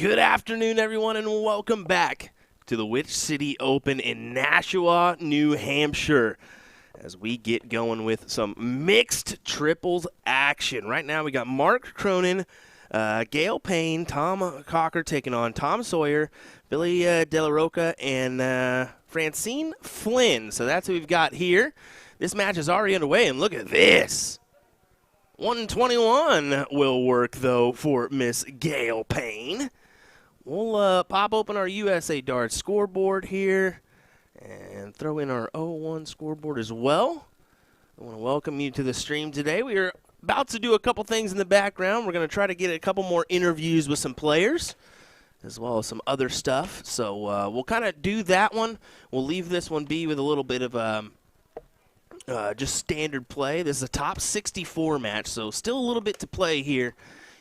Good afternoon, everyone, and welcome back to the Witch City Open in Nashua, New Hampshire, as we get going with some mixed triples action. Right now, we got Mark Cronin, Gail Payne, Tom Cocker taking on Tom Sawyer, Billy De La Roca, and Francine Flynn. So that's who we've got here. This match is already underway, and look at this. 121 will work, though, for Miss Gail Payne. We'll pop open our USA Darts scoreboard here and throw in our 0-1 scoreboard as well. I want to welcome you to the stream today. We are about to do a couple things in the background. We're going to try to get a couple more interviews with some players as well as some other stuff. So we'll kind of do that one. We'll leave this one be with a little bit of just standard play. This is a top 64 match, so still a little bit to play here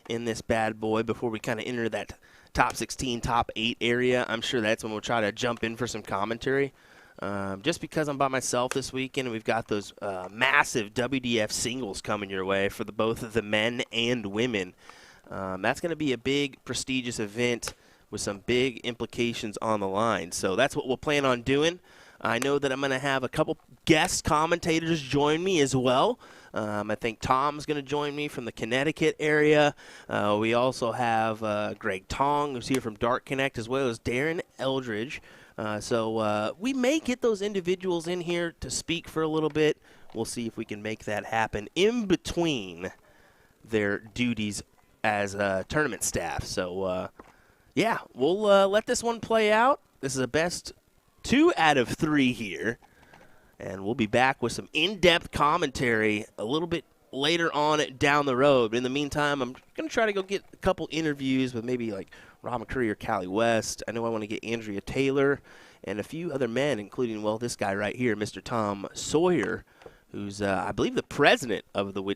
in this bad boy before we kind of enter that top 16, top 8 area. I'm sure that's when we'll try to jump in for some commentary. Just because I'm by myself this weekend, and we've got those massive WDF singles coming your way for both of the men and women. That's going to be a big, prestigious event with some big implications on the line. So that's what we'll plan on doing. I know that I'm going to have a couple guest commentators join me as well. I think Tom's going to join me from the Connecticut area. We also have Greg Tong, who's here from Dart Connect, as well as Darren Eldridge. So we may get those individuals in here to speak for a little bit. We'll see if we can make that happen in between their duties as tournament staff. So, yeah, we'll let this one play out. This is a best 2 out of 3 here, and we'll be back with some in-depth commentary a little bit later on down the road. But in the meantime, I'm going to try to go get a couple interviews with maybe like Rob McCurry or Callie West. I know I want to get Andrea Taylor and a few other men, including, well, this guy right here, Mr. Tom Sawyer, who's, I believe, the president of the of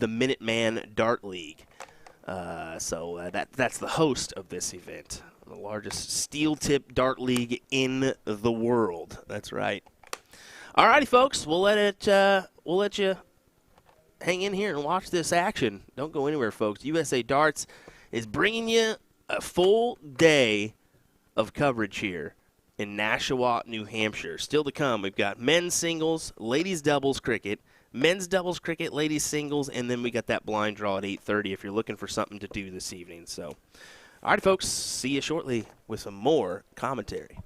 the Minuteman Dart League. So that's the host of this event. The largest steel-tip dart league in the world. That's right. All righty, folks. We'll let you hang in here and watch this action. Don't go anywhere, folks. USA Darts is bringing you a full day of coverage here in Nashua, New Hampshire. Still to come, we've got men's singles, ladies doubles cricket, men's doubles cricket, ladies singles, and then we got that blind draw at 8:30 if you're looking for something to do this evening. So, all right, folks, see you shortly with some more commentary.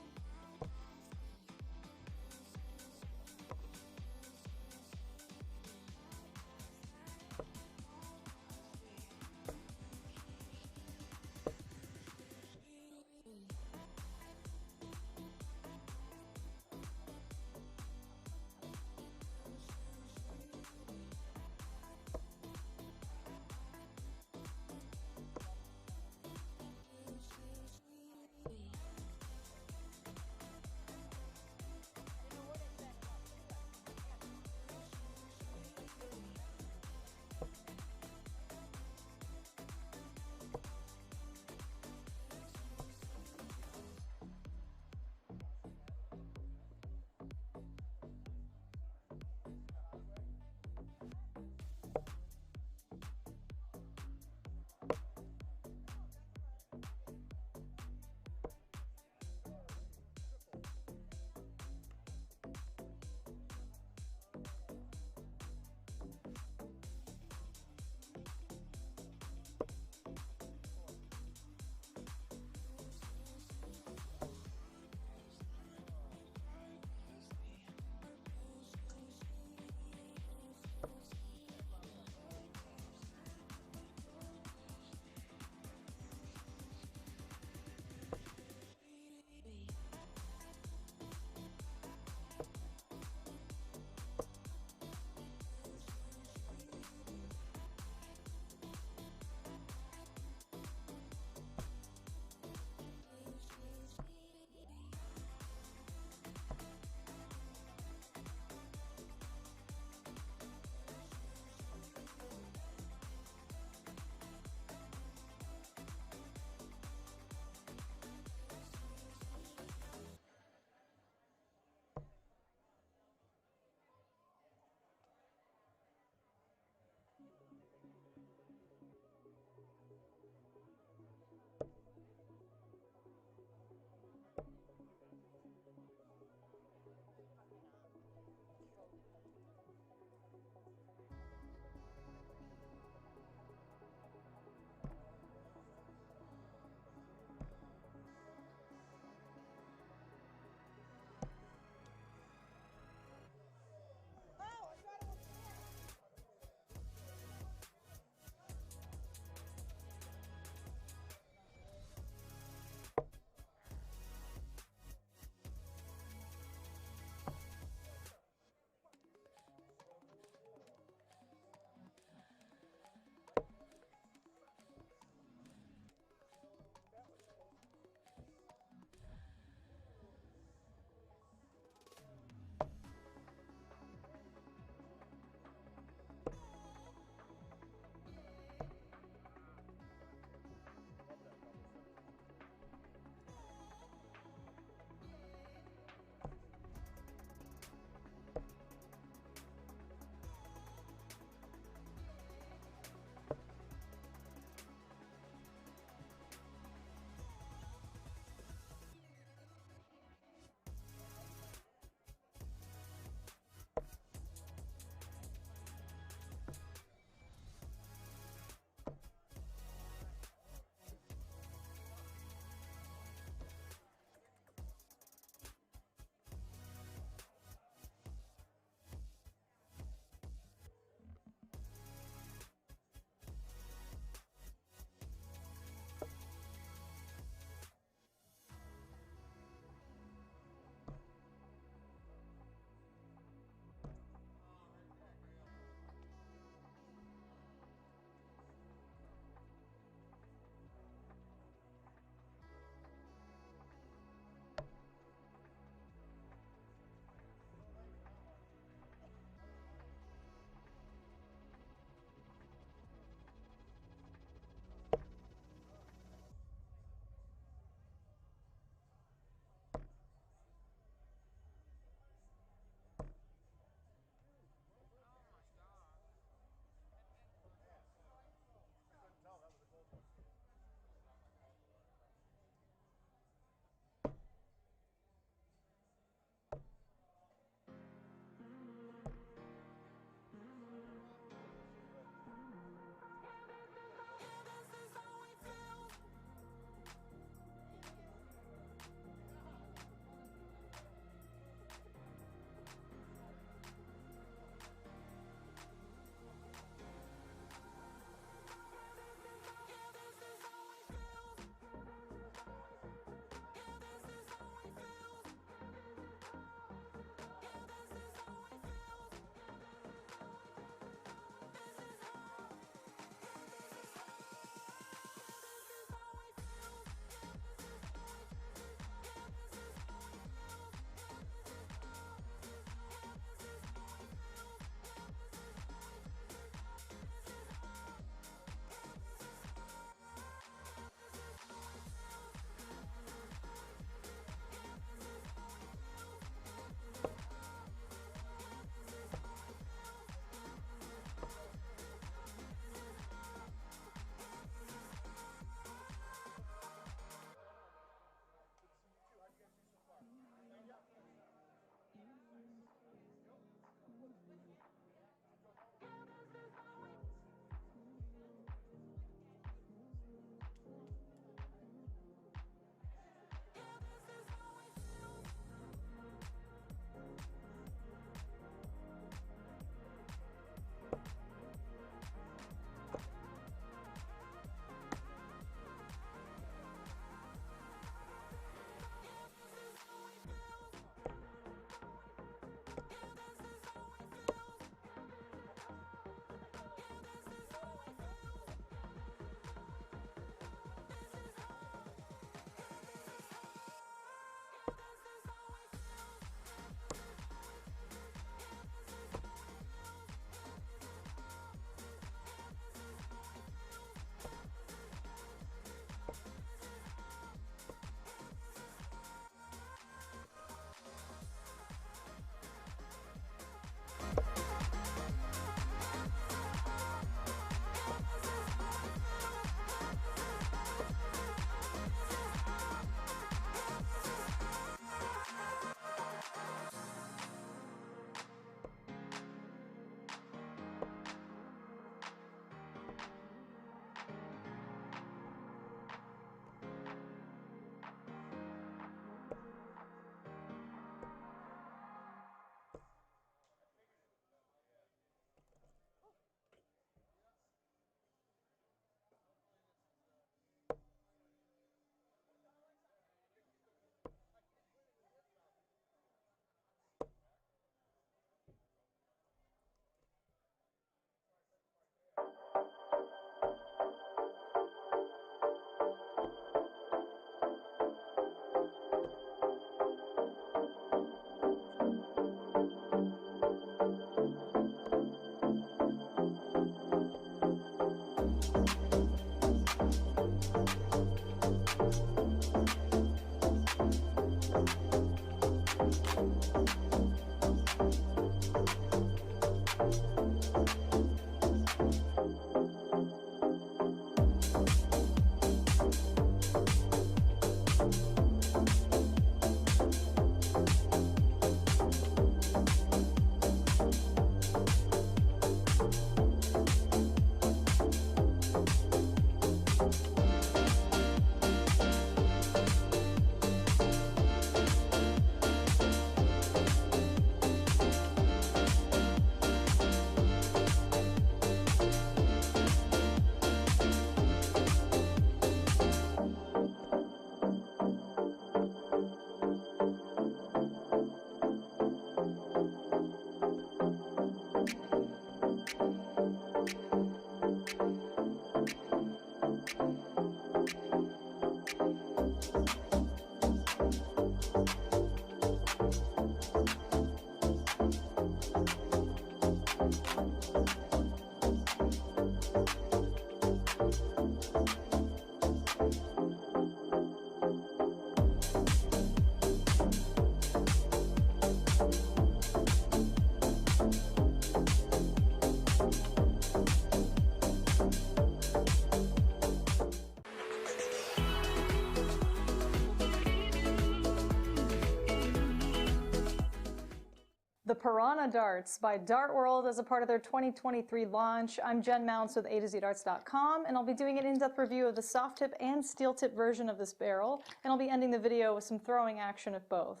Piranha Darts by Dart World as a part of their 2023 launch. I'm Jen Mounts with usadartsproduction, and I'll be doing an in-depth review of the soft tip and steel tip version of this barrel, and I'll be ending the video with some throwing action of both.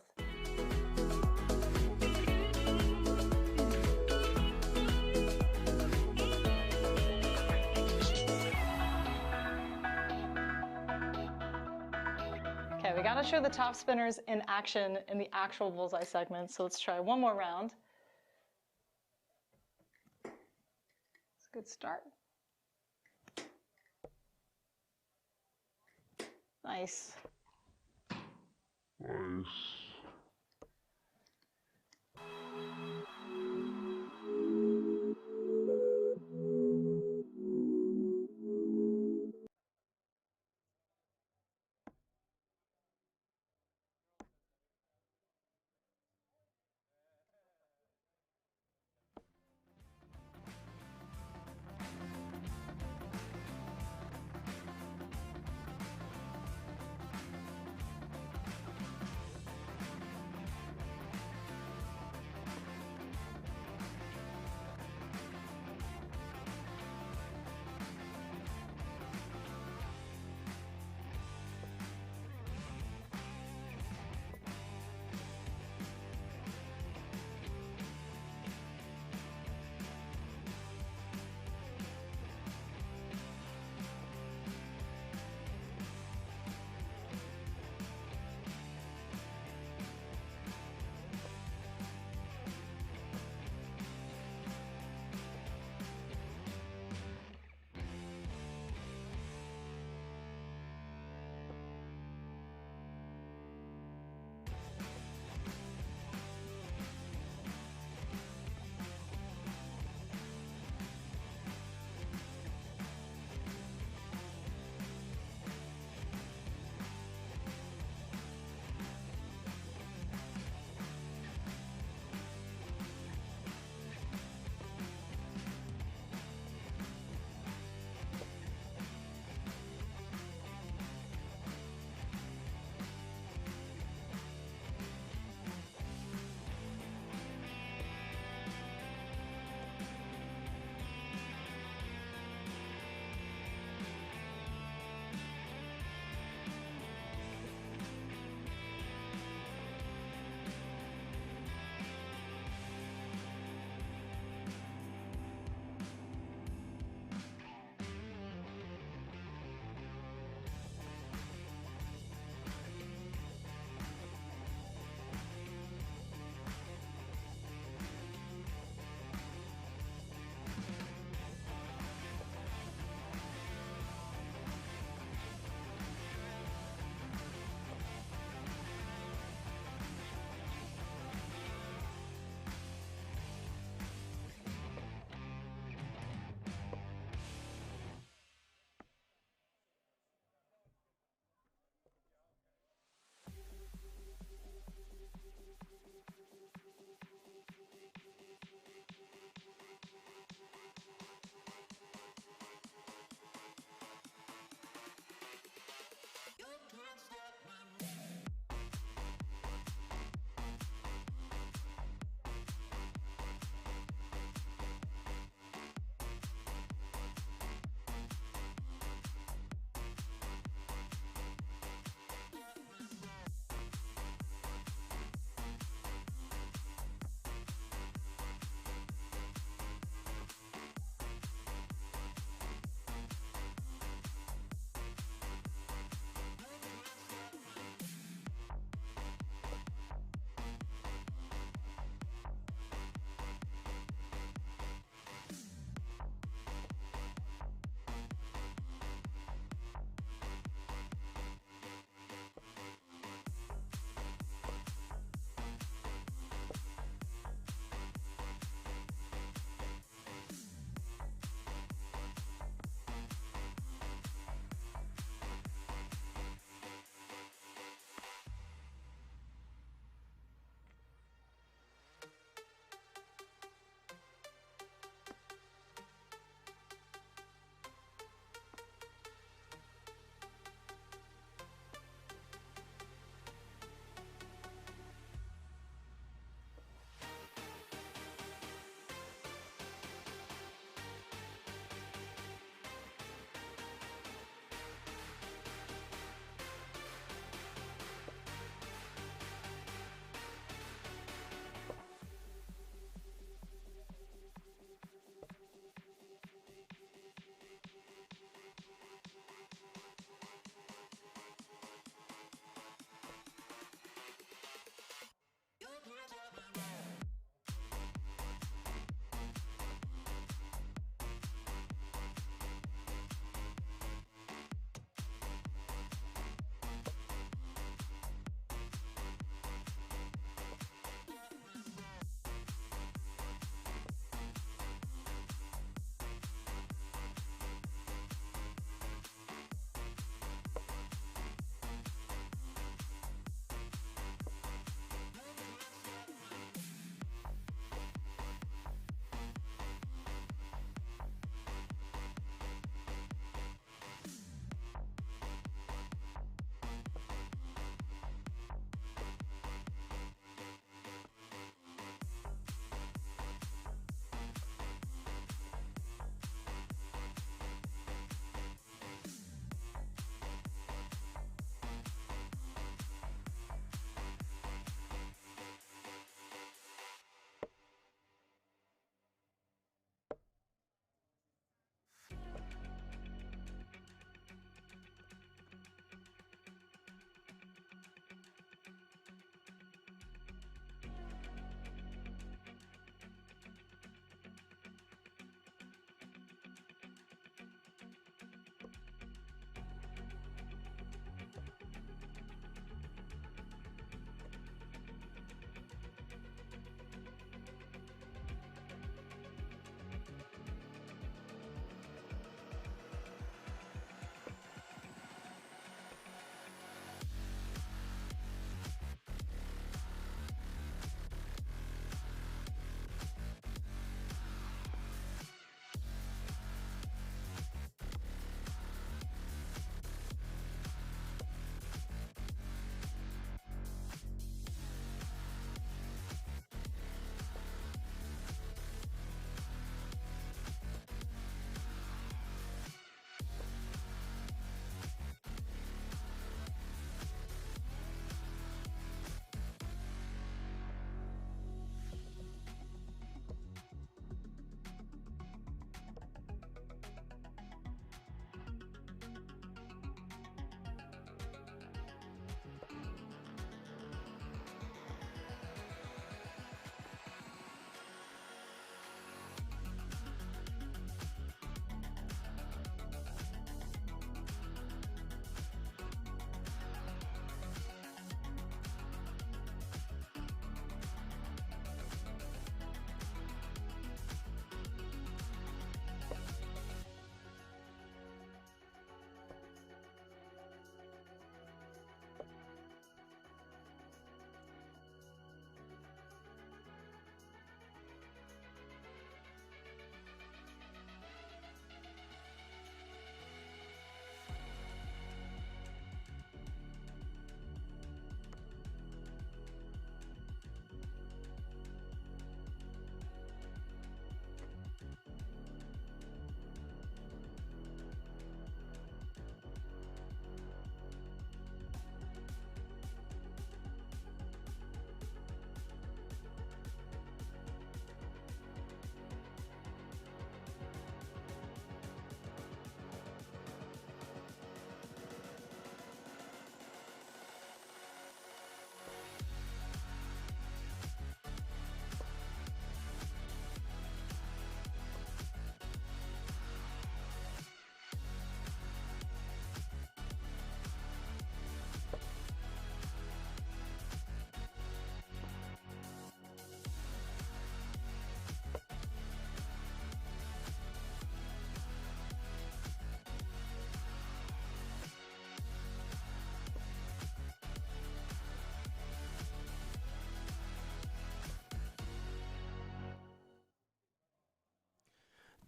Okay, we gotta show the top spinners in action in the actual bullseye segment, so let's try one more round. It's a good start. Nice. Nice.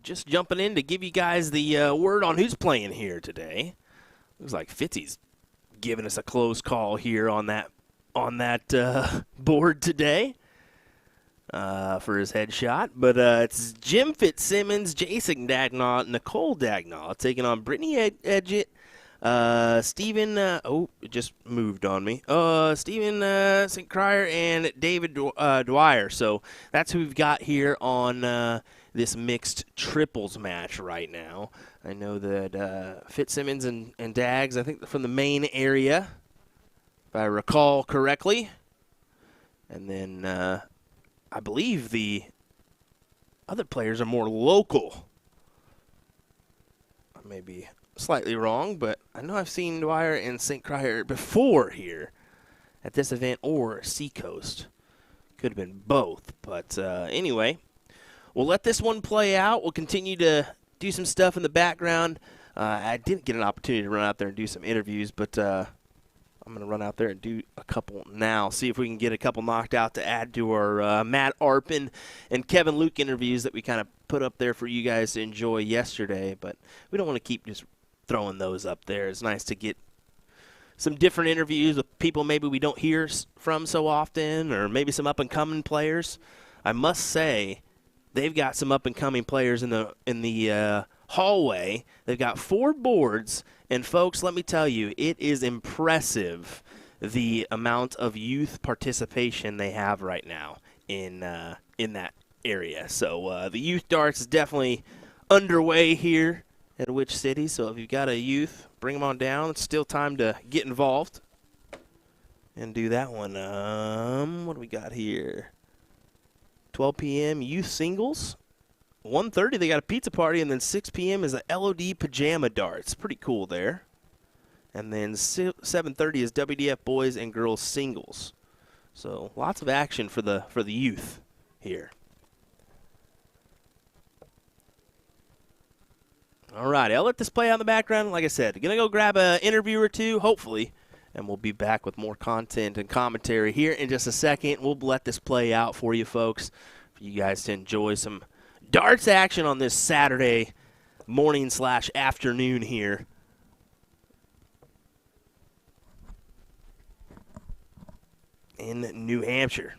just jumping in to give you guys the word on who's playing here today. Looks like Fitzy's giving us a close call here on that board today for his headshot. But it's Jim Fitzsimmons, Jason Dagnall, Nicole Dagnall taking on Brittany Edgett, Stephen, it just moved on me. Stephen St. Cryer and David Dwyer. So that's who we've got here on this mixed triples match right now. I know that Fitzsimmons and Dags, I think they're from the Maine area, if I recall correctly. And then I believe the other players are more local. I may be slightly wrong, but I know I've seen Dwyer and St. Cryer before here at this event, or Seacoast. Could have been both, but anyway, we'll let this one play out. We'll continue to do some stuff in the background. I didn't get an opportunity to run out there and do some interviews, but I'm going to run out there and do a couple now, see if we can get a couple knocked out to add to our Matt Arpin and Kevin Luke interviews that we kind of put up there for you guys to enjoy yesterday. But we don't want to keep just throwing those up there. It's nice to get some different interviews with people maybe we don't hear from so often, or maybe some up-and-coming players. I must say, they've got some up-and-coming players in the hallway. They've got 4 boards, and folks, let me tell you, it is impressive the amount of youth participation they have right now in that area. So the youth darts is definitely underway here at Which City. So if you've got a youth, bring them on down. It's still time to get involved and do that one. What do we got here? 12 p.m. youth singles. 1:30 they got a pizza party, and then 6 p.m. is a LOD pajama darts. Pretty cool there. And then 7:30 is WDF boys and girls singles. So lots of action for the youth here. All right, I'll let this play out in the background. Like I said, going to go grab an interview or two, hopefully, and we'll be back with more content and commentary here in just a second. We'll let this play out for you folks, for you guys to enjoy some darts action on this Saturday morning/afternoon here. In New Hampshire.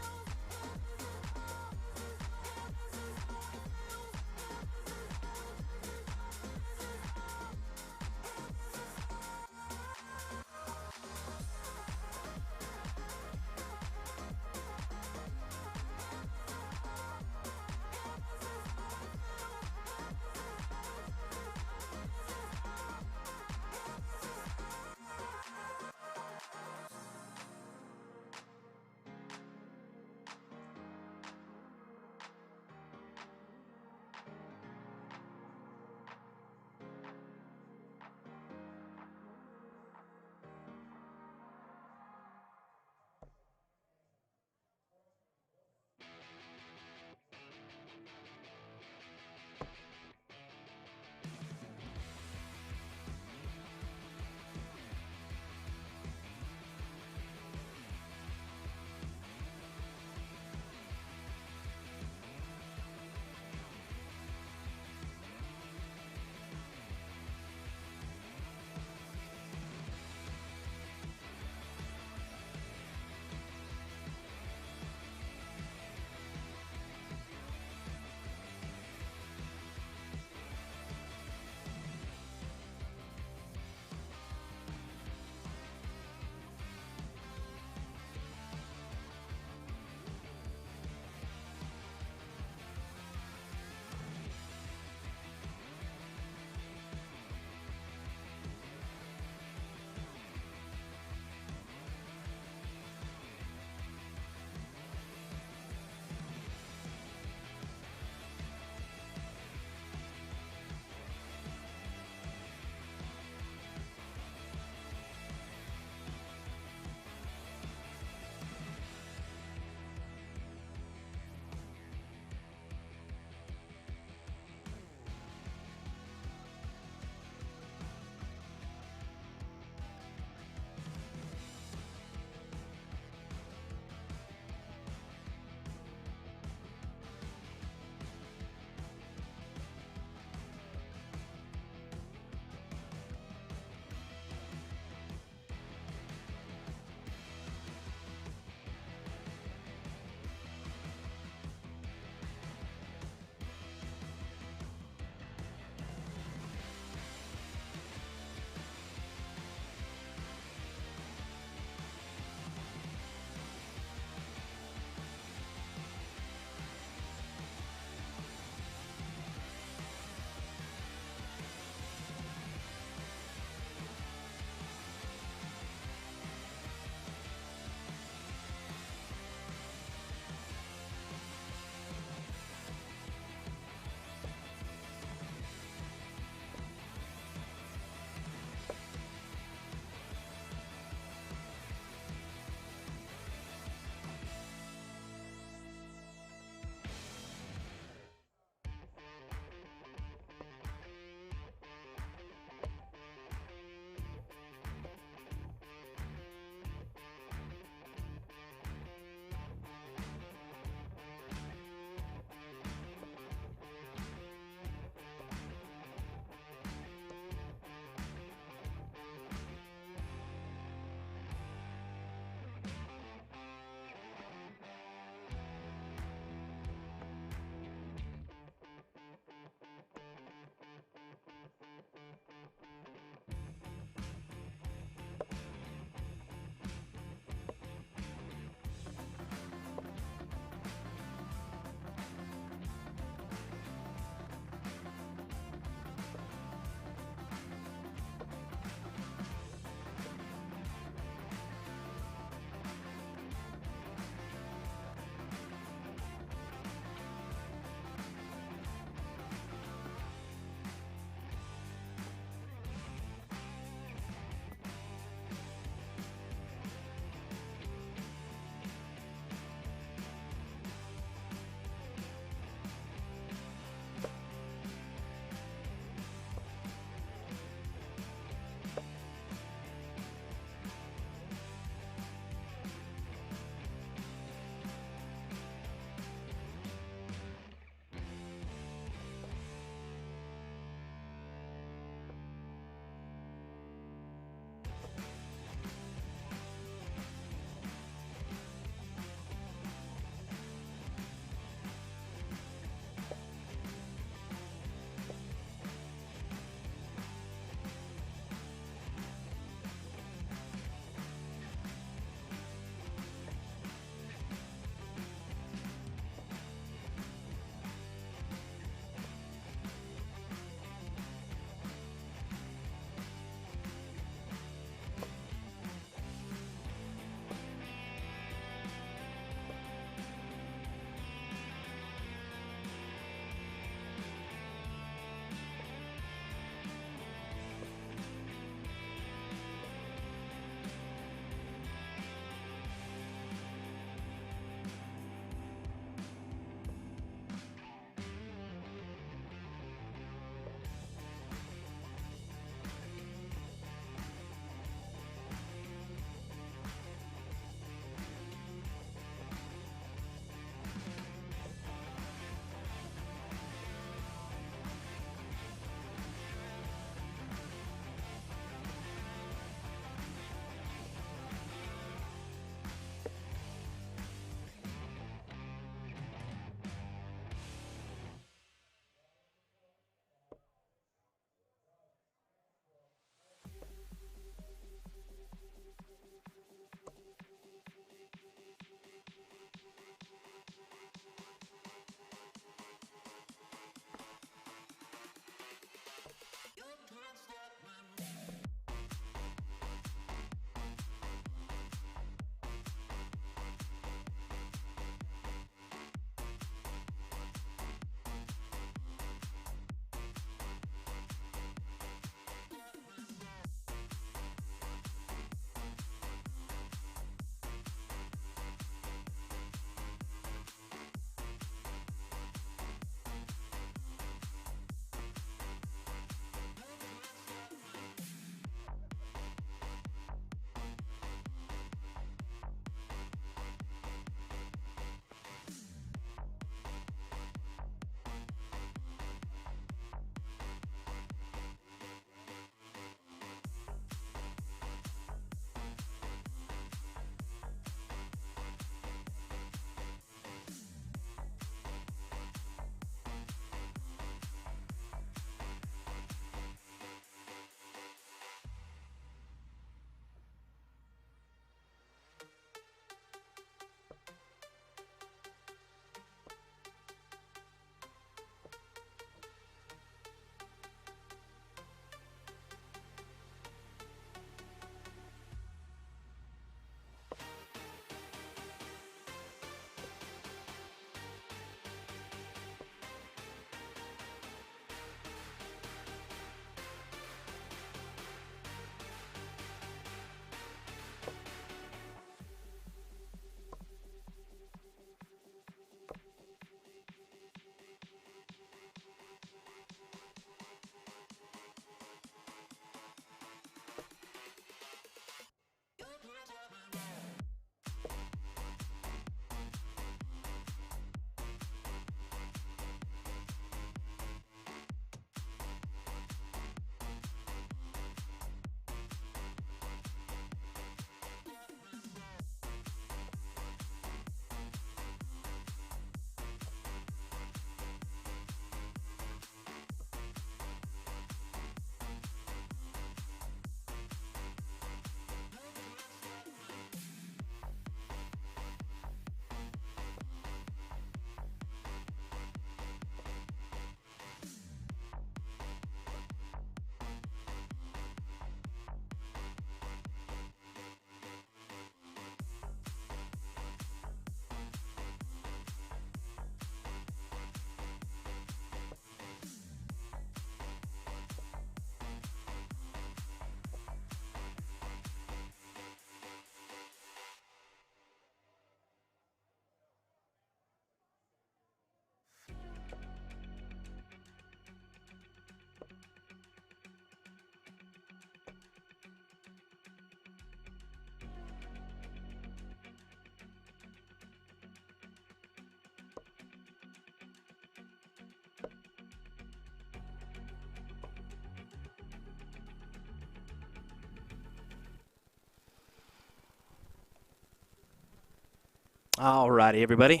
Alrighty, everybody.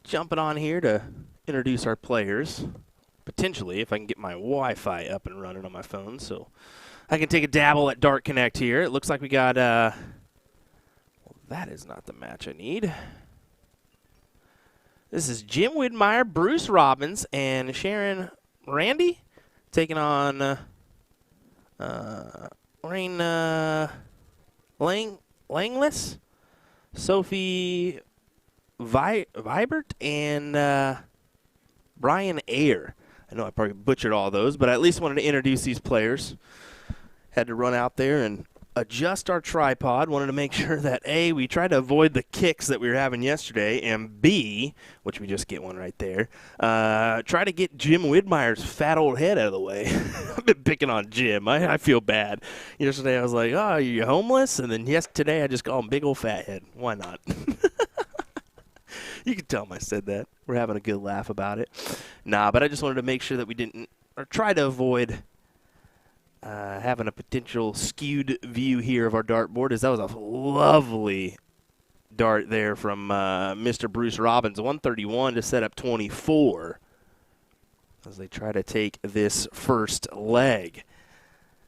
Jumping on here to introduce our players. Potentially, if I can get my Wi-Fi up and running on my phone, so I can take a dabble at Dart Connect here. It looks like we got, well, that is not the match I need. This is Jim Widmeyer, Bruce Robbins, and Sharon Randy taking on Rain Langless, Sophie Vibert, and Brian Ayer. I know I probably butchered all those, but I at least wanted to introduce these players. Had to run out there and adjust our tripod. Wanted to make sure that, A, we tried to avoid the kicks that we were having yesterday, and B, which we just get one right there, try to get Jim Widmeyer's fat old head out of the way. I've been picking on Jim. I feel bad. Yesterday I was like, oh, are you homeless? And then today I just call him big old fat head. Why not? You can tell him I said that. We're having a good laugh about it. Nah, but I just wanted to make sure that we didn't, or try to avoid having a potential skewed view here of our dartboard, as that was a lovely dart there from Mr. Bruce Robbins, 131 to set up 24 as they try to take this first leg.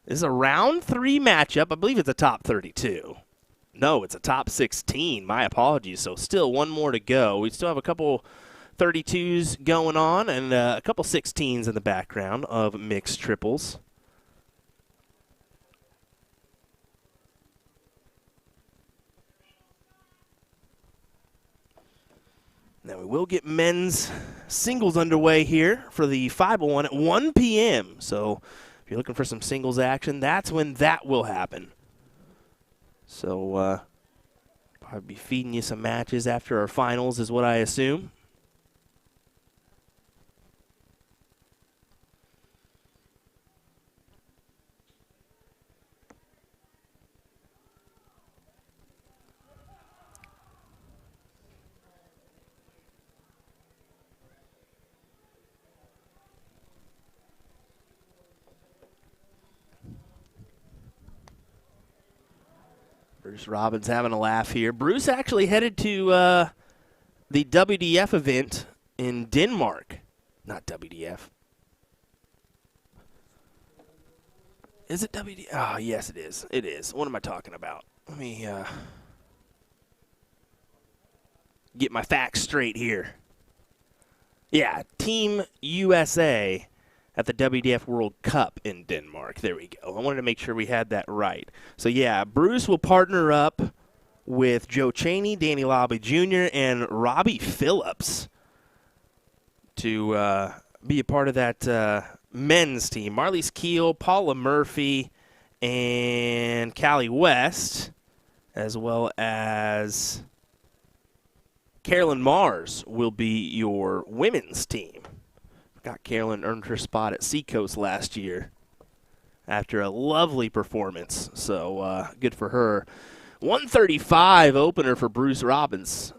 This is a round 3 matchup. I believe it's a top 32. No, it's a top 16. My apologies. So still one more to go. We still have a couple 32s going on and a couple 16s in the background of mixed triples. Now we will get men's singles underway here for the 501 at 1 p.m. So if you're looking for some singles action, that's when that will happen. So probably be feeding you some matches after our finals is what I assume. Bruce Robbins having a laugh here. Bruce actually headed to the WDF event in Denmark. Not WDF. Is it WDF? Oh, yes, it is. It is. What am I talking about? Let me get my facts straight here. Yeah, Team USA at the WDF World Cup in Denmark. There we go. I wanted to make sure we had that right. So, yeah, Bruce will partner up with Joe Cheney, Danny Lobby Jr., and Robbie Phillips to be a part of that men's team. Marlies Keel, Paula Murphy, and Callie West, as well as Carolyn Mars will be your women's team. Got Carolyn earned her spot at Seacoast last year after a lovely performance. So good for her. 135 opener for Bruce Robbins.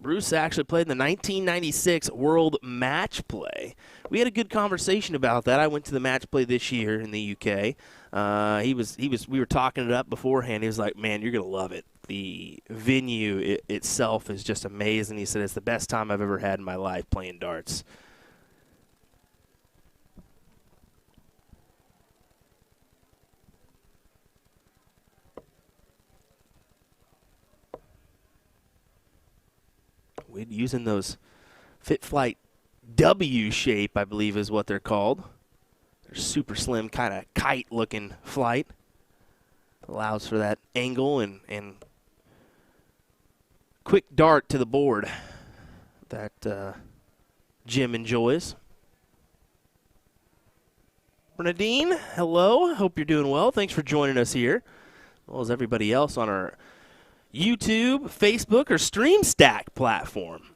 Bruce actually played in the 1996 World Match Play. We had a good conversation about that. I went to the match play this year in the UK. We were talking it up beforehand. He was like, man, you're going to love it. The venue itself is just amazing. He said, it's the best time I've ever had in my life playing darts. We're using those Fit Flight W shape, I believe is what they're called. They're super slim, kind of kite-looking flight. Allows for that angle and quick dart to the board that Jim enjoys. Bernadine, hello. Hope you're doing well. Thanks for joining us here, as well as everybody else on our YouTube, Facebook, or StreamStack platform.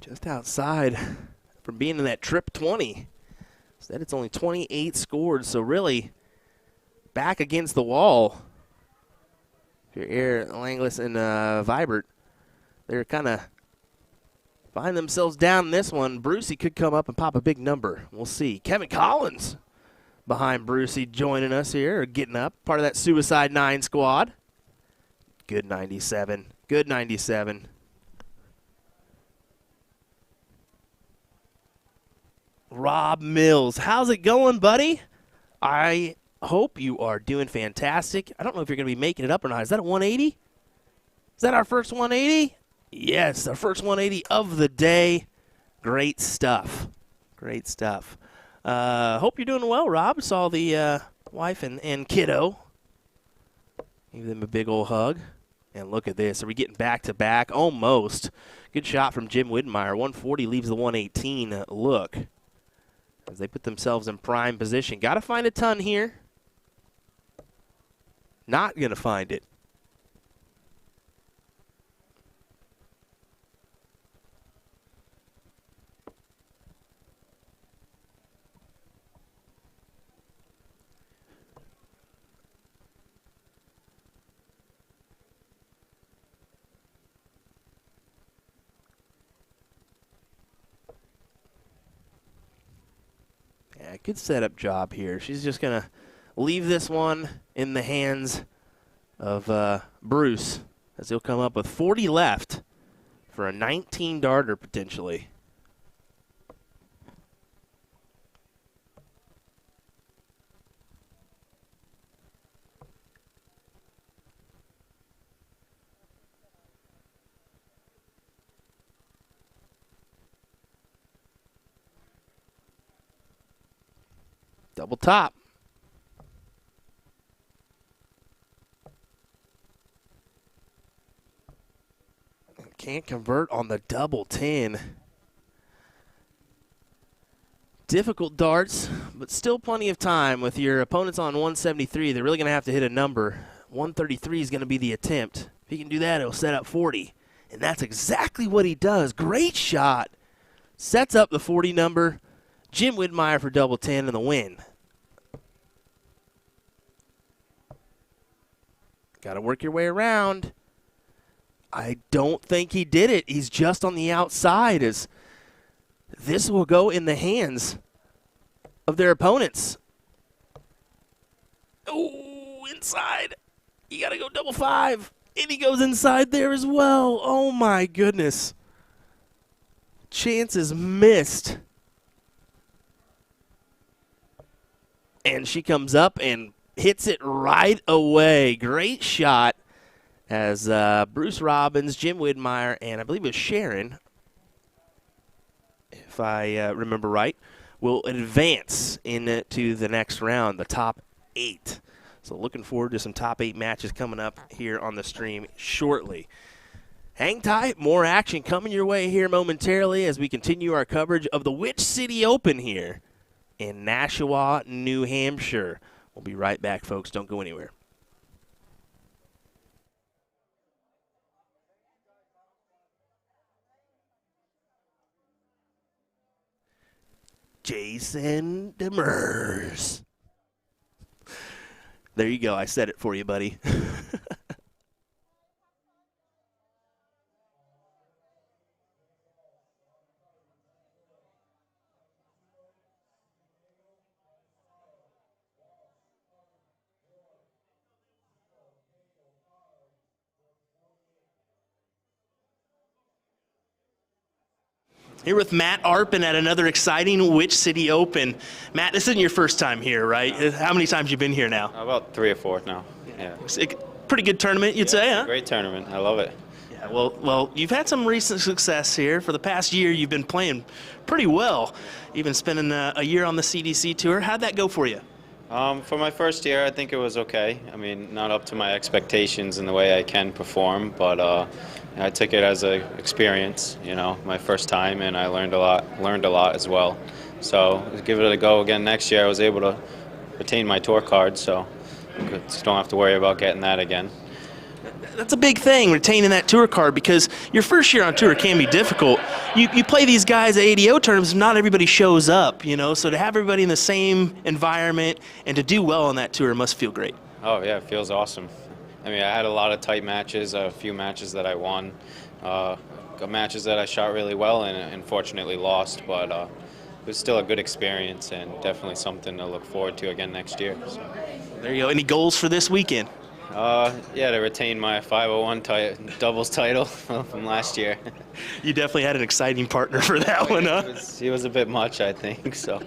Just outside from being in that trip 20. Instead, it's only 28 scored, so really back against the wall. If you're Air Langlis and Vibert, they're kind of find themselves down in this one. Brucey could come up and pop a big number. We'll see. Kevin Collins behind Brucey joining us here, or getting up. Part of that Suicide 9 squad. Good 97. Good 97. Rob Mills. How's it going, buddy? I hope you are doing fantastic. I don't know if you're going to be making it up or not. Is that a 180? Is that our first 180? Yes, our first 180 of the day. Great stuff. Great stuff. Hope you're doing well, Rob. Saw the wife and kiddo. Give them a big old hug. And look at this. Are we getting back-to-back? Almost. Good shot from Jim Widmeyer. 140 leaves the 118 look. As they put themselves in prime position. Got to find a ton here. Not going to find it. Yeah, good setup job here. She's just going to leave this one in the hands of Bruce as he'll come up with 40 left for a 19-darter potentially. Double top. Can't convert on the double 10. Difficult darts, but still plenty of time. With your opponents on 173, they're really going to have to hit a number. 133 is going to be the attempt. If he can do that, he'll set up 40. And that's exactly what he does. Great shot. Sets up the 40 number. Jim Widmeyer for double 10 and the win. Got to work your way around. I don't think he did it. He's just on the outside as this will go in the hands of their opponents. Oh, inside. You got to go double 5. And he goes inside there as well. Oh, my goodness. Chances missed. And she comes up and hits it right away. Great shot as Bruce Robbins, Jim Widmeyer, and I believe it was Sharon, if I remember right, will advance into the next round, the top 8. So looking forward to some top 8 matches coming up here on the stream shortly. Hang tight. More action coming your way here momentarily as we continue our coverage of the Witch City Open here in Nashua, New Hampshire. We'll be right back, folks. Don't go anywhere. Jason Demers. There you go. I said it for you, buddy. Here with Matt Arpin at another exciting Witch City Open. Matt, this isn't your first time here, right? No. How many times you been here now? About 3 or 4 now. Yeah. Pretty good tournament, you'd say, huh? Great tournament. I love it. Yeah. Well, you've had some recent success here. For the past year, you've been playing pretty well. You've been spending a year on the CDC tour. How'd that go for you? For my first year, I think it was okay. I mean, not up to my expectations in the way I can perform, but I took it as an experience, you know, my first time, and I learned a lot as well. So give it a go again next year. I was able to retain my tour card, so I don't have to worry about getting that again. that's a big thing, retaining that tour card, because your first year on tour can be difficult. You play these guys at ADO terms, not everybody shows up, you know, so to have everybody in the same environment and to do well on that tour must feel great. Oh, yeah, it feels awesome. I mean, I had a lot of tight matches, a few matches that I won, matches that I shot really well and unfortunately lost, but it was still a good experience and definitely something to look forward to again next year. So. There you go. Any goals for this weekend? Yeah, to retain my 501 doubles title from last year. You definitely had an exciting partner for that one, huh? He was a bit much, I think. So,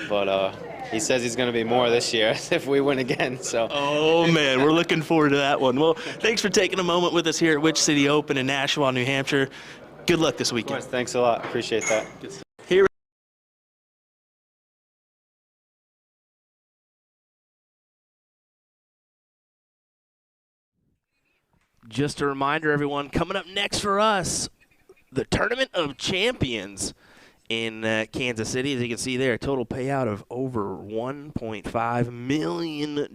but he says he's going to be more this year if we win again. So. Oh man, we're looking forward to that one. Well, thanks for taking a moment with us here at Witch City Open in Nashua, New Hampshire. Good luck this weekend. Of course, thanks a lot. Appreciate that. Here. Just a reminder, everyone, coming up next for us, the Tournament of Champions in Kansas City. As you can see there, a total payout of over $1.5 million.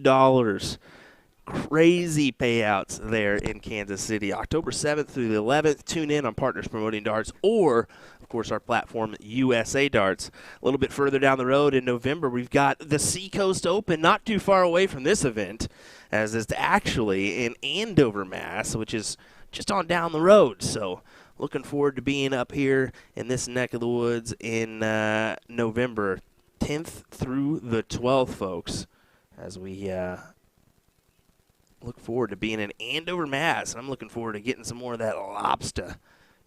Crazy payouts there in Kansas City. October 7th through the 11th. Tune in on Partners Promoting Darts, or, of course, our platform, USA Darts. A little bit further down the road in November, we've got the Seacoast Open, not too far away from this event, as it's actually in Andover, Mass., which is just on down the road. So looking forward to being up here in this neck of the woods in November 10th through the 12th, folks, as we look forward to being in Andover, Mass. I'm looking forward to getting some more of that lobster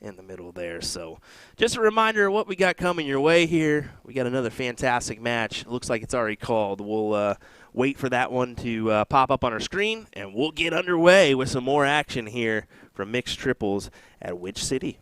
in the middle there. So just a reminder of what we got coming your way here. We got another fantastic match. It looks like it's already called. We'll wait for that one to pop up on our screen, and we'll get underway with some more action here from mixed triples at Witch City.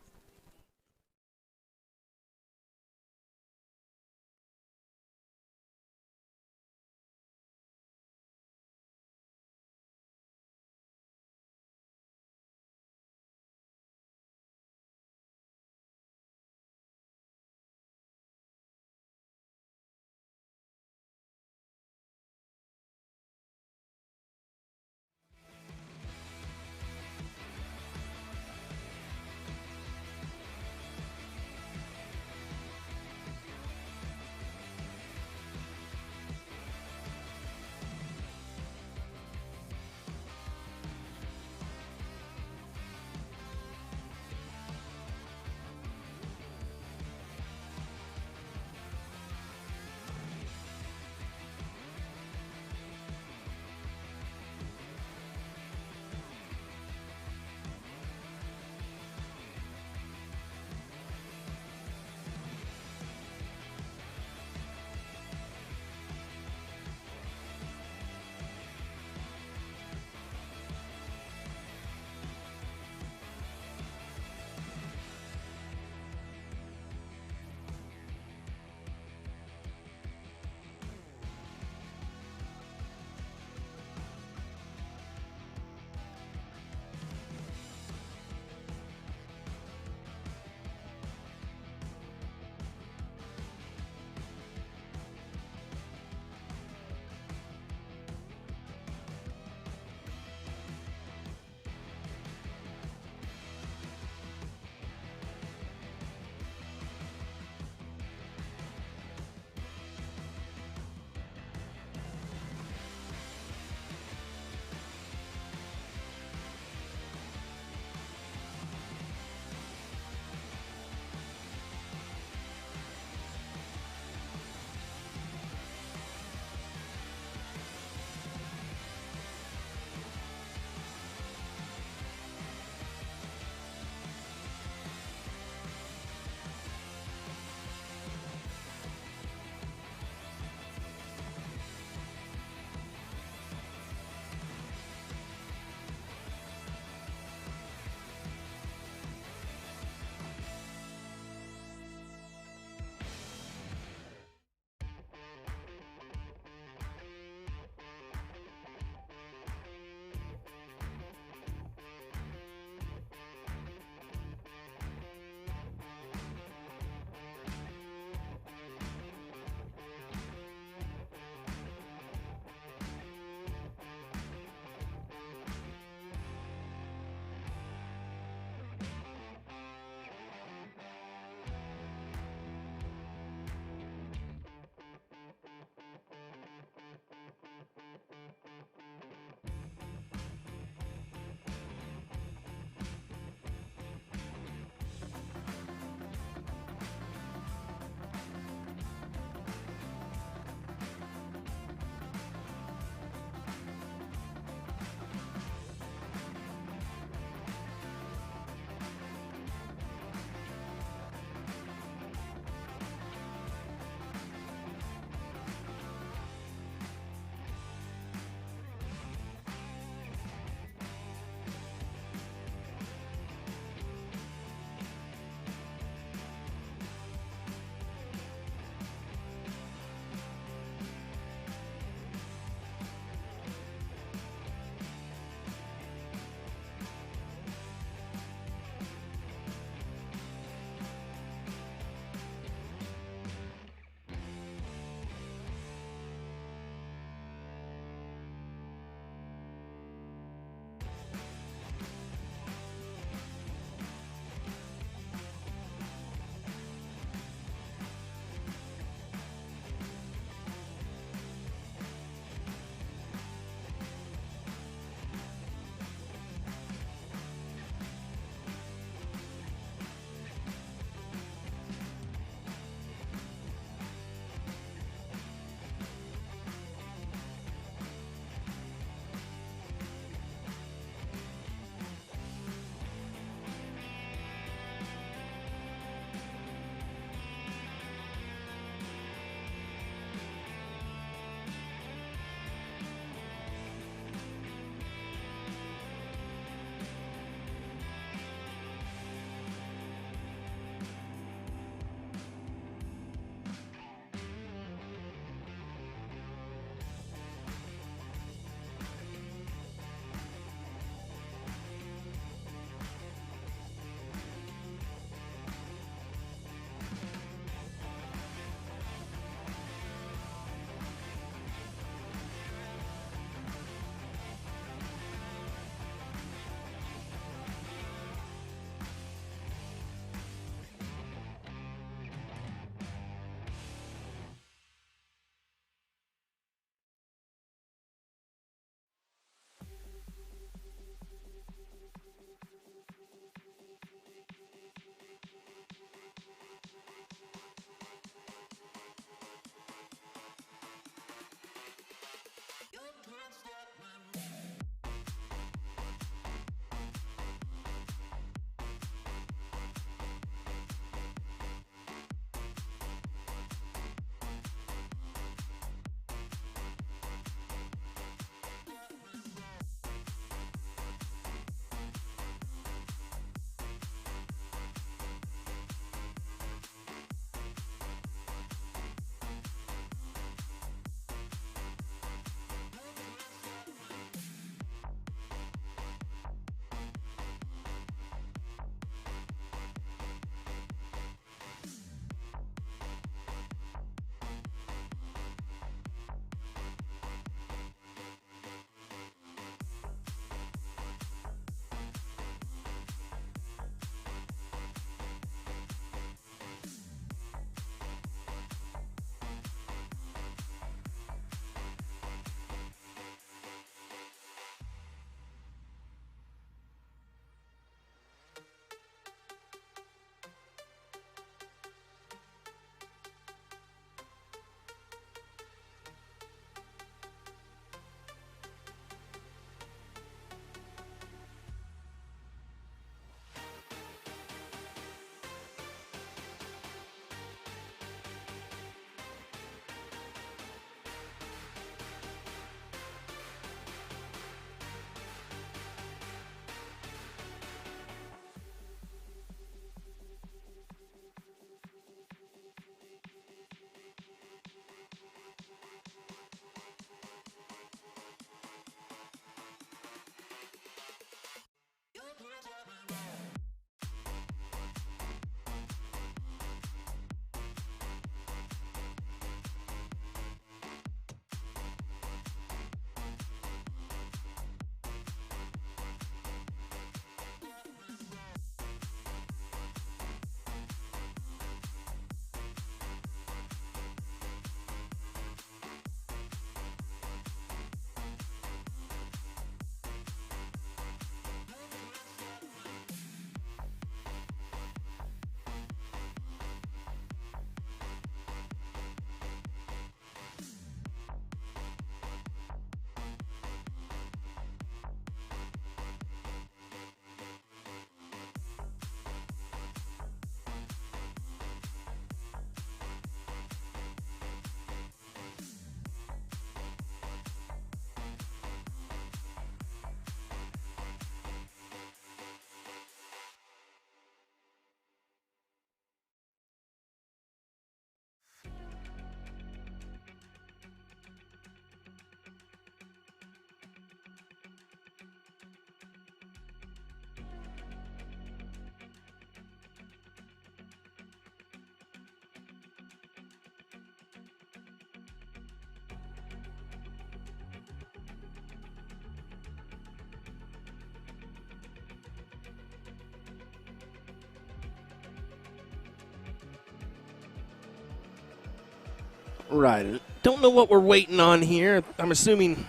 Right. Don't know what we're waiting on here. I'm assuming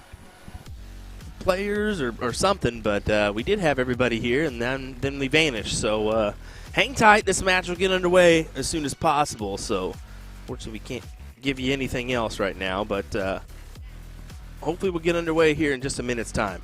players or something, but we did have everybody here, and then we vanished. So hang tight. This match will get underway as soon as possible. So fortunately, we can't give you anything else right now, but hopefully we'll get underway here in just a minute's time.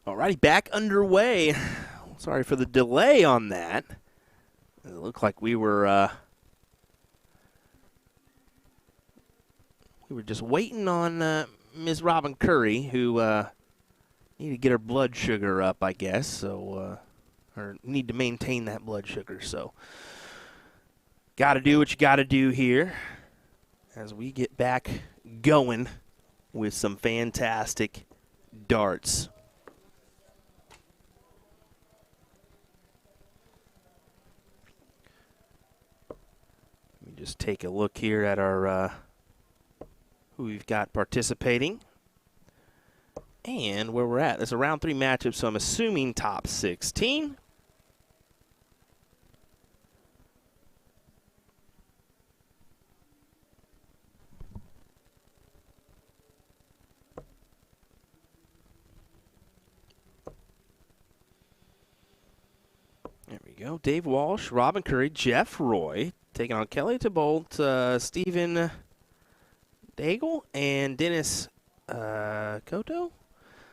Alrighty, back underway. Sorry for the delay on that. It looked like we were just waiting on Ms. Robin Curry, who needed to get her blood sugar up, I guess. So, or need to maintain that blood sugar. So, got to do what you got to do here as we get back going with some fantastic darts. Let me just take a look here at our who we've got participating and where we're at. This is a round 3 matchup, so I'm assuming top 16. There we go. Dave Walsh, Robin Curry, Jeff Roy taking on Kelly Tabolt, Stephen Daigle, and Dennis Koto.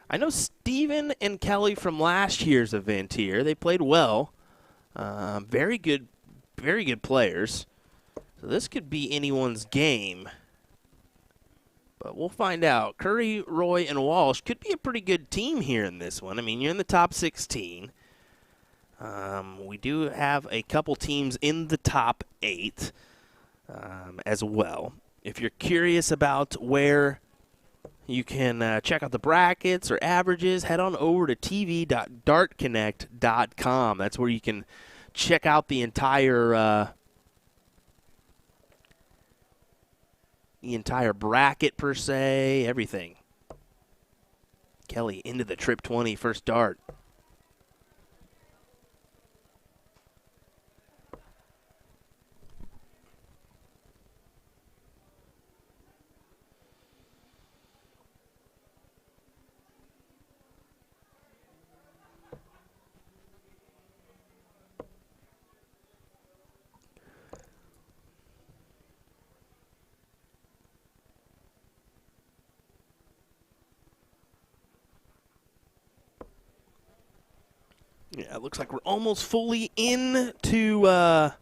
I know Stephen and Kelly from last year's event here. They played well. Very good players. So this could be anyone's game. But we'll find out. Curry, Roy, and Walsh could be a pretty good team here in this one. I mean, you're in the top 16. We do have a couple teams in the top 8 as well. If you're curious about where you can check out the brackets or averages, head on over to tv.dartconnect.com. That's where you can check out the entire bracket per se, everything. Kelly into the trip 20, first dart. Yeah, it looks like we're almost fully into the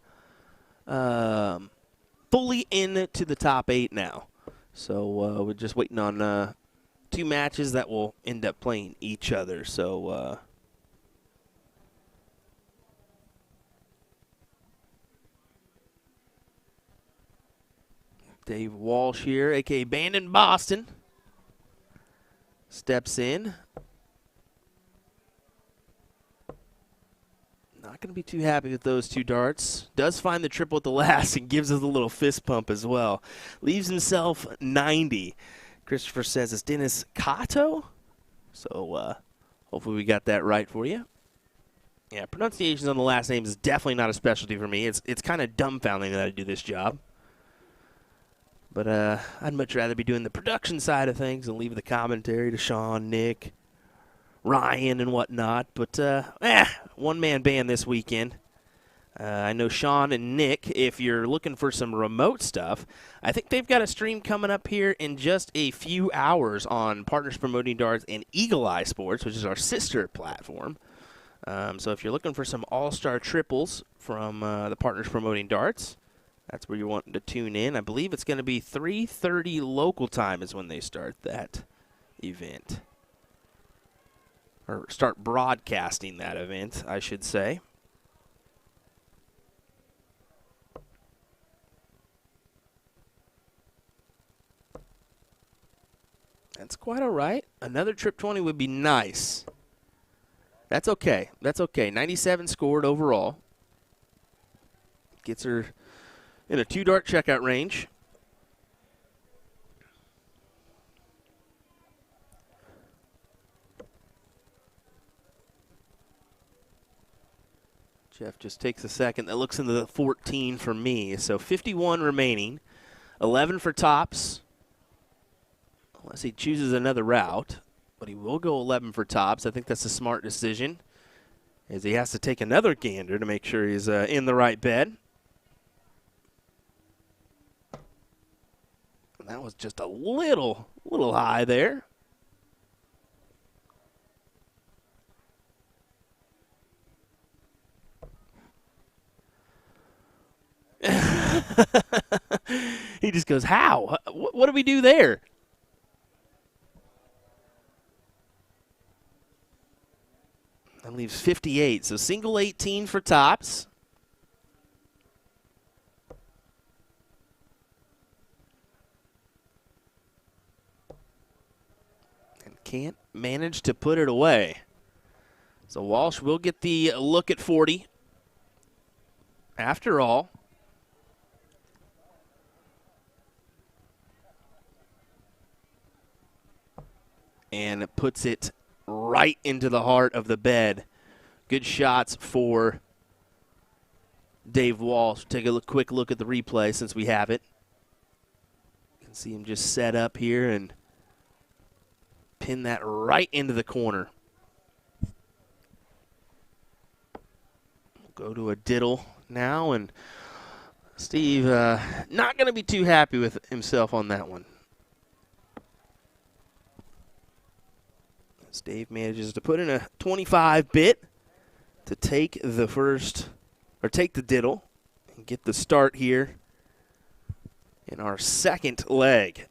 top 8 now. So we're just waiting on 2 matches that will end up playing each other. So Dave Walsh here, a.k.a. Band in Boston, steps in. Not going to be too happy with those 2 darts. Does find the triple at the last and gives us a little fist pump as well. Leaves himself 90. Christopher says it's Dennis Kato. So hopefully we got that right for you. Yeah, pronunciations on the last name is definitely not a specialty for me. It's kind of dumbfounding that I do this job. But I'd much rather be doing the production side of things and leave the commentary to Sean, Nick, Ryan, and whatnot. But one-man band this weekend. I know Sean and Nick, if you're looking for some remote stuff, I think they've got a stream coming up here in just a few hours on Partners Promoting Darts and Eagle Eye Sports, which is our sister platform. So if you're looking for some all-star triples from the Partners Promoting Darts, that's where you're wanting to tune in. I believe it's going to be 3:30 local time is when they start that event. Or start broadcasting that event, I should say. That's quite all right. Another trip 20 would be nice. That's okay. That's okay. 97 scored overall. Gets her in a 2-dart checkout range. Jeff just takes a second. That looks into the 14 for me. So 51 remaining. 11 for tops. Unless he chooses another route. But he will go 11 for tops. I think that's a smart decision, as he has to take another gander to make sure he's in the right bed. And that was just a little high there. He just goes, how? What do we do there? That leaves 58. So single 18 for tops. And can't manage to put it away. So Walsh will get the look at 40. After all. And it puts it right into the heart of the bed. Good shots for Dave Walsh. Take a quick look at the replay since we have it. You can see him just set up here and pin that right into the corner. We'll go to a diddle now, and Steve not going to be too happy with himself on that one. As Dave manages to put in a 25 bit to take the first, or take the diddle and get the start here in our second leg.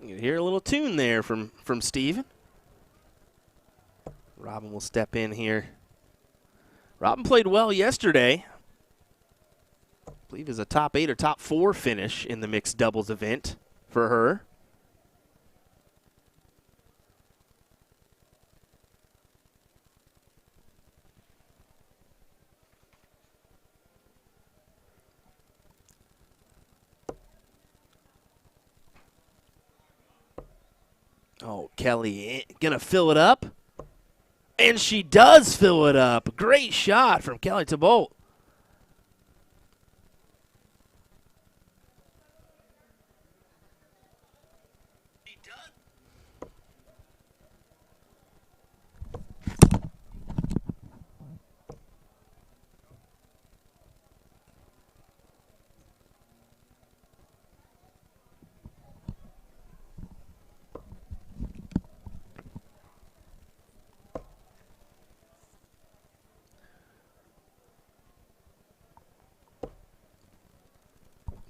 You hear a little tune there from Steven. Robin will step in here. Robin played well yesterday. I believe is a top 8 or top 4 finish in the mixed doubles event for her. Oh, Kelly gonna fill it up. And she does fill it up. Great shot from Kelly Tabolt.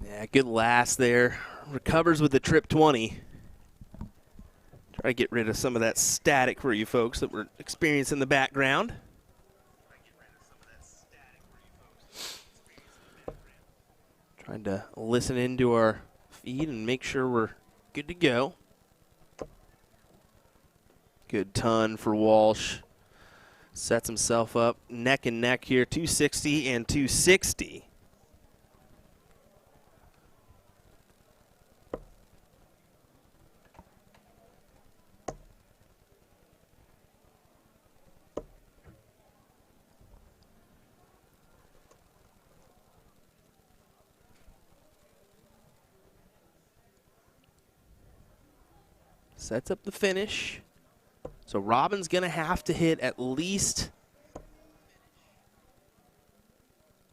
Yeah, good last there. Recovers with the trip 20. Try to get rid of some of that static for you folks that we're experiencing in the background. Trying to listen into our feed and make sure we're good to go. Good ton for Walsh. Sets himself up neck and neck here, 260 and 260. Sets up the finish. So Robin's going to have to hit at least,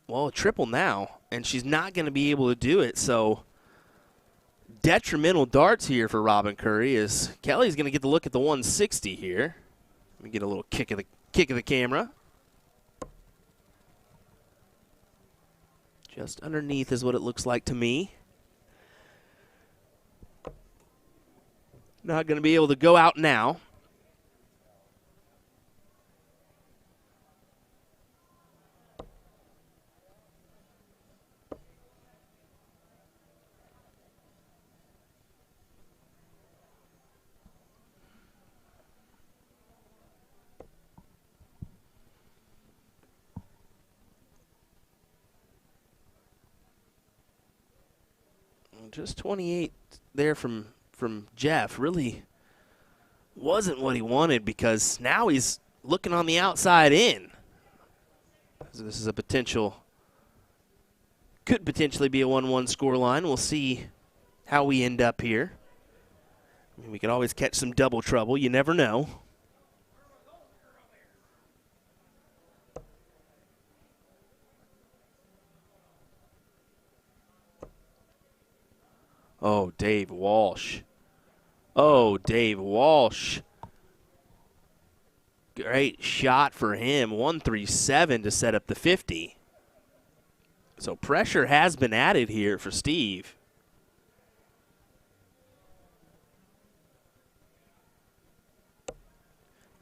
well, a triple now, and she's not going to be able to do it. So detrimental darts here for Robin Curry as Kelly's going to get the look at the 160 here. Let me get a little kick of the camera. Just underneath is what it looks like to me. Not going to be able to go out now. Just 28 there from Jeff. Really wasn't what he wanted, because now he's looking on the outside in. So this is a could potentially be a 1-1 score line. We'll see how we end up here. I mean, we could always catch some double trouble. You never know. Oh, Dave Walsh. Oh, Dave Walsh. Great shot for him. 137 to set up the 50. So pressure has been added here for Steve.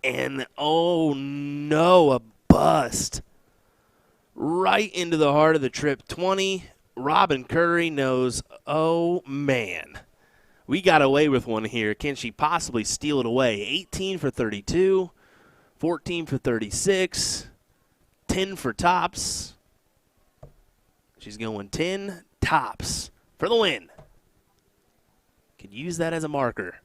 And, oh no, a bust. Right into the heart of the trip 20. Robin Curry knows, oh man, we got away with one here. Can she possibly steal it away? 18 for 32, 14 for 36, 10 for tops. She's going 10 tops for the win. Could use that as a marker.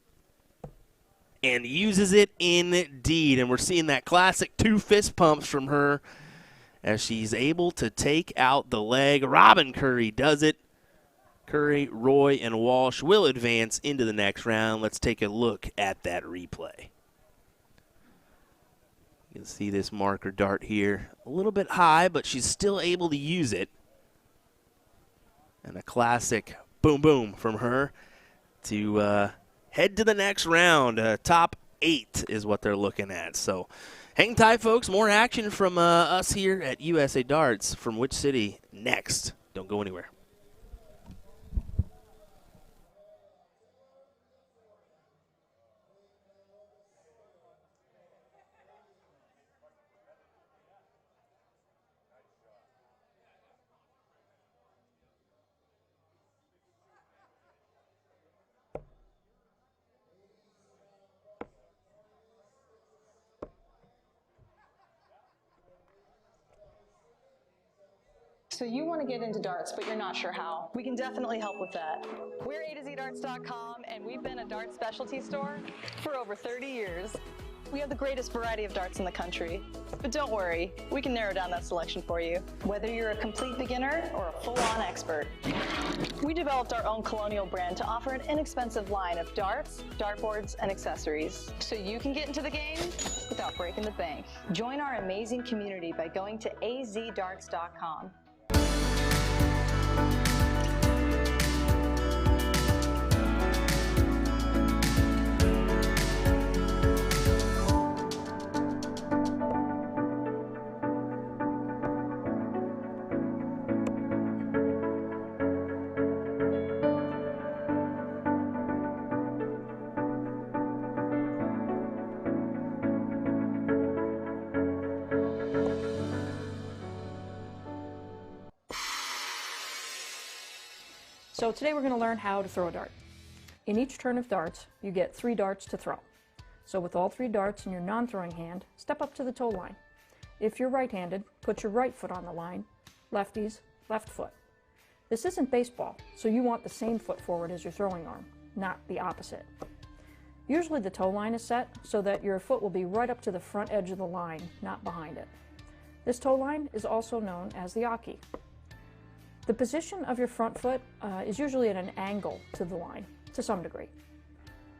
And uses it indeed. And we're seeing that classic 2 fist pumps from her as she's able to take out the leg. Robin Curry does it. Curry, Roy, and Walsh will advance into the next round. Let's take a look at that replay. You can see this marker dart here. A little bit high, but she's still able to use it. And a classic boom boom from her to head to the next round. Top 8 is what they're looking at. So hang tight, folks. More action from us here at USA Darts. From which city next? Don't go anywhere. So you want to get into darts, but you're not sure how. We can definitely help with that. We're usadartsproduction, and we've been a dart specialty store for over 30 years. We have the greatest variety of darts in the country. But don't worry, we can narrow down that selection for you. Whether you're a complete beginner or a full-on expert. We developed our own Colonial brand to offer an inexpensive line of darts, dartboards, and accessories. So you can get into the game without breaking the bank. Join our amazing community by going to azdarts.com. So today we're going to learn how to throw a dart. In each turn of darts, you get 3 darts to throw. So with all 3 darts in your non-throwing hand, step up to the toe line. If you're right-handed, put your right foot on the line. Lefties, left foot. This isn't baseball, so you want the same foot forward as your throwing arm, not the opposite. Usually the toe line is set so that your foot will be right up to the front edge of the line, not behind it. This toe line is also known as the aki. The position of your front foot is usually at an angle to the line, to some degree.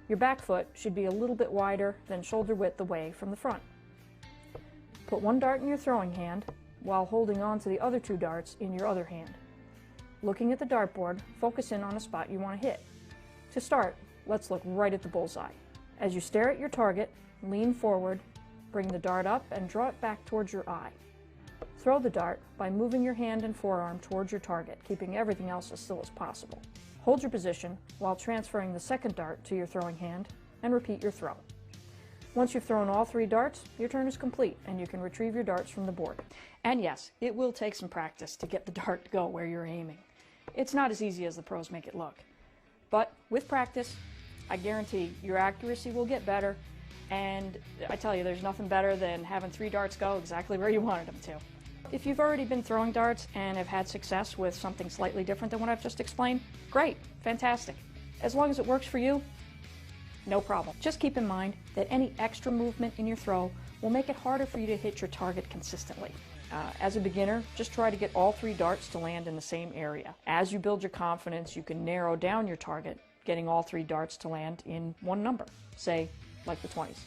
Your back foot should be a little bit wider than shoulder width away from the front. Put 1 dart in your throwing hand while holding on to the other 2 darts in your other hand. Looking at the dartboard, focus in on a spot you want to hit. To start, let's look right at the bullseye. As you stare at your target, lean forward, bring the dart up and draw it back towards your eye. Throw the dart by moving your hand and forearm towards your target, keeping everything else as still as possible. Hold your position while transferring the second dart to your throwing hand and repeat your throw. Once you've thrown all 3 darts, your turn is complete and you can retrieve your darts from the board. And yes, it will take some practice to get the dart to go where you're aiming. It's not as easy as the pros make it look. But with practice, I guarantee your accuracy will get better, and I tell you, there's nothing better than having 3 darts go exactly where you wanted them to. If you've already been throwing darts and have had success with something slightly different than what I've just explained, great, fantastic. As long as it works for you, no problem. Just keep in mind that any extra movement in your throw will make it harder for you to hit your target consistently. As a beginner, just try to get all 3 darts to land in the same area. As you build your confidence, you can narrow down your target, getting all 3 darts to land in one number, say, like the 20s.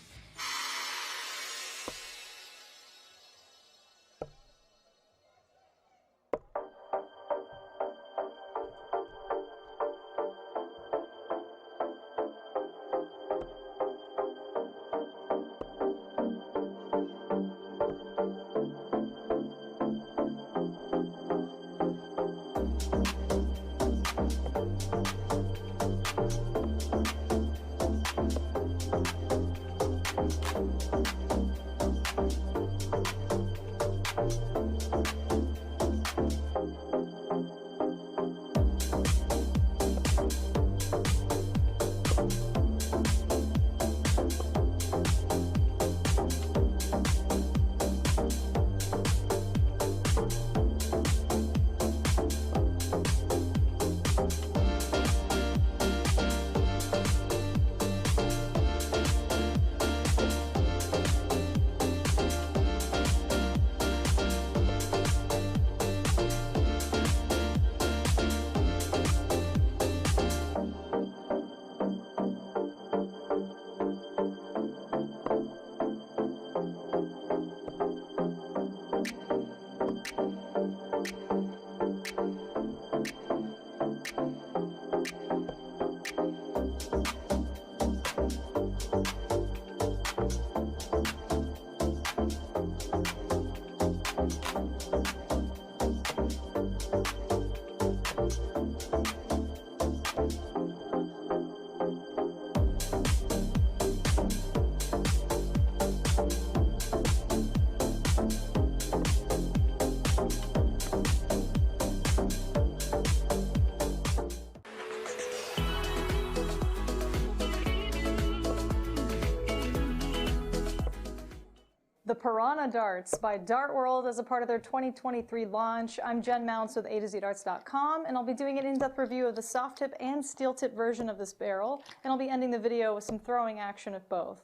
The Piranha Darts by Dart World as a part of their 2023 launch. I'm Jen Mounts with usadartsproduction, and I'll be doing an in-depth review of the soft tip and steel tip version of this barrel, and I'll be ending the video with some throwing action of both.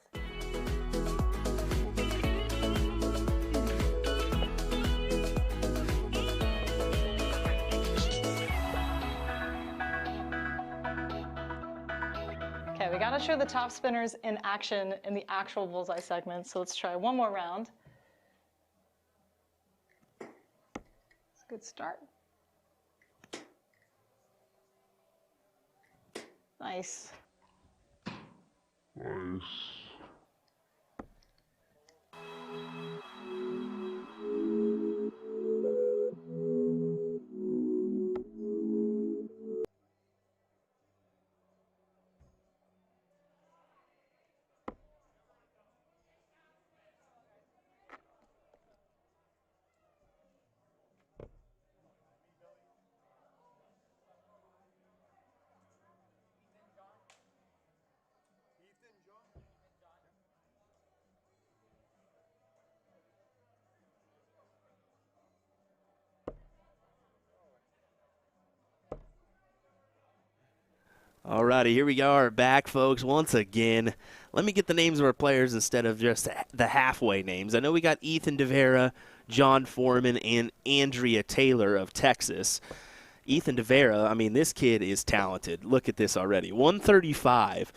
Okay, we gotta show the top spinners in action in the actual bullseye segment, so let's try one more round. It's a good start. Nice. Nice. Alrighty, here we are back, folks, once again. Let me get the names of our players instead of just the halfway names. I know we got Ethan DeVera, John Foreman, and Andrea Taylor of Texas. Ethan DeVera, I mean, this kid is talented. Look at this already. 135.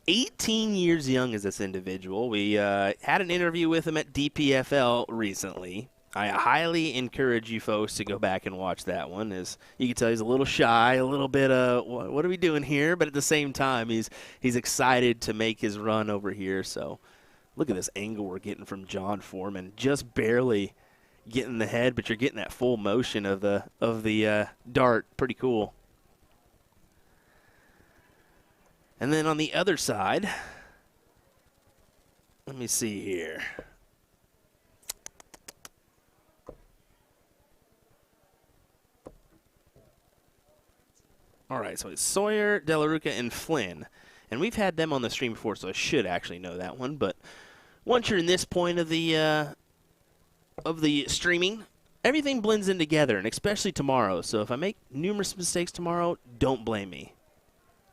18 years young is this individual. We had an interview with him at DPFL recently. I highly encourage you folks to go back and watch that one. As you can tell, he's a little shy, a little bit what are we doing here? But at the same time, he's excited to make his run over here. So look at this angle we're getting from John Foreman. Just barely getting the head, but you're getting that full motion of the dart. Pretty cool. And then on the other side, let me see here. All right, so it's Sawyer, De La Ruca, and Flynn. And we've had them on the stream before, so I should actually know that one. But once you're in this point of the streaming, everything blends in together, and especially tomorrow. So if I make numerous mistakes tomorrow, don't blame me.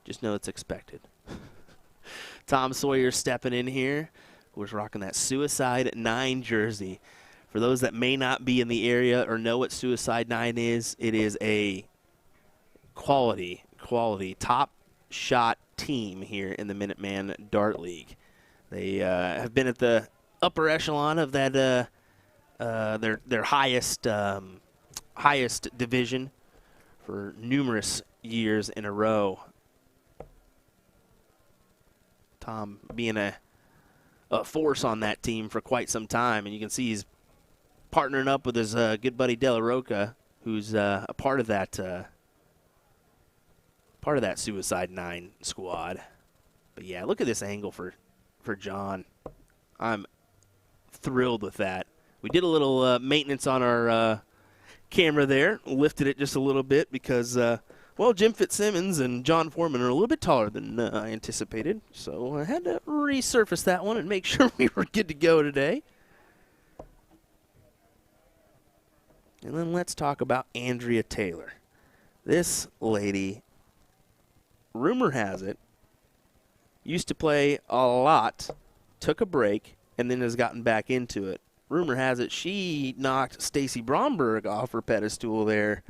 Just know it's expected. Tom Sawyer stepping in here, who was rocking that Suicide 9 jersey. For those that may not be in the area or know what Suicide 9 is, it is a quality, top shot team here in the Minuteman Dart League. They have been at the upper echelon of that their highest division for numerous years in a row. Tom being a force on that team for quite some time, and you can see he's partnering up with his good buddy De La Roca, who's a part of that Suicide 9 squad. But yeah, look at this angle for John. I'm thrilled with that. We did a little maintenance on our camera there, lifted it just a little bit because, well, Jim Fitzsimmons and John Foreman are a little bit taller than I anticipated. So I had to resurface that one and make sure we were good to go today. And then let's talk about Andrea Taylor. This lady, rumor has it, used to play a lot, took a break, and then has gotten back into it. Rumor has it she knocked Stacy Bromberg off her pedestal there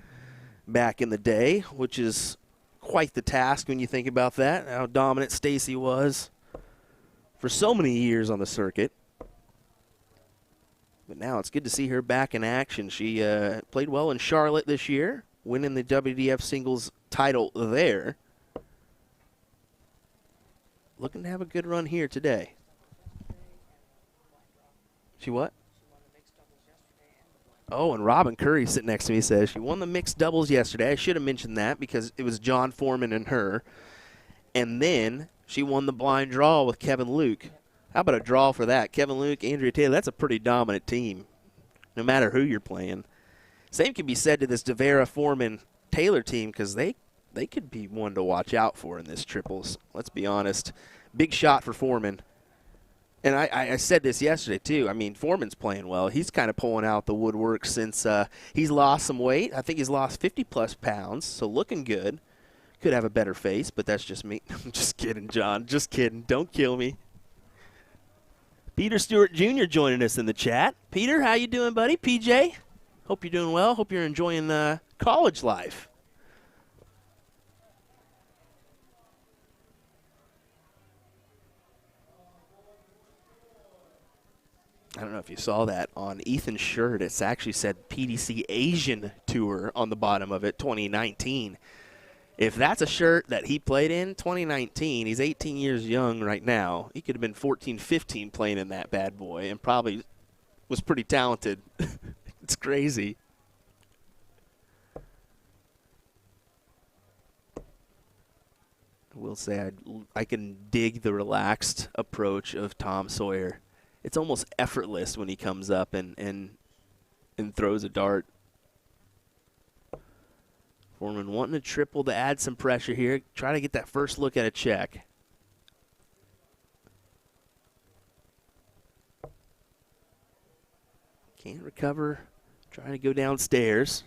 back in the day, which is quite the task when you think about that, how dominant Stacy was for so many years on the circuit. But now it's good to see her back in action. She played well in Charlotte this year, winning the WDF singles title there. Looking to have a good run here today. She what? Oh, and Robin Curry sitting next to me says she won the mixed doubles yesterday. I should have mentioned that because it was John Foreman and her. And then she won the blind draw with Kevin Luke. How about a draw for that? Kevin Luke, Andrea Taylor, that's a pretty dominant team, no matter who you're playing. Same can be said to this DeVera Foreman Taylor team because they could be one to watch out for in this triples. Let's be honest. Big shot for Foreman. And I said this yesterday, too. I mean, Foreman's playing well. He's kind of pulling out the woodwork since he's lost some weight. I think he's lost 50-plus pounds, so looking good. Could have a better face, but that's just me. I'm just kidding, John. Just kidding. Don't kill me. Peter Stewart Jr. joining us in the chat. Peter, how you doing, buddy? PJ, hope you're doing well. Hope you're enjoying college life. I don't know if you saw that on Ethan's shirt. It's actually said PDC Asian Tour on the bottom of it, 2019. If that's a shirt that he played in 2019, he's 18 years young right now. He could have been 14, 15 playing in that bad boy and probably was pretty talented. It's crazy. I will say I can dig the relaxed approach of Tom Sawyer. It's almost effortless when he comes up and throws a dart. Foreman wanting a triple to add some pressure here. Try to get that first look at a check. Can't recover. Trying to go downstairs.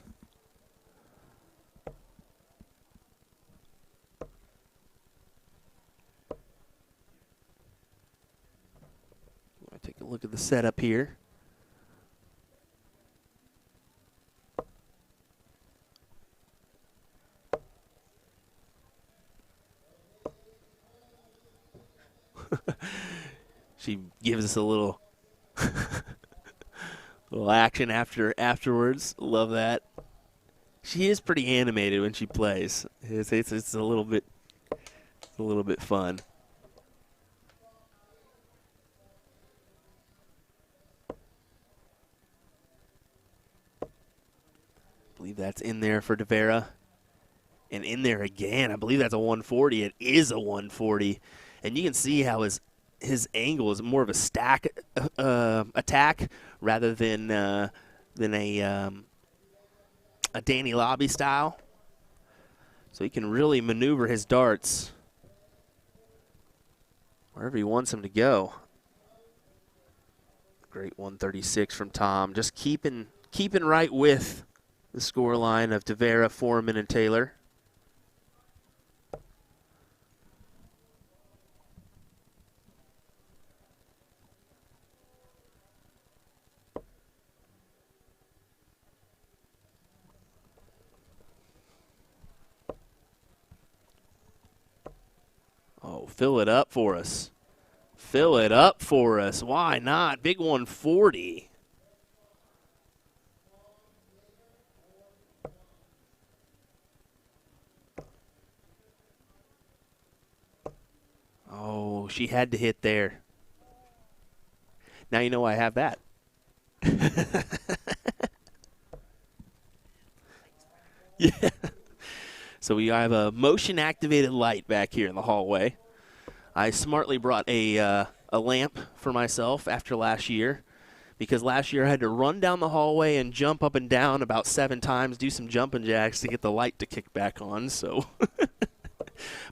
Take a look at the setup here. She gives us a little little action afterwards. Love that. She is pretty animated when she plays. It's a little bit fun. I believe that's in there for DeVera. And in there again. I believe that's a 140. It is a 140. And you can see how his angle is more of a stack attack rather than a Danny Lobby style. So he can really maneuver his darts wherever he wants them to go. Great 136 from Tom. Just keeping right with the score line of DeVera, Foreman, and Taylor. Oh, fill it up for us. Fill it up for us. Why not? Big 140. Oh, she had to hit there. Now you know why I have that. Yeah. So we have a motion-activated light back here in the hallway. I smartly brought a lamp for myself after last year, because last year I had to run down the hallway and jump up and down about 7 times, do some jumping jacks to get the light to kick back on. So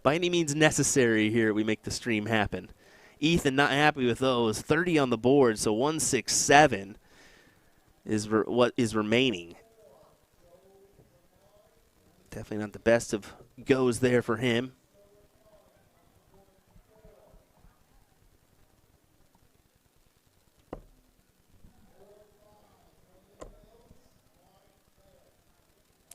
by any means necessary here, we make the stream happen. Ethan not happy with those. 30 on the board, so 167 is what is remaining. Definitely not the best of goes there for him.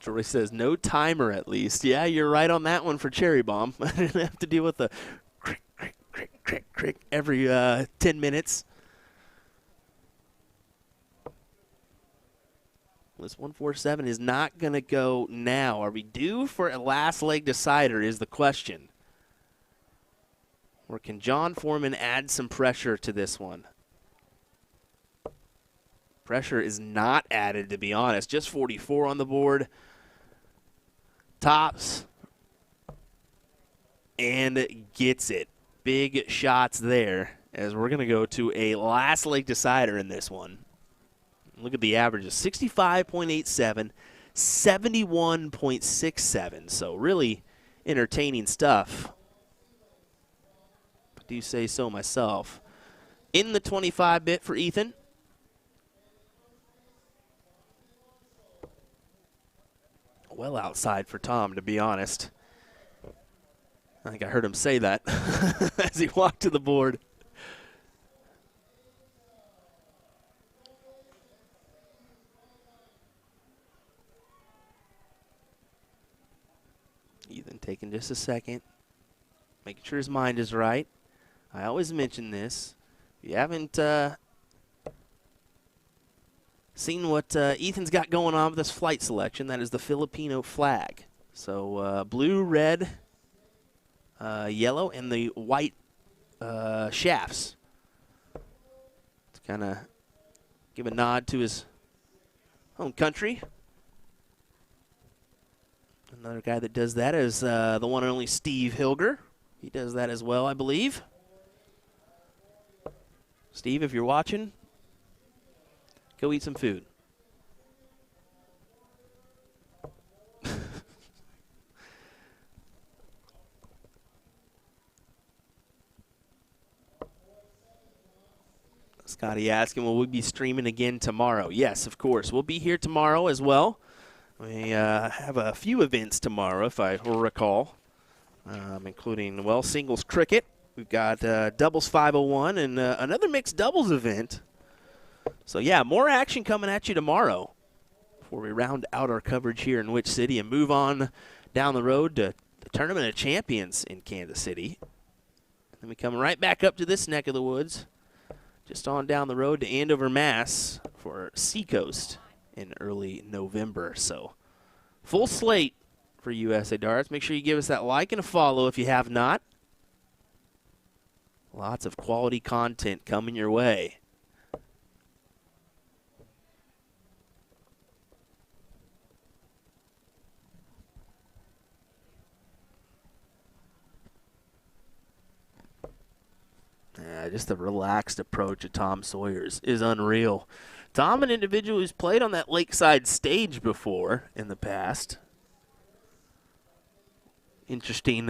Troy says no timer at least. Yeah, you're right on that one for Cherry Bomb. I didn't have to deal with the crick, crick, crick, crick, crick every 10 minutes. This 147 is not going to go now. Are we due for a last leg decider is the question. Or can John Foreman add some pressure to this one? Pressure is not added, to be honest. Just 44 on the board. Tops. And gets it. Big shots there, as we're going to go to a last leg decider in this one. Look at the averages, 65.87, 71.67. So really entertaining stuff. I do say so myself. In the 25-bit for Ethan. Well outside for Tom, to be honest. I think I heard him say that as he walked to the board. Ethan taking just a second, making sure his mind is right. I always mention this. If you haven't seen what Ethan's got going on with this flight selection, that is the Filipino flag. So blue, red, yellow, and the white shafts. To kind of give a nod to his home country. Another guy that does that is the one and only Steve Hilger. He does that as well, I believe. Steve, if you're watching, go eat some food. Scotty asking, will we be streaming again tomorrow? Yes, of course. We'll be here tomorrow as well. We have a few events tomorrow, if I recall, including, well, singles cricket. We've got doubles 501 and another mixed doubles event. So, yeah, more action coming at you tomorrow before we round out our coverage here in Which City and move on down the road to the Tournament of Champions in Kansas City. And then we come right back up to this neck of the woods, just on down the road to Andover, Mass. For Seacoast in early November. So full slate for USA Darts. Make sure you give us that like and a follow if you have not. Lots of quality content coming your way. Just the relaxed approach of Tom Sawyer's is unreal. Tom, an individual who's played on that lakeside stage before in the past. Interesting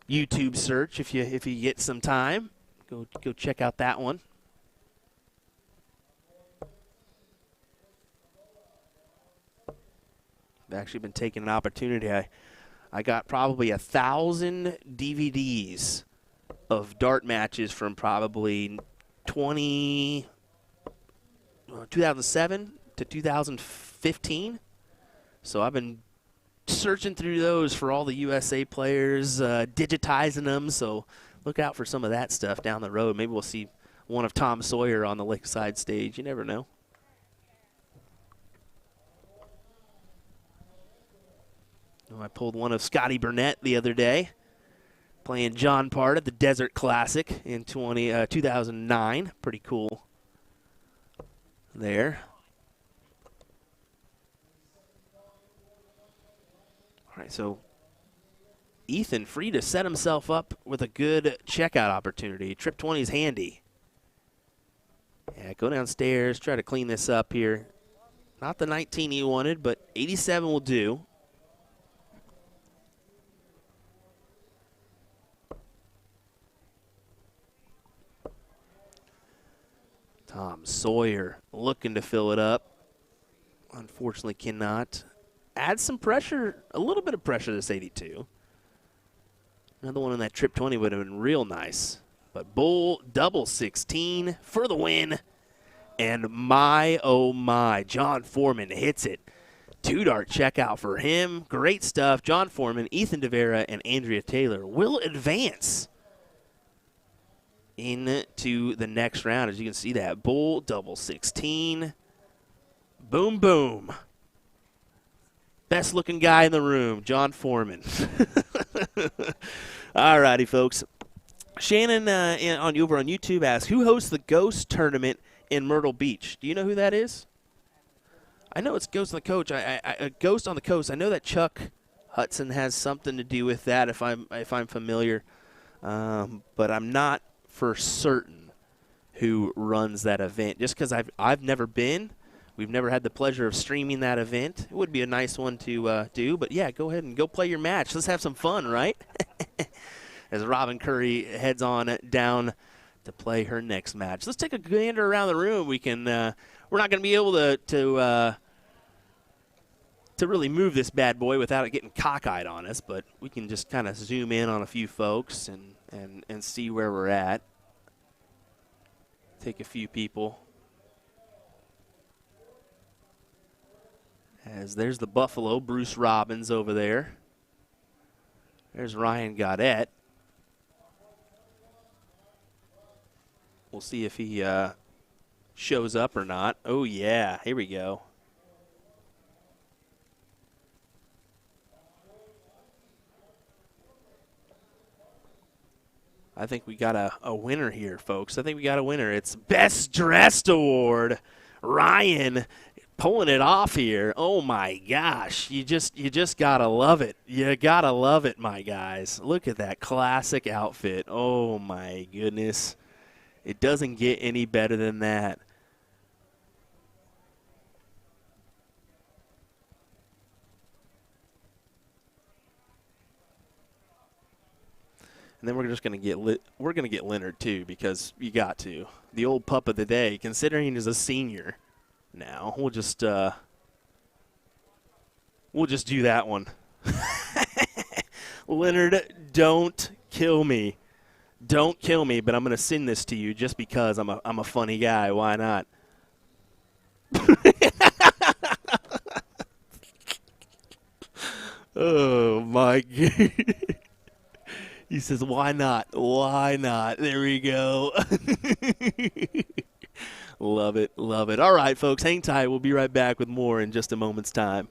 YouTube search if you get some time. Go check out that one. I've actually been taking an opportunity. I got probably 1,000 DVDs of dart matches from probably 2007 to 2015. So I've been searching through those for all the USA players, digitizing them. So look out for some of that stuff down the road. Maybe we'll see one of Tom Sawyer on the Lakeside stage. You never know. I pulled one of Scotty Burnett the other day, playing John Part at the Desert Classic in 2009. Pretty cool there. All right, so Ethan free to set himself up with a good checkout opportunity. Trip 20 is handy. Yeah, go downstairs, try to clean this up here. Not the 19 he wanted, but 87 will do. Tom Sawyer looking to fill it up. Unfortunately cannot. Add some pressure, a little bit of pressure to this 82. Another one on that Trip 20 would have been real nice. But Bull double 16 for the win. And my, oh my, John Foreman hits it. 2-dart checkout for him. Great stuff. John Foreman, Ethan DeVera, and Andrea Taylor will advance into the next round. As you can see that, Bull double 16. Boom, boom. Best looking guy in the room, John Foreman. All righty, folks. Shannon over on YouTube asks, who hosts the Ghost tournament in Myrtle Beach? Do you know who that is? I know it's Ghost on the Coast. Ghost on the Coast. I know that Chuck Hudson has something to do with that, if I'm familiar, but I'm not for certain who runs that event. Just because I've never been. We've never had the pleasure of streaming that event. It would be a nice one to do. But, yeah, go ahead and go play your match. Let's have some fun, right? As Robin Curry heads on down to play her next match. Let's take a gander around the room. We can we're not going to be able to really move this bad boy without it getting cockeyed on us, but we can just kind of zoom in on a few folks and see where we're at. Take a few people. As there's the Buffalo, Bruce Robbins over there. There's Ryan Gaudette. We'll see if he shows up or not. Oh, yeah. Here we go. I think we got a winner here, folks. I think we got a winner. It's Best Dressed Award. Ryan pulling it off here. Oh, my gosh. You just got to love it. You got to love it, my guys. Look at that classic outfit. Oh, my goodness. It doesn't get any better than that. And then we're just going to get we're going to get Leonard too, because you got to. The old pup of the day, considering he's a senior now. We'll just do that one. Leonard, don't kill me. Don't kill me, but I'm going to send this to you just because I'm a funny guy. Why not? Oh, my God. He says, why not? Why not? There we go. Love it. Love it. All right, folks, hang tight. We'll be right back with more in just a moment's time.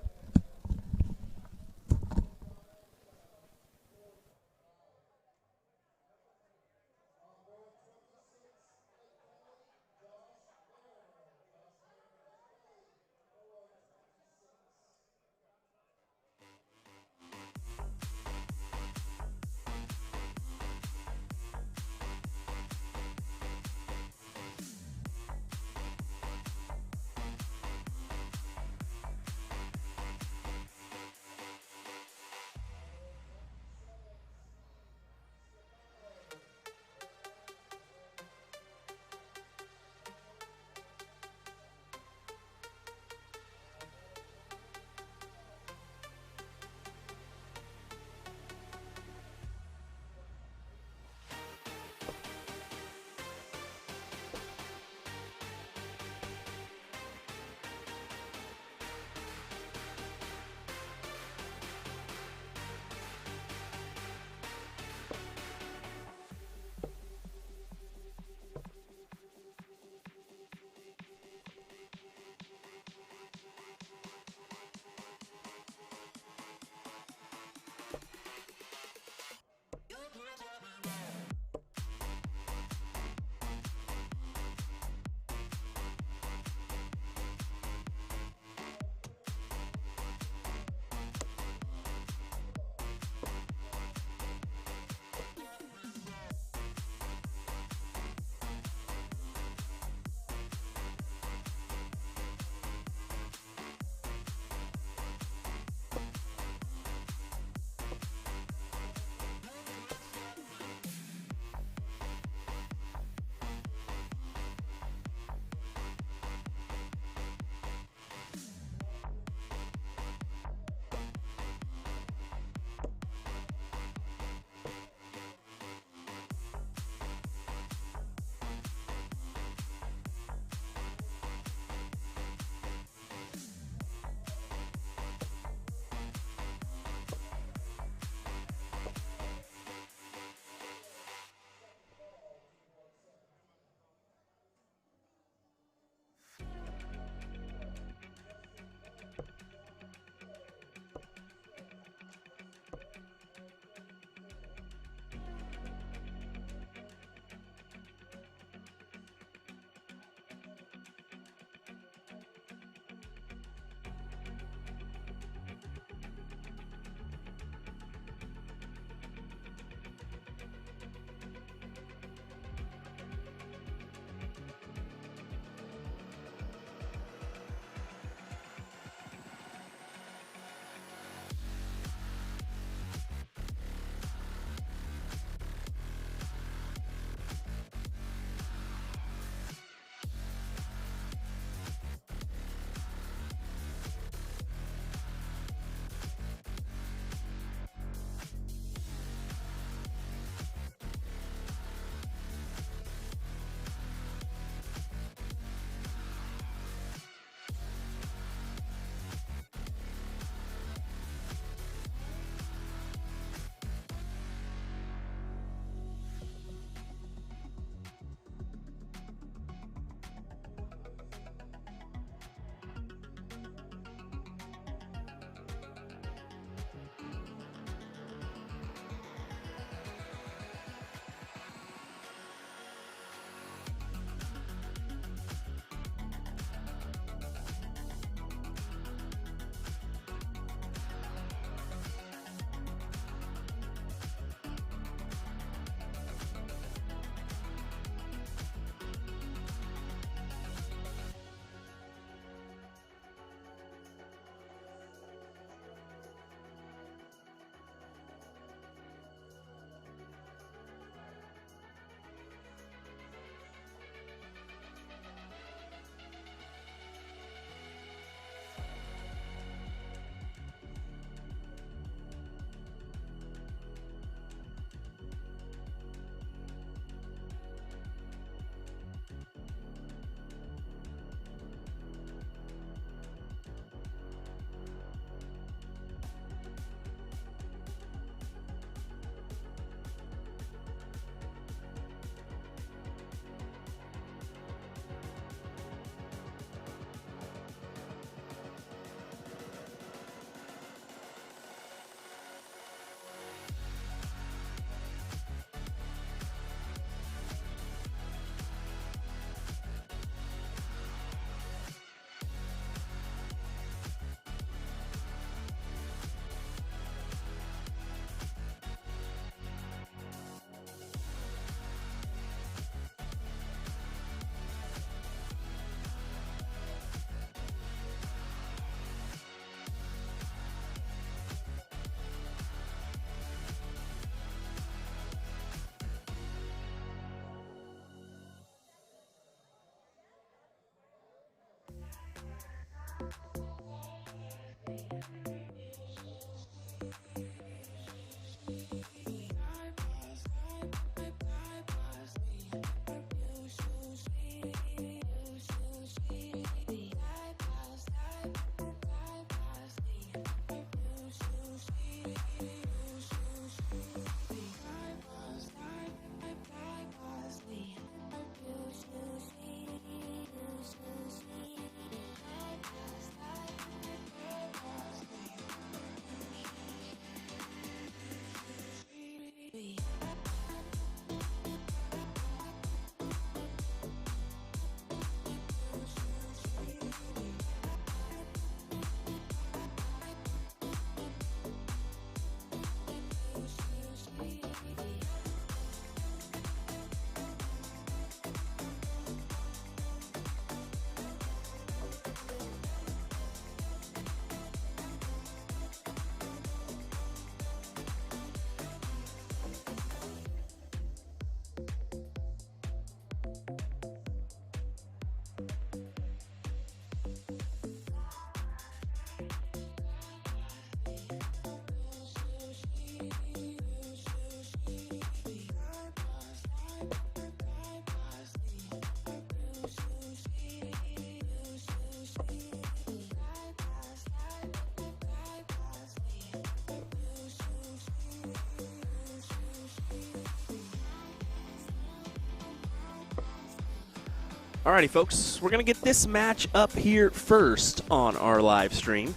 Alrighty, folks, we're going to get this match up here first on our live stream.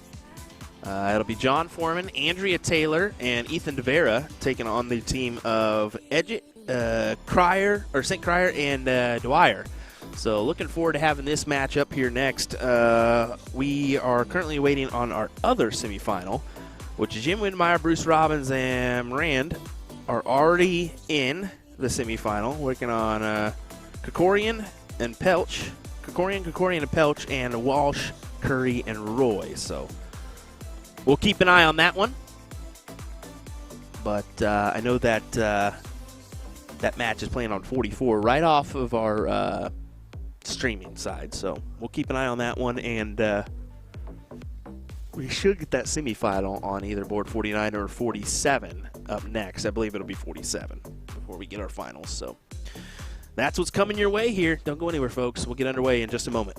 It'll be John Foreman, Andrea Taylor, and Ethan DeVera taking on the team of Cryer, or St. Cryer and Dwyer. So looking forward to having this match up here next. We are currently waiting on our other semifinal, which is Jim Widmeyer, Bruce Robbins, and Rand are already in the semifinal, working on Krikorian and Pelch, Krikorian and Pelch, and Walsh, Curry, and Roy. So we'll keep an eye on that one. But I know that that match is playing on 44 right off of our streaming side. So we'll keep an eye on that one, and we should get that semifinal on either board 49 or 47 up next. I believe it'll be 47 before we get our finals. So that's what's coming your way here. Don't go anywhere, folks. We'll get underway in just a moment.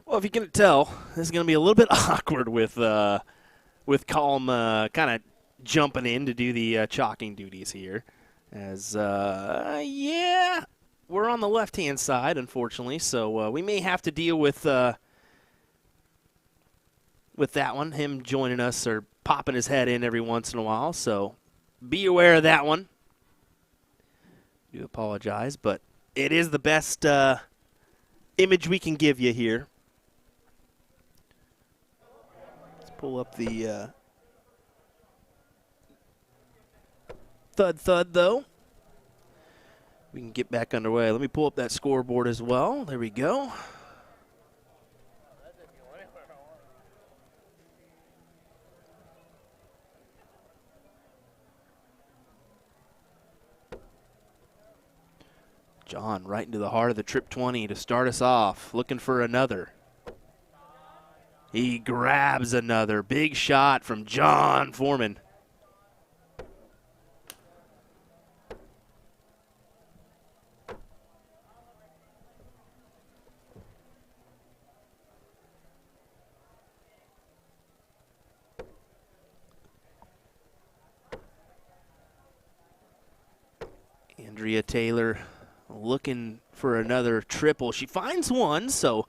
Well, if you can tell, this is going to be a little bit awkward with Calm kind of jumping in to do the chalking duties here. As, yeah, we're on the left-hand side, unfortunately, so we may have to deal with that one, him joining us or popping his head in every once in a while, so be aware of that one. I do apologize, but it is the best image we can give you here. Let's pull up the thud, though. We can get back underway. Let me pull up that scoreboard as well. There we go. John right into the heart of the trip 20 to start us off, looking for another. He grabs another. Big shot from John Foreman. Andrea Taylor looking for another triple. She finds one, so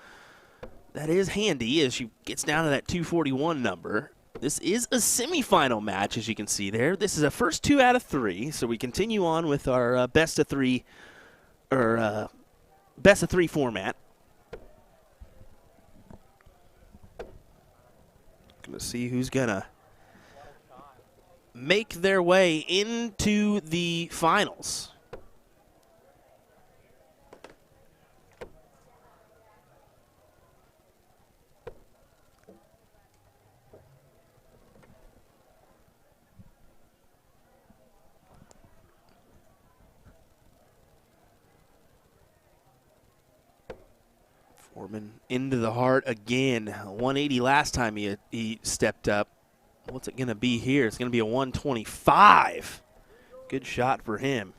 that is handy as she gets down to that 241 number. This is a semifinal match, as you can see there. This is a first 2 out of 3, so we continue on with our best of 3 format. Gonna see who's gonna make their way into the finals. Foreman into the heart again. 180 last time he stepped up. What's it going to be here? It's going to be a 125. Good shot for him.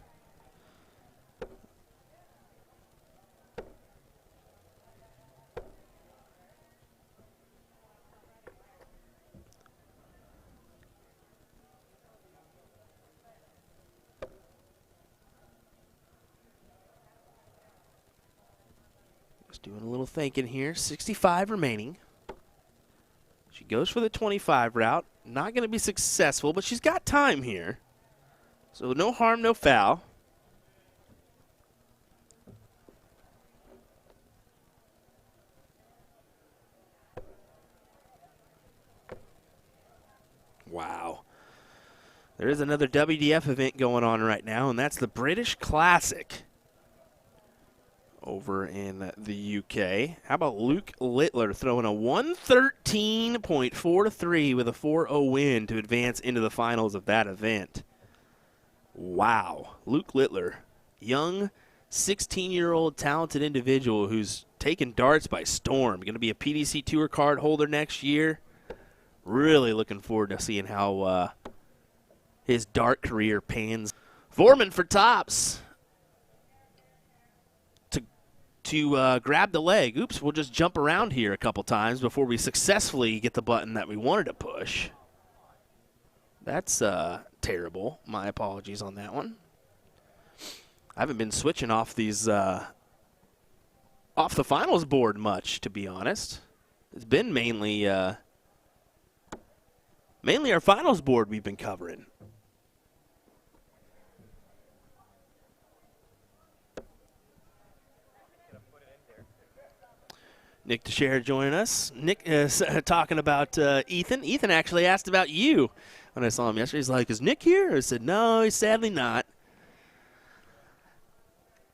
Doing a little thinking here. 65 remaining. She goes for the 25 route. Not going to be successful, but she's got time here. So no harm, no foul. Wow. There is another WDF event going on right now, and that's the British Classic over in the UK. How about Luke Littler throwing a 113.43 with a 4-0 win to advance into the finals of that event. Wow. Luke Littler, young 16-year-old talented individual who's taken darts by storm. Going to be a PDC Tour card holder next year. Really looking forward to seeing how his dart career pans. Foreman for tops. To grab the leg. Oops, we'll just jump around here a couple times before we successfully get the button that we wanted to push. That's terrible. My apologies on that one. I haven't been switching off these off the finals board much, to be honest. It's been mainly our finals board we've been covering. Nick Teixeira joining us. Nick is talking about Ethan. Ethan actually asked about you when I saw him yesterday. He's like, is Nick here? I said, no, he's sadly not. I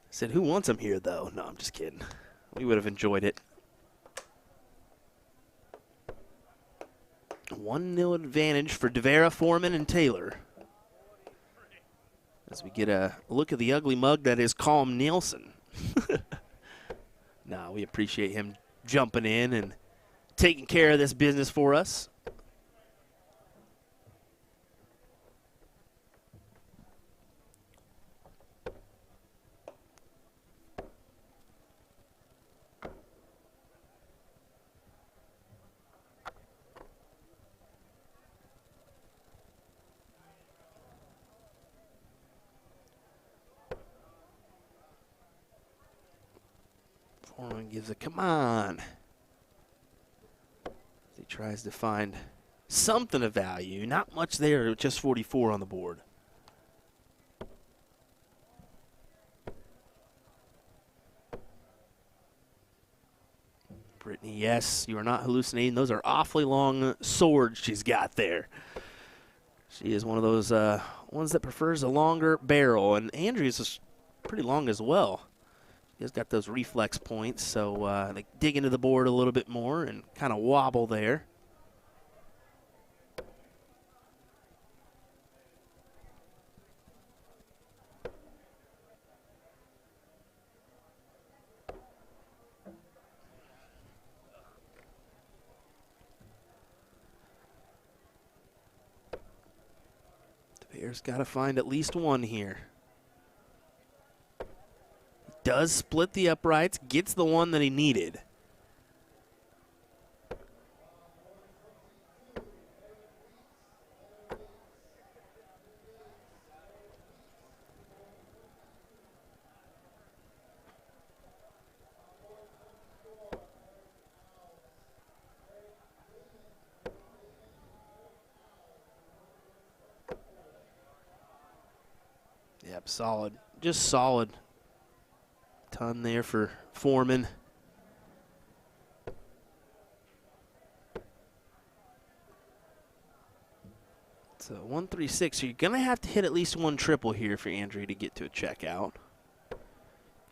said, who wants him here, though? No, I'm just kidding. We would have enjoyed it. 1-0 advantage for DeVera, Foreman, and Taylor. As we get a look at the ugly mug that is Calm Nielsen. No, we appreciate him jumping in and taking care of this business for us. Foreman gives a come on. He tries to find something of value. Not much there, just 44 on the board. Brittany, yes, you are not hallucinating. Those are awfully long swords she's got there. She is one of those ones that prefers a longer barrel, and Andrea's is pretty long as well. She's got those reflex points, so they dig into the board a little bit more and kind of wobble there. Bear's got to find at least one here. Does split the uprights, gets the one that he needed. Yep, solid. Just solid. Ton there for Foreman. So 136. So you're going to have to hit at least one triple here for Andrea to get to a checkout.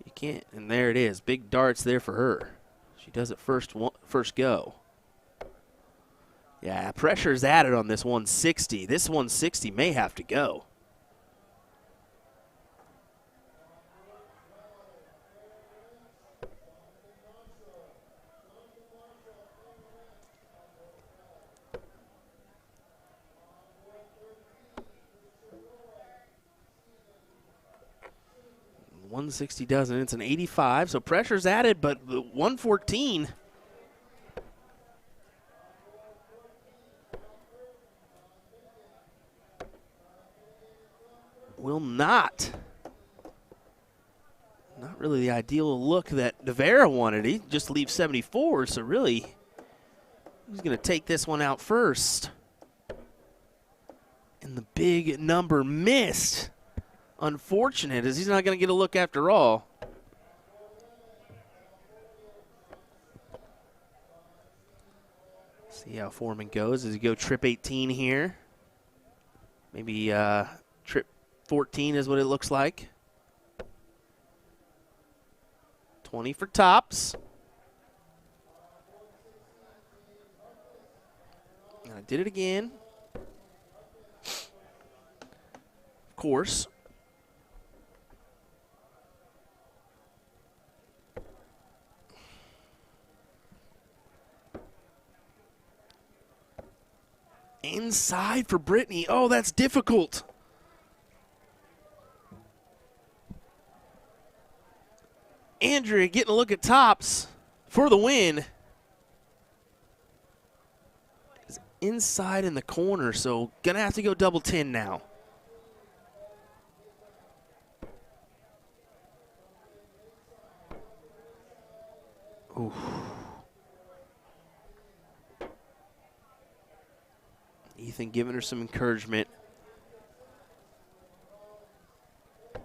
You can't, and there it is. Big darts there for her. She does it first go. Yeah, pressure's added on this 160. This 160 may have to go. .160 doesn't. It's an 85, so pressure's added, but the 114 will not. Not really the ideal look that Devera wanted. He just leaves 74, so really he's going to take this one out first. And the big number missed. Unfortunate, as he's not going to get a look after all. See how Foreman goes. Does he go trip 18 here? Maybe trip 14 is what it looks like. 20 for tops. And I did it again. Of course. Inside for Brittany. Oh, that's difficult. Andrea getting a look at tops for the win. It's inside in the corner, so gonna have to go double 10 now. Ooh. Ethan giving her some encouragement. Are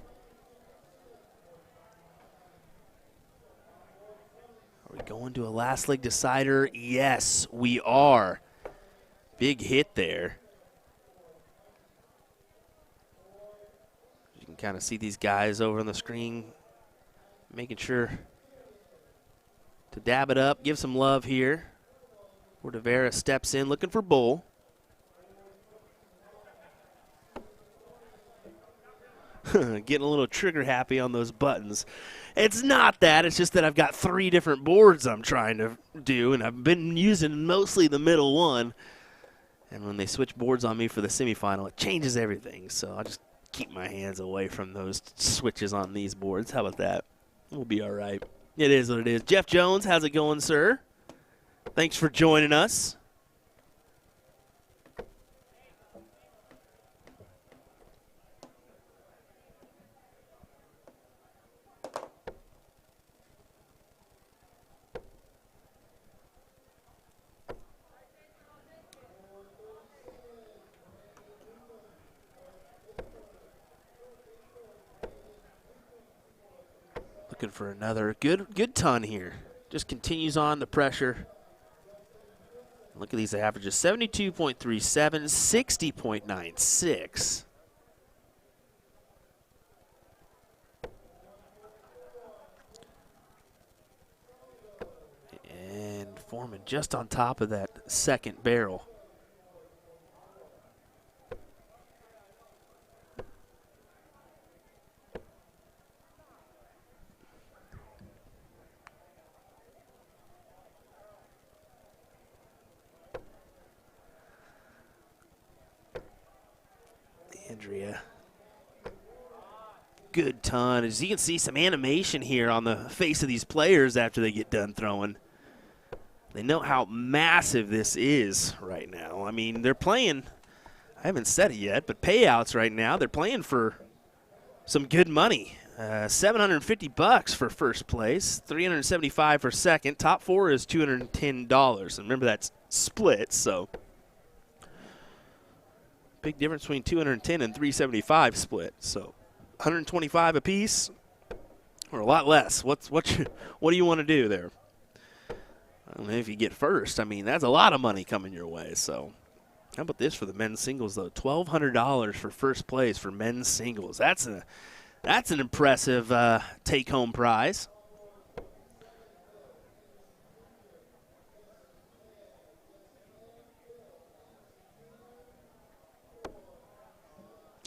we going to a last leg decider? Yes, we are. Big hit there. You can kind of see these guys over on the screen making sure to dab it up, give some love here. Where Devera steps in looking for bull. Getting a little trigger happy on those buttons. It's not that. It's just that I've got 3 different boards I'm trying to do, and I've been using mostly the middle one. And when they switch boards on me for the semifinal, it changes everything. So I'll just keep my hands away from those switches on these boards. How about that? We'll be all right. It is what it is. Jeff Jones, how's it going, sir? Thanks for joining us. Looking for another good ton here. Just continues on the pressure. Look at these averages, 72.37, 60.96. And Foreman just on top of that second barrel. Andrea. Good ton. As you can see, some animation here on the face of these players after they get done throwing. They know how massive this is right now. I mean, they're playing, I haven't said it yet, but payouts right now, they're playing for some good money. $750 for first place, $375 for second. Top four is $210. And remember, that's split, so big difference between 210 and 375 split. So 125 apiece, or a lot less. What do you want to do there? I don't know if you get first. I mean, that's a lot of money coming your way. So how about this for the men's singles, though? $1,200 for first place for men's singles. That's an impressive take-home prize.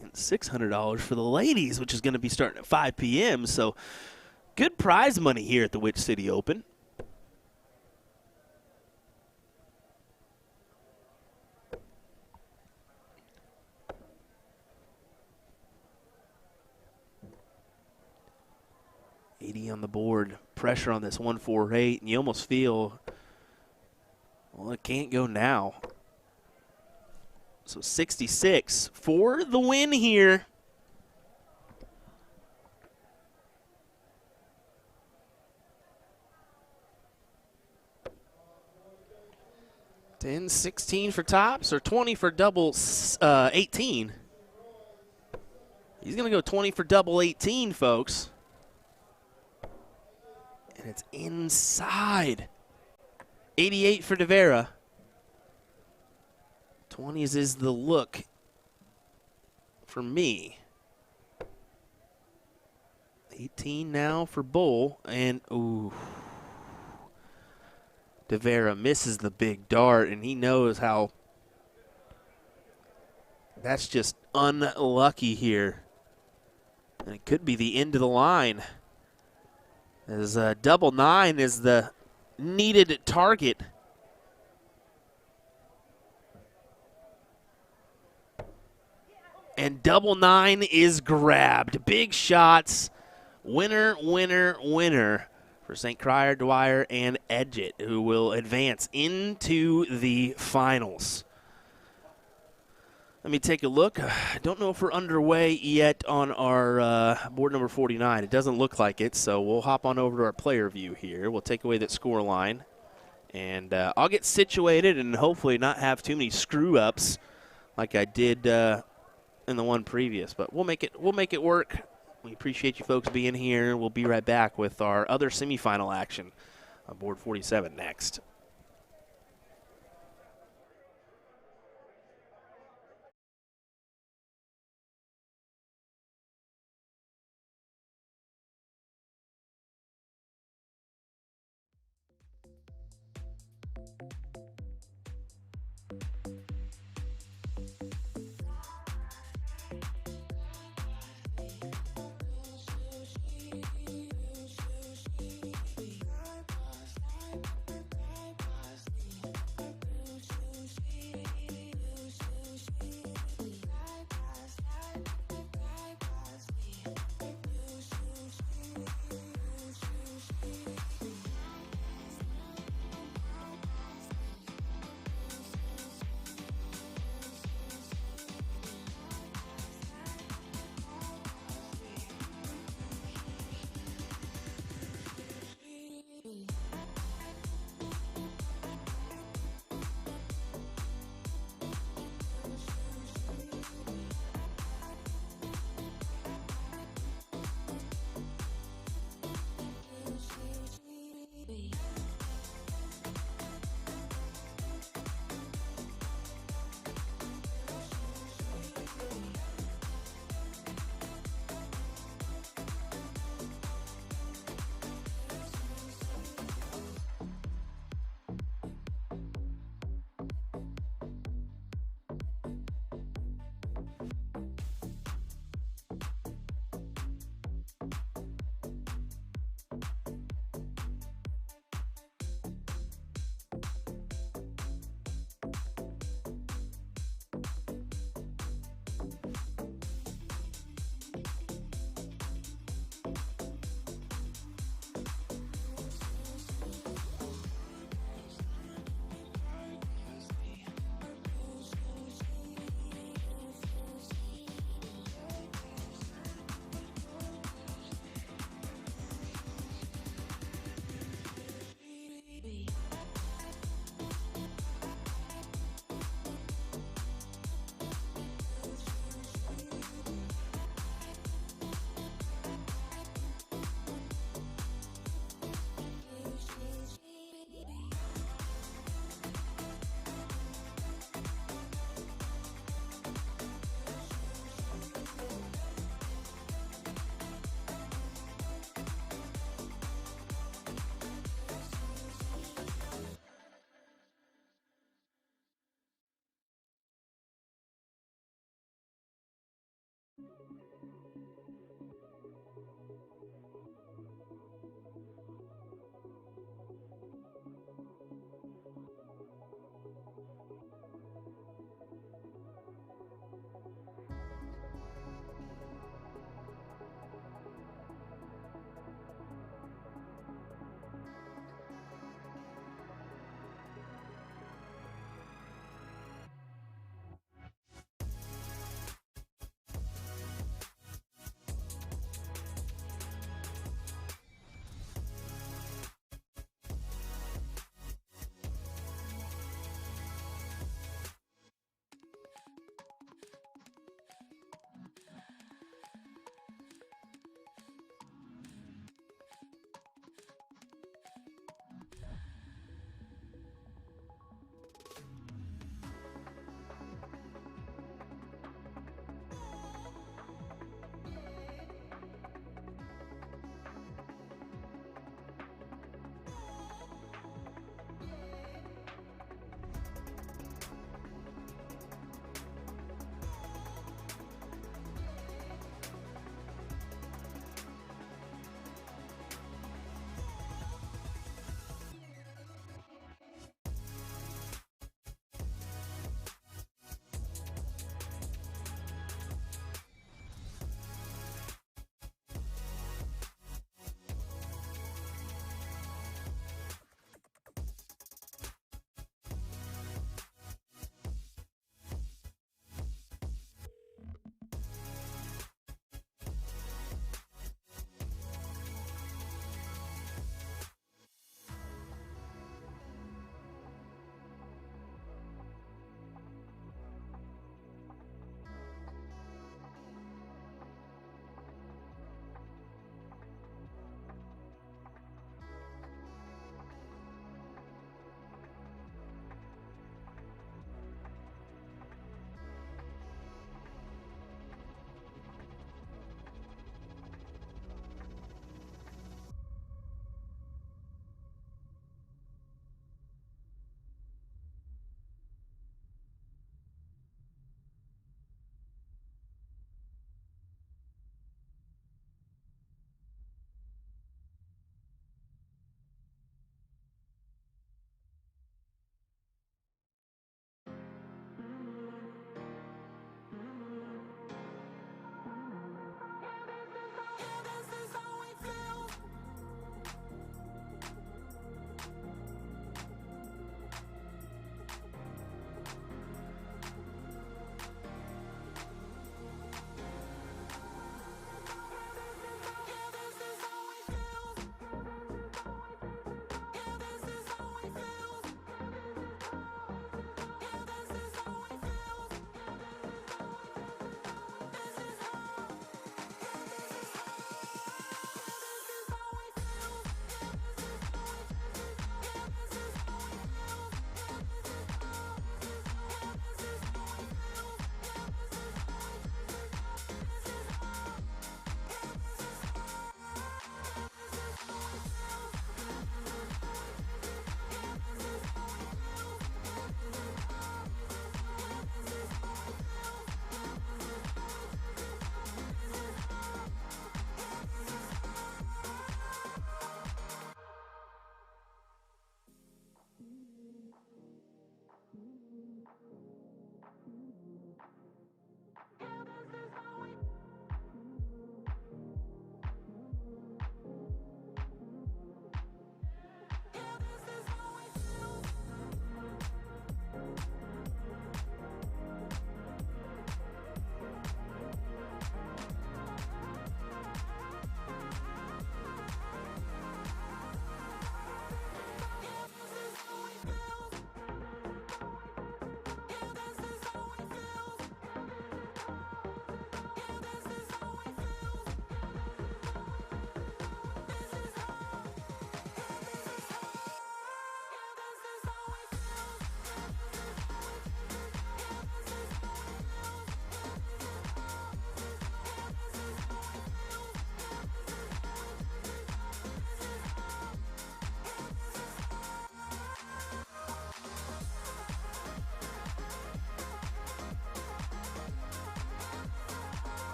And $600 for the ladies, which is going to be starting at 5 p.m. So good prize money here at the Witch City Open. $80 on the board, pressure on this 148, and you almost feel, well, it can't go now. So 66 for the win here. $10-16 for tops, or 20 for double 18. He's going to go 20 for double 18, folks. And it's inside. 88 for DeVera. 20s is the look for me. 18 now for Bull, and ooh. DeVera misses the big dart, and he knows how that's just unlucky here. And it could be the end of the line, as double 9 is the needed target. And double 9 is grabbed. Big shots. Winner, winner, winner for St. Crier, Dwyer, and Edgett, who will advance into the finals. Let me take a look. I don't know if we're underway yet on our board number 49. It doesn't look like it, so we'll hop on over to our player view here. We'll take away that score line, and I'll get situated and hopefully not have too many screw-ups like I did in the one previous. But we'll make it work. We appreciate you folks being here. We'll be right back with our other semifinal action on board 47 next.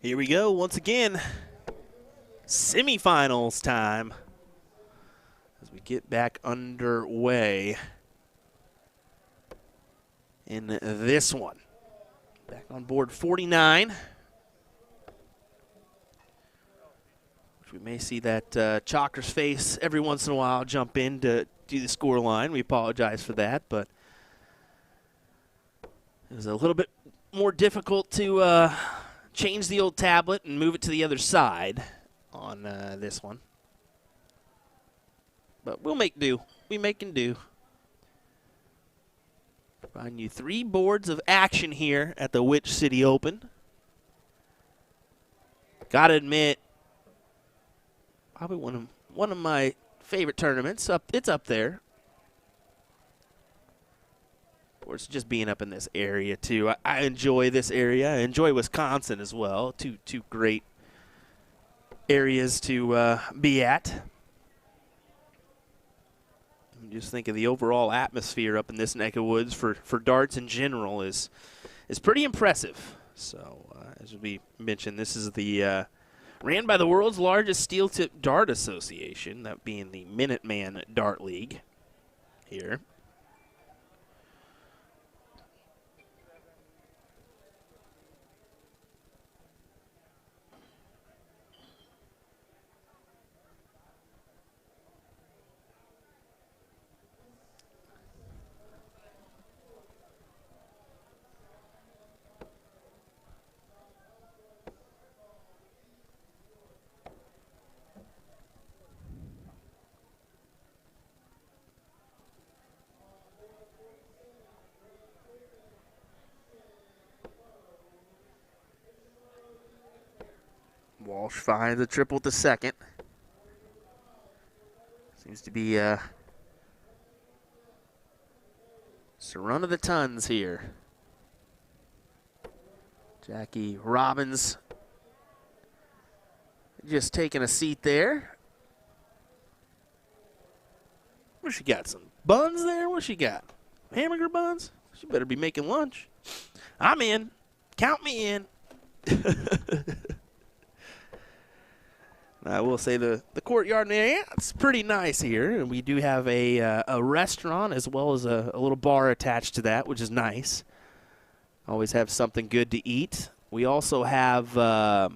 Here we go once again. Semifinals time as we get back underway in this one. Back on board 49. We may see that Chalker's face every once in a while jump in to do the score line. We apologize for that, but it was a little bit more difficult to change the old tablet and move it to the other side on this one. But we'll make do. We make and do. Providing you 3 boards of action here at the Witch City Open. Gotta admit, probably one of my favorite tournaments. It's up there. Of course, just being up in this area too. I enjoy this area. I enjoy Wisconsin as well. Two great areas to be at. Just think of the overall atmosphere up in this neck of woods for darts in general is pretty impressive. So as we mentioned, this is the ran by the world's largest steel-tip dart association, that being the Minuteman Dart League here. Walsh finds a triple at the second. Seems to be it's a run of the tons here. Jackie Robbins just taking a seat there. What she got? Some buns there? What she got? Hamburger buns? She better be making lunch. I'm in. Count me in. I will say the Courtyard Marriott, it's pretty nice here. And we do have a restaurant as well as a little bar attached to that, which is nice. Always have something good to eat. We also have a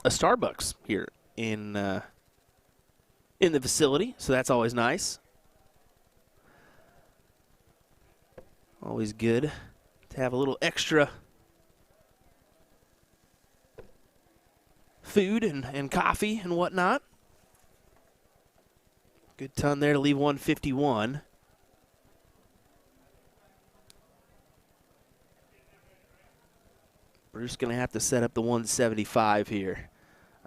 Starbucks here in the facility, so that's always nice. Always good to have a little extra food and coffee and whatnot. Good ton there to leave 151. Bruce going to have to set up the 175 here.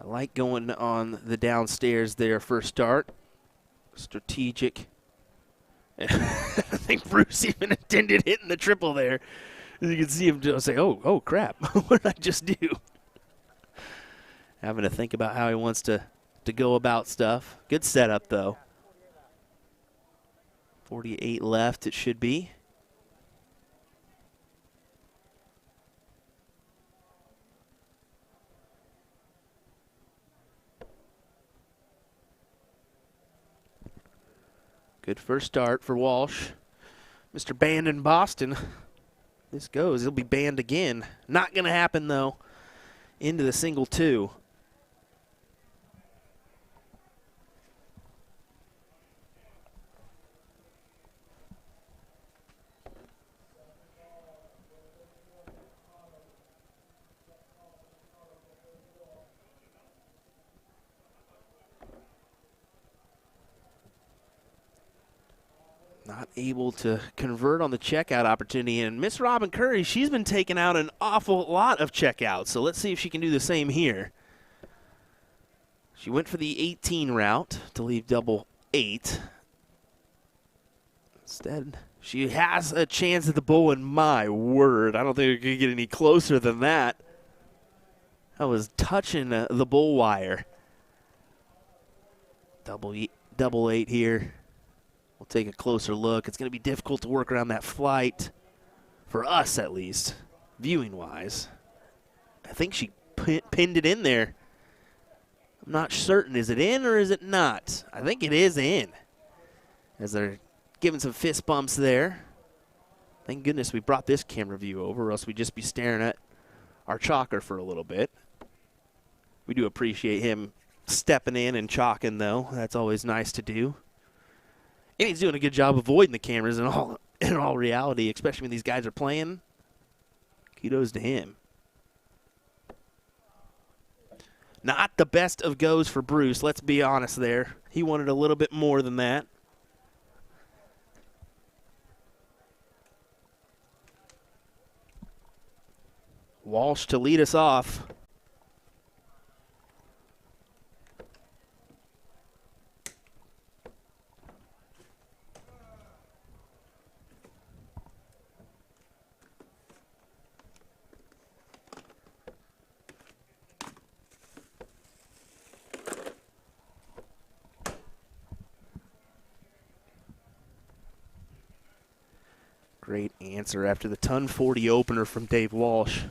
I like going on the downstairs there for start. Strategic. I think Bruce even intended hitting the triple there. You can see him just say, oh crap, what did I just do? Having to think about how he wants to go about stuff. Good setup, though. 48 left, it should be. Good first start for Walsh. Mr. Banned in Boston. This goes. He'll be banned again. Not going to happen, though. Into the single 2. Not able to convert on the checkout opportunity. And Miss Robin Curry, she's been taking out an awful lot of checkouts. So let's see if she can do the same here. She went for the 18 route to leave double 8. Instead, she has a chance at the bull, and my word, I don't think we could get any closer than that. That was touching the bull wire. Double 8 here. We'll take a closer look. It's going to be difficult to work around that flight. for us at least, viewing-wise. I think she pinned it in there. I'm not certain. Is it in or is it not? I think it is in, as they're giving some fist bumps there. Thank goodness we brought this camera view over, or else we'd just be staring at our chalker for a little bit. We do appreciate him stepping in and chalking, though. That's always nice to do. And he's doing a good job avoiding the cameras in all reality, especially when these guys are playing. Kudos to him. Not the best of goes for Bruce, let's be honest there. He wanted a little bit more than that. Walsh to lead us off. Great answer after the ton 40 opener from Dave Walsh.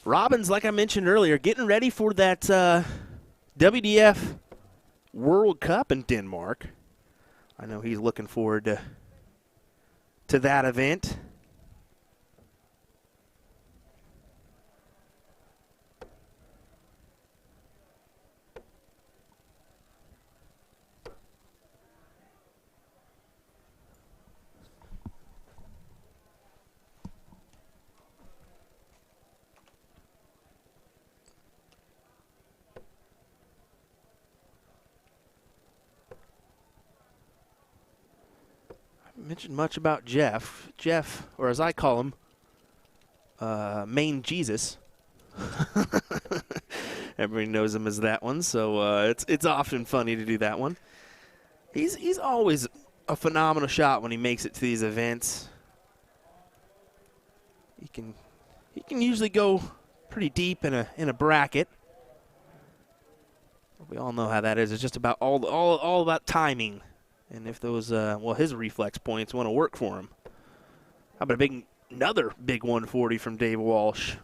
Robbins, like I mentioned earlier, getting ready for that WDF World Cup in Denmark. I know he's looking forward to that event. Mentioned much about Jeff. Jeff, or as I call him, Main Jesus. Everybody knows him as that one, so it's often funny to do that one. He's always a phenomenal shot when he makes it to these events. He can usually go pretty deep in a bracket. We all know how that is. It's just about all about timing. And if those, his reflex points want to work for him. How about another big 140 from Dave Walsh?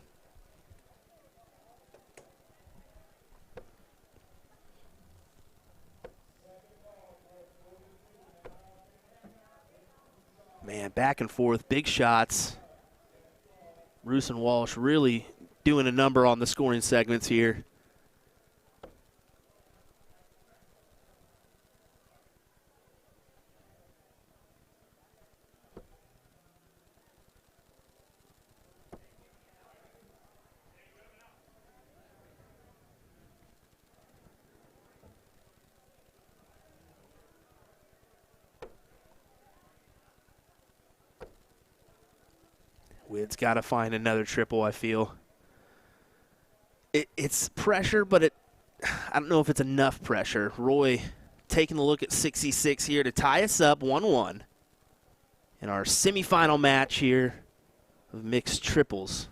Man, back and forth, big shots. Bruce and Walsh really doing a number on the scoring segments here. Wid's got to find another triple, I feel. It's pressure, but I don't know if it's enough pressure. Roy taking a look at 66 here to tie us up 1-1 in our semifinal match here of mixed triples.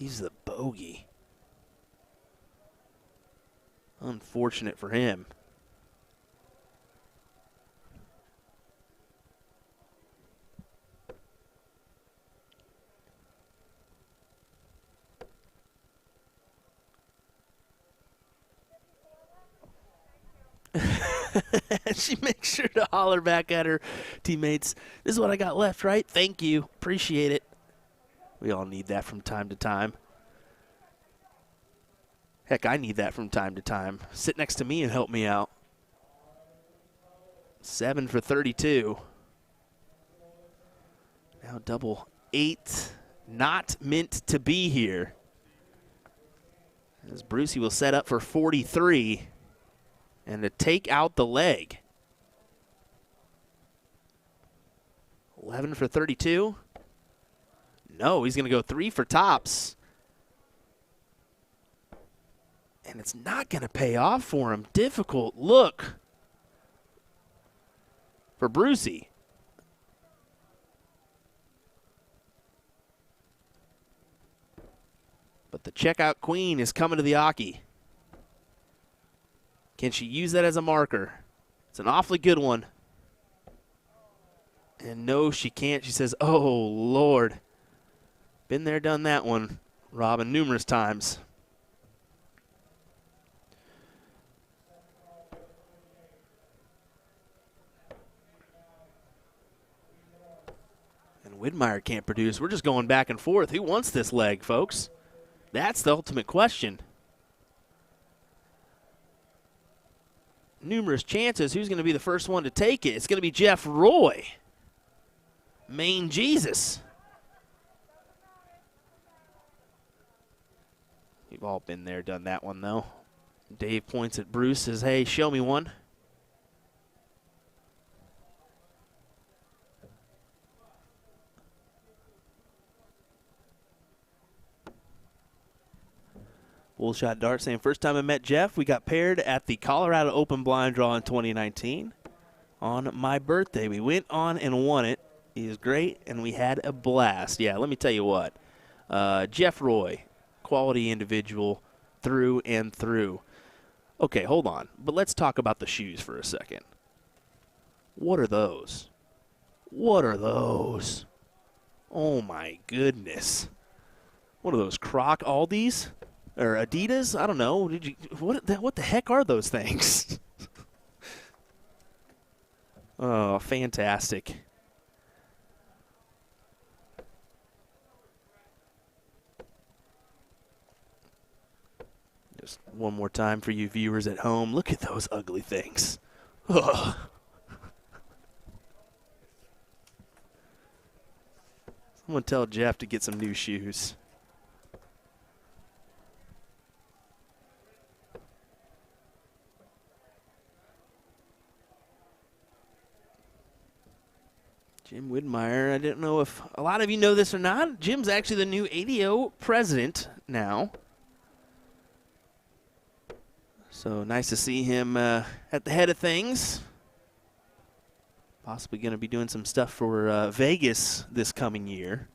Leaves the bogey. Unfortunate for him. She makes sure to holler back at her teammates. This is what I got left, right? Thank you. Appreciate it. We all need that from time to time. Heck, I need that from time to time. Sit next to me and help me out. 7 for 32. Now double 8. Not meant to be here. As Brucey will set up for 43. And to take out the leg. 11 for 32. No, he's going to go 3 for tops. And it's not going to pay off for him. Difficult look for Brucey. But the checkout queen is coming to the Aki. Can she use that as a marker? It's an awfully good one. And no, she can't. She says, oh, Lord. Been there, done that one, Robin, numerous times. And Widmeyer can't produce. We're just going back and forth. Who wants this leg, folks? That's the ultimate question. Numerous chances. Who's going to be the first one to take it? It's going to be Jeff Roy. Main Jesus. We've all been there, done that one, though. Dave points at Bruce, says, hey, show me one. Bullshot Dart saying, first time I met Jeff, we got paired at the Colorado Open Blind Draw in 2019 on my birthday. We went on and won it. He was great, and we had a blast. Yeah, let me tell you what. Jeff Roy, quality individual through and through. Okay, hold on. But let's talk about the shoes for a second. What are those? What are those? Oh, my goodness. What are those, Croc Aldis? Or Adidas? I don't know. What the heck are those things? Oh, fantastic. Just one more time for you viewers at home. Look at those ugly things. Ugh. Someone tell Jeff to get some new shoes. Jim Widmeyer, I didn't know if a lot of you know this or not. Jim's actually the new ADO president now. So nice to see him at the head of things. Possibly going to be doing some stuff for Vegas this coming year.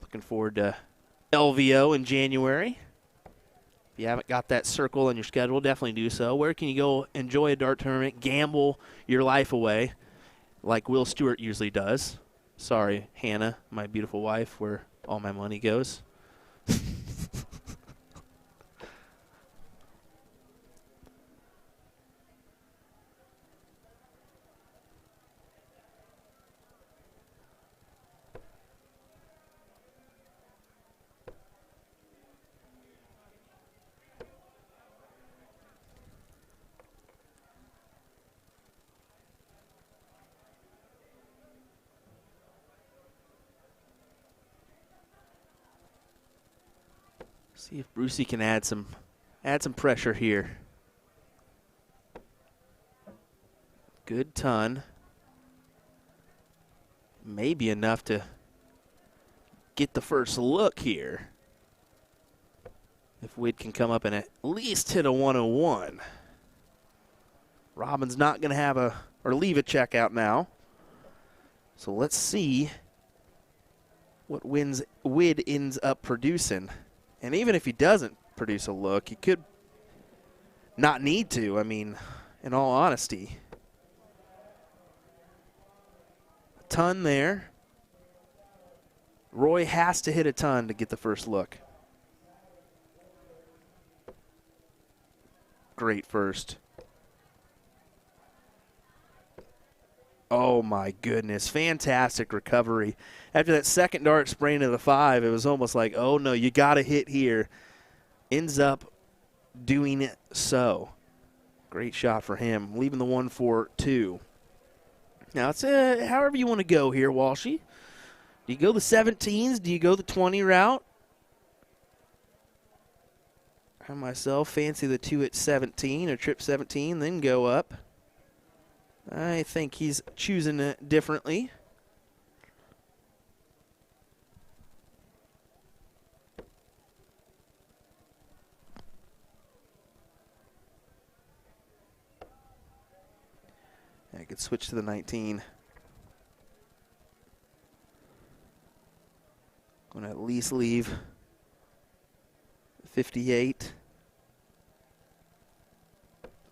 Looking forward to LVO in January. If you haven't got that circle on your schedule, definitely do so. Where can you go enjoy a dart tournament, gamble your life away like Will Stuart usually does? Sorry, Hannah, my beautiful wife, where all my money goes. See if Brucey can add some pressure here. Good ton. Maybe enough to get the first look here. If Wid can come up and at least hit a 101. Robin's not going to have or leave a checkout now. So let's see what Wid ends up producing. And even if he doesn't produce a look, he could not need to, I mean, in all honesty. A ton there. Roy has to hit a ton to get the first look. Great first. Oh, my goodness. Fantastic recovery. After that second dart spraying to the 5, it was almost like, oh, no, you got to hit here. Ends up doing so. Great shot for him, leaving the 1-4-2. Now, it's however you want to go here, Walshy. Do you go the 17s? Do you go the 20 route? I myself fancy the 2 at 17 or trip 17, then go up. I think he's choosing it differently. I could switch to the 19. Going to at least leave 58.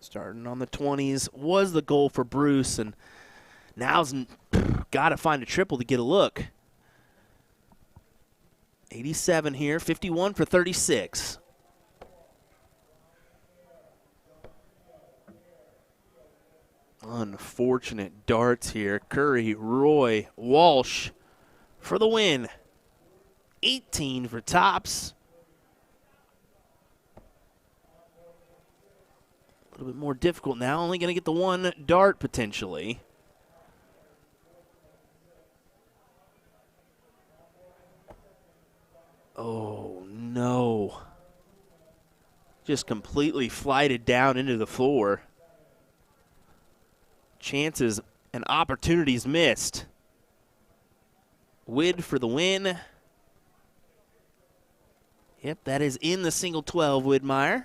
Starting on the 20s was the goal for Bruce, and now's got to find a triple to get a look. 87 here, 51 for 36. Unfortunate darts here. Curry, Roy, Walsh for the win. 18 for tops. A little bit more difficult now. Only going to get the one dart potentially. Oh, no. Just completely flighted down into the floor. Chances and opportunities missed. Wid for the win. Yep, that is in the single 12, Widmeyer.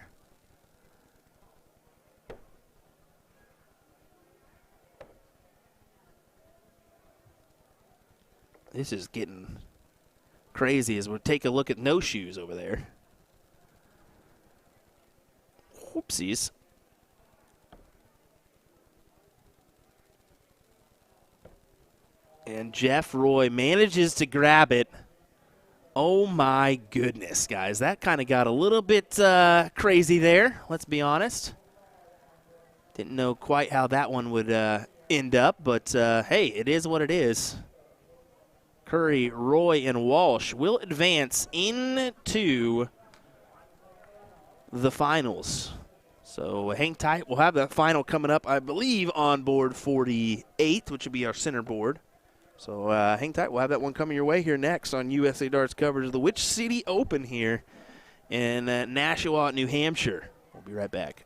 This is getting crazy as we take a look at no shoes over there. Whoopsies. And Jeff Roy manages to grab it. Oh, my goodness, guys. That kind of got a little bit crazy there, let's be honest. Didn't know quite how that one would end up, but, hey, it is what it is. Curry, Roy, and Walsh will advance into the finals. So hang tight. We'll have that final coming up, I believe, on board 48, which will be our center board. So hang tight. We'll have that one coming your way here next on USA Darts coverage of the Which City Open here in Nashua, New Hampshire. We'll be right back.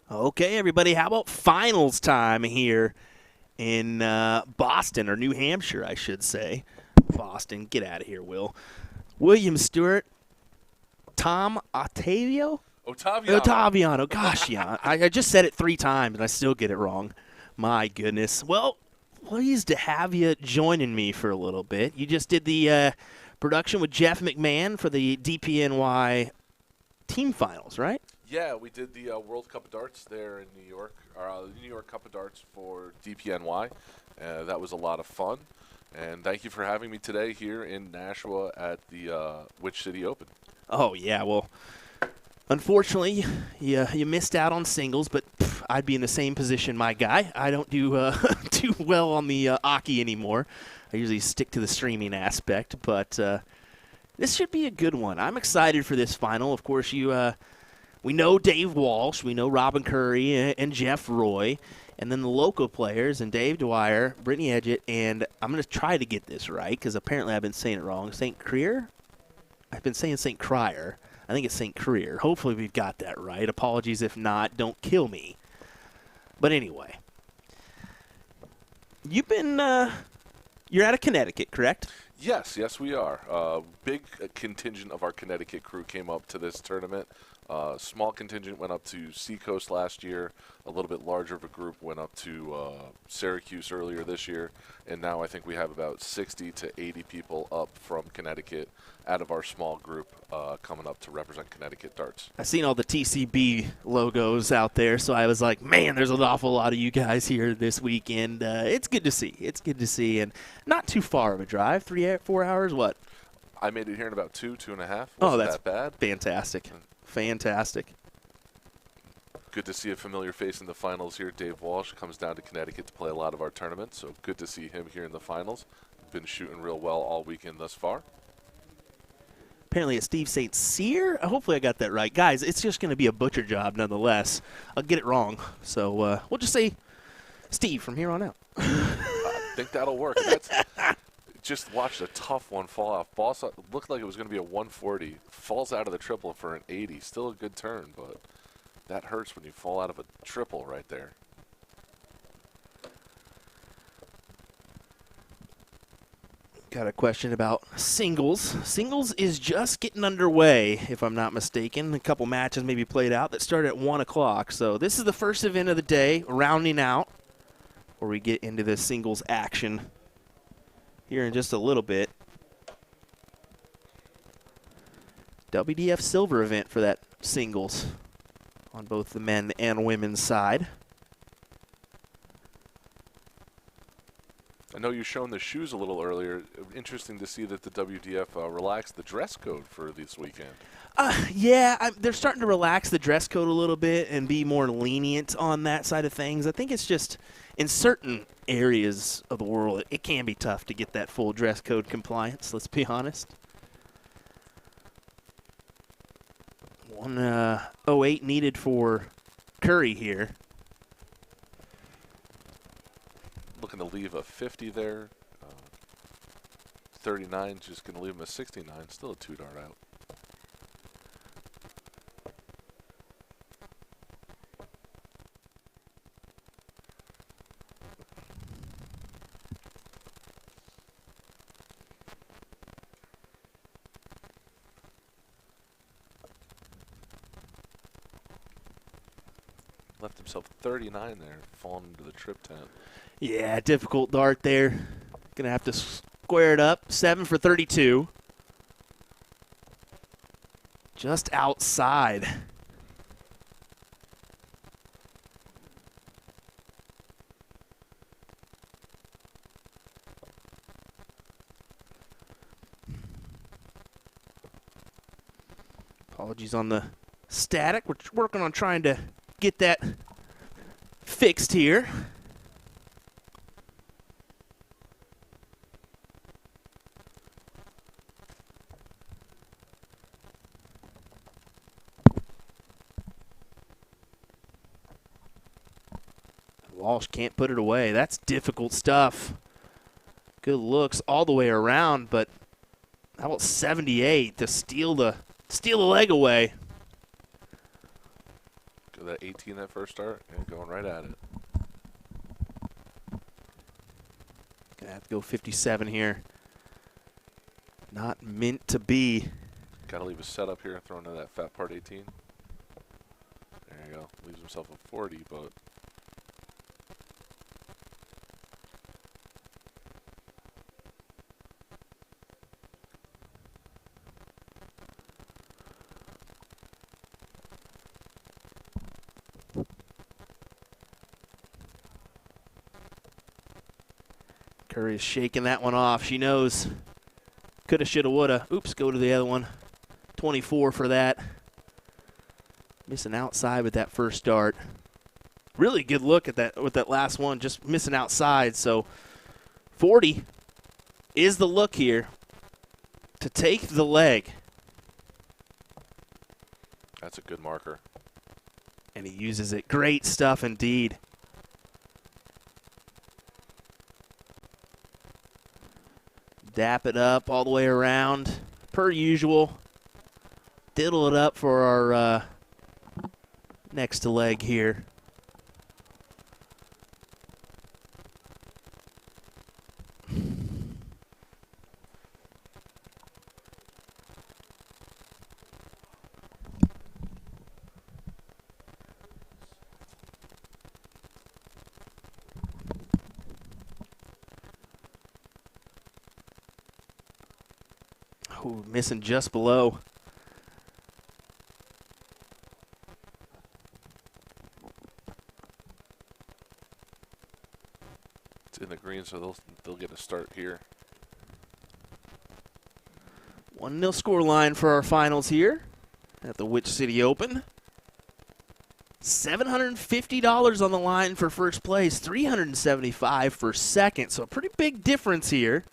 Okay, everybody, how about finals time here in Boston, or New Hampshire, I should say. Boston, get out of here, Will. William Stuart, Tom Ottaviano? Ottaviano. Gosh, yeah. I just said it 3 times, and I still get it wrong. My goodness. Well, pleased to have you joining me for a little bit. You just did the production with Jeff McMahon for the DPNY team finals, right? Yeah, we did the World Cup of Darts there in New York, or the New York Cup of Darts for DPNY. That was a lot of fun. And thank you for having me today here in Nashua at the Which City Open. Oh, yeah, well, unfortunately, you missed out on singles, but I'd be in the same position, my guy. I don't do too well on the Aki anymore. I usually stick to the streaming aspect, but this should be a good one. I'm excited for this final. Of course, we know Dave Walsh, we know Robin Curry and Jeff Roy, and then the local players and Dave Dwyer, Brittany Edgett, and I'm going to try to get this right because apparently I've been saying it wrong. St. Crier? I've been saying St. Crier. I think it's St. Crier. Hopefully we've got that right. Apologies if not. Don't kill me. But anyway, you're out of Connecticut, correct? Yes, we are. Big contingent of our Connecticut crew came up to this tournament. Small contingent went up to Seacoast last year. A little bit larger of a group went up to Syracuse earlier this year. And now I think we have about 60 to 80 people up from Connecticut out of our small group coming up to represent Connecticut darts. I've seen all the TCB logos out there, so I was like, man, there's an awful lot of you guys here this weekend. It's good to see. It's good to see. And not too far of a drive, 4 hours, what? I made it here in about 2.5. Oh, that's that bad. Fantastic. Fantastic. Good to see a familiar face in the finals here. Dave Walsh comes down to Connecticut to play a lot of our tournaments, so good to see him here in the finals. Been shooting real well all weekend thus far. Apparently it's Steve St. Cyr. Hopefully I got that right. Guys, it's just going to be a butcher job nonetheless. I'll get it wrong. So we'll just say Steve from here on out. I think that'll work. Just watched a tough one fall off. Ball looked like it was going to be a 140. Falls out of the triple for an 80. Still a good turn, but that hurts when you fall out of a triple right there. Got a question about singles. Singles is just getting underway, if I'm not mistaken. A couple matches maybe played out that started at 1 o'clock. So this is the first event of the day, rounding out, where we get into the singles action here in just a little bit. WDF silver event for that singles on both the men and women's side. I know you've shown the shoes a little earlier. Interesting to see that the WDF relaxed the dress code for this weekend. Yeah, they're starting to relax the dress code a little bit and be more lenient on that side of things. I think it's just in certain areas of the world, it can be tough to get that full dress code compliance, let's be honest. 108 needed for Curry here. Looking to leave a 50 there. 39 just going to leave him a 69. Still a 2-dart out. Left himself 39 there, falling into the trip tent. Yeah, difficult dart there. Going to have to square it up. 7 for 32. Just outside. Apologies on the static. We're working on trying to get that fixed here. Walsh can't put it away. That's difficult stuff. Good looks all the way around, but how about 78 to steal the leg away? The at 18 that first start and going right at it. Gonna have to go 57 here. Not meant to be. Got to leave a setup here, throwing to that fat part 18. There you go. Leaves himself a 40, but Curry is shaking that one off. She knows. Coulda, shoulda, woulda. Oops, go to the other one. 24 for that. Missing outside with that first dart. Really good look at that with that last one, just missing outside. So 40 is the look here to take the leg. that's a good marker. And he uses it. Great stuff indeed. Dap it up all the way around, per usual. Diddle it up for our next leg here. Ooh, missing just below. It's in the green, so they'll get a start here. 1-0 score line for our finals here at the Witch City Open. $750 on the line for first place, $375 for second, so a pretty big difference here.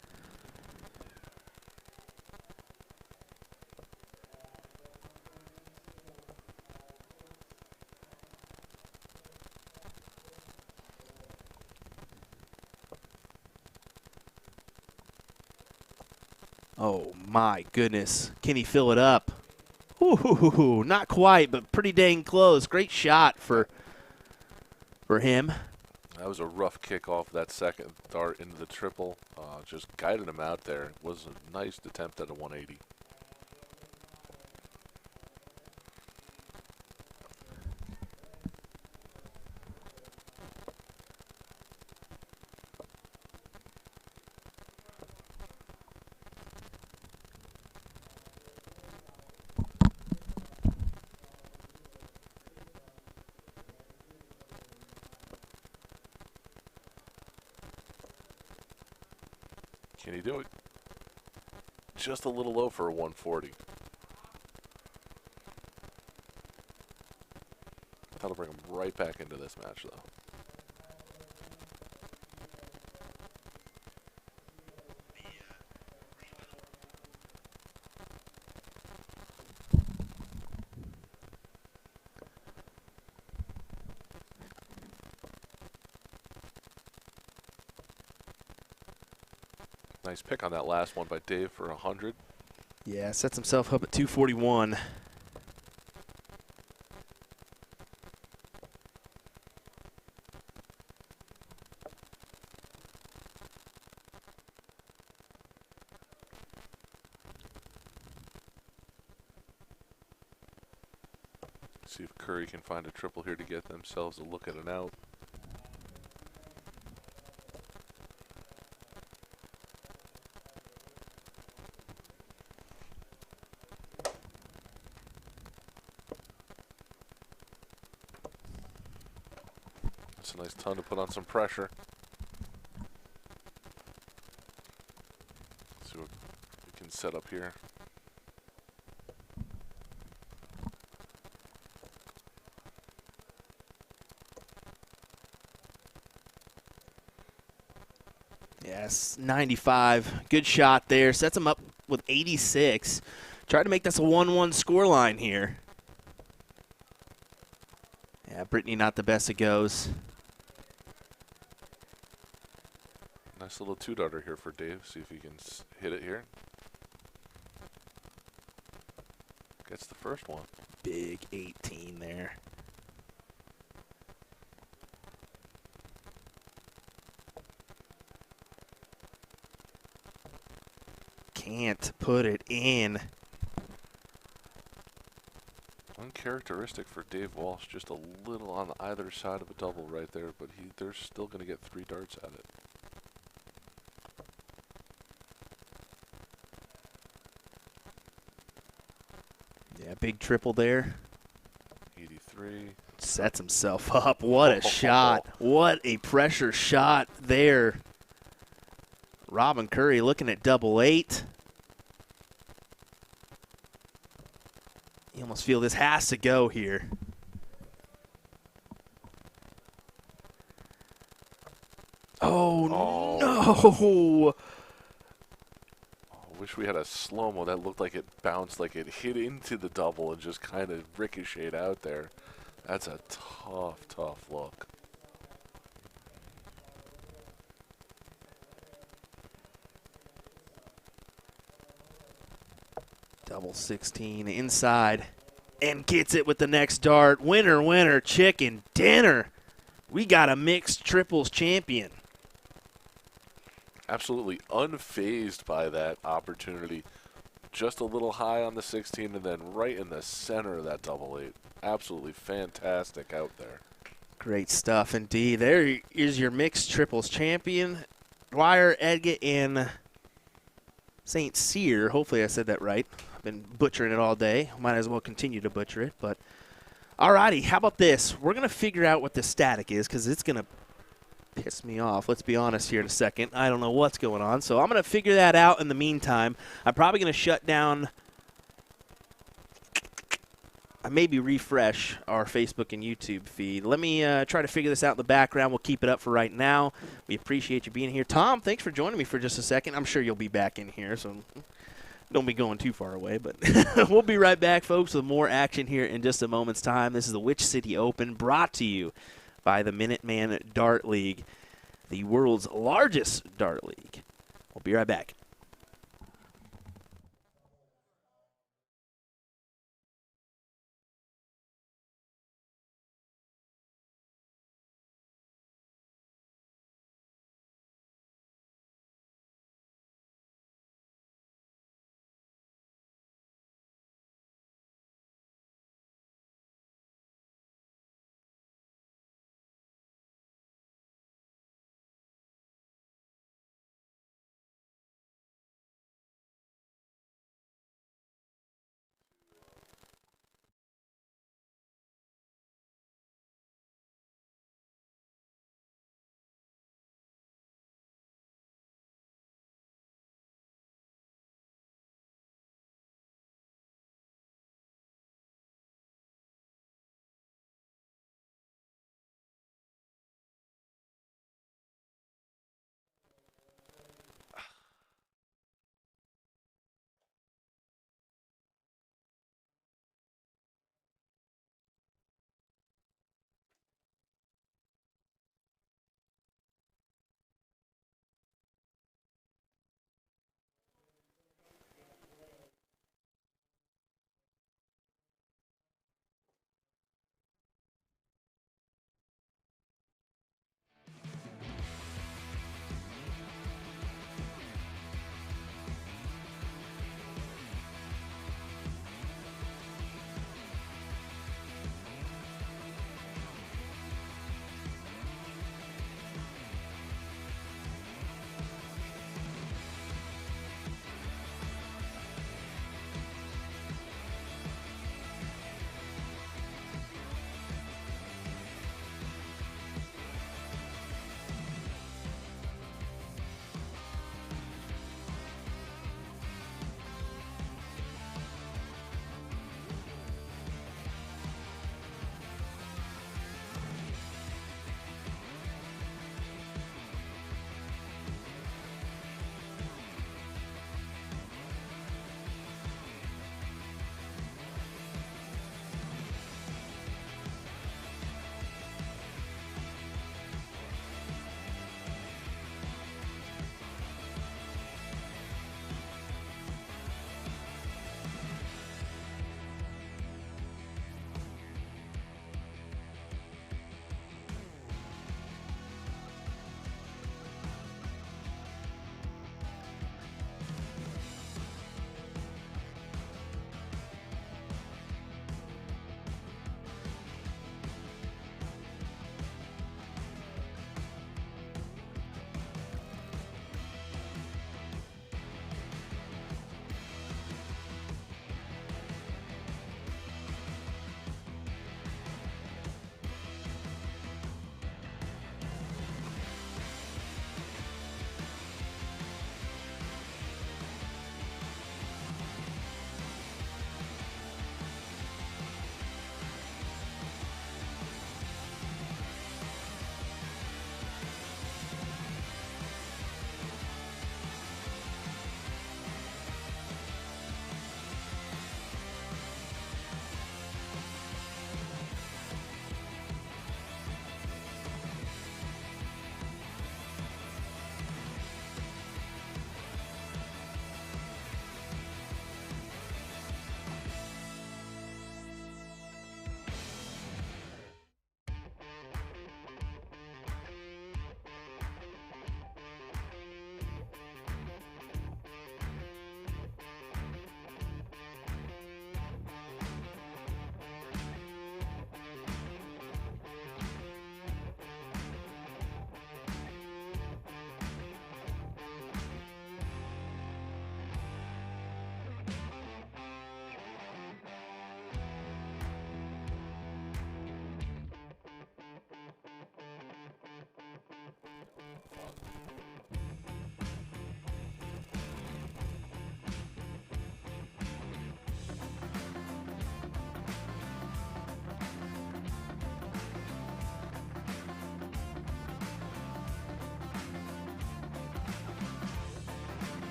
Oh my goodness, can he fill it up? Ooh, not quite, but pretty dang close. Great shot for him. That was a rough kick off that second dart into the triple. Just guided him out there. It was a nice attempt at a 180. Can he do it? Just a little low for a 140. That'll bring him right back into this match, though. Nice pick on that last one by Dave for 100. Yeah, sets himself up at 241. See if Curry can find a triple here to get themselves a look at an out. That's a nice ton to put on some pressure. See what we can set up here. Yes, 95. Good shot there. Sets him up with 86. Try to make this a 1-1 scoreline here. Yeah, Brittany not the best it goes. Nice little two-darter here for Dave. See if he can hit it here. Gets the first one. Big 18 there. can't put it in. Uncharacteristic for Dave Walsh, just a little on either side of a double right there, but they're still going to get 3 darts at it. Yeah, big triple there. 83. Sets himself up. What a shot. What a pressure shot there. Robin Curry looking at double 8. You almost feel this has to go here. Oh, no. I wish we had a slow-mo that looked like it bounced, like it hit into the double and just kind of ricocheted out there. That's a tough, tough look. Double 16 inside and gets it with the next dart. Winner, winner, chicken dinner. We got a mixed triples champion. Absolutely unfazed by that opportunity. Just a little high on the 16 and then right in the center of that double 8. Absolutely fantastic out there. Great stuff indeed. There is your mixed triples champion. Dwyer, Edgett, and St. Cyr. Hopefully I said that right. I've been butchering it all day. Might as well continue to butcher it. But alrighty, how about this? We're going to figure out what the static is because it's going to piss me off. Let's be honest here in a second. I don't know what's going on. So I'm going to figure that out in the meantime. I'm probably going to shut down, maybe refresh our Facebook and YouTube feed. Let me try to figure this out in the background. We'll keep it up for right now. We appreciate you being here. Tom, thanks for joining me for just a second. I'm sure you'll be back in here, so don't be going too far away. But we'll be right back, folks, with more action here in just a moment's time. This is the Which City Open, brought to you by the Minuteman Dart League, the world's largest dart league. We'll be right back.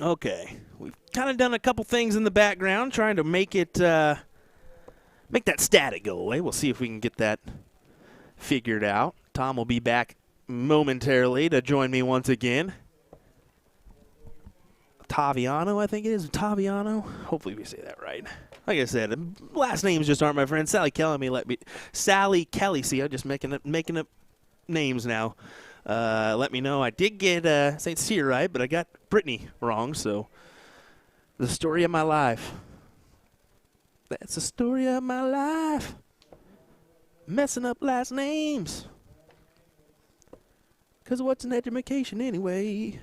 Okay, we've kind of done a couple things in the background, trying to make it make that static go away. We'll see if we can get that figured out. Tom will be back momentarily to join me once again. Taviano, I think it is. Taviano. Hopefully we say that right. Like I said, last names just aren't my friend. Sally Kelly. See, I'm just making up names now. Let me know. I did get St. Cyr right, but I got Brittany wrong. So the story of my life. That's the story of my life. Messing up last names. 'Cause what's an education anyway?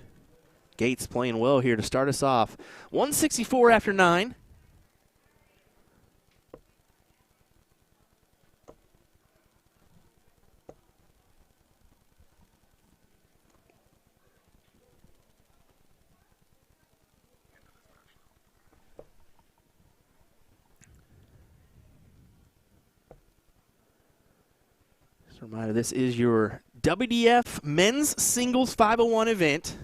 Gates playing well here to start us off. 164 after 9. Just a reminder, this is your WDF Men's Singles 501 event.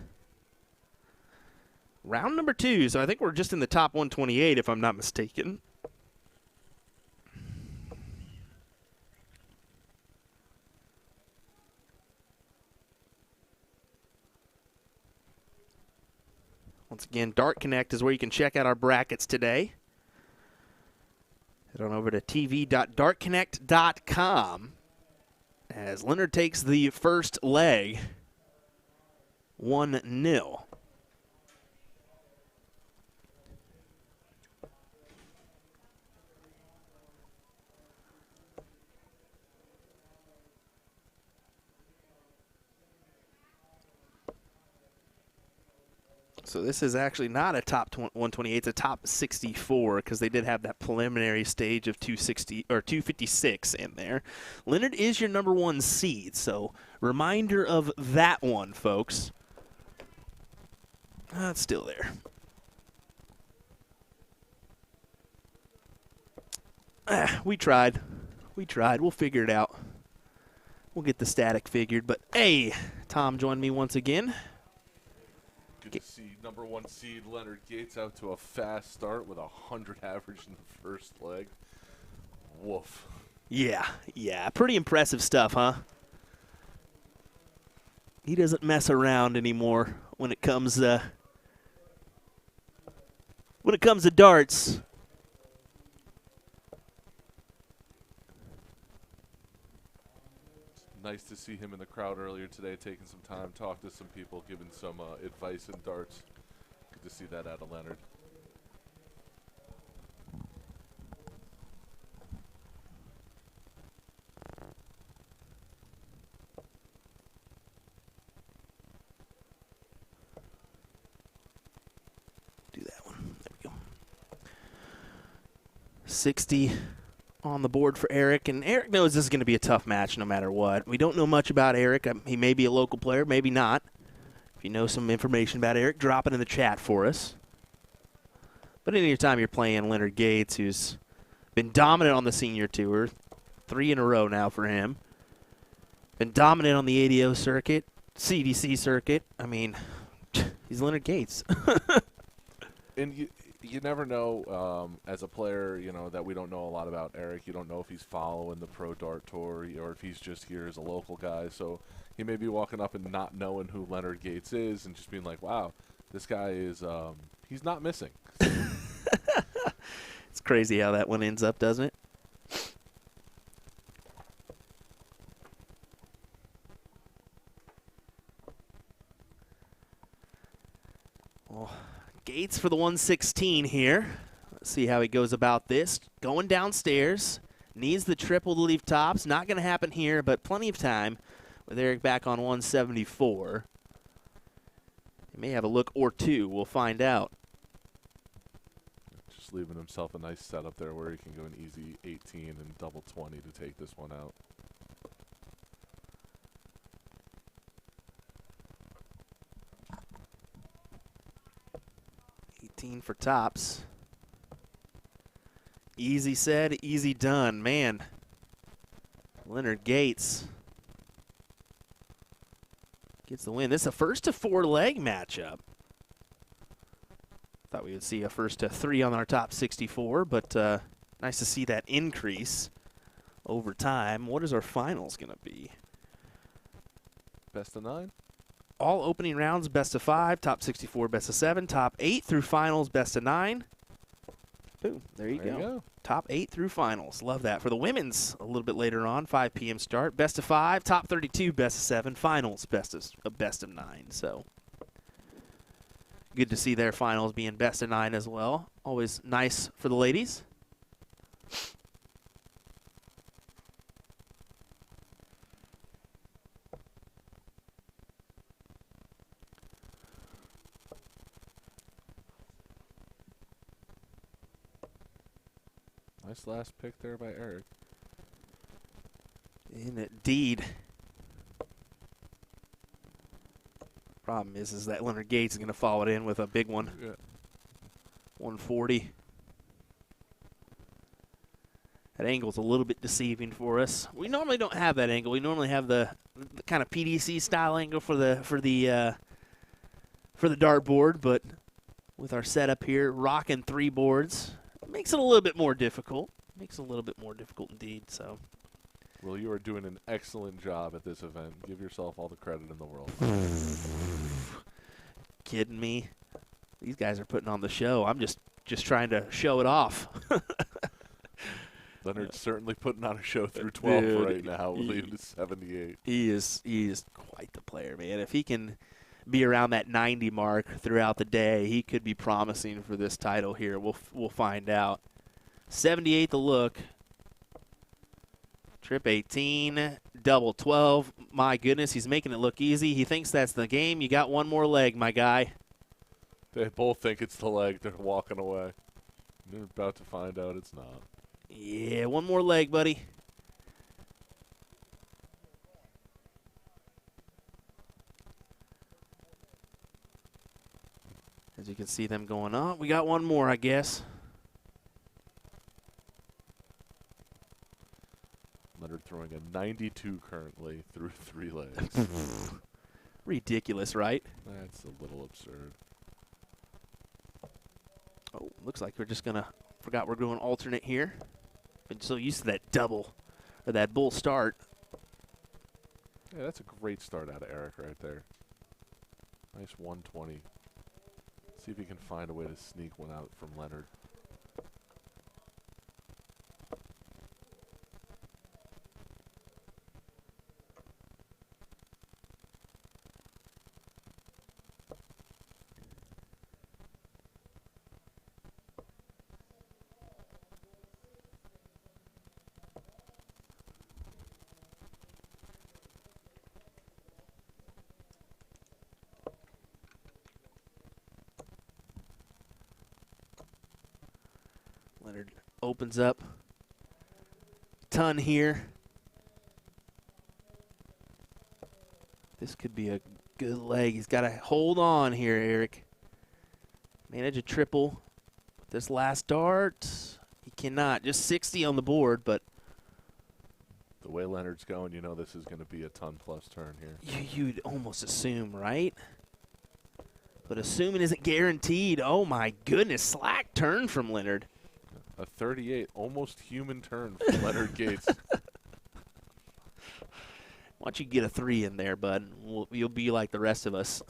Round number 2, so I think we're just in the top 128 if I'm not mistaken. Once again, Dart Connect is where you can check out our brackets today. Head on over to tv.dartconnect.com as Leonard takes the first leg 1-0. So this is actually not a top 128, it's a top 64 because they did have that preliminary stage of 260 or 256 in there. Leonard is your number 1 seed, so reminder of that one, folks. It's still there. We tried. We'll figure it out. We'll get the static figured. But hey, Tom joined me once again. Good to see number 1 seed Leonard Gates out to a fast start with 100 average in the first leg. Woof. Yeah, pretty impressive stuff, huh? He doesn't mess around anymore when it comes to darts. Nice to see him in the crowd earlier today, taking some time, talking to some people, giving some advice in darts. Good to see that out of Leonard. Do that one. There we go. 60 on the board for Eric, and Eric knows this is going to be a tough match no matter what. We don't know much about Eric. He may be a local player, maybe not. If you know some information about Eric, drop it in the chat for us. But any time you're playing Leonard Gates, who's been dominant on the senior tour, 3 in a row now for him, been dominant on the ADO circuit, CDC circuit. I mean, he's Leonard Gates. And you never know, as a player, you know, that we don't know a lot about Eric. You don't know if he's following the Pro Dart Tour or if he's just here as a local guy. So he may be walking up and not knowing who Leonard Gates is and just being like, wow, this guy is, he's not missing. It's crazy how that one ends up, doesn't it? Well, Gates for the 116 here. Let's see how he goes about this. Going downstairs. Needs the triple to leave tops. Not going to happen here, but plenty of time with Eric back on 174. He may have a look or two. We'll find out. Just leaving himself a nice setup there where he can go an easy 18 and double 20 to take this one out. For tops. Easy said, easy done. Man, Leonard Gates gets the win. This is a 1st to 4 leg matchup. Thought we would see a first to 3 on our top 64, but nice to see that increase over time. What is our finals going to be? Best of 9? All opening rounds, best of 5, top 64, best of 7, top 8 through finals, best of 9. Boom, there you go. Top 8 through finals. Love that. For the women's, a little bit later on, 5 p.m. start, best of 5, top 32, best of 7, finals, best of 9. So good to see their finals being best of 9 as well. Always nice for the ladies. Nice last pick there by Eric. Indeed. Problem is that Leonard Gates is going to follow it in with a big one. Yeah. 140. That angle's a little bit deceiving for us. We normally don't have that angle. We normally have the kind of PDC style angle for the dartboard, but with our setup here, rocking 3 boards, it makes it a little bit more difficult. Makes it a little bit more difficult indeed. So. Well, you are doing an excellent job at this event. Give yourself all the credit in the world. Kidding me? These guys are putting on the show. I'm just trying to show it off. Leonard's certainly putting on a show through 12 Dude, right now. We'll leave to 78. He is quite the player, man. If he can be around that 90 mark throughout the day, he could be promising for this title here. We'll find out. 78 the look. Trip 18, double 12. My goodness, he's making it look easy. He thinks that's the game. You got one more leg, my guy. They both think it's the leg. They're walking away. They're about to find out it's not. Yeah, one more leg, buddy. As you can see them going up. We got one more, I guess. Leonard throwing a 92 currently through 3 legs. Ridiculous, right? That's a little absurd. Oh, looks like we're just going to, forgot we're going alternate here. Been so used to that double, or that bull start. Yeah, that's a great start out of Eric right there. Nice 120. See if he can find a way to sneak one out from Leonard. Leonard opens up. Ton here. This could be a good leg. He's got to hold on here, Eric. Manage a triple with this last dart. He cannot. Just 60 on the board, but The way Leonard's going, you know this is going to be a ton-plus turn here. you'd almost assume, right? But assuming isn't guaranteed. Oh, my goodness. Slack turn from Leonard. A 38, almost human turn from Leonard Gates. Why don't you get a 3 in there, bud? You'll be like the rest of us.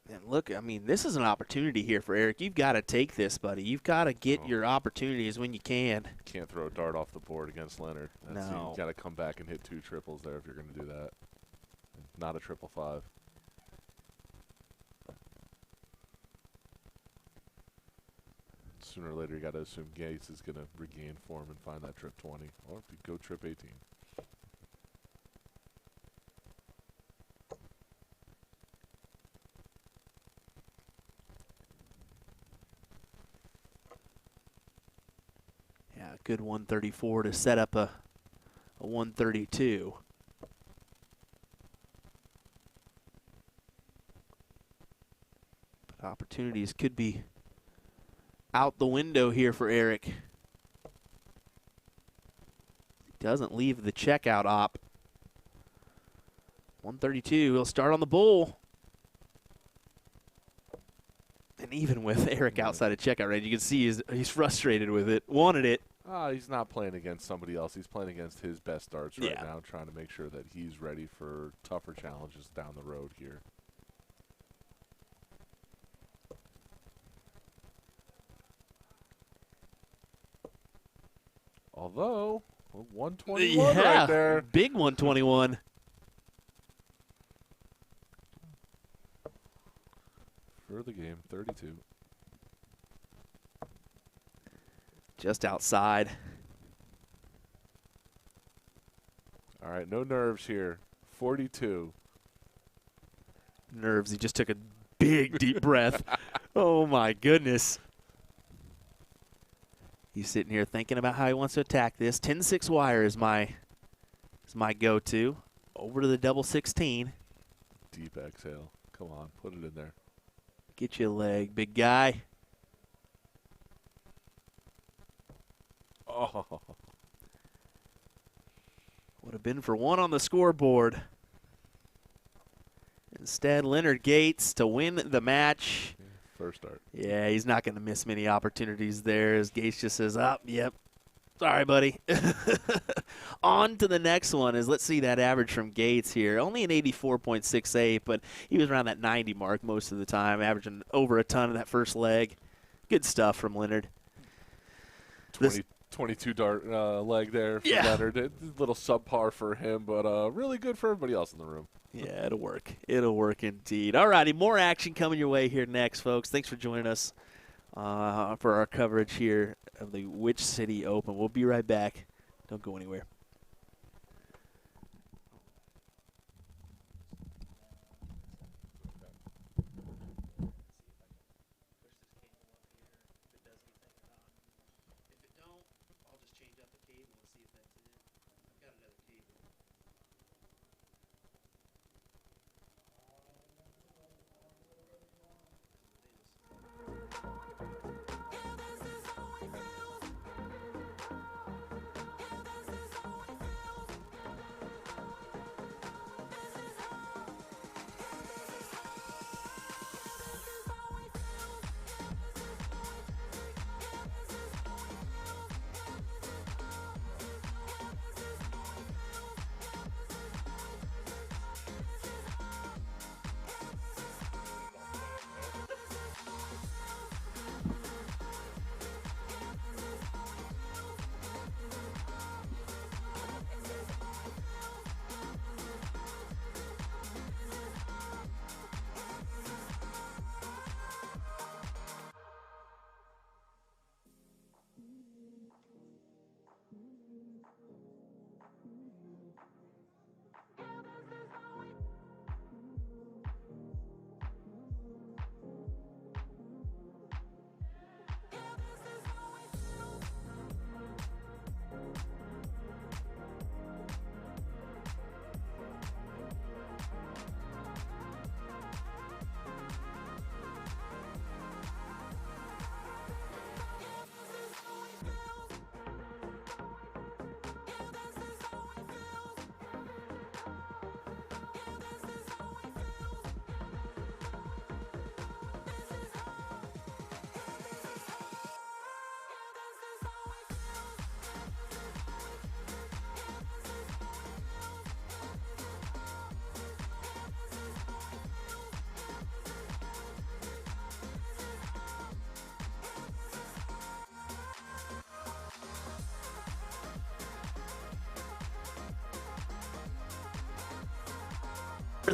And look, I mean, this is an opportunity here for Eric. You've got to take this, buddy. You've got to get your opportunities when you can. Can't throw a dart off the board against Leonard. No. You got to come back and hit 2 triples there if you're going to do that. Not a 555. Sooner or later, you got to assume Gates is going to regain form and find that trip 20, or if you go trip 18. Yeah, good 134 to set up a 132. Opportunities could be out the window here for Eric. He doesn't leave the checkout op. 132, he'll start on the bull. And even with Eric outside of checkout range, you can see he's frustrated with it, wanted it. He's not playing against somebody else. He's playing against his best darts right now, trying to make sure that he's ready for tougher challenges down the road here. Although, 121 right there. Big 121. For the game, 32. Just outside. All right, no nerves here. 42. Nerves. He just took a big, deep breath. Oh, my goodness. He's sitting here thinking about how he wants to attack this. 10-6 wire is my go-to. Over to the double 16. Deep exhale. Come on, put it in there. Get you a leg, big guy. Oh. Would have been for one on the scoreboard. Instead, Leonard Gates to win the match. First start. Yeah, he's not going to miss many opportunities there as Gates just says, yep. Sorry, buddy. On to the next one is, let's see that average from Gates here. Only an 84.68, but he was around that 90 mark most of the time, averaging over a ton of that first leg. Good stuff from Leonard. 22 dart leg there for Leonard. A little subpar for him, but really good for everybody else in the room. Yeah, it'll work. It'll work indeed. All righty, more action coming your way here next, folks. Thanks for joining us for our coverage here of the Which City Open. We'll be right back. Don't go anywhere.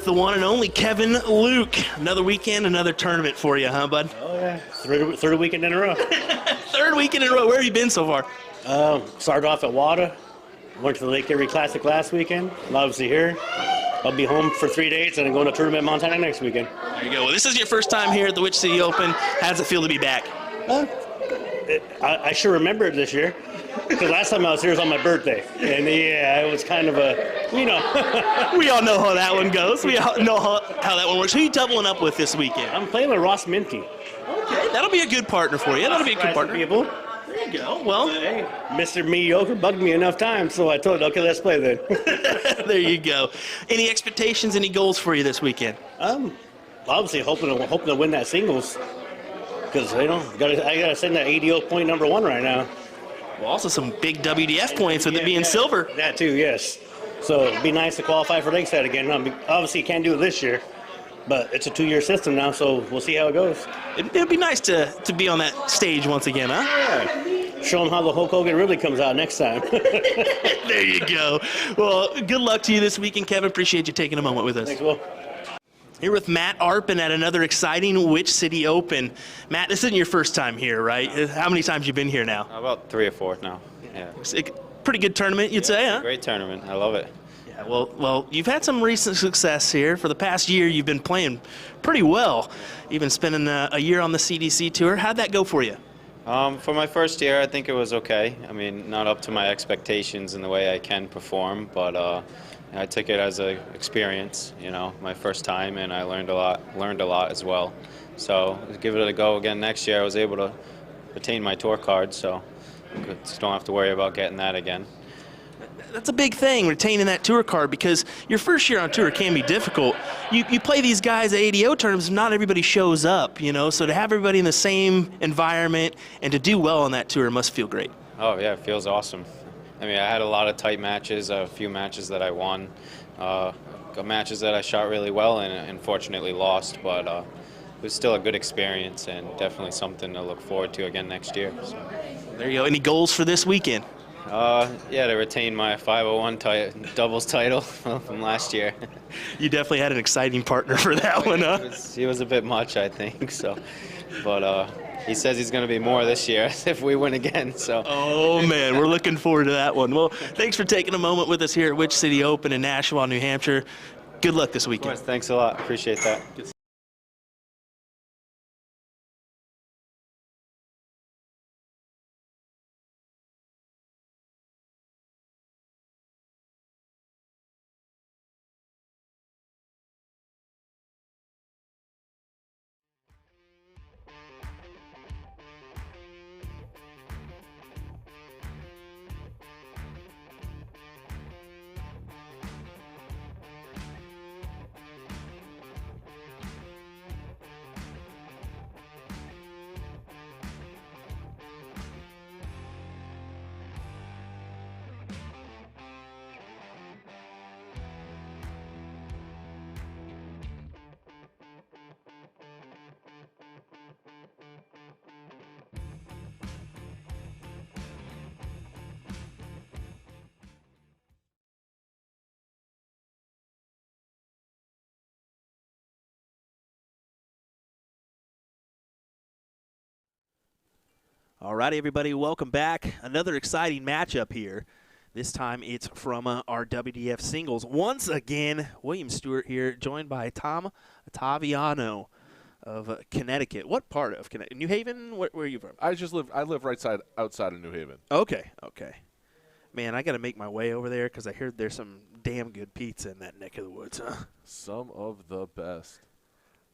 The one and only Kevin Luke. Another weekend, another tournament for you, huh, bud? Oh, yeah. Third weekend in a row. Third weekend in a row. Where have you been so far? Started off at WADA. Went to the Lake Erie Classic last weekend. Obviously here. I'll be home for 3 days and then going to tournament in Montana next weekend. There you go. Well, this is your first time here at the Which City Open. How does it feel to be back? I sure remember it this year. Because last time I was here was on my birthday. And yeah, it was kind of a, you know. We all know how that one goes. We all know how that one works. Who are you doubling up with this weekend? I'm playing with Ross Minty. Okay, that'll be a good partner for you. That'll be a good partner. People. There you go. Well, Hey, Mr. Mediocre bugged me enough times, so I told him, okay, let's play then. there you go. Any expectations, any goals for you this weekend? Obviously hoping to win that singles. Because, you know, I gotta send that ADO point number 1 right now. Well, also some big WDF points with it being silver. That too, yes. So it'd be nice to qualify for Lakeside again. Obviously, you can't do it this year, but it's a 2-year system now, so we'll see how it goes. It'd be nice to be on that stage once again, huh? Yeah. Show them how the Hulk Hogan really comes out next time. There you go. Well, good luck to you this weekend, Kevin. Appreciate you taking a moment with us. Thanks, Will. Here with Matt Arpin at another exciting Which City Open. Matt, this isn't your first time here, right? How many times you been here now? About 3 or 4 now. Yeah. It's a pretty good tournament, you'd say, huh? Great tournament. I love it. Yeah, well, you've had some recent success here. For the past year, you've been playing pretty well. You've been spending a year on the CDC Tour. How'd that go for you? For my first year, I think it was okay. I mean, not up to my expectations in the way I can perform, but I took it as an experience, you know, my first time, and I learned a lot as well. So give it a go again next year. I was able to retain my tour card, so I just don't have to worry about getting that again. That's a big thing, retaining that tour card, because your first year on tour can be difficult. You play these guys at ADO tournaments, not everybody shows up, you know, so to have everybody in the same environment and to do well on that tour must feel great. Oh, yeah, it feels awesome. I mean, I had a lot of tight matches, a few matches that I won, matches that I shot really well and unfortunately lost, but it was still a good experience and definitely something to look forward to again next year. So. There you go. Any goals for this weekend? Yeah, to retain my 501 doubles title from last year. You definitely had an exciting partner for that one, huh? He was a bit much, I think, so. But he says he's going to be more this year if we win again. So. Oh, man, we're looking forward to that one. Well, thanks for taking a moment with us here at Which City Open in Nashua, New Hampshire. Good luck this weekend. Of course, thanks a lot. Appreciate that. All righty, everybody, welcome back. Another exciting matchup here. This time it's from our WDF singles. Once again, William Stuart here, joined by Tom Ottaviano of Connecticut. What part of Connecticut? New Haven? Where are you from? I live outside of New Haven. Okay. Man, I got to make my way over there because I heard there's some damn good pizza in that neck of the woods, huh? Some of the best.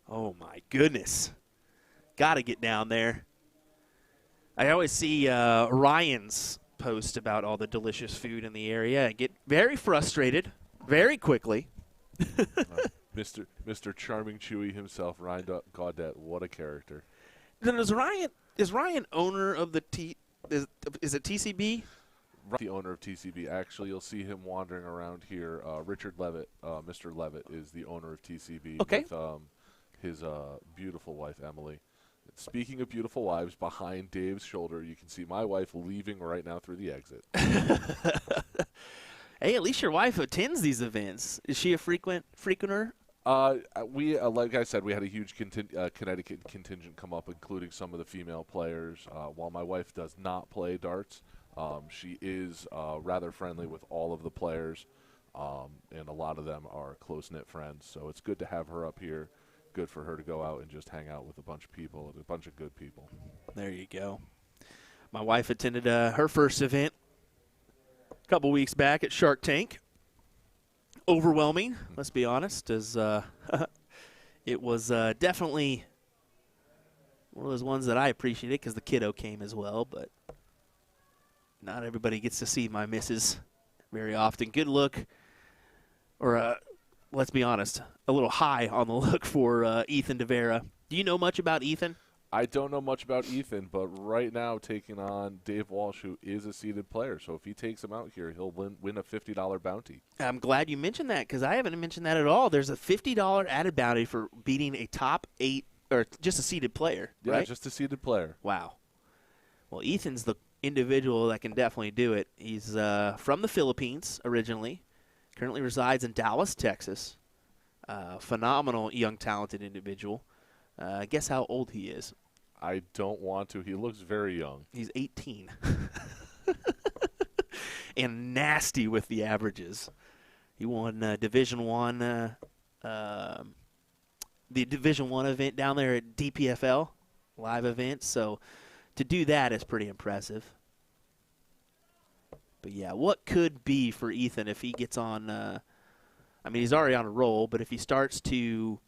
Oh, my goodness. Got to get down there. I always see Ryan's post about all the delicious food in the area and get very frustrated very quickly. Mr. Charming Chewy himself, Ryan Gaudet, what a character. Then is Ryan owner of the is it TCB? The owner of TCB. Actually, you'll see him wandering around here. Richard Levitt, Mr. Levitt, is the owner of TCB with his beautiful wife, Emily. Speaking of beautiful wives, behind Dave's shoulder, you can see my wife leaving right now through the exit. Hey, at least your wife attends these events. Is she a frequenter? We like I said, we had a huge Connecticut contingent come up, including some of the female players. While my wife does not play darts, she is rather friendly with all of the players, and a lot of them are close-knit friends. So it's good to have her up here. Good for her to go out and just hang out with a bunch of people and a bunch of good people. There you go. My wife attended her first event a couple weeks back at Shark Tank. Overwhelming, let's be honest, as it was definitely one of those ones that I appreciated because the kiddo came as well, but not everybody gets to see my missus very often. Good look, or let's be honest, a little high on the look for Ethan DeVera. Do you know much about Ethan? I don't know much about Ethan, but right now taking on Dave Walsh, who is a seeded player. So if he takes him out here, he'll win a $50 bounty. I'm glad you mentioned that because I haven't mentioned that at all. There's a $50 added bounty for beating a top 8 or just a seeded player, Yeah, right? just a seeded player. Wow. Well, Ethan's the individual that can definitely do it. He's from the Philippines originally, currently resides in Dallas, Texas. Phenomenal, young, talented individual. Guess how old he is? I don't want to. He looks very young. He's 18. And nasty with the averages. He won Division One, the Division One event down there at DPFL, live event. So to do that is pretty impressive. But yeah, what could be for Ethan if he gets on? I mean, he's already on a roll, but if he starts to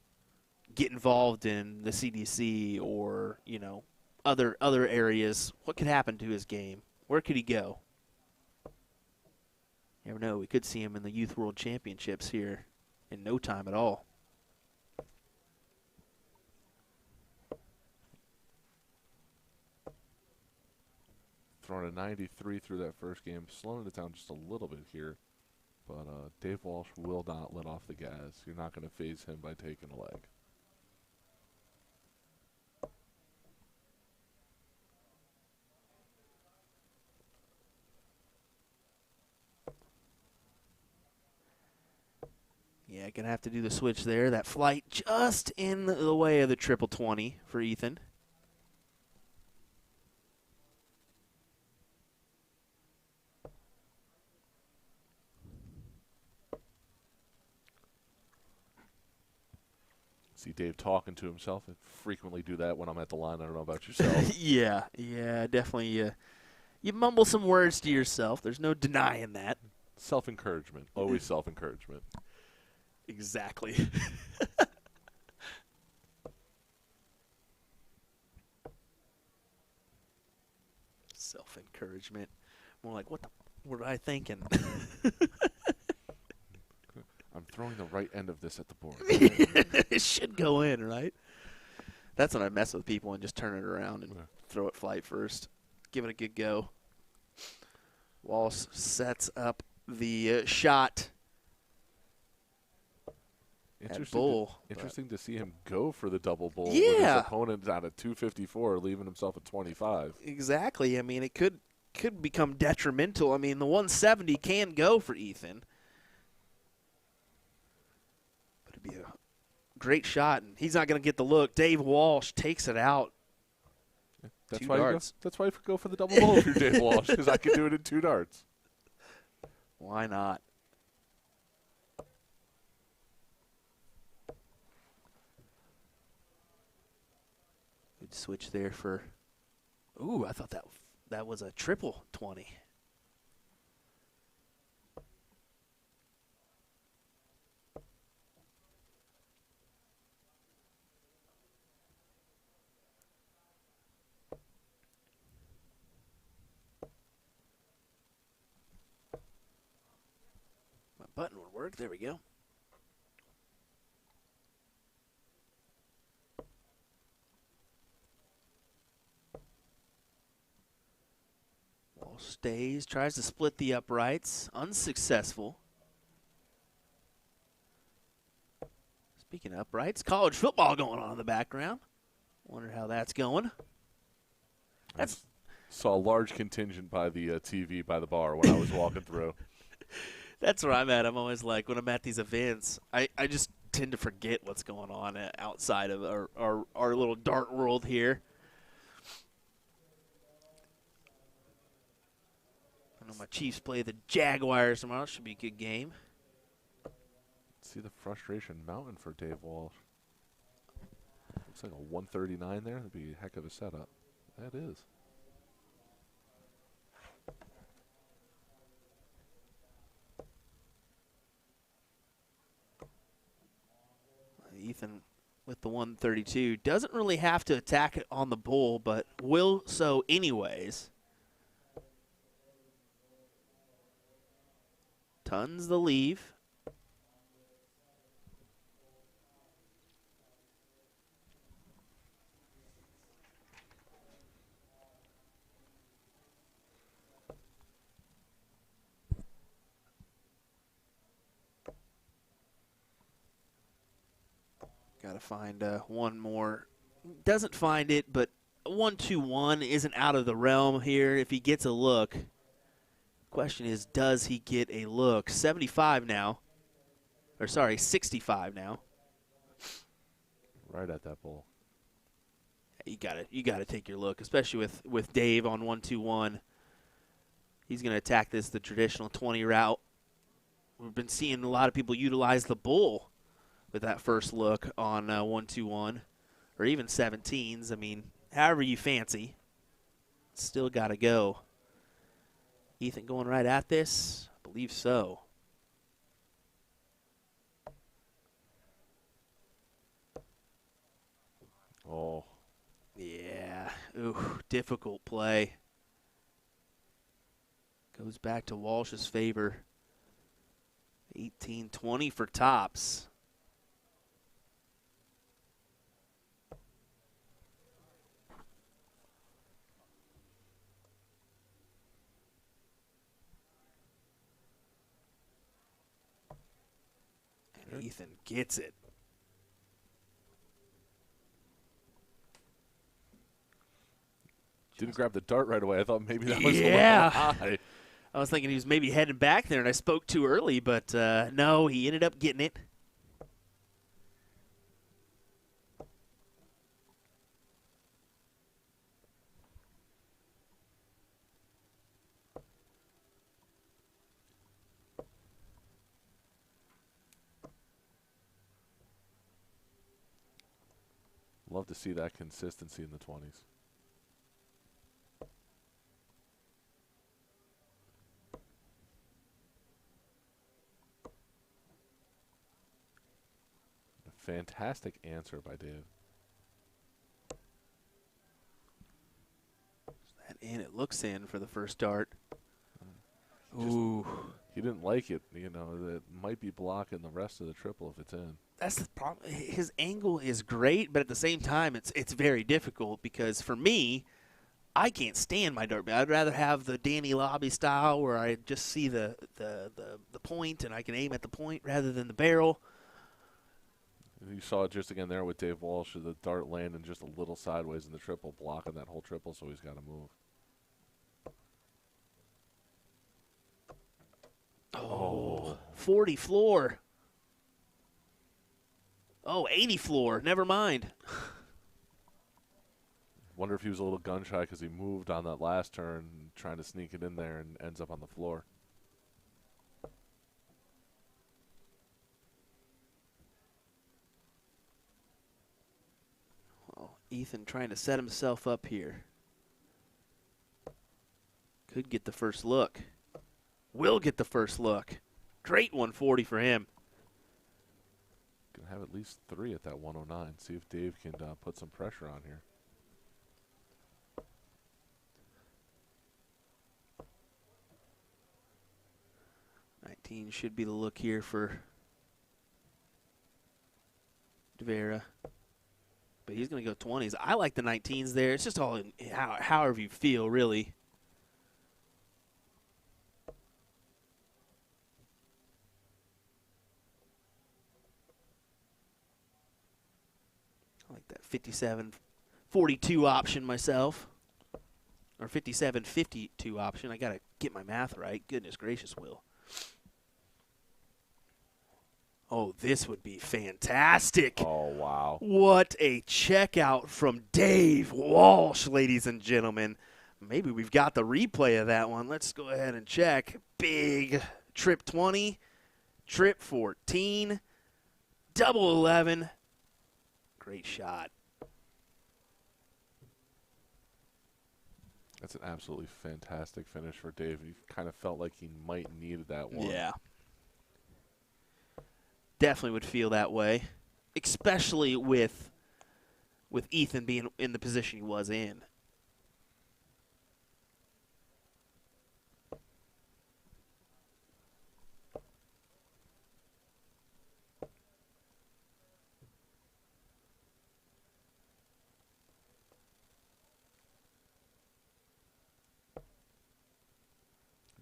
get involved in the CDC or, you know, other areas, what could happen to his game? Where could he go? You never know. We could see him in the Youth World Championships here in no time at all. Throwing a 93 through that first game, slowing it down just a little bit here. But Dave Walsh will not let off the gas. You're not going to phase him by taking a leg. Yeah, going to have to do the switch there. That flight just in the way of the triple 20 for Ethan. See Dave talking to himself. I frequently do that when I'm at the line. I don't know about yourself. Yeah, definitely. You mumble some words to yourself. There's no denying that. Self-encouragement. Always self-encouragement. Exactly. Self-encouragement. More like, what were I thinking? I'm throwing the right end of this at the board. It should go in, right? That's when I mess with people and just turn it around and throw it flight first. Give it a good go. Walsh sets up the shot. Interesting to see him go for the double bull. Yeah. With his opponent at a 254, leaving himself at 25. Exactly. I mean, it could become detrimental. I mean, the 170 can go for Ethan. But it'd be a great shot, and he's not going to get the look. Dave Walsh takes it out. That's Two why darts. that's why you go for the double bull if you're Dave Walsh, because I can do it in 2 darts. Why not? Good switch there for. Ooh, I thought that was a triple 20. My button would work. There we go. Ball stays, tries to split the uprights. Unsuccessful. Speaking of uprights, college football going on in the background. Wonder how that's going. Saw a large contingent by the TV by the bar when I was walking through. That's where I'm at. I'm always like, when I'm at these events, I just tend to forget what's going on outside of our little dart world here. I know my Chiefs play the Jaguars tomorrow. Should be a good game. See the frustration mountain for Dave Walsh. Looks like a 139 there. That'd be a heck of a setup. That is. Ethan with the 132 doesn't really have to attack it on the bull, but will so anyways. Tons the leave. Got to find one more. Doesn't find it, but 1-2-1 isn't out of the realm here if he gets a look. Question is, does he get a look? 75 now. Or sorry, 65 now. Right at that bull. You got to take your look, especially with Dave on 1-2-1. He's going to attack this the traditional 20 route. We've been seeing a lot of people utilize the bull with that first look on 1-2-1, or even 17s. I mean, however you fancy, still got to go. Ethan going right at this? I believe so. Oh. Yeah. Ooh, difficult play. Goes back to Walsh's favor. 18-20 for tops. And Ethan gets it. Didn't grab the dart right away. I thought maybe that was a little high. I was thinking he was maybe heading back there, and I spoke too early, but no, he ended up getting it. Love to see that consistency in the 20s. A fantastic answer by Dave. That in, it looks in for the first dart. Ooh. He didn't like it. You know, that might be blocking the rest of the triple if it's in. That's the problem. His angle is great, but at the same time, it's very difficult because for me, I can't stand my dart. I'd rather have the Danny Lobby style where I just see the point and I can aim at the point rather than the barrel. You saw it just again there with Dave Walsh, the dart landing just a little sideways in the triple, blocking that whole triple, so he's got to move. Oh, 40 floor. Oh, 80 floor. Never mind. Wonder if he was a little gun shy because he moved on that last turn, trying to sneak it in there, and ends up on the floor. Well, Ethan trying to set himself up here. Could get the first look. Will get the first look. Great 140 for him. Gonna have at least 3 at that 109. See if Dave can put some pressure on here. $19 should be the look here for Devera. But he's going to go 20s. I like the 19s there. It's just all in however you feel, really. I like that 57-42 option myself. Or 57-52 option. I got to get my math right. Goodness gracious, Will. Oh, this would be fantastic. Oh, wow. What a checkout from Dave Walsh, ladies and gentlemen. Maybe we've got the replay of that one. Let's go ahead and check. Big trip 20, trip 14, double 11. Great shot. That's an absolutely fantastic finish for Dave. He kind of felt like he might need that one. Yeah. Definitely would feel that way. especially with Ethan being in the position he was in.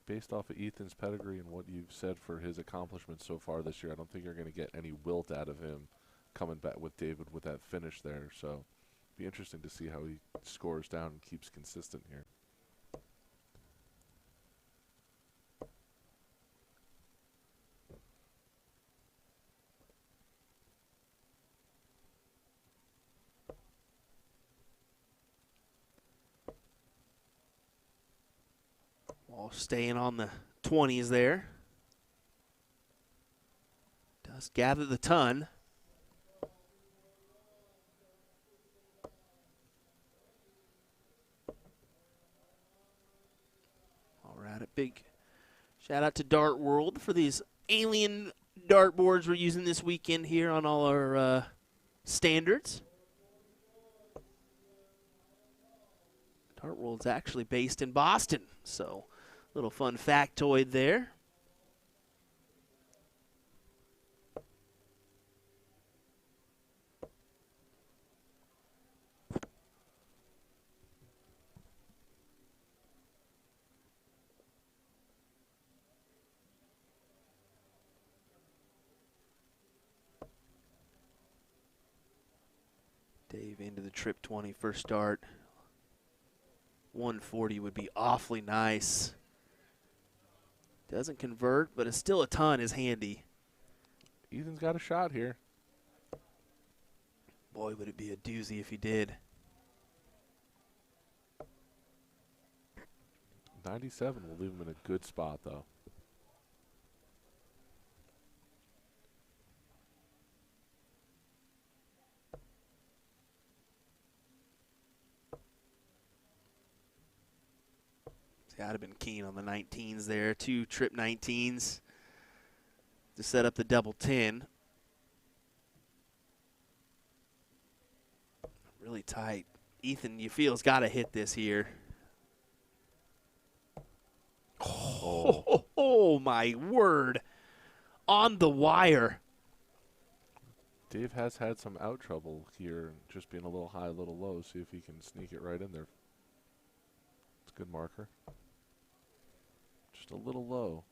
Based off of Ethan's pedigree and what you've said for his accomplishments so far this year, I don't think you're going to get any wilt out of him coming back with David with that finish there. So be interesting to see how he scores down and keeps consistent here. While staying on the 20s there. Does gather the ton. All right, a big shout out to Dart World for these alien dartboards we're using this weekend here on all our standards. Dart World's actually based in Boston, so little fun factoid there. Dave into the trip 20 first start. 140 would be awfully nice. Doesn't convert, but it's still a ton is handy. Ethan's got a shot here. Boy, would it be a doozy if he did. 97 will leave him in a good spot, though. See, I'd have been keen on the 19s there. 2 trip 19s to set up the double 10. Really tight. Ethan, you feel, has got to hit this here. Oh, my word. On the wire. Dave has had some out trouble here, just being a little high, a little low. See if he can sneak it right in there. It's a good marker. Just a little low.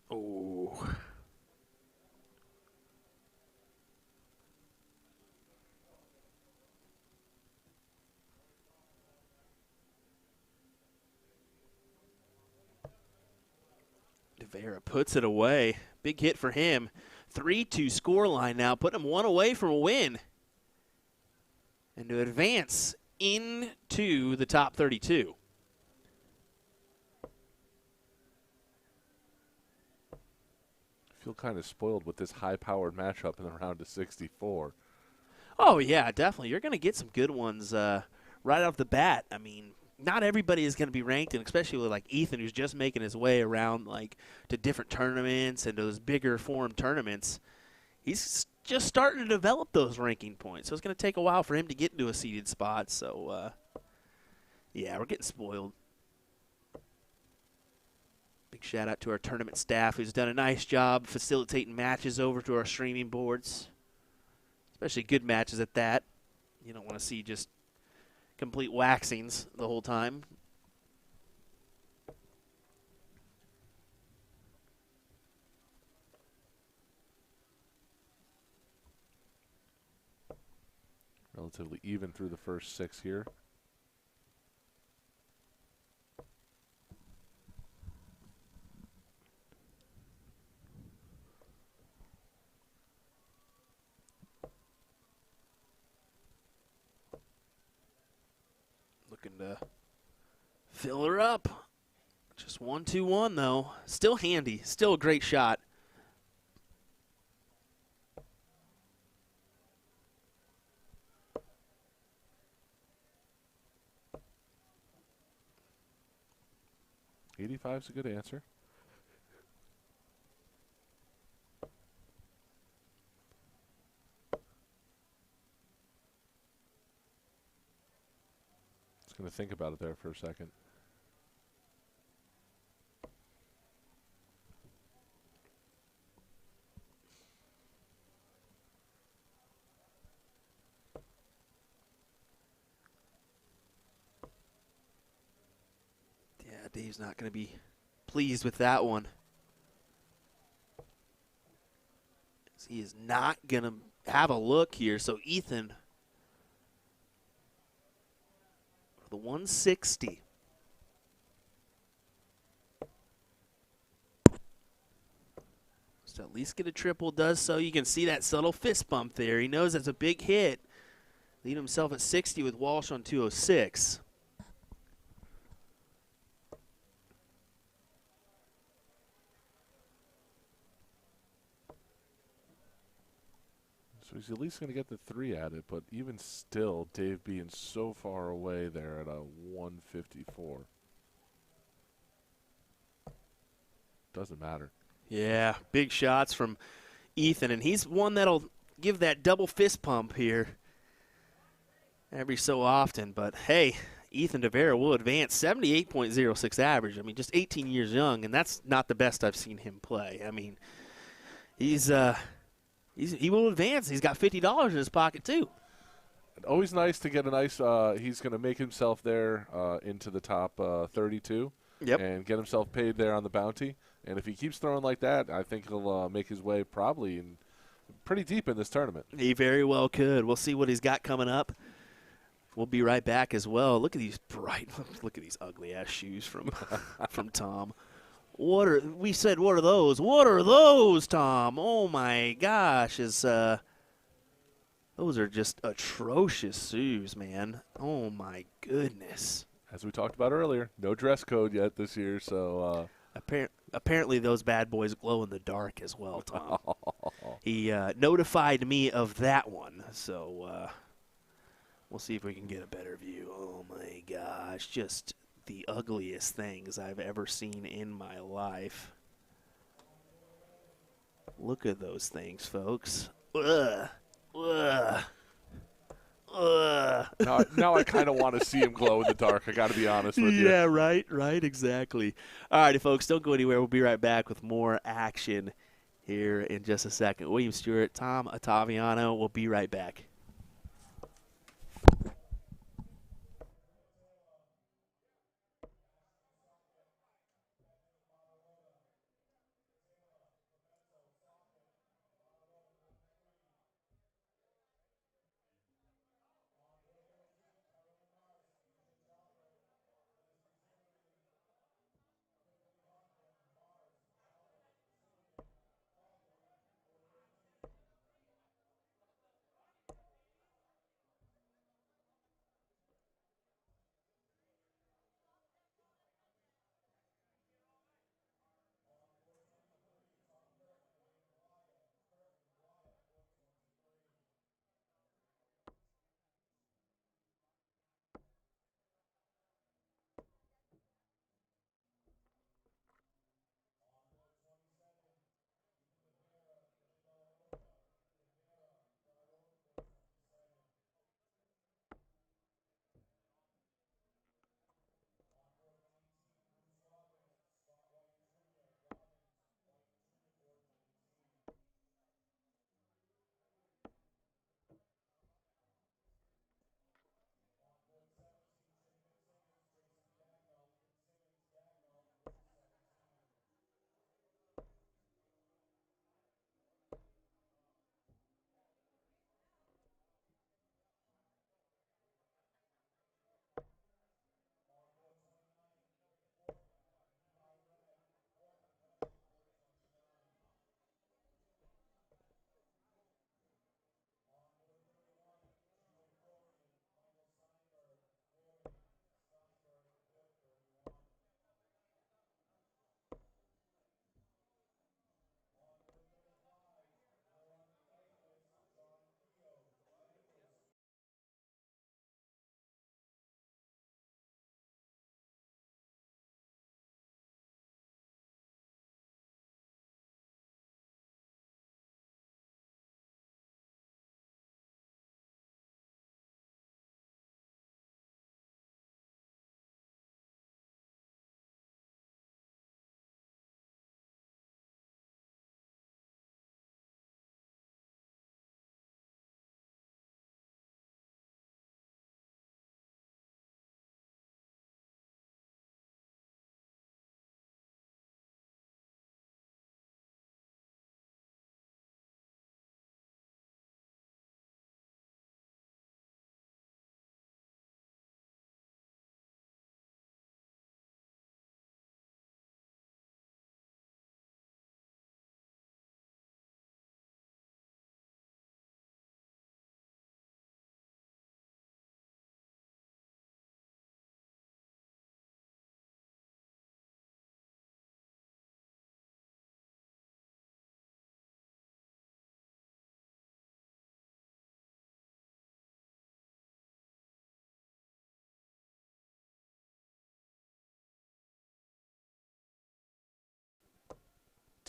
Oh. DeVera puts it away. Big hit for him. 3-2 scoreline now, putting him one away from a win. And to advance into the top 32. Feel kind of spoiled with this high-powered matchup in the round of 64. Oh, yeah, definitely. You're going to get some good ones right off the bat. I mean, not everybody is going to be ranked, and especially with like Ethan, who's just making his way around like to different tournaments and those bigger forum tournaments. He's just starting to develop those ranking points, so it's going to take a while for him to get into a seeded spot. So, yeah, we're getting spoiled. Big shout out to our tournament staff who's done a nice job facilitating matches over to our streaming boards, especially good matches at that. You don't want to see just complete waxings the whole time. Relatively even through the first 6 here. Looking to fill her up. Just 1-2-1 though. Still handy. Still a great shot. '85's a good answer. going to think about it there for a second. Yeah, Dave's not going to be pleased with that one. He is not going to have a look here. So Ethan, for the 160. So at least get a triple, does so. You can see that subtle fist bump there. He knows that's a big hit. Lead himself at 60 with Walsh on 206. So he's at least going to get the 3 at it, but even still, Dave being so far away there at a 154. Doesn't matter. Yeah, big shots from Ethan, and he's one that'll give that double fist pump here every so often. But, hey, Ethan DeVera will advance 78.06 average. I mean, just 18 years young, and that's not the best I've seen him play. I mean, he will advance. He's got $50 in his pocket, too. Always nice to get a nice he's going to make himself there into the top 32 and get himself paid there on the bounty. And if he keeps throwing like that, I think he'll make his way probably in pretty deep in this tournament. He very well could. We'll see what he's got coming up. We'll be right back as well. Look at these look at these ugly-ass shoes from from Tom. What are those? What are those, Tom? Oh, my gosh. Those are just atrocious shoes, man. Oh, my goodness. As we talked about earlier, no dress code yet this year, so apparently those bad boys glow in the dark as well, Tom. He notified me of that one, so we'll see if we can get a better view. Oh, my gosh, just the ugliest things I've ever seen in my life. Look at those things, folks. Ugh. Ugh. Ugh. Now I kind of want to see him glow in the dark. I got to be honest with you. Yeah, right, exactly. All righty, folks, don't go anywhere. We'll be right back with more action here in just a second. William Stuart, Tom Ottaviano. We'll be right back.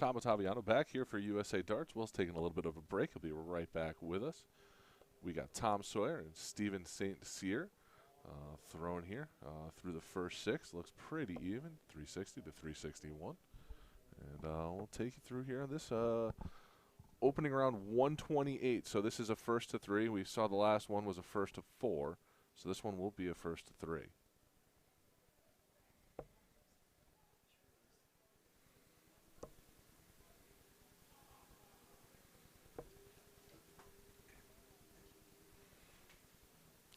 Tom Ottaviano back here for USA Darts. Will's taking a little bit of a break. He'll be right back with us. We got Tom Sawyer and Stephen St. Cyr thrown here through the first 6. Looks pretty even, 360 to 361. And we'll take you through here on this opening round 128. So this is a first to 3. We saw the last one was a first to 4. So this one will be a first to 3.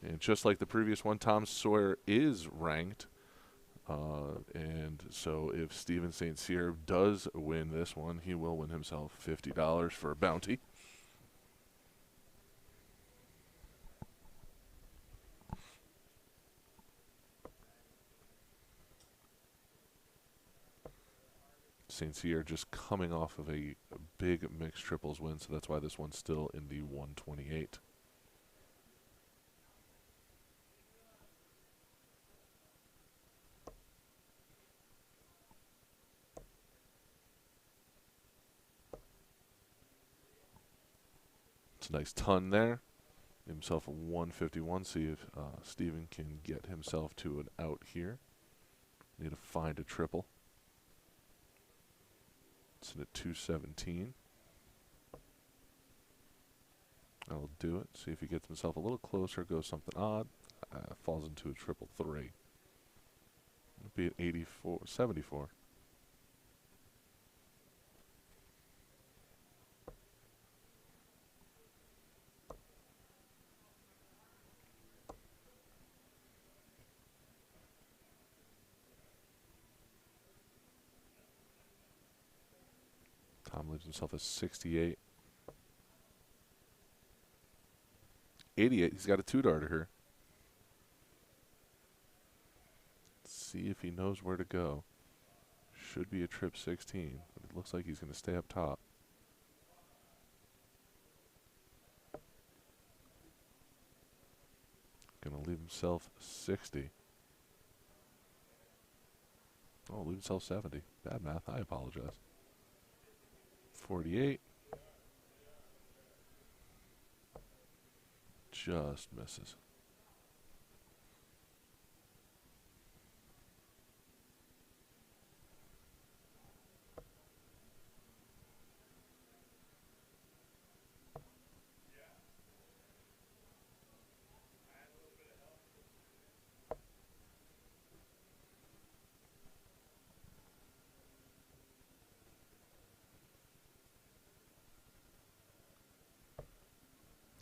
And just like the previous one, Tom Sawyer is ranked. And so if Stephen St. Cyr does win this one, he will win himself $50 for a bounty. St. Cyr just coming off of a big mixed triples win, so that's why this one's still in the 128. It's a nice ton there. Himself a 151. See if Steven can get himself to an out here. Need to find a triple. It's in at 217. That'll do it. See if he gets himself a little closer. Goes something odd. Falls into a triple 3. It'll be at 84, 74. Tom leaves himself a 68. 88. He's got a 2-darter here. Let's see if he knows where to go. Should be a trip 16, but it looks like he's going to stay up top. Going to leave himself 60. Oh, leave himself 70. Bad math. I apologize. 48. Just misses.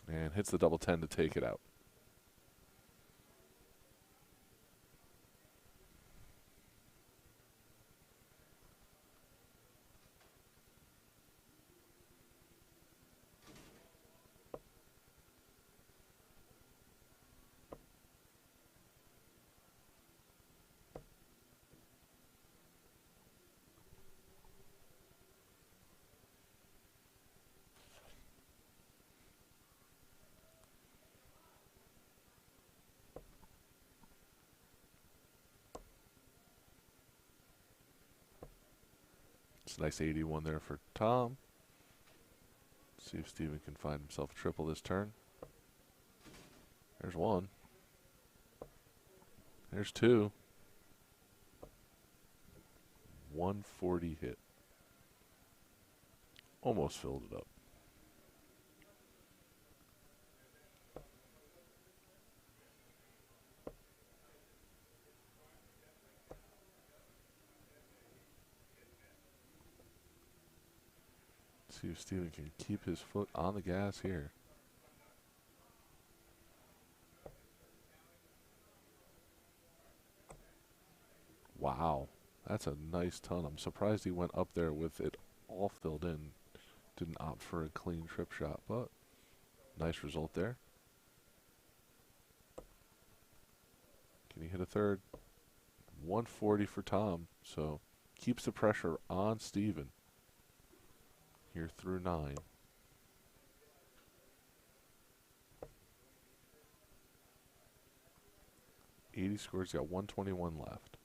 And hits the double 10 to take it out. It's a nice 81 there for Tom. See if Steven can find himself a triple this turn. There's one. There's two. 140 hit. Almost filled it up. See if Steven can keep his foot on the gas here. Wow, that's a nice ton. I'm surprised he went up there with it all filled in. Didn't opt for a clean trip shot, but nice result there. Can he hit a third? 140 for Tom, so keeps the pressure on Steven here through 9. He's got 121 left.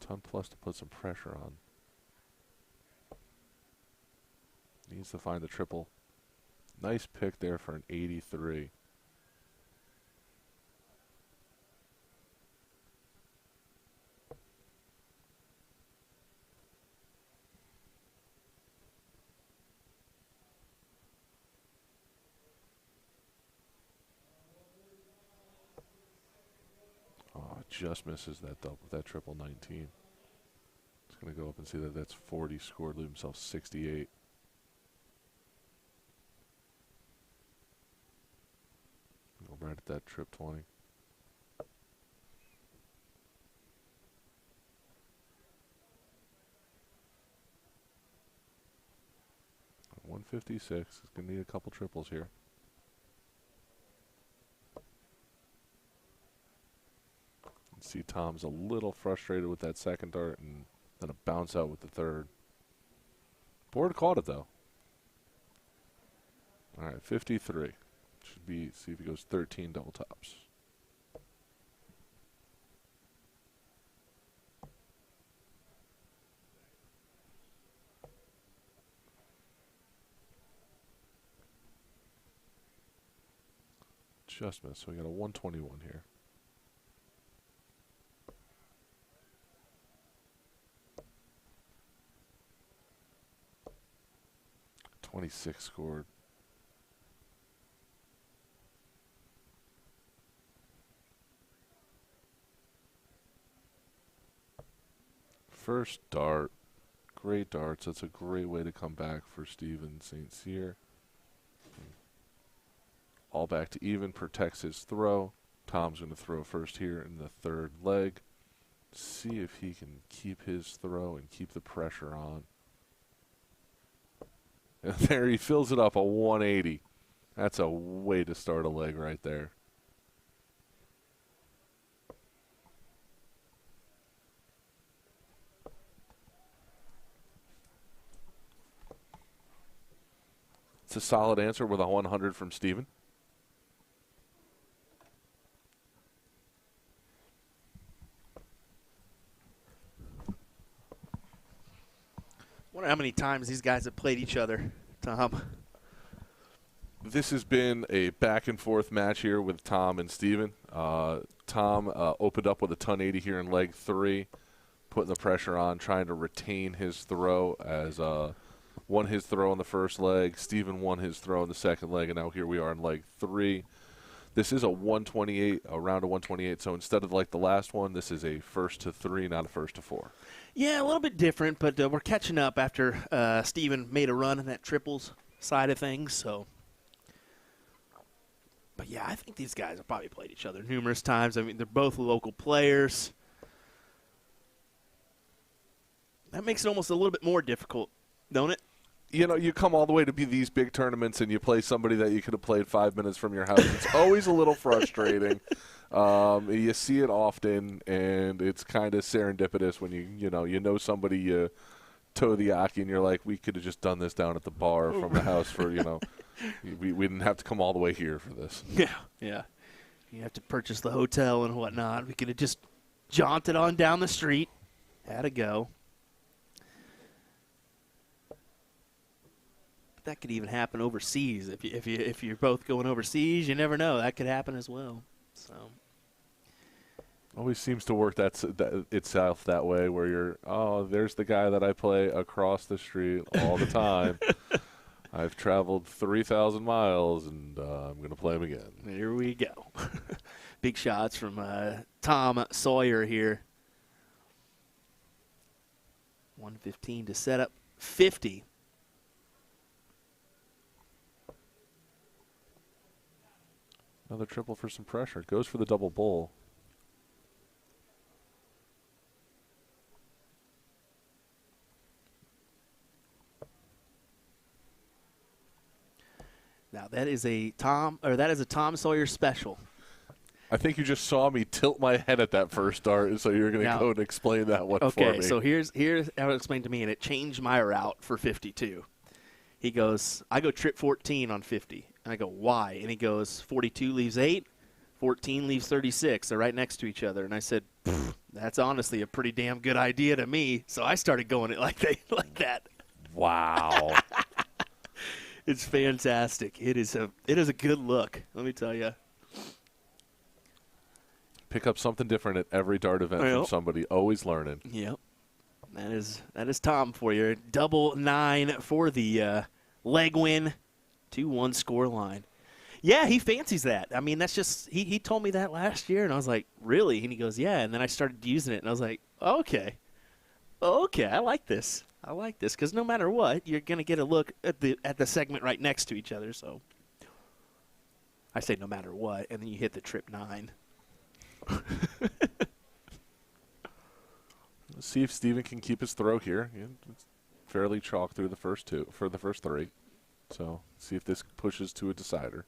ton plus to put some pressure on. Needs to find the triple. Nice pick there for an 83. Just misses that double, that triple 19. It's going to go up and see that that's 40 scored, leave himself 68. Go right at that trip 20. At 156, he's going to need a couple triples here. See Tom's a little frustrated with that second dart and then a bounce out with the third. Board caught it though. All right, 53. Should be, see if he goes 13 double tops. Just missed, so we got a 121 here. 26 scored. First dart. Great darts. That's a great way to come back for Steven St. Cyr. All back to even. Protects his throw. Tom's going to throw first here in the third leg. See if he can keep his throw and keep the pressure on. And there he fills it up, a 180. That's a way to start a leg right there. It's a solid answer with a 100 from Steven. Wonder how many times these guys have played each other, Tom. This has been a back and forth match here with Tom and Steven. Tom opened up with a ton 80 here in leg 3, putting the pressure on, trying to retain his throw as won his throw in the first leg. Steven won his throw in the second leg, and now here we are in leg 3. This is a 128, a round of 128, so instead of like the last one, this is a first to 3, not a first to 4. Yeah, a little bit different, but we're catching up after Steven made a run in that triples side of things. So, but yeah, I think these guys have probably played each other numerous times. I mean, they're both local players. That makes it almost a little bit more difficult, don't it? You know, you come all the way to be these big tournaments and you play somebody that you could have played 5 minutes from your house. It's always a little frustrating. You see it often, and it's kind of serendipitous when you know somebody, you toe the aki, and you're like, we could have just done this down at the bar from the house for, we didn't have to come all the way here for this. Yeah. You have to purchase the hotel and whatnot. We could have just jaunted on down the street. Had to go. That could even happen overseas. If you're both going overseas, you never know. That could happen as well. So always seems to work itself that way, where there's the guy that I play across the street all the time. I've traveled 3,000 miles, and I'm going to play him again. Here we go. Big shots from Tom Sawyer here. 115 to set up 50. Another triple for some pressure. Goes for the double bull. Now that is a Tom Sawyer special. I think you just saw me tilt my head at that first dart, so you're going to go and explain that one for me. Okay, so here's how it explained to me, and it changed my route for 52. He goes, I go trip 14 on 50. And I go, why? And he goes, 42 leaves 8, 14 leaves 36. They're right next to each other. And I said, that's honestly a pretty damn good idea to me. So I started going it like that. Wow. It's fantastic. It is a good look, let me tell you. Pick up something different at every dart event from somebody. Always learning. Yep. That is Tom for you. Double 9 for the leg win. 2-1 score line. Yeah, he fancies that. I mean, that's just he told me that last year, and I was like, really? And he goes, yeah. And then I started using it, and I was like, okay, I like this. I like this because no matter what, you're gonna get a look at the segment right next to each other. So I say no matter what, and then you hit the trip 9. Let's see if Steven can keep his throw here. It's fairly chalk through the first 3. So see if this pushes to a decider.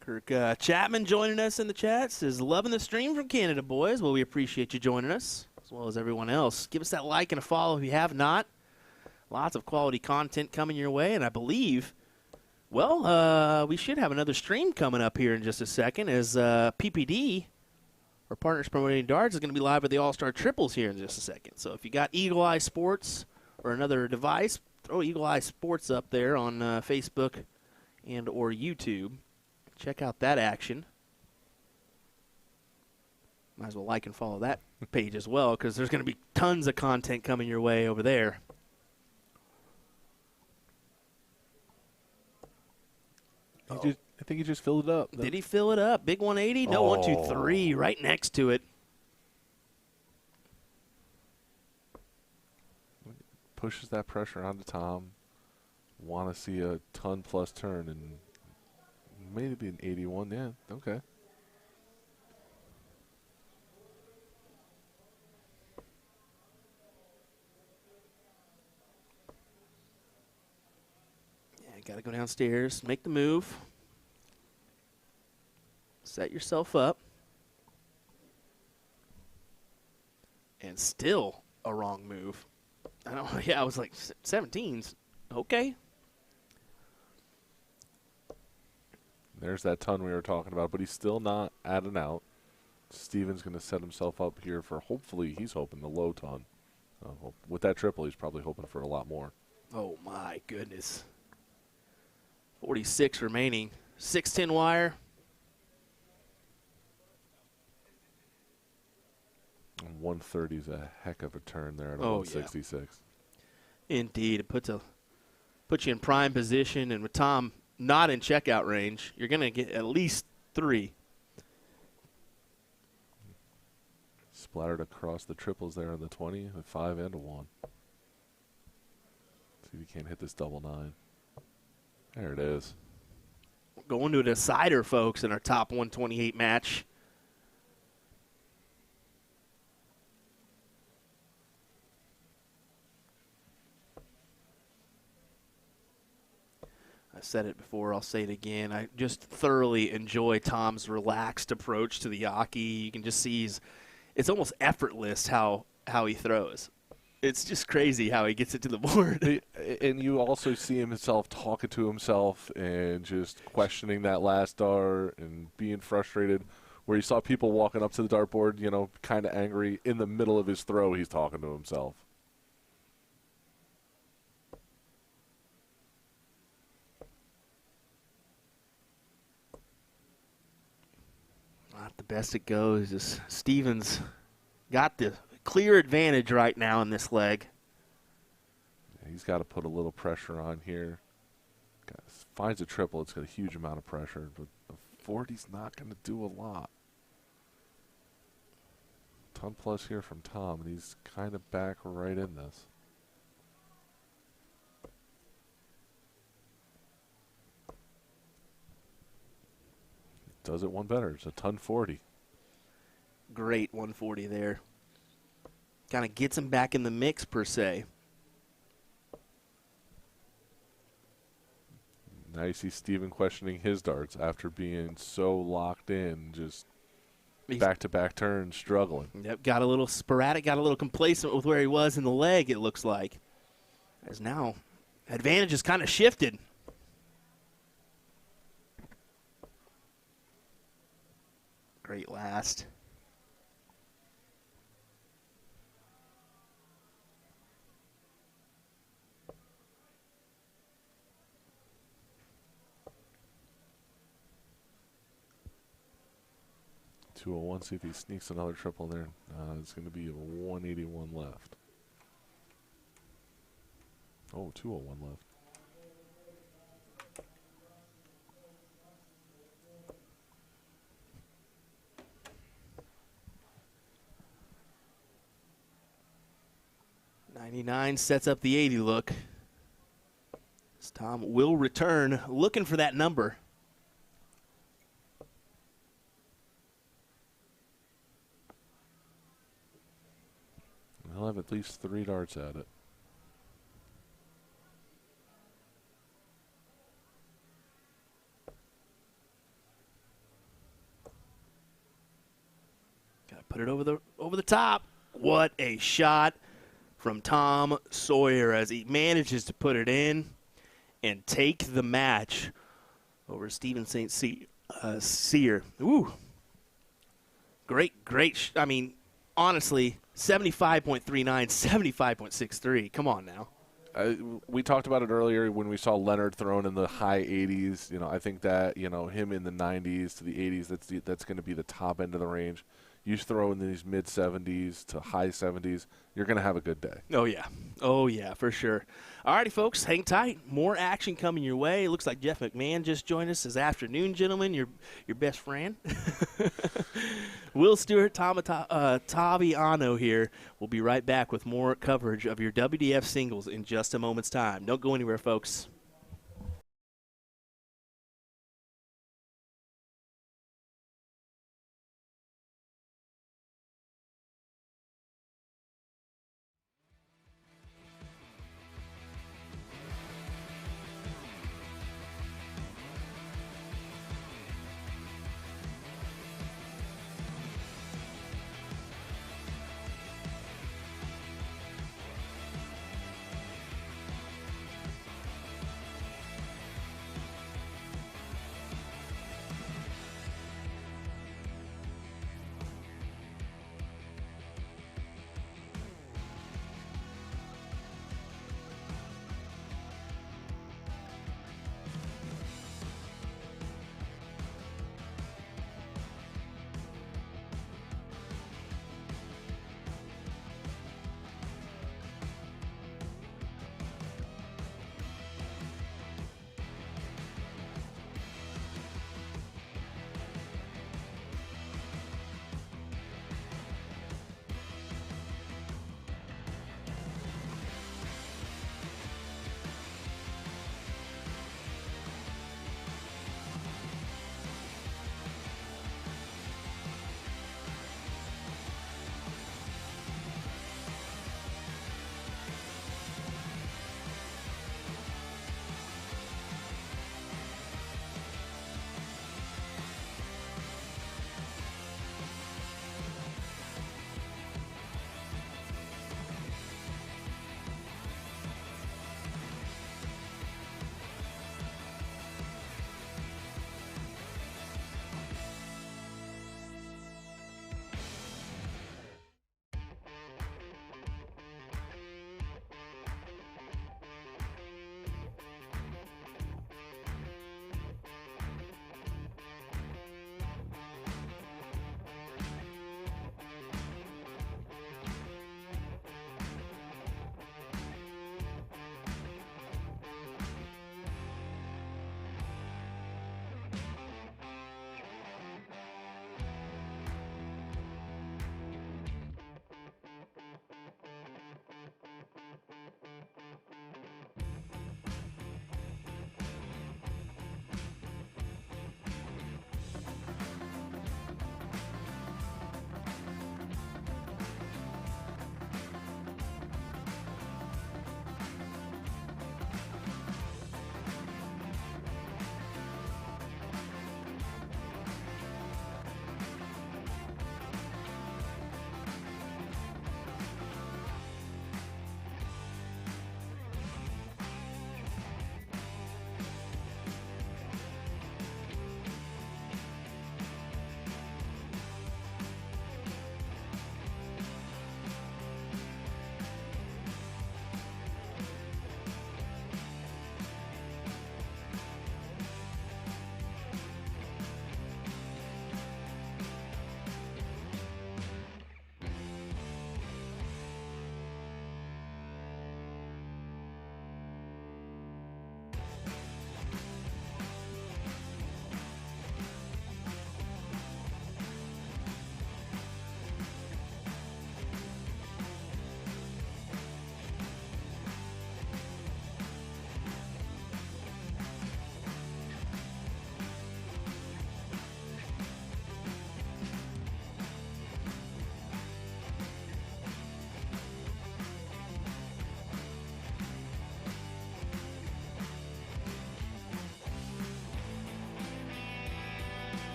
Kirk Chapman joining us in the chat says, loving the stream from Canada, boys. Well, we appreciate you joining us, as well as everyone else. Give us that like and a follow if you have not. Lots of quality content coming your way, and I believe, we should have another stream coming up here in just a second as PPD, our Partners Promoting Darts, is going to be live with the All-Star Triples here in just a second. So if you got Eagle Eye Sports or another device, throw Eagle Eye Sports up there on Facebook and or YouTube. Check out that action. Might as well like and follow that page as well because there's going to be tons of content coming your way over there. I think he just filled it up. Did he fill it up? Big 180? No, 1, 2, 3, right next to it. Pushes that pressure onto Tom. Want to see a ton plus turn and maybe an 81. Yeah, okay. Yeah, got to go downstairs, make the move. Set yourself up. And still a wrong move. I was like, 17's okay. There's that ton we were talking about, but he's still not at and out. Steven's going to set himself up here for, hopefully, he's hoping the low ton. With that triple, he's probably hoping for a lot more. Oh, my goodness. 46 remaining. 610 wire. And 130 is a heck of a turn there at 166. Yeah. Indeed. It puts you in prime position, and with Tom not in checkout range, you're going to get at least 3. Splattered across the triples there in the 20, a 5 and a 1. See if he can't hit this double 9. There it is. Going to a decider, folks, in our top 128 match. I said it before, I'll say it again. I just thoroughly enjoy Tom's relaxed approach to the Yaki. You can just see it's almost effortless how he throws. It's just crazy how he gets it to the board. And you also see himself talking to himself and just questioning that last dart and being frustrated. Where you saw people walking up to the dartboard, kind of angry. In the middle of his throw, he's talking to himself. Not the best it goes. Just Stevens got the clear advantage right now in this leg. Yeah, he's got to put a little pressure on here. Finds a triple, it's got a huge amount of pressure, but the 40's not going to do a lot. Ton plus here from Tom, and he's kind of back right in this. Does it one better. It's a ton 40. Great 140 there. Kind of gets him back in the mix, per se. Now you see Steven questioning his darts after being so locked in, just back-to-back turns, struggling. Yep, got a little sporadic, got a little complacent with where he was in the leg, it looks like. As now advantage has kind of shifted. Great last. .201, see if he sneaks another triple there. It's going to be a 181 left. Oh, 201 left. .99 sets up the 80 look. As Tom will return, looking for that number. He'll have at least 3 darts at it. Gotta put it over the top. What a shot from Tom Sawyer as he manages to put it in and take the match over Stephen St. Cyr. Ooh. Great. I mean, honestly, 75.39, 75.63. Come on now. We talked about it earlier when we saw Leonard thrown in the high 80s. You know, I think that, you know, him in the 90s to the 80s, that's going to be the top end of the range. You throw in these mid 70s to high 70s, you're going to have a good day. Oh yeah, for sure. All righty, folks, hang tight. More action coming your way. It looks like Jeff McMahon just joined us this afternoon, gentlemen. Your best friend. Will Stuart, Taviano here. We'll be right back with more coverage of your WDF singles in just a moment's time. Don't go anywhere, folks.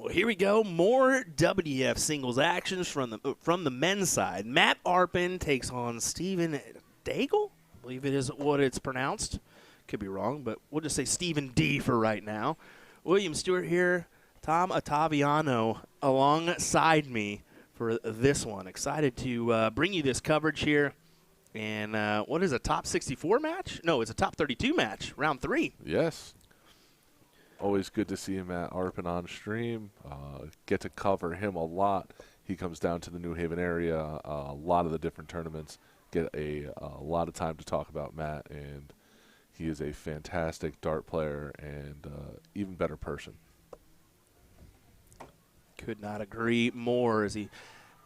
Well, here we go. More WDF singles actions from the men's side. Matt Arpin takes on Stephen Daigle. I believe it is what it's pronounced. Could be wrong, but we'll just say Stephen D for right now. William Stuart here. Tom Ottaviano alongside me for this one. Excited to bring you this coverage here. And what is a top 64 match? No, it's a top 32 match, round 3. Yes. Always good to see Matt Arpin on stream. Get to cover him a lot. He comes down to the New Haven area a lot of the different tournaments. Get a lot of time to talk about Matt, and he is a fantastic dart player and even better person. Could not agree more as he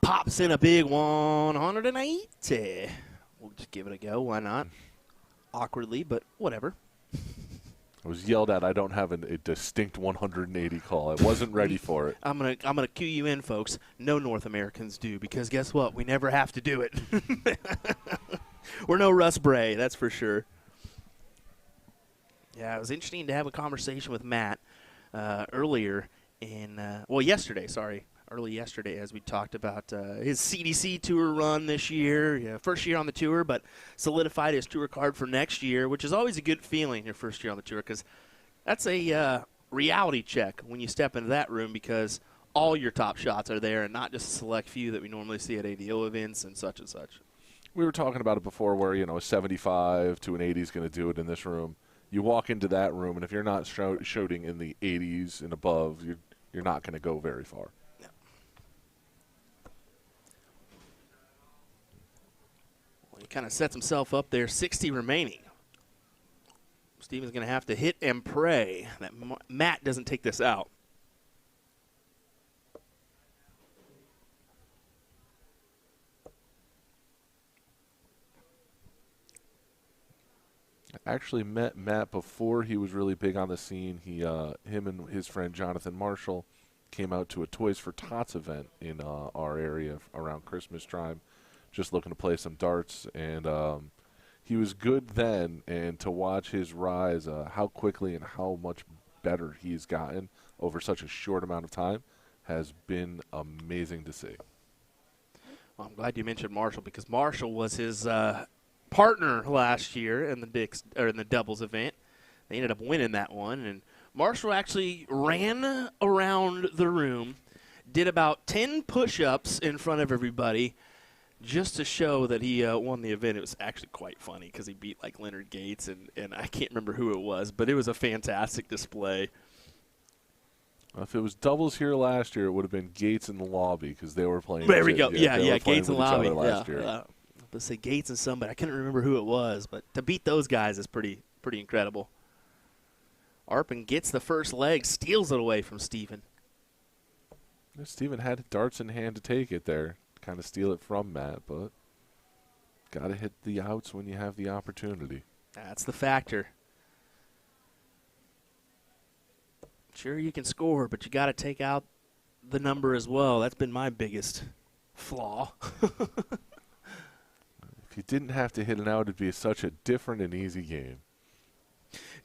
pops in a big 180. We'll just give it a go. Why not? Awkwardly, but whatever. I was yelled at. I don't have a distinct 180 call. I wasn't ready for it. I'm gonna cue you in, folks. No North Americans do, because guess what? We never have to do it. We're no Russ Bray, that's for sure. Yeah, it was interesting to have a conversation with Matt earlier early yesterday, as we talked about his CDC tour run this year. Yeah, first year on the tour, but solidified his tour card for next year, which is always a good feeling your first year on the tour, because that's a reality check when you step into that room, because all your top shots are there and not just a select few that we normally see at ADO events and such and such. We were talking about it before where, a 75 to an 80 is going to do it in this room. You walk into that room, and if you're not shooting in the 80s and above, you're not going to go very far. He kind of sets himself up there, 60 remaining. Steven's going to have to hit and pray that Matt doesn't take this out. I actually met Matt before he was really big on the scene. Him and his friend Jonathan Marshall came out to a Toys for Tots event in our area around Christmas time, just looking to play some darts, and he was good then, and to watch his rise, how quickly and how much better he's gotten over such a short amount of time has been amazing to see. Well, I'm glad you mentioned Marshall, because Marshall was his partner last year in the doubles event. They ended up winning that one, and Marshall actually ran around the room, did about 10 push-ups in front of everybody, just to show that he won the event. It was actually quite funny because he beat like Leonard Gates and I can't remember who it was, but it was a fantastic display. If it was doubles here last year, it would have been Gates in the lobby because they were playing. There we go. Yeah, Gates in the lobby. Last year. Let's say Gates and somebody. I couldn't remember who it was, but to beat those guys is pretty incredible. Arpin gets the first leg, steals it away from Steven. Steven had darts in hand to take it there. Kind of steal it from Matt, but got to hit the outs when you have the opportunity. That's the factor. Sure, you can score, but you got to take out the number as well. That's been my biggest flaw. If you didn't have to hit an out, it'd be such a different and easy game.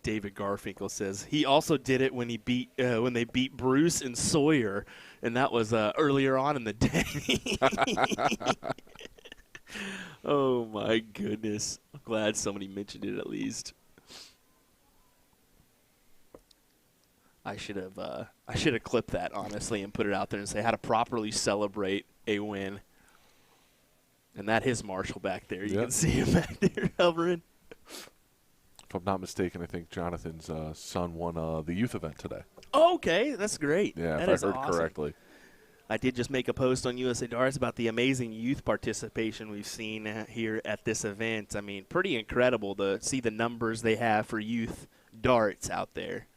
David Garfinkel says he also did it when he when they beat Bruce and Sawyer, and that was earlier on in the day. Oh my goodness! I'm glad somebody mentioned it at least. I should have clipped that honestly and put it out there and say how to properly celebrate a win. And that is Marshall back there. You can see him back there hovering. If I'm not mistaken, I think Jonathan's son won the youth event today. Oh, okay, that's great. Yeah, that if I heard awesome. correctly. I did just make a post on USA Darts about the amazing youth participation we've seen here at this event. I mean, pretty incredible to see the numbers they have for youth darts out there.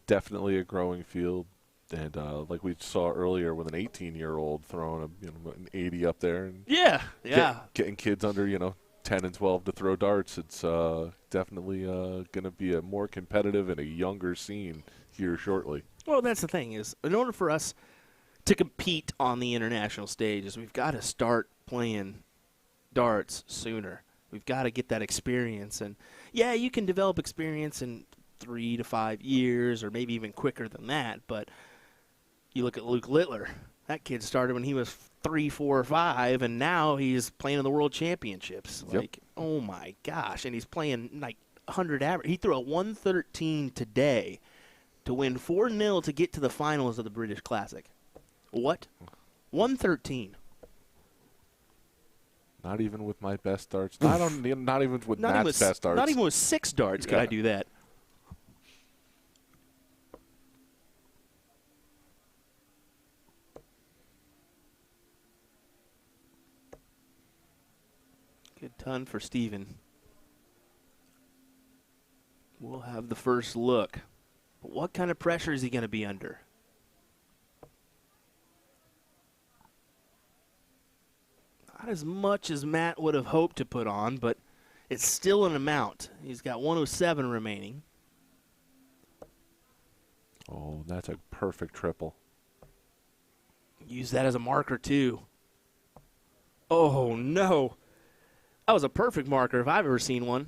Definitely a growing field. And like we saw earlier with an 18-year-old throwing an 80 up there. And getting kids under, 10 and 12 to throw darts, it's definitely going to be a more competitive and a younger scene here shortly. Well, that's the thing is, in order for us to compete on the international stages, we've got to start playing darts sooner. We've got to get that experience. And, yeah, you can develop experience in 3 to 5 years, or maybe even quicker than that. But you look at Luke Littler. That kid started when he was 3, 4, or 5, and now he's playing in the World Championships. Yep. Like, oh my gosh! And he's playing like 100 average. He threw a 113 today to win 4-0 to get to the finals of the British Classic. What? 113. Not even with my best darts. Not even with Matt's best darts. Not even with 6 darts could I do that. Good ton for Steven. We'll have the first look. But what kind of pressure is he going to be under? Not as much as Matt would have hoped to put on, but it's still an amount. He's got 107 remaining. Oh, that's a perfect triple. Use that as a marker, too. Oh, no. That was a perfect marker if I've ever seen one.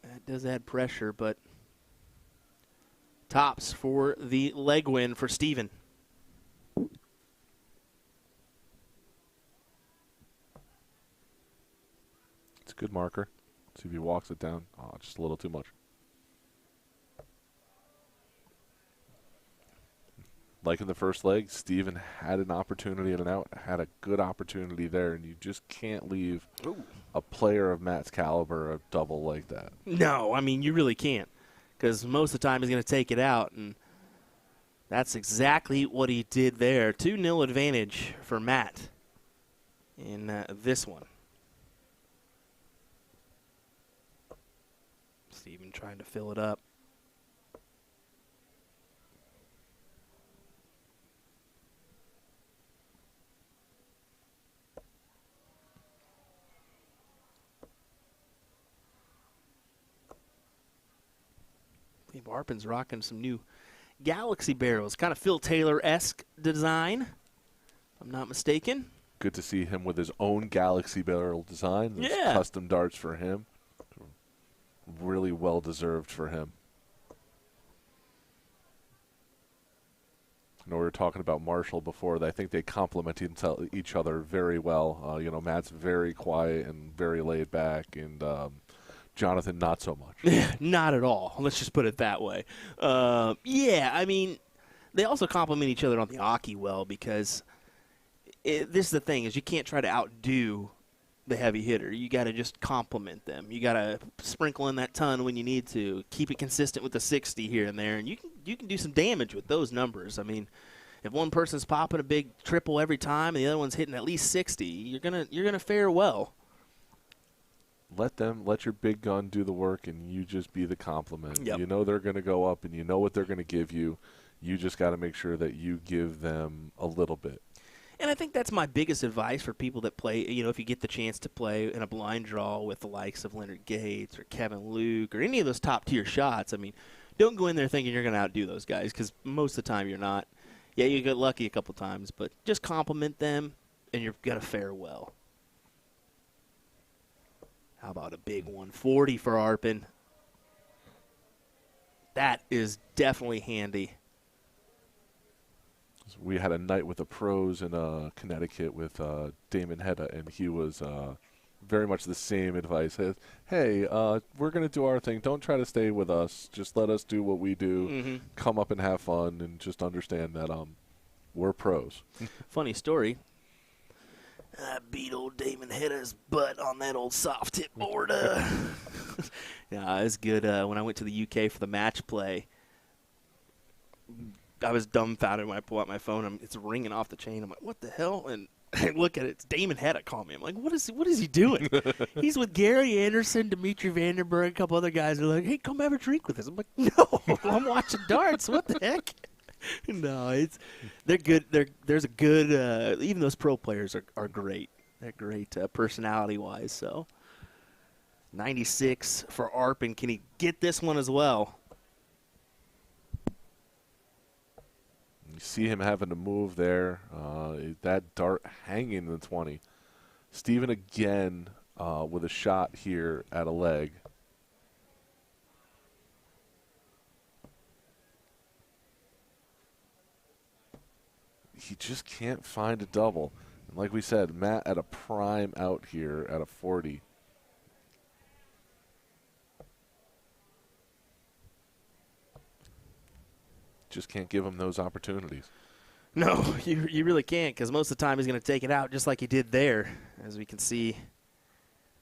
That does add pressure, but tops for the leg win for Steven. It's a good marker. See if he walks it down. Oh, just a little too much. Like in the first leg, Steven had an opportunity and an out, had a good opportunity there, and you just can't leave a player of Matt's caliber a double like that. No, I mean, you really can't, because most of the time he's going to take it out, and that's exactly what he did there. 2-0 advantage for Matt in this one. Steven trying to fill it up. I think Arpin's rocking some new Galaxy barrels. Kind of Phil Taylor-esque design, if I'm not mistaken. Good to see him with his own Galaxy barrel design. Those custom darts for him. Really well-deserved for him. I know we were talking about Marshall before. I think they complement each other very well. You know, Matt's very quiet and very laid back, and Jonathan not so much. Not at all. Let's just put it that way. Yeah, I mean, they also complement each other on the hockey well, because this is the thing, is you can't try to outdo the heavy hitter. You got to just complement them. You got to sprinkle in that ton when you need to. Keep it consistent with the 60 here and there, and you can do some damage with those numbers. I mean, if one person's popping a big triple every time and the other one's hitting at least 60, you're gonna fare well. Let your big gun do the work, and you just be the complement. Yep. You know they're going to go up, and you know what they're going to give you. You just got to make sure that you give them a little bit. And I think that's my biggest advice for people that play, you know, if you get the chance to play in a blind draw with the likes of Leonard Gates or Kevin Luke or any of those top-tier shots, I mean, don't go in there thinking you're going to outdo those guys, because most of the time you're not. Yeah, you get lucky a couple times, but just compliment them, and you're going to fare well. How about a big 140 for Arpin? That is definitely handy. We had a night with the pros in Connecticut with Damon Hedda, and he was very much the same advice. Hey, we're going to do our thing. Don't try to stay with us. Just let us do what we do. Mm-hmm. Come up and have fun, and just understand that we're pros. Funny story. I beat old Damon Hedda's butt on that old soft tip board. Yeah, it was good. When I went to the UK for the match play, I was dumbfounded when I pull out my phone. It's ringing off the chain. I'm like, what the hell? And I look at it. It's Damon Hedda calling me. I'm like, what is he doing? He's with Gary Anderson, Dimitri Vandenberg, a couple other guys. They're like, hey, come have a drink with us. I'm like, no, I'm watching darts. What the heck? No, they're good. There's a good. Even those pro players are great. They're great personality-wise. So 96 for Arpin. Can he get this one as well? see him having to move there. That dart hanging in the 20. Steven again with a shot here at a leg. He just can't find a double. And like we said, Matt at a prime out here at a 40. Just can't give him those opportunities. No, you really can't, because most of the time he's going to take it out just like he did there. As we can see,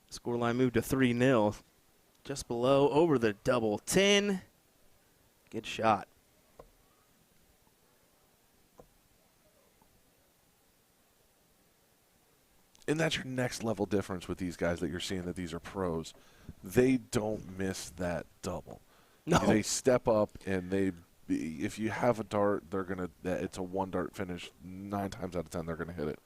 scoreline moved to 3-0. Just below, over the double 10. Good shot. And that's your next level difference with these guys that you're seeing, that these are pros. They don't miss that double. No. They step up, and if you have a dart, it's a one dart finish. 9 times out of 10, they're going to hit it.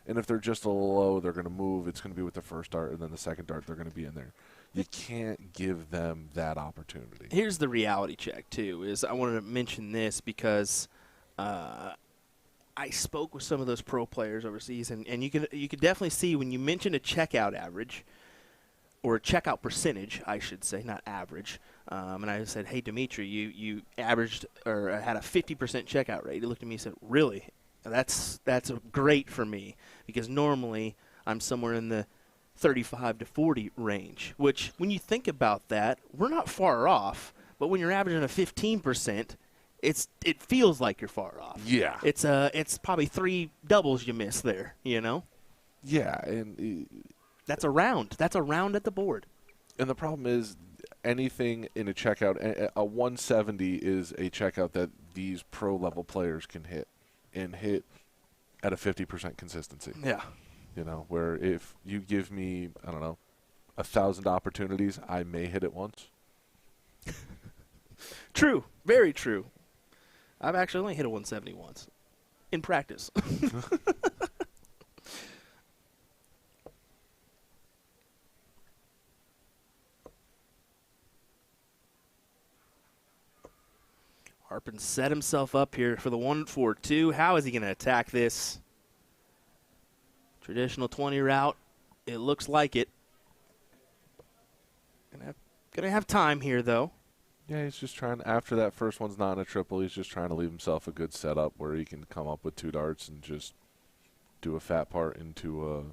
And if they're just a little low, they're going to move. It's going to be with the first dart, and then the second dart, they're going to be in there. You can't give them that opportunity. Here's the reality check, too, is I wanted to mention this because I spoke with some of those pro players overseas, and you could definitely see when you mention a checkout average, or a checkout percentage, I should say, not average. And I said, hey, Dimitri, you averaged or had a 50% checkout rate. He looked at me and said, really? That's great for me, because normally I'm somewhere in the 35 to 40 range, which when you think about that, we're not far off. But when you're averaging a 15%, it feels like you're far off. Yeah. It's probably 3 doubles you miss there, you know? Yeah, and that's a round. That's a round at the board. And the problem is, anything in a checkout, a 170 is a checkout that these pro-level players can hit, and hit at a 50% consistency. Yeah. You know, where if you give me, I don't know, 1,000 opportunities, I may hit it once. True. Very true. I've actually only hit a 170 once in practice. Harpin set himself up here for the 1-4-2. How is he going to attack this? Traditional 20 route. It looks like it. Gonna have time here, though. Yeah, he's just trying, after that first one's not in a triple, he's just trying to leave himself a good setup where he can come up with 2 darts and just do a fat part into a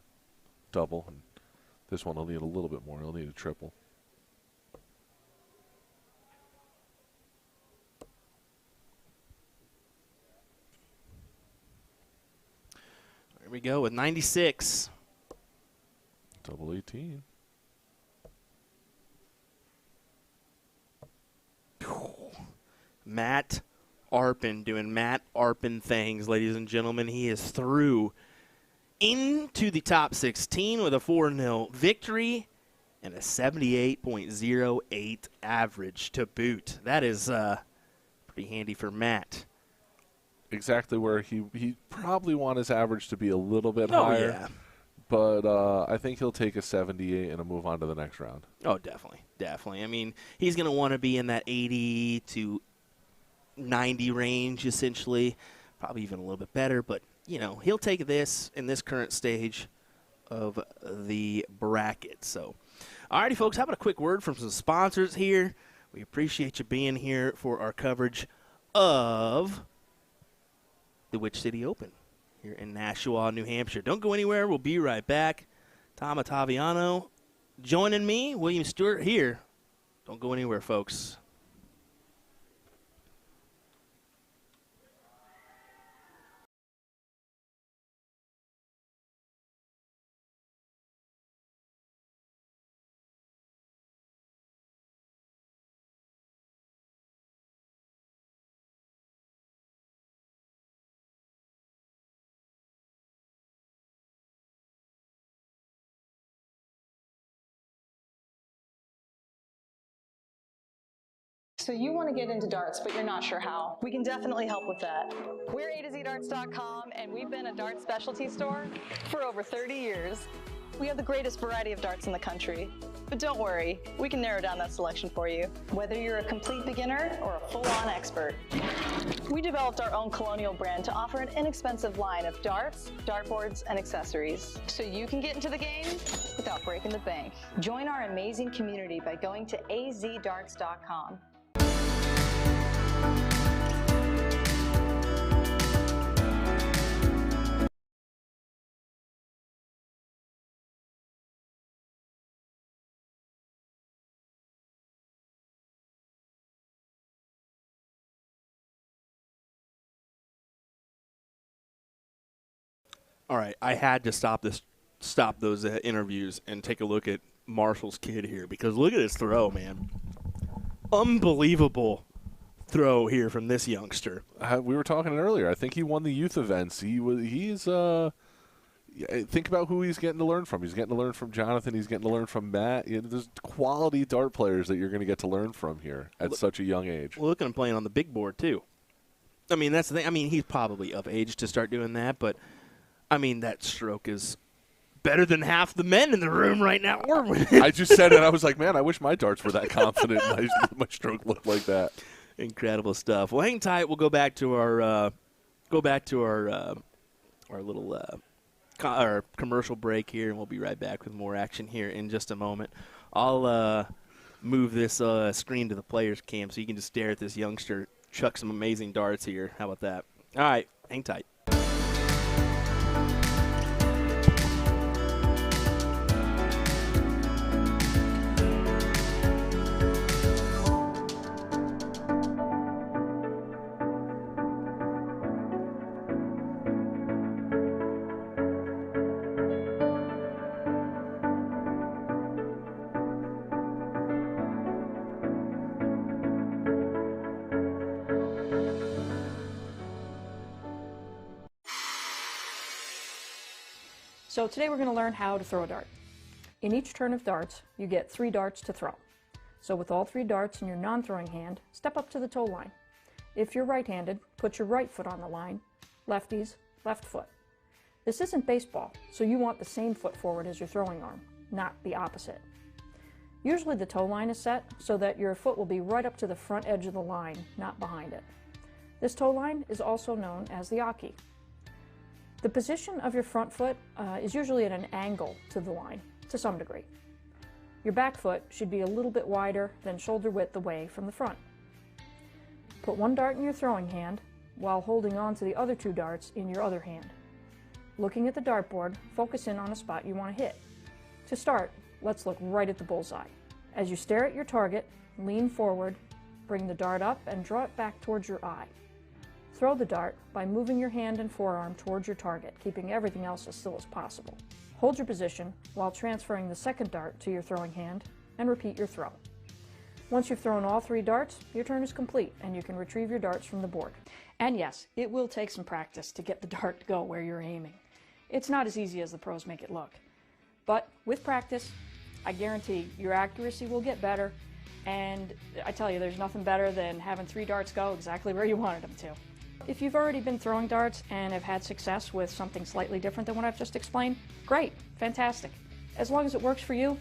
double. And this one will need a little bit more. He'll need a triple. Here we go with 96. Double 18. Matt Arpin doing Matt Arpin things, ladies and gentlemen. He is through into the top 16 with a 4-0 victory and a 78.08 average to boot. That is pretty handy for Matt. Exactly where he probably want his average to be a little bit higher. Yeah. But I think he'll take a 78 and a move on to the next round. Oh, definitely. Definitely. I mean, he's going to want to be in that 80 to 90 range, essentially. Probably even a little bit better. But, you know, he'll take this in this current stage of the bracket. So, all righty, folks, how about a quick word from some sponsors here? We appreciate you being here for our coverage of the Which City Open here in Nashua, New Hampshire. Don't go anywhere. We'll be right back. Tom Ottaviano joining me. William Stuart here. Don't go anywhere, folks. So you want to get into darts, but you're not sure how. We can definitely help with that. We're usadartsproduction, and we've been a dart specialty store for over 30 years. We have the greatest variety of darts in the country. But don't worry, we can narrow down that selection for you, whether you're a complete beginner or a full-on expert. We developed our own Colonial brand to offer an inexpensive line of darts, dartboards, and accessories, so you can get into the game without breaking the bank. Join our amazing community by going to usadartsproduction.com. All right, I had to stop those interviews and take a look at Marshall's kid here, because look at his throw, man. Unbelievable throw here from this youngster. We were talking earlier. I think he won the youth events. He's think about who he's getting to learn from. He's getting to learn from Jonathan. He's getting to learn from Matt. There's quality dart players that you're going to get to learn from here at such a young age. Well, look at him playing on the big board too. I mean, that's the thing. I mean, he's probably of age to start doing that, but I mean, that stroke is better than half the men in the room right now. I just said it. I was like, man, I wish my darts were that confident. My stroke looked like that. Incredible stuff. Well, hang tight. We'll go back to our little our commercial break here, and we'll be right back with more action here in just a moment. I'll move this screen to the players' cam so you can just stare at this youngster chuck some amazing darts here. How about that? All right, hang tight. So today we're going to learn how to throw a dart. In each turn of darts, you get 3 darts to throw. So with all 3 darts in your non-throwing hand, step up to the toe line. If you're right-handed, put your right foot on the line. Lefties, left foot. This isn't baseball, so you want the same foot forward as your throwing arm, not the opposite. Usually the toe line is set so that your foot will be right up to the front edge of the line, not behind it. This toe line is also known as the aki. The position of your front foot is usually at an angle to the line, to some degree. Your back foot should be a little bit wider than shoulder width away from the front. Put 1 dart in your throwing hand while holding on to the other 2 darts in your other hand. Looking at the dartboard, focus in on a spot you want to hit. To start, let's look right at the bullseye. As you stare at your target, lean forward, bring the dart up and draw it back towards your eye. Throw the dart by moving your hand and forearm towards your target, keeping everything else as still as possible. Hold your position while transferring the second dart to your throwing hand and repeat your throw. Once you've thrown all 3 darts, your turn is complete and you can retrieve your darts from the board. And yes, it will take some practice to get the dart to go where you're aiming. It's not as easy as the pros make it look. But with practice, I guarantee your accuracy will get better, and I tell you, there's nothing better than having 3 darts go exactly where you wanted them to. If you've already been throwing darts and have had success with something slightly different than what I've just explained, great, fantastic. As long as it works for you,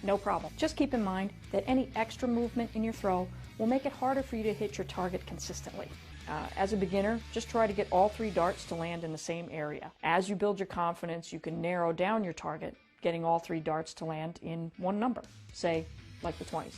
no problem. Just keep in mind that any extra movement in your throw will make it harder for you to hit your target consistently. As a beginner, just try to get all 3 darts to land in the same area. As you build your confidence, you can narrow down your target, getting all 3 darts to land in one number, say, like the 20s.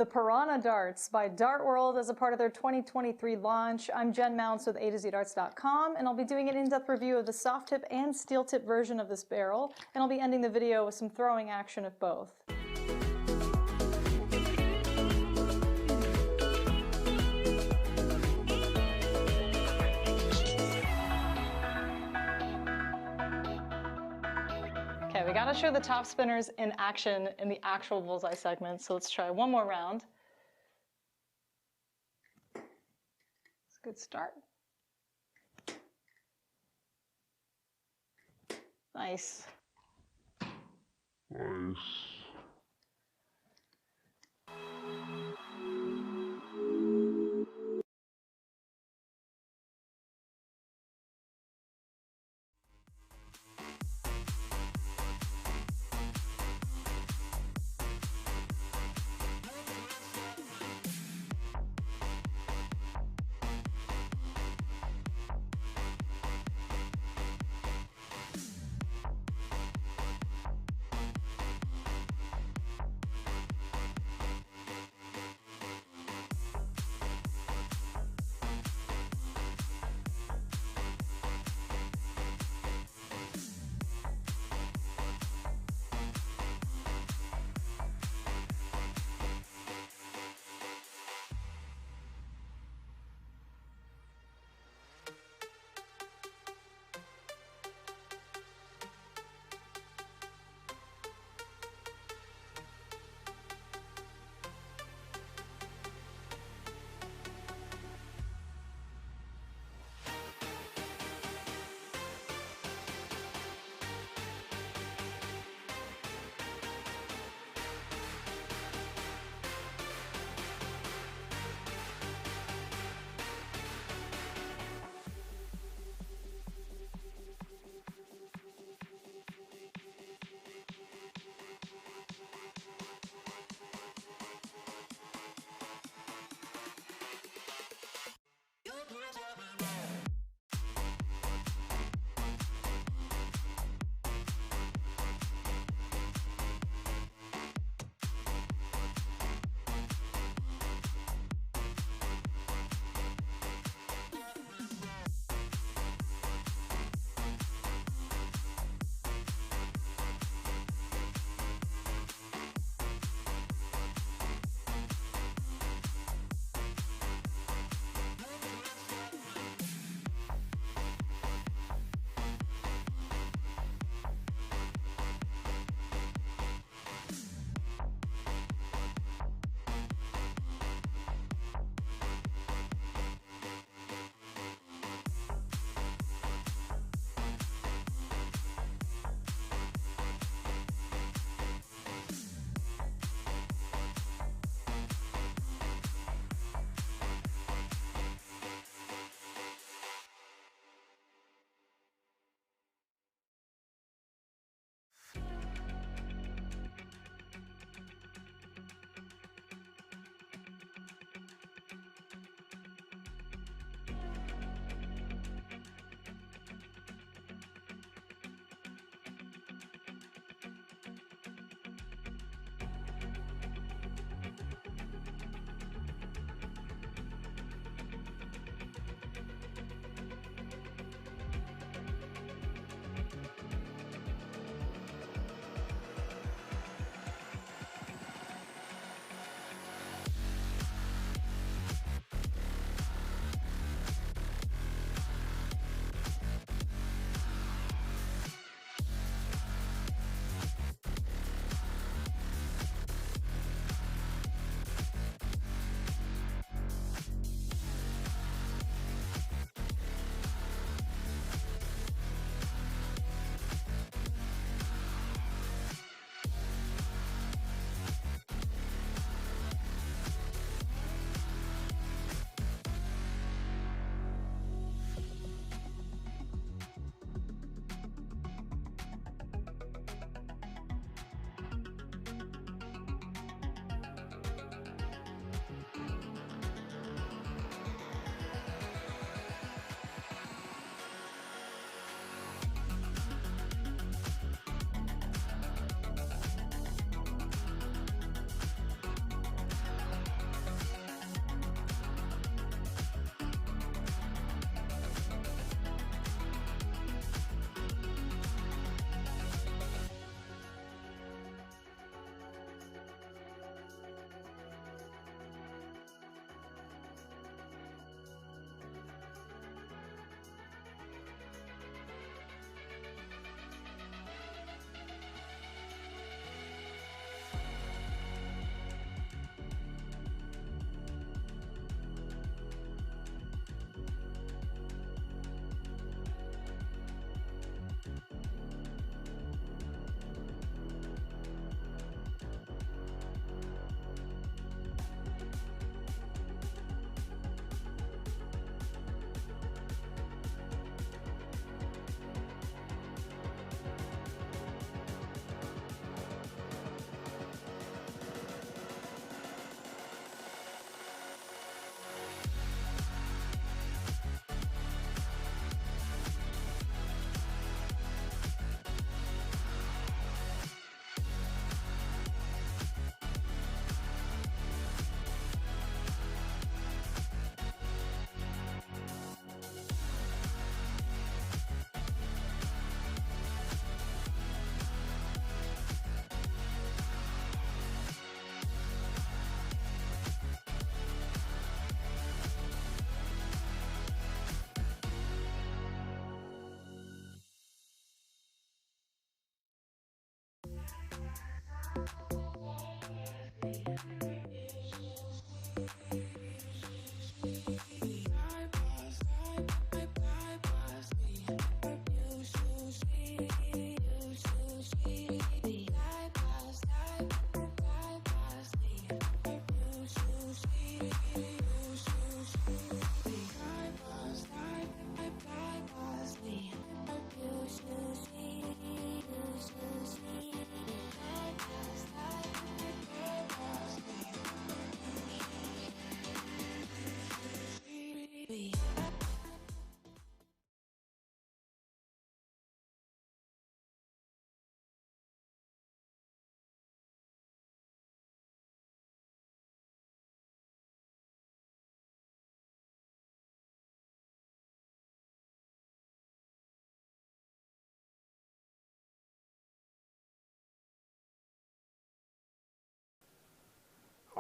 the Piranha Darts by Dart World as a part of their 2023 launch. I'm Jen Mounts with usadartsproduction, and I'll be doing an in-depth review of the soft tip and steel tip version of this barrel, and I'll be ending the video with some throwing action of both. Okay, we gotta show the top spinners in action in the actual bullseye segment, so let's try one more round. It's a good start. Nice. Nice.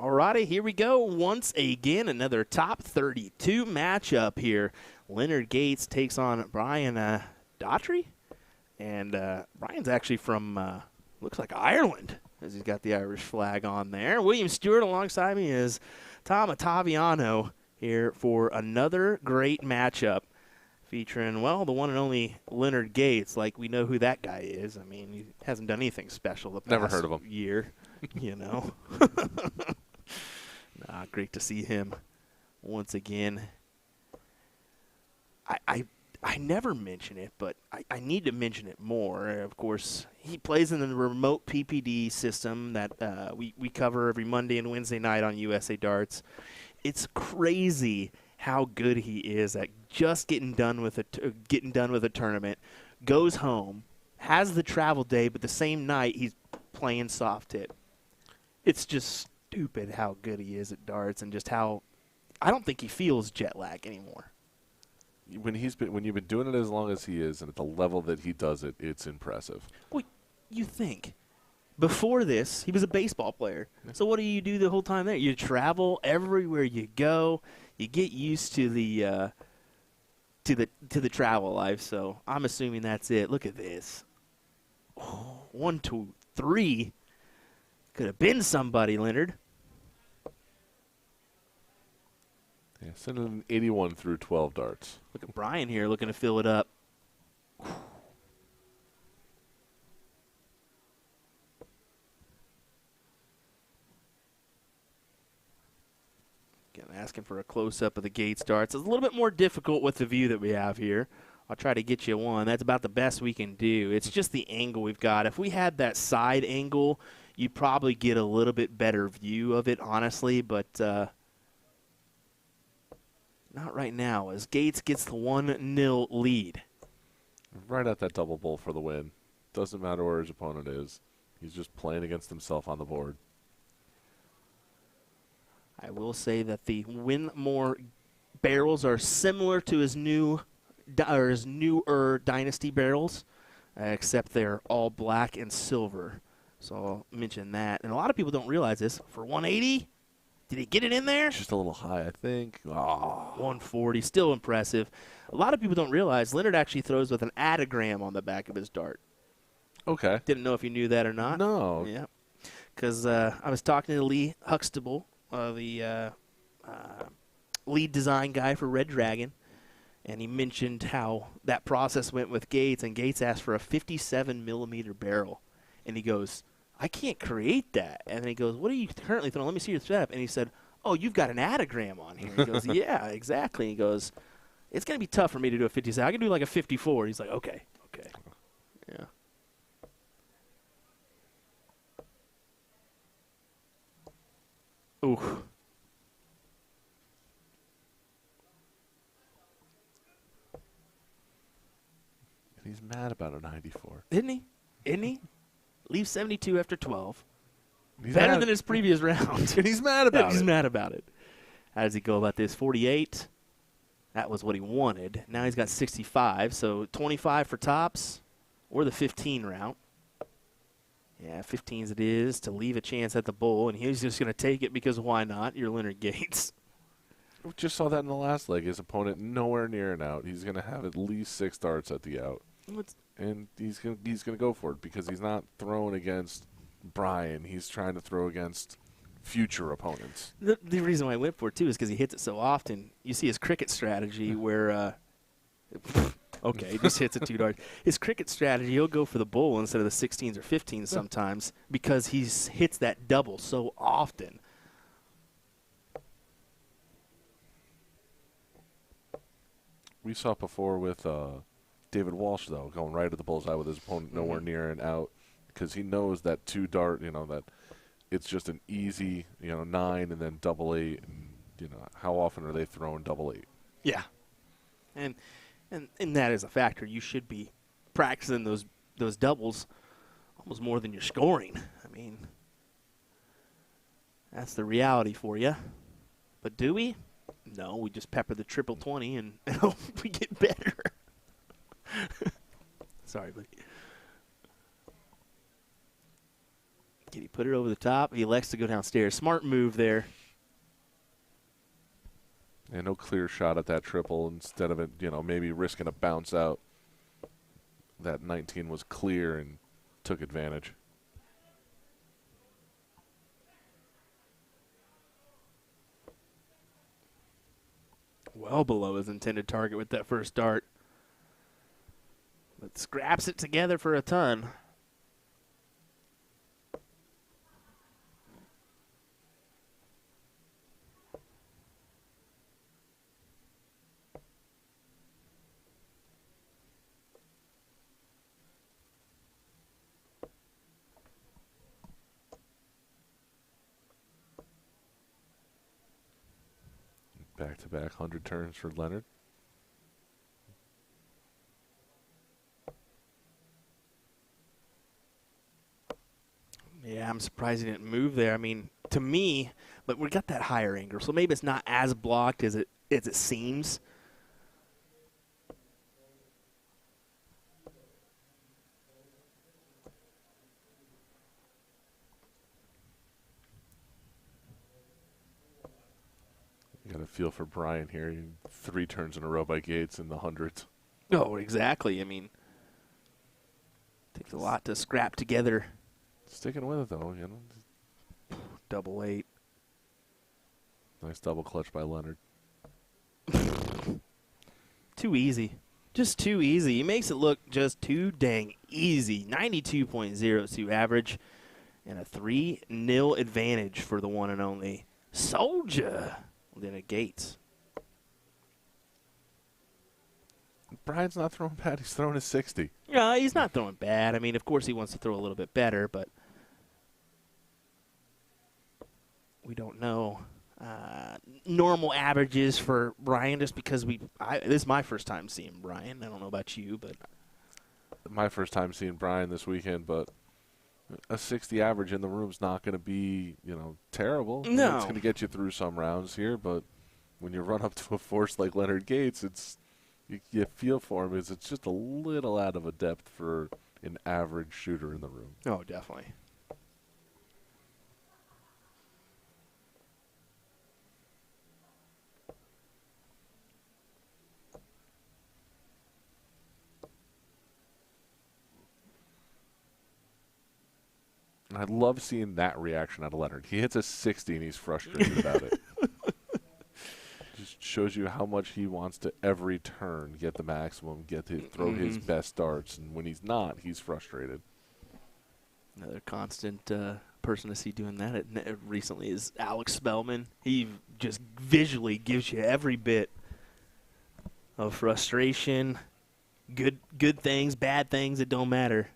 Alrighty, here we go. Once again, another top 32 matchup here. Leonard Gates takes on Brian Daughtry. And Brian's actually from, looks like Ireland, as he's got the Irish flag on there. William Stuart alongside me is Tom Ottaviano here for another great matchup featuring, well, the one and only Leonard Gates. Like, we know who that guy is. I mean, he hasn't done anything special the past Never heard of him. year, you know. Great to see him once again. I never mention it, but I need to mention it more. Of course, he plays in the remote PPD system that we cover every Monday and Wednesday night on USA Darts. It's crazy how good he is at just getting done with a tournament. Goes home, has the travel day, but the same night he's playing soft hit. It's just stupid how good he is at darts, and just how I don't think he feels jet lag anymore. When you've been doing it as long as he is, and at the level that he does it, it's impressive. Well, you think before this he was a baseball player. So what do you do the whole time there? You travel everywhere you go. You get used to the travel life. So I'm assuming that's it. Look at this. Oh, 1, 2, 3. Could have been somebody, Leonard. Yeah, sending an 81 through 12 darts. Look at Brian here looking to fill it up. Again, asking for a close-up of the Gates darts. It's a little bit more difficult with the view that we have here. I'll try to get you one. That's about the best we can do. It's just the angle we've got. If we had that side angle, you'd probably get a little bit better view of it, honestly, but not right now, as Gates gets the 1-0 lead. Right at that double bowl for the win. Doesn't matter where his opponent is. He's just playing against himself on the board. I will say that the Winmore barrels are similar to his newer Dynasty barrels, except they're all black and silver. So I'll mention that. And a lot of people don't realize this. For 180, did he get it in there? Just a little high, I think. Oh. 140, still impressive. A lot of people don't realize Leonard actually throws with an adagram on the back of his dart. Okay. Didn't know if you knew that or not. No. Yeah. Because I was talking to Lee Huxtable, the lead design guy for Red Dragon, and he mentioned how that process went with Gates, and Gates asked for a 57-millimeter barrel. And he goes, I can't create that. And then he goes, what are you currently throwing? Let me see your setup. And he said, oh, you've got an adagram on here. He goes, yeah, exactly. He goes, it's going to be tough for me to do a 57. I can do like a 54. He's like, okay. Yeah. Ooh. And he's mad about a 94. Isn't he? Leaves 72 after 12. He's Better mad. than his previous round. And he's mad about it. He's mad about it. How does he go about this? 48. That was what he wanted. Now he's got 65. So 25 for tops or the 15 route. Yeah, 15s it is to leave a chance at the bowl. And he's just going to take it because why not? You're Leonard Gates. We just saw that in the last leg. His opponent nowhere near an out. He's going to have at least 6 darts at the out. And he's gonna go for it because he's not throwing against Brian. He's trying to throw against future opponents. The reason why I went for it, too, is because he hits it so often. You see his cricket strategy where, okay, he just hits it 2 darts. His cricket strategy, he'll go for the bull instead of the 16s or 15s sometimes because he hits that double so often. We saw it before with David Walsh, though, going right at the bullseye with his opponent nowhere near and out because he knows that 2 dart, that it's just an easy, 9 and then double 8. And, how often are they throwing double 8? Yeah. And that is a factor. You should be practicing those doubles almost more than you're scoring. I mean, that's the reality for you. But do we? No, we just pepper the triple 20 and hope we get better. Sorry, buddy. put it over the top. He elects to go downstairs. Smart move there. And no clear shot at that triple. Instead of it, maybe risking a bounce out. That 19 was clear and took advantage. Well below his intended target with that first dart. But scraps it together for a ton. Back-to-back 100 turns for Leonard. Yeah, I'm surprised he didn't move there. I mean, to me, but we got that higher angle, so maybe it's not as blocked as it seems. You got a feel for Brian here. 3 turns in a row by Gates in the hundreds. Oh, exactly. I mean, takes a lot to scrap together. Sticking with it, though, Double 8. Nice double clutch by Leonard. Too easy. Just too easy. He makes it look just too dang easy. 92.02 average and a 3-0 advantage for the one and only Soldier. Leonard Gates. Brian's not throwing bad. He's throwing a 60. No, he's not throwing bad. I mean, of course he wants to throw a little bit better, but we don't know normal averages for Brian just because this is my first time seeing Brian. I don't know about you, but My first time seeing Brian this weekend, but a 60 average in the room's not going to be, terrible. No. It's going to get you through some rounds here, but when you run up to a force like Leonard Gates, you feel for him it's just a little out of a depth for an average shooter in the room. oh, definitely. And I love seeing that reaction out of Leonard. He hits a 60 and he's frustrated about it. Just shows you how much he wants to every turn get the maximum, get to throw his best darts, and when he's not, he's frustrated. Another constant person to see doing that recently is Alex Spellman. He just visually gives you every bit of frustration, good things, bad things, it don't matter.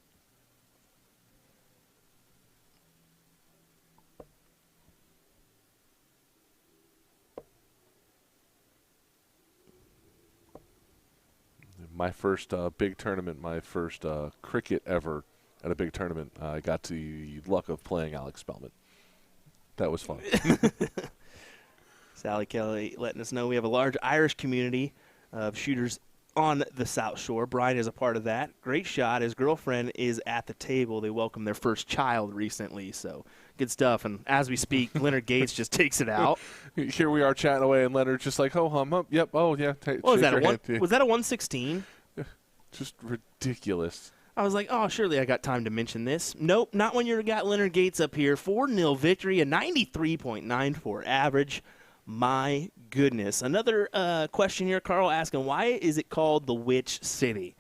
My first big tournament, my first cricket ever at a big tournament, I got the luck of playing Alex Spellman. That was fun. Sally Kelly letting us know we have a large Irish community of shooters on the South Shore. Brian is a part of that. Great shot. His girlfriend is at the table. They welcomed their first child recently, so good stuff. And as we speak, Leonard Gates just takes it out. Here we are chatting away, and Leonard's just like, oh, hum up. Yep, oh, yeah. Was that a 116? Just ridiculous. I was like, oh, surely I got time to mention this. Nope, not when you got Leonard Gates up here. 4-0 victory, a 93.94 average. My goodness. Another question here, Carl, asking, why is it called the Witch City?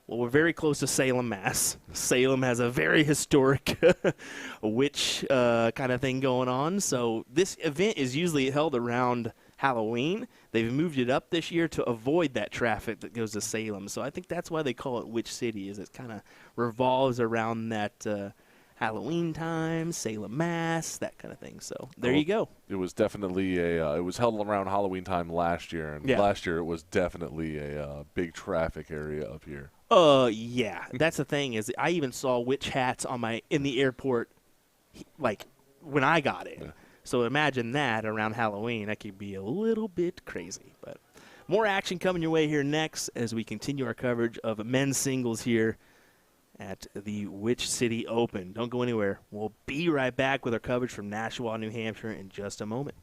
Well, we're very close to Salem, Mass. Salem has a very historic witch kind of thing going on. So this event is usually held around Halloween. They've moved it up this year to avoid that traffic that goes to Salem. So I think that's why they call it Witch City, is it kind of revolves around that Halloween time, Salem, Mass, that kind of thing. So there you go. It was definitely it was held around Halloween time last year, and last year it was definitely a big traffic area up here. Yeah. That's the thing, is I even saw witch hats in the airport, like when I got in. Yeah. So imagine that around Halloween. That could be a little bit crazy. But more action coming your way here next as we continue our coverage of men's singles here at the Which City Open. Don't go anywhere. We'll be right back with our coverage from Nashua, New Hampshire in just a moment.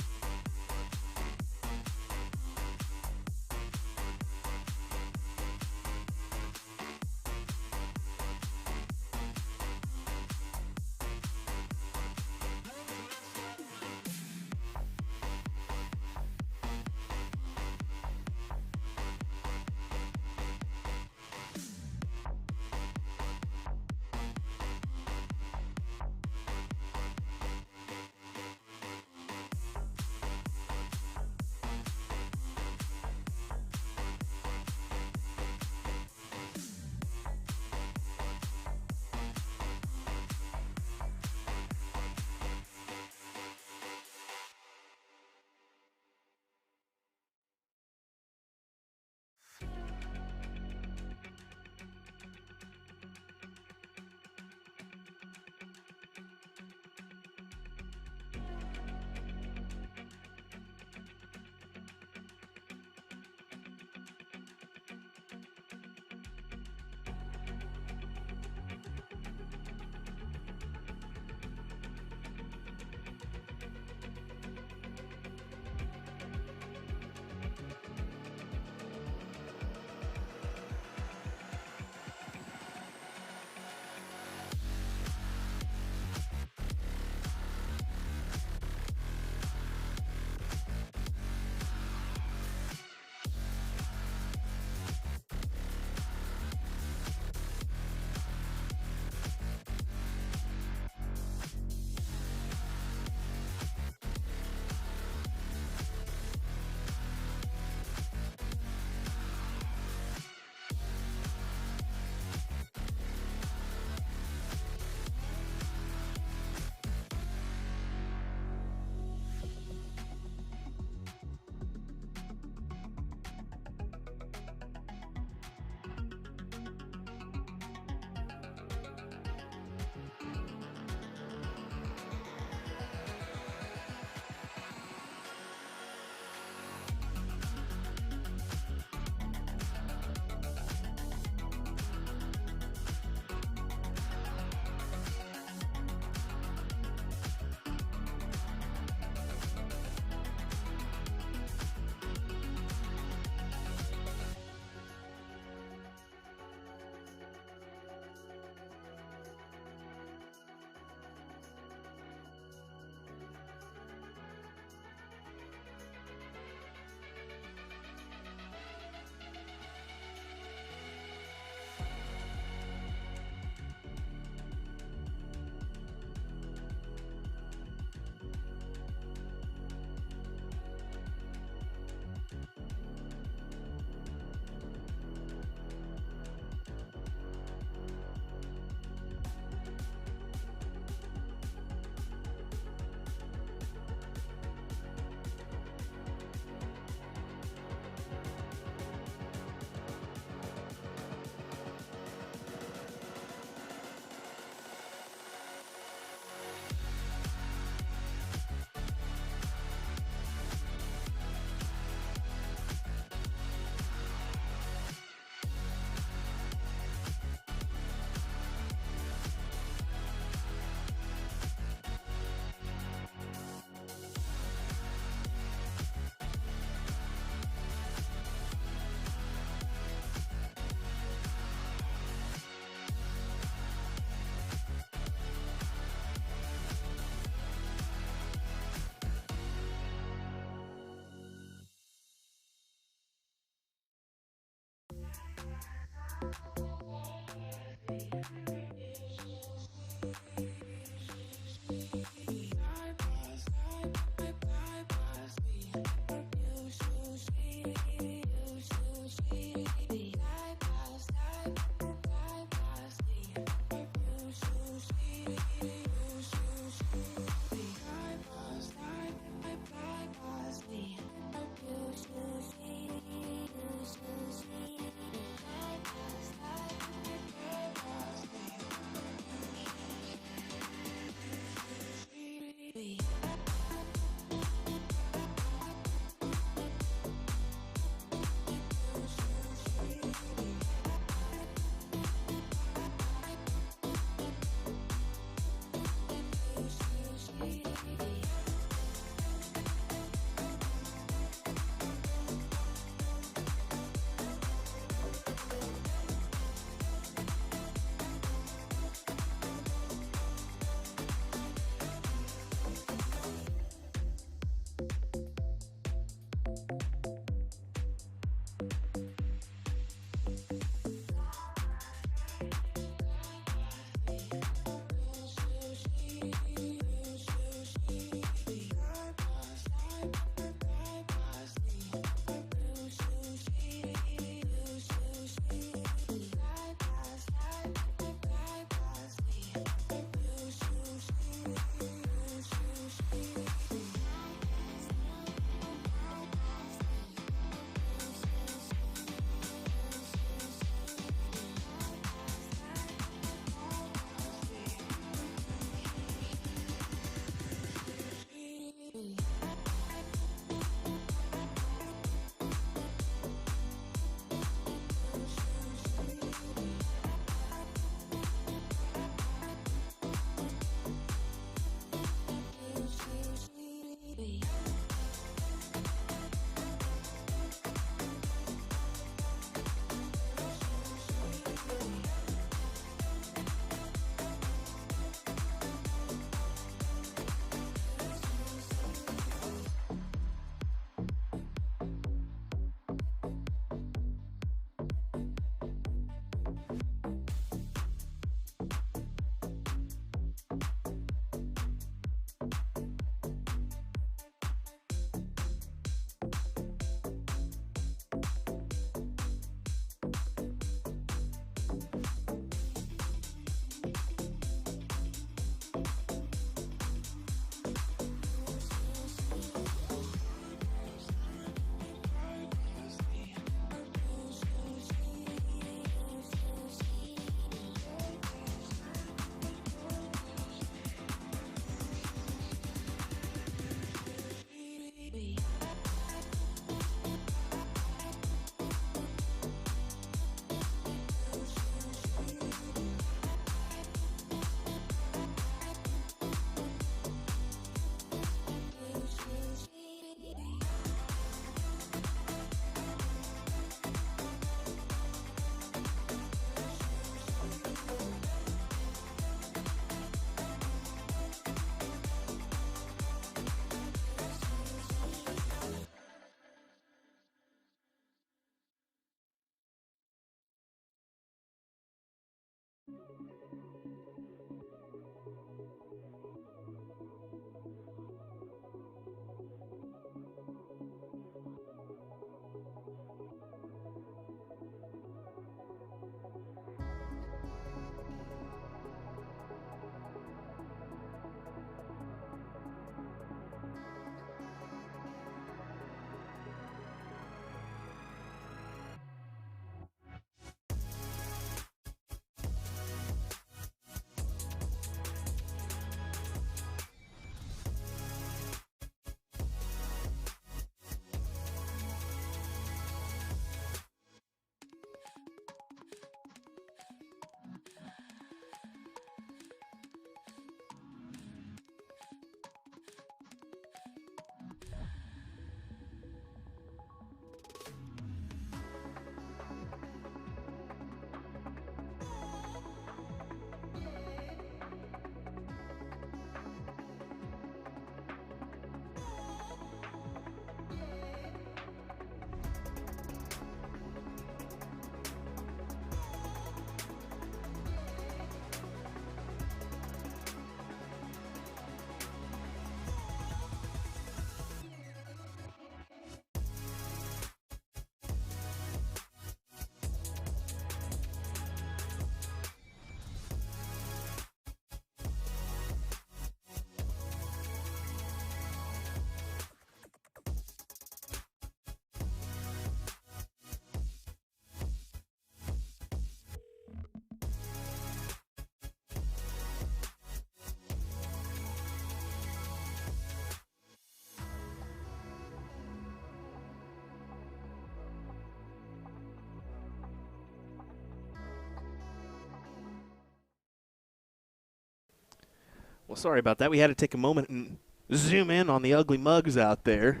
Well, sorry about that. We had to take a moment and zoom in on the ugly mugs out there.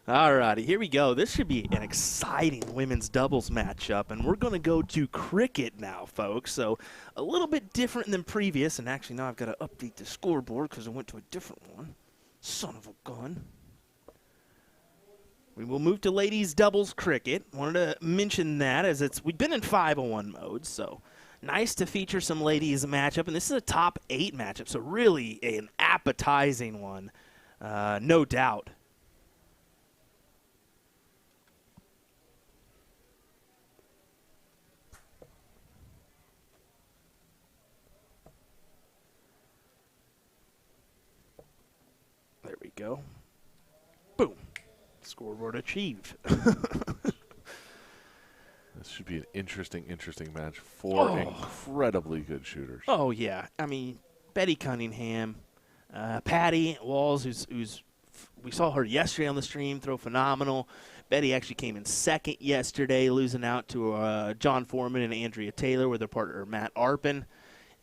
All righty, here we go. This should be an exciting women's doubles matchup, and we're going to go to cricket now, folks. So a little bit different than previous, and actually now I've got to update the scoreboard because I went to a different one. Son of a gun. We will move to ladies doubles cricket. Wanted to mention that as we've been in 5-on-1 mode, so nice to feature some ladies matchup, and this is a top 8 matchup, so really an appetizing one, no doubt. There we go. Boom. Scoreboard achieved. This should be an interesting match. Four incredibly good shooters. Oh, yeah. I mean, Betty Cunningham, Patty Walls, who's we saw her yesterday on the stream, throw phenomenal. Betty actually came in second yesterday, losing out to John Foreman and Andrea Taylor with their partner Matt Arpin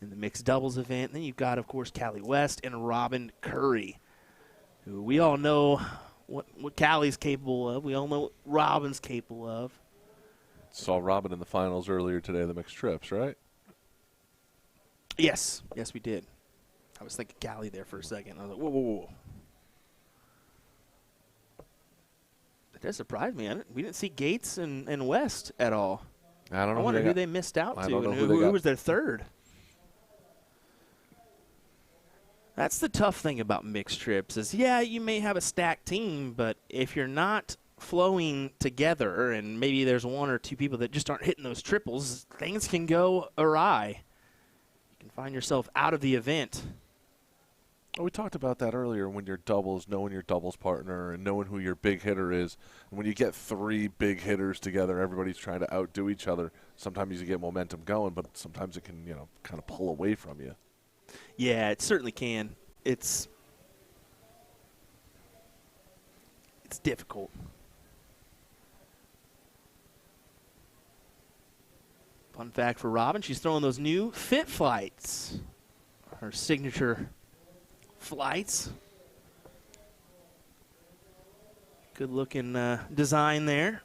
in the mixed doubles event. And then you've got, of course, Callie West and Robin Curry, who we all know what Callie's capable of. We all know what Robin's capable of. Saw Robin in the finals earlier today, the mixed trips, right? Yes. Yes, we did. I was thinking Callie there for a second. I was like, whoa. That does surprise me. We didn't see Gates and West at all. I don't know. I wonder who they missed out to and who was their third. That's the tough thing about mixed trips is, yeah, you may have a stacked team, but if you're not flowing together and maybe there's one or two people that just aren't hitting those triples, things can go awry. You can find yourself out of the event. Well, we talked about that earlier when you're doubles, knowing your doubles partner and knowing who your big hitter is. And when you get 3 big hitters together, everybody's trying to outdo each other. Sometimes you get momentum going, but sometimes it can, kind of pull away from you. Yeah, it certainly can. It's difficult. Fun fact for Robin, she's throwing those new Fit Flights, her signature flights. Good looking design there.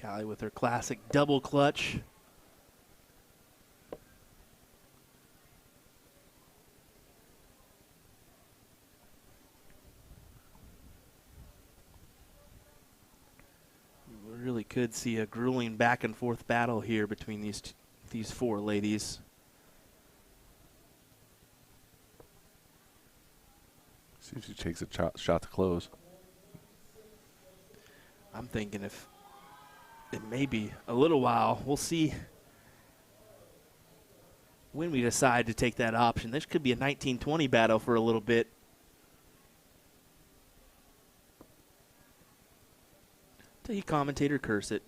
Callie with her classic double clutch. We really could see a grueling back and forth battle here between these 4 ladies. See if she takes a shot to close. I'm thinking if it may be a little while. We'll see when we decide to take that option. This could be a 19-20 battle for a little bit. Till you commentator curse it.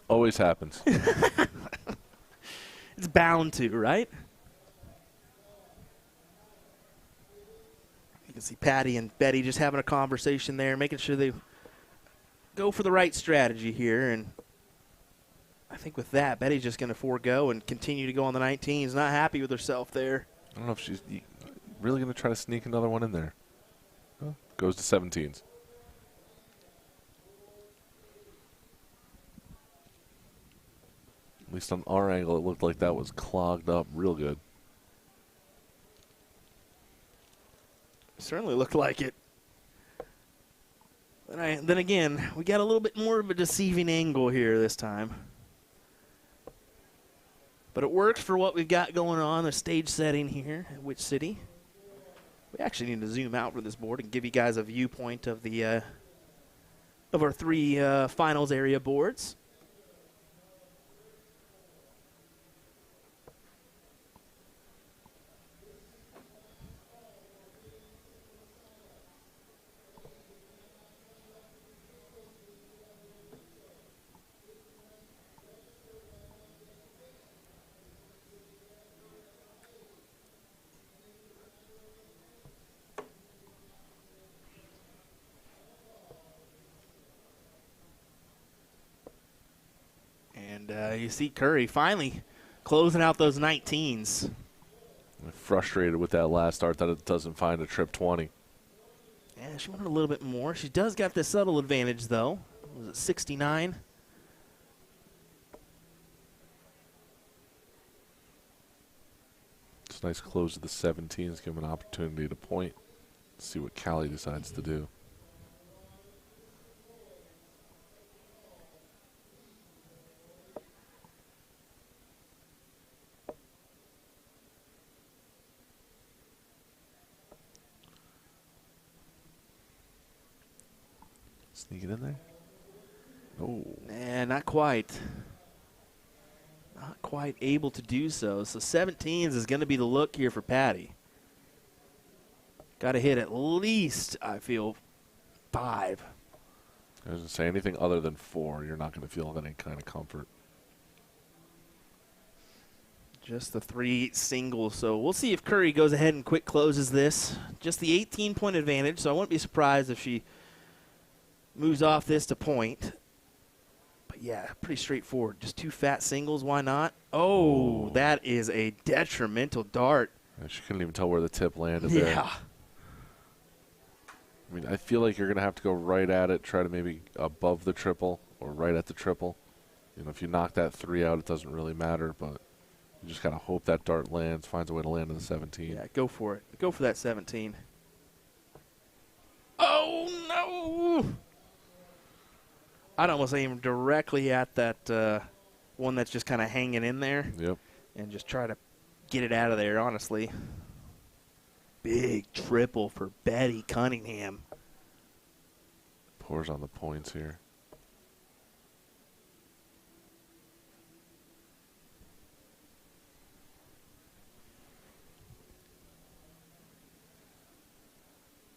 Always happens. It's bound to, right? You can see Patty and Betty just having a conversation there, making sure they go for the right strategy here. And I think with that, Betty's just going to forego and continue to go on the 19s. Not happy with herself there. I don't know if she's really going to try to sneak another one in there. Oh, goes to 17s. At least on our angle, it looked like that was clogged up real good. Certainly looked like it. Then again, we got a little bit more of a deceiving angle here this time. But it works for what we've got going on, the stage setting here at Which City. We actually need to zoom out for this board and give you guys a viewpoint of the of our 3 finals area boards. And you see Curry finally closing out those 19s. I'm frustrated with that last dart that it doesn't find a trip 20. Yeah, she wanted a little bit more. She does got the subtle advantage, though. Was it 69? It's a nice close to the 17s, give him an opportunity to point. See what Callie decides to do. Sneak it in there. Oh. Nah, not quite. Not quite able to do so. So 17s is going to be the look here for Patty. Got to hit at least, I feel, 5. I was going to say anything other than 4, you're not going to feel any kind of comfort. Just the 3 singles. So we'll see if Curry goes ahead and quick closes this. Just the 18-point advantage, so I wouldn't be surprised if she moves off this to point. But, yeah, pretty straightforward. Just 2 fat singles. Why not? Oh, that is a detrimental dart. Yeah, she couldn't even tell where the tip landed there. Yeah. I mean, I feel like you're going to have to go right at it, try to maybe above the triple or right at the triple. You know, if you knock that 3 out, it doesn't really matter, but you just got to hope that dart lands, finds a way to land in the 17. Yeah, go for it. Go for that 17. Oh, no! I'd almost aim directly at that one that's just kind of hanging in there. Yep. And just try to get it out of there, honestly. Big triple for Betty Cunningham. Pours on the points here.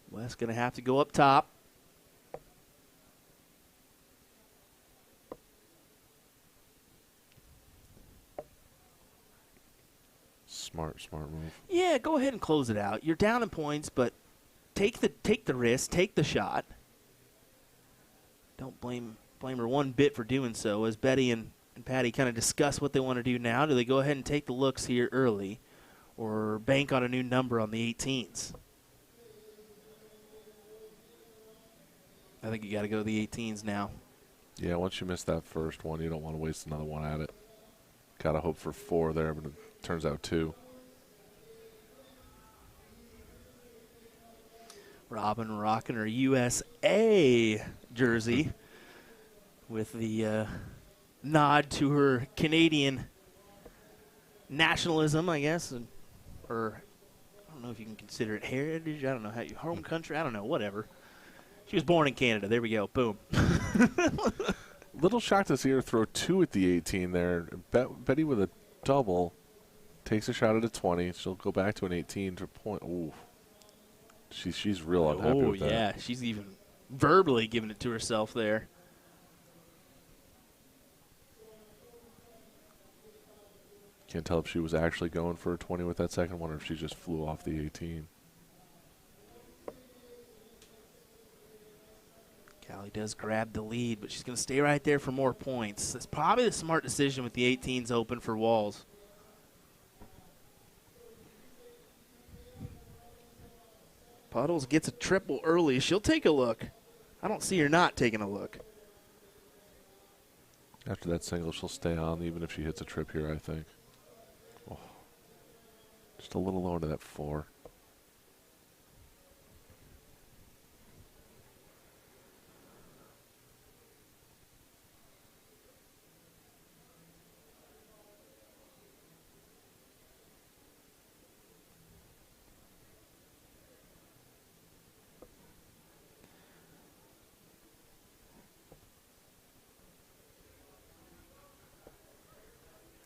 Wes going to have to go up top. Smart move. Yeah, go ahead and close it out. You're down in points, but take the risk, take the shot. Don't blame her one bit for doing so. As Betty and Patty kind of discuss what they want to do now, do they go ahead and take the looks here early or bank on a new number on the 18s? I think you got to go to the 18s now. Yeah, once you miss that first one, you don't want to waste another one at it. Got to hope for 4 there, but it turns out 2. Robin rocking her USA jersey with the nod to her Canadian nationalism, I guess, or I don't know if you can consider it heritage. I don't know how you home country. I don't know. Whatever. She was born in Canada. There we go. Boom. Little shocked to see her throw 2 at the 18 there. Betty with a double takes a shot at a 20. She'll go back to an 18 to point. Ooh. She's real unhappy with that. Oh, yeah. She's even verbally giving it to herself there. Can't tell if she was actually going for a 20 with that second one or if she just flew off the 18. Callie does grab the lead, but she's going to stay right there for more points. That's probably the smart decision with the 18s open for walls. Puddles gets a triple early. She'll take a look. I don't see her not taking a look. After that single, she'll stay on even if she hits a trip here, I think. Oh. Just a little low into that 4.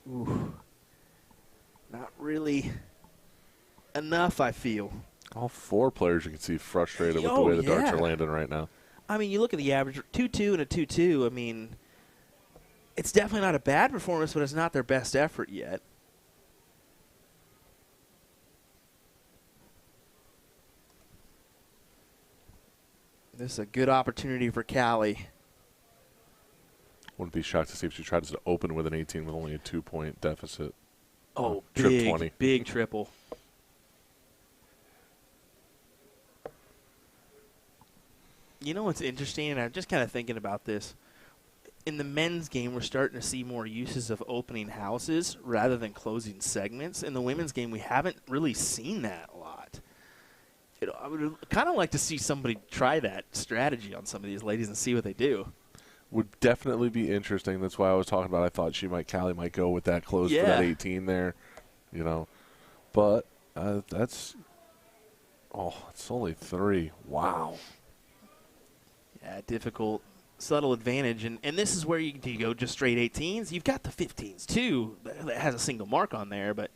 Ooh. Not really enough, I feel. All 4 players you can see frustrated with the way the darts are landing right now. I mean, you look at the average, 2-2 and a 2-2. I mean, it's definitely not a bad performance, but it's not their best effort yet. This is a good opportunity for Callie. Wouldn't be shocked to see if she tries to open with an 18 with only a 2-point deficit. Oh, Trip 20. big triple. You know what's interesting, and I'm just kind of thinking about this. In the men's game, we're starting to see more uses of opening houses rather than closing segments. In the women's game, we haven't really seen that a lot. You know, I would kind of like to see somebody try that strategy on some of these ladies and see what they do. Would definitely be interesting. That's why I was talking about. I thought Callie might go with that close for that 18 there, you know. But it's only 3. Wow. Yeah, difficult, subtle advantage. And this is where do you go just straight 18s? You've got the 15s, too, that has a single mark on there. But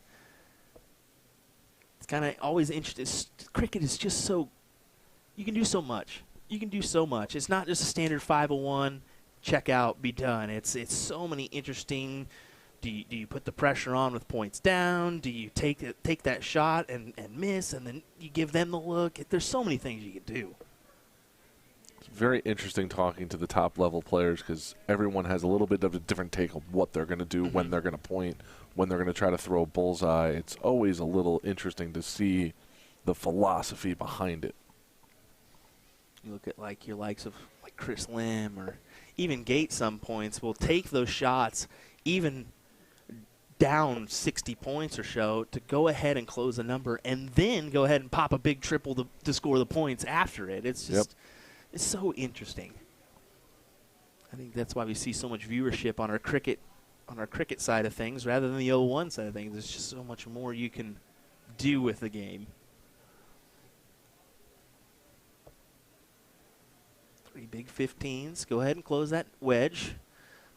it's kind of always interesting. Cricket is just so – you can do so much. You can do so much. It's not just a standard 501, check out, be done. It's so many interesting – do you put the pressure on with points down? Do you take that shot and miss, and then you give them the look? There's so many things you can do. Very interesting talking to the top level players because everyone has a little bit of a different take on what they're going to do, when they're going to point, when they're going to try to throw a bullseye. It's always a little interesting to see the philosophy behind it. You look at your likes of like Chris Lim or even Gate. Some points will take those shots even down 60 points or so to go ahead and close a number and then go ahead and pop a big triple to score the points after it. It's just. It's so interesting. I think that's why we see so much viewership on our cricket side of things rather than the 0-1 side of things. There's just so much more you can do with the game. 3 big 15s. Go ahead and close that wedge.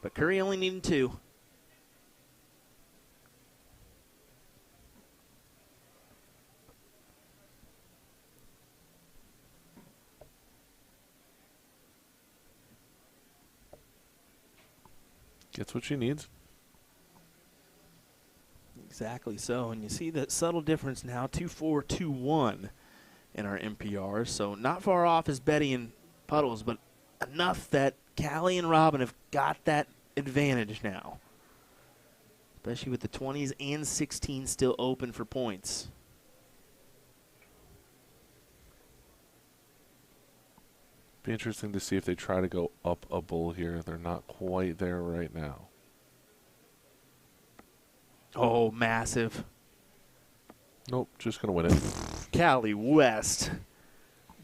But Curry only needing 2. Gets what she needs. Exactly so. And you see that subtle difference now, 2-4, 2-1 in our MPRs. So not far off as Betty and Puddles, but enough that Callie and Robin have got that advantage now. Especially with the 20s and 16s still open for points. Be interesting to see if they try to go up a bull here. They're not quite there right now. Oh, massive. Nope, just going to win it. Callie West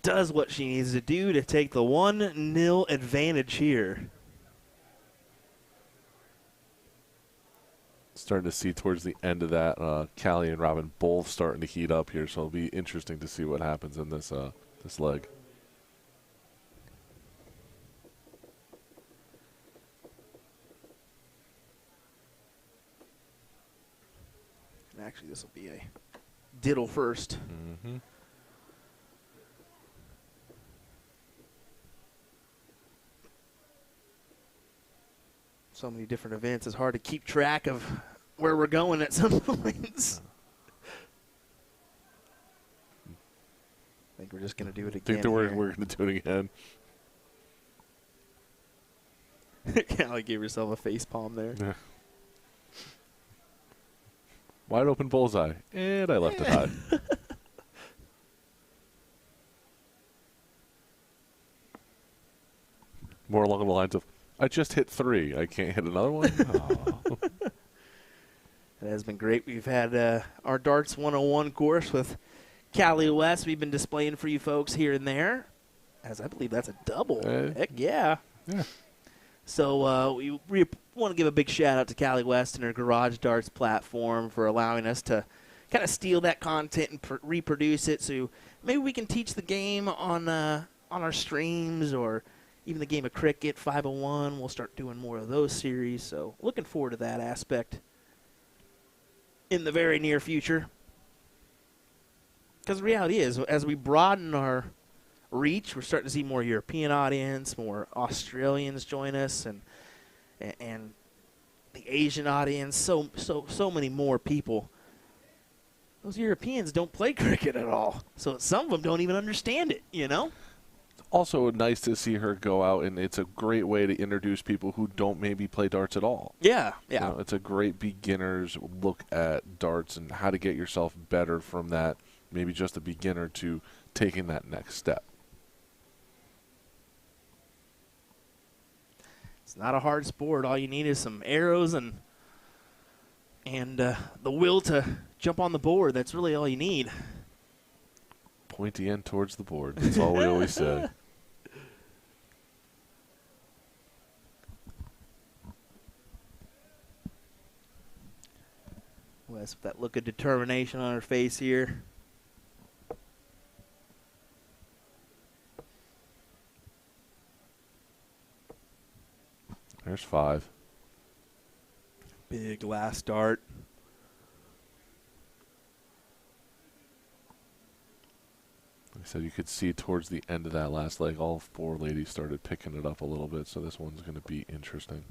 does what she needs to do to take the 1-0 advantage here. Starting to see towards the end of that, Callie and Robin both starting to heat up here, so it'll be interesting to see what happens in this this leg. Actually, this will be a diddle first. Mm-hmm. So many different events. It's hard to keep track of where we're going at some points. I think we're just going to do it again. I think that we're going to do it again. Callie gave herself a face palm there. Yeah. Wide open bullseye, and I left it high. More along the lines of, I just hit 3. I can't hit another one? Oh. It has been great. We've had our Darts 101 course with Callie West. We've been displaying for you folks here and there, as I believe that's a double. Heck yeah. Yeah. So we want to give a big shout-out to Callie West and her Garage Darts platform for allowing us to kind of steal that content and reproduce it. So maybe we can teach the game on our streams or even the game of cricket, 501. We'll start doing more of those series. So looking forward to that aspect in the very near future. Because the reality is, as we broaden our reach, we're starting to see more European audience, more Australians join us, and the Asian audience, so many more people. Those Europeans don't play cricket at all, so some of them don't even understand it, you know? Also nice to see her go out, and it's a great way to introduce people who don't maybe play darts at all. Yeah, You know, it's a great beginner's look at darts and how to get yourself better from that, maybe just a beginner, to taking that next step. It's not a hard sport. All you need is some arrows and the will to jump on the board. That's really all you need. Pointy end towards the board. That's all we always say. Wes with that look of determination on her face here. There's 5. Big last dart. Like I said, you could see towards the end of that last leg, all 4 ladies started picking it up a little bit, so this one's going to be interesting.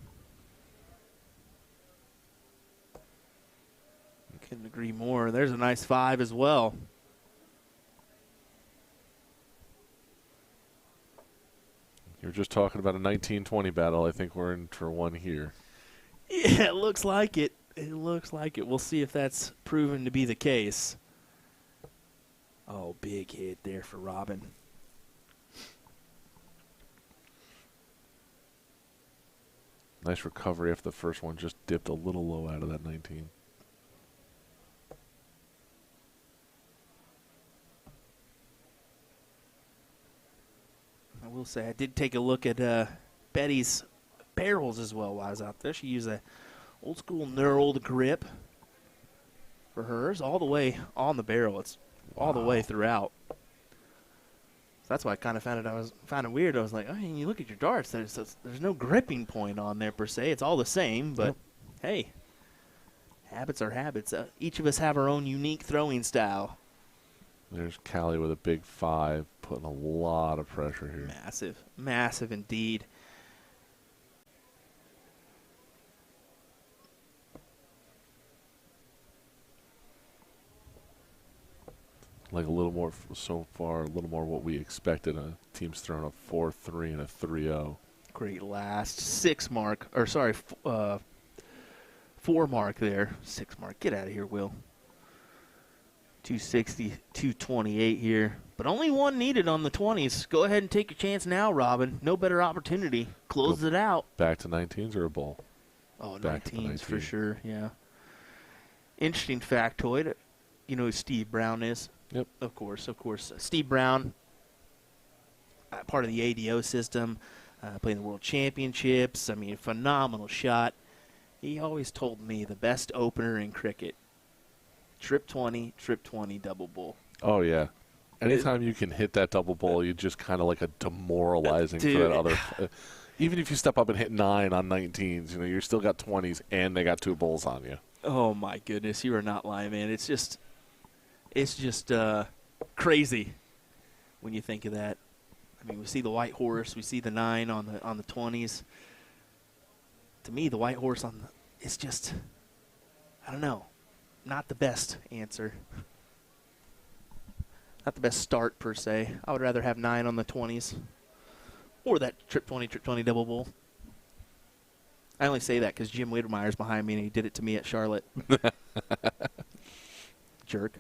Couldn't agree more. There's a nice 5 as well. You're just talking about a 19-20 battle. I think we're in for one here. Yeah, it looks like it. It looks like it. We'll see if that's proven to be the case. Oh, big hit there for Robin. Nice recovery after the first one. Just dipped a little low out of that 19. I will say I did take a look at Betty's barrels as well while I was out there. She used a old school knurled grip for hers all the way on the barrel. It's all the way throughout. So that's why I kind of found it weird. I was like, oh, you look at your darts. There's no gripping point on there per se. It's all the same, but hey, habits are habits. Each of us have our own unique throwing style. There's Callie with a big 5, putting a lot of pressure here. Massive, massive indeed. Like a little more, so far, a little more what we expected. A team's thrown a 4-3 and a 3-0. Great last 6 mark, or sorry, 4 mark there. 6 mark. Get out of here, Will. 260, 228 here. But only 1 needed on the 20s. Go ahead and take your chance now, Robin. No better opportunity. Close it out. Back to 19s or a bowl? Oh, Back 19s to for 19. sure, yeah. Interesting factoid. You know who Steve Brown is? Yep. Of course. Steve Brown, part of the ADO system, playing the World Championships. I mean, phenomenal shot. He always told me the best opener in cricket, trip 20, double bull. Oh, yeah. Anytime you can hit that double bull, you just kind of like a demoralizing for that other. Even if you step up and hit 9 on 19s, you know, you still got 20s and they got 2 bulls on you. Oh, my goodness. You are not lying, man. It's just crazy when you think of that. I mean, we see the white horse. We see the 9 on the 20s. To me, the white horse it's just, I don't know, not the best answer. Not the best start, per se. I would rather have 9 on the 20s or that trip 20 double bull. I only say that because Jim Widmeyer's behind me, and he did it to me at Charlotte. Jerk.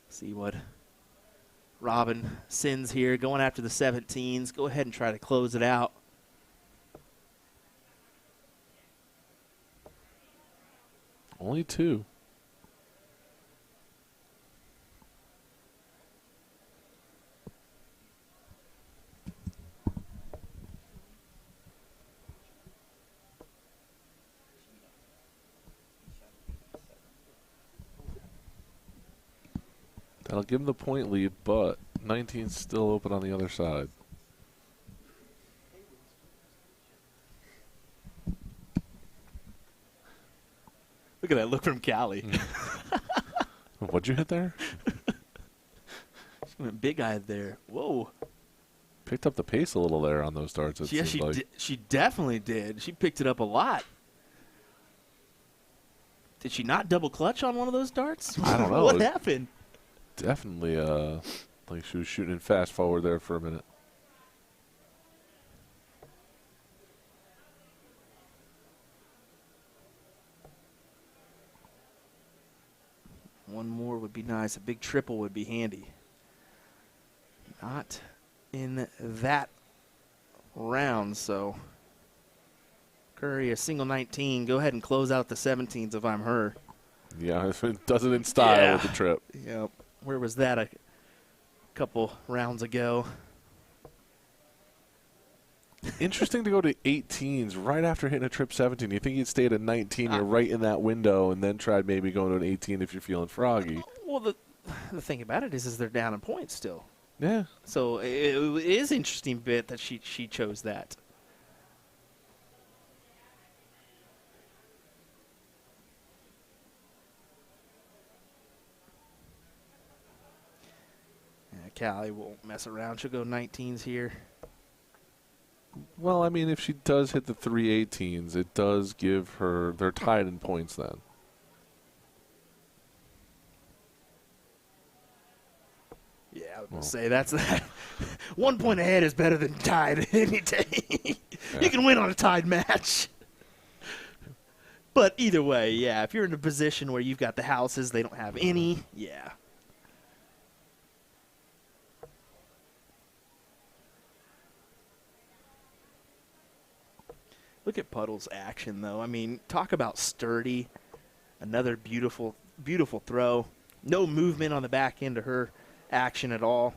See what Robin sends here, going after the 17s. Go ahead and try to close it out. Only 2. That'll give him the point lead, but 19's still open on the other side. Look at that look from Callie. What'd you hit there? She went big-eyed there. Whoa. Picked up the pace a little there on those darts. Yeah, she definitely did. She picked it up a lot. Did she not double clutch on one of those darts? I don't know. What happened? Definitely, like she was shooting in fast forward there for a minute. One more would be nice. A big triple would be handy. Not in that round, so Curry a single 19. Go ahead and close out the 17s if I'm her. Yeah, it does it in style with the trip. Yep. Where was that a couple rounds ago? Interesting to go to 18s right after hitting a trip 17. You think you'd stay at a 19, you're right in that window, and then tried maybe going to an 18 if you're feeling froggy. Well, the thing about it is they're down in points still. Yeah. So it is interesting bit that she chose that. Yeah, Callie won't mess around. She'll go 19s here. Well, I mean, if she does hit the 3 18s, it does give her – they're tied in points then. Yeah, I was going to say that's that. 1 point ahead is better than tied any day. You can win on a tied match. But either way, yeah, if you're in a position where you've got the houses, they don't have any, yeah. Look at Puddle's action, though. I mean, talk about sturdy. Another beautiful, beautiful throw. No movement on the back end of her action at all.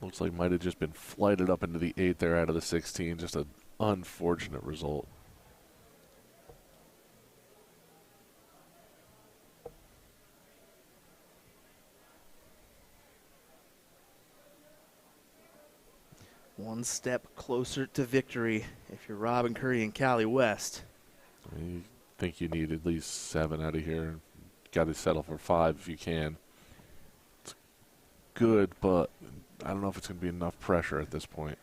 Looks like might have just been flighted up into the 8 there out of the 16. Just an unfortunate result. One step closer to victory if you're Robin Curry and Callie West. I think you need at least 7 out of here. Got to settle for 5 if you can. It's good, but I don't know if it's going to be enough pressure at this point.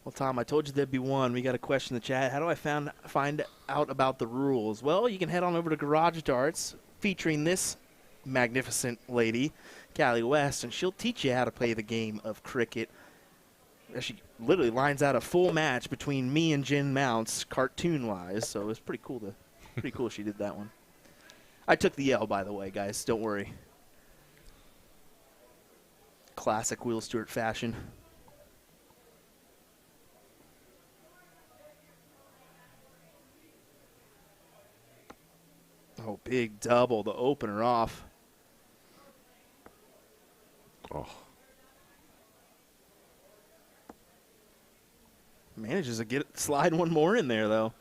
Well, Tom, I told you there'd be one. We got a question in the chat. How do I find out about the rules? Well, you can head on over to Garage Darts, featuring this magnificent lady, Callie West, and she'll teach you how to play the game of cricket. She literally lines out a full match between me and Jen Mounts, cartoon-wise, so it was pretty cool. Pretty cool she did that one. I took the L, by the way, guys. Don't worry. Classic Will Stuart fashion. Oh, big double, the opener off. Oh. Manages to slide one more in there, though.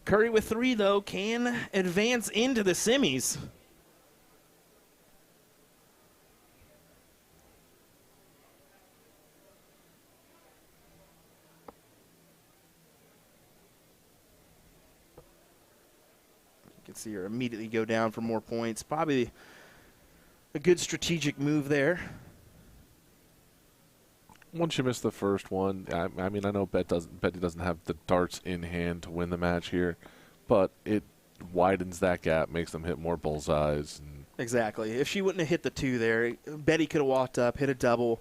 Curry with 3, though, can advance into the semis. You can see her immediately go down for more points. Probably a good strategic move there. Once you miss the first one, I mean, I know Betty doesn't have the darts in hand to win the match here, but it widens that gap, makes them hit more bullseyes. And exactly. If she wouldn't have hit the 2 there, Betty could have walked up, hit a double,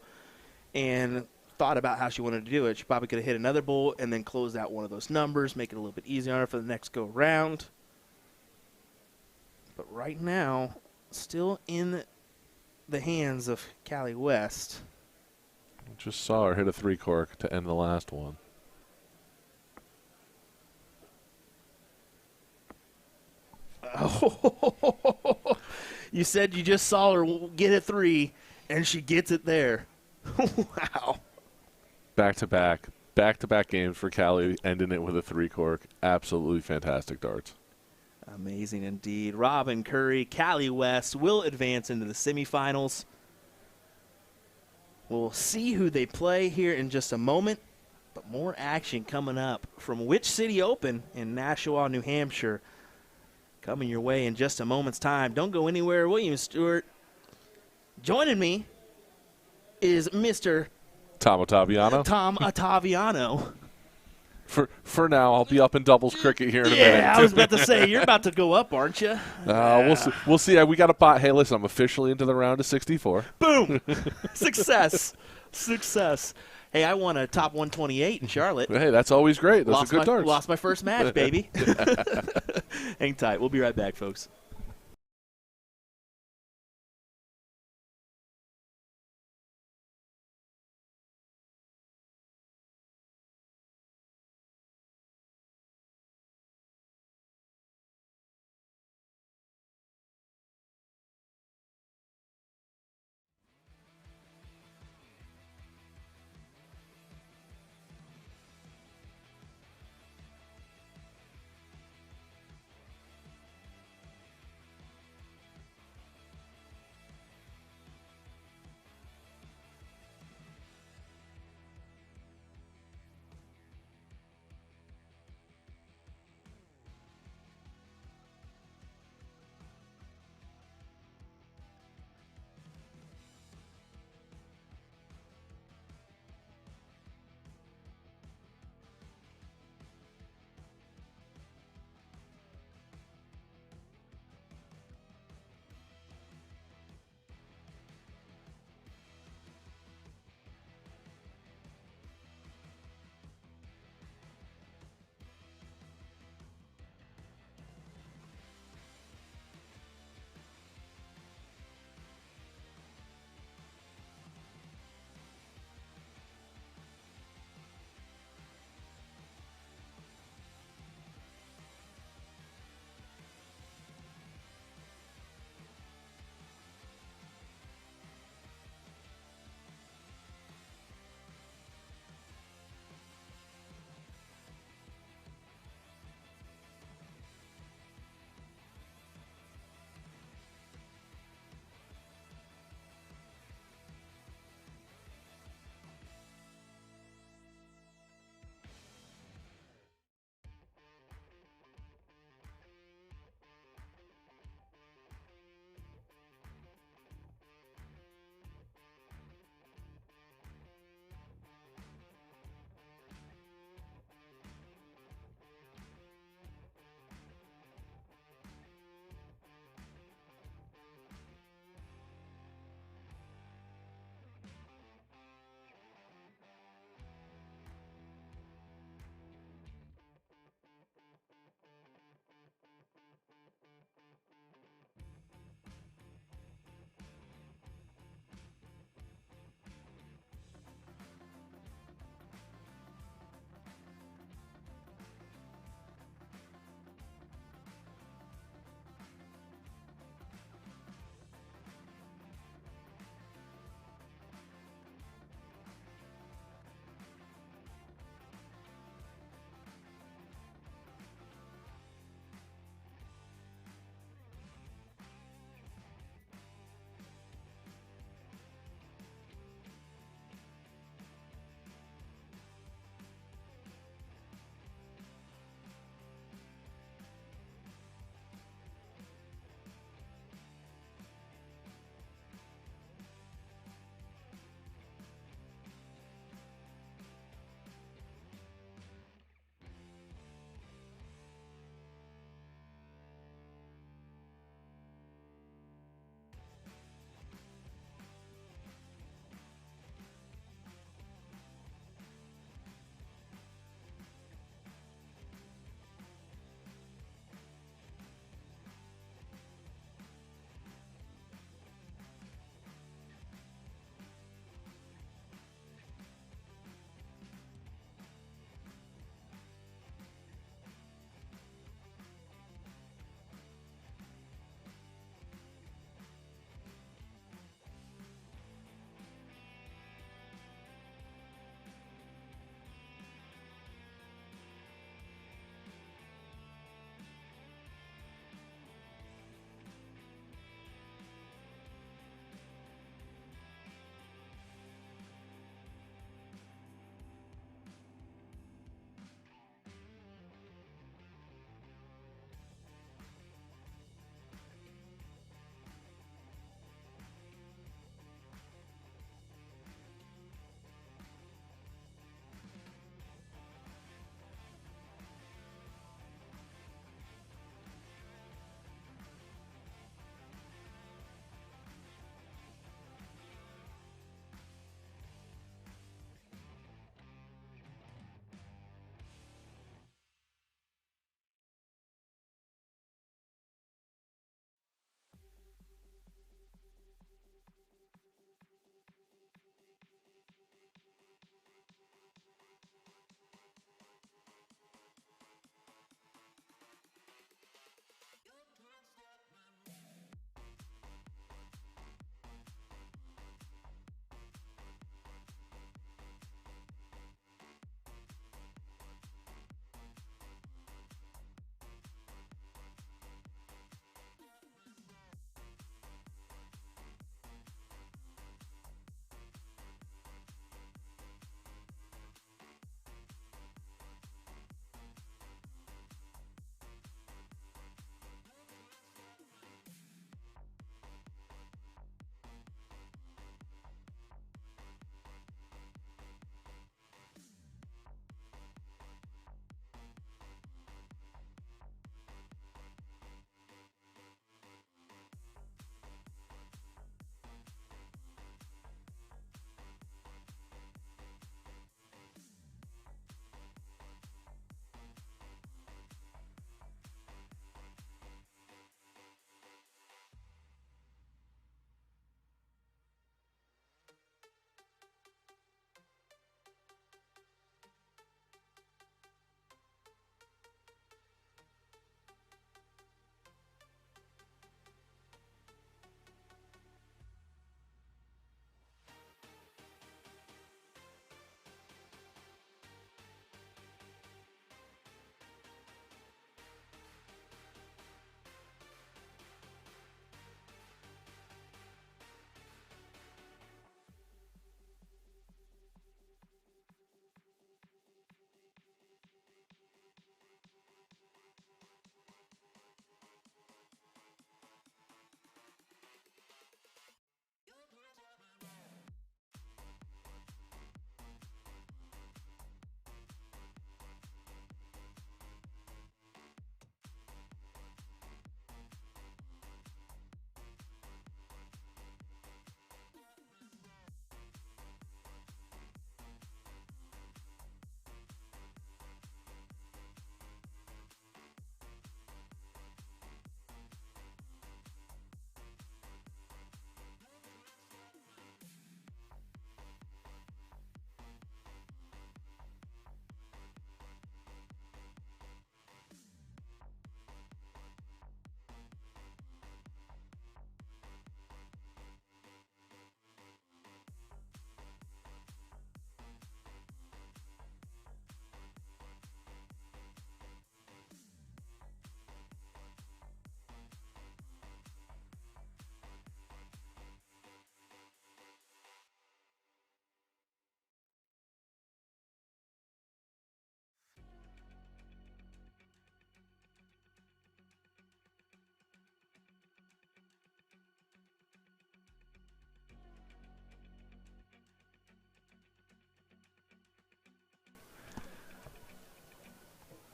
and thought about how she wanted to do it. She probably could have hit another bull and then closed out one of those numbers, make it a little bit easier on her for the next go round. But right now, still in the hands of Callie West. just saw her hit a 3-cork to end the last one. Oh, you said you just saw her get a 3, and she gets it there. Wow. Back-to-back games for Callie, ending it with a 3-cork. Absolutely fantastic darts. Amazing indeed. Robin Curry, Callie West will advance into the semifinals. We'll see who they play here in just a moment, but more action coming up from Which City Open in Nashua, New Hampshire. Coming your way in just a moment's time. Don't go anywhere. William Stewart. Joining me is Mr. Tom Ottaviano. Tom Ottaviano. For now, I'll be up in doubles cricket here in a minute. Yeah, I was about to say, you're about to go up, aren't you? We'll see. We'll see. We got a bot. Hey, listen, I'm officially into the round of 64. Boom! Success. Success. Hey, I won a top 128 in Charlotte. Hey, that's always great. Those are good darts. Lost my first match, baby. Hang tight. We'll be right back, folks.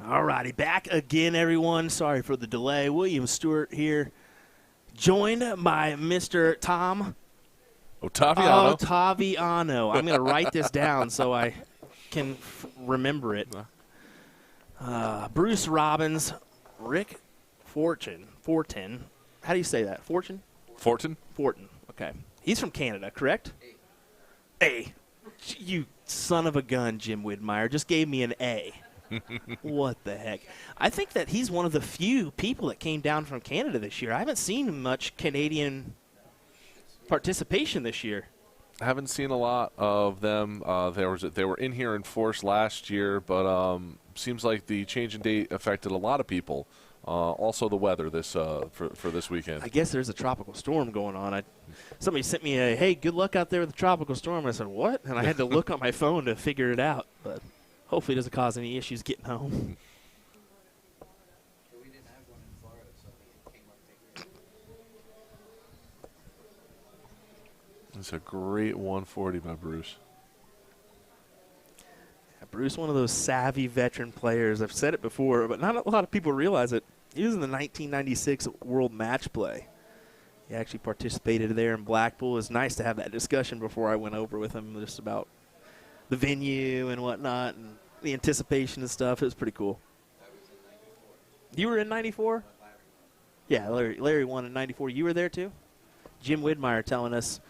All righty, back again, everyone. Sorry for the delay. William Stuart here, joined by Mr. Tom Ottaviano. Ottaviano. I'm going to write this down so I can remember it. Bruce Robbins, Rick Fortin. How do you say that? Fortin? Fortin. Okay. He's from Canada, correct? A. You son of a gun, Jim Widmeyer. Just gave me an A. What the heck? I think that he's one of the few people that came down from Canada this year. I haven't seen much Canadian participation this year. I haven't seen a lot of them. They were in here in force last year, but seems like the change in date affected a lot of people. Also, the weather for this weekend. I guess there's a tropical storm going on. Somebody sent me a, hey, good luck out there with the tropical storm. I said, what? And I had to look on my phone to figure it out. But hopefully it doesn't cause any issues getting home. We didn't have one in Florida, so it came up big. It's a great 140 by Bruce. Bruce, one of those savvy veteran players. I've said it before, but not a lot of people realize it. He was in the 1996 World Match Play. He actually participated there in Blackpool. It was nice to have that discussion before I went over with him just about the venue and whatnot and the anticipation and stuff. It was pretty cool. You were in 94? Yeah, Larry won in 94. You were there too? Jim Widmeyer telling us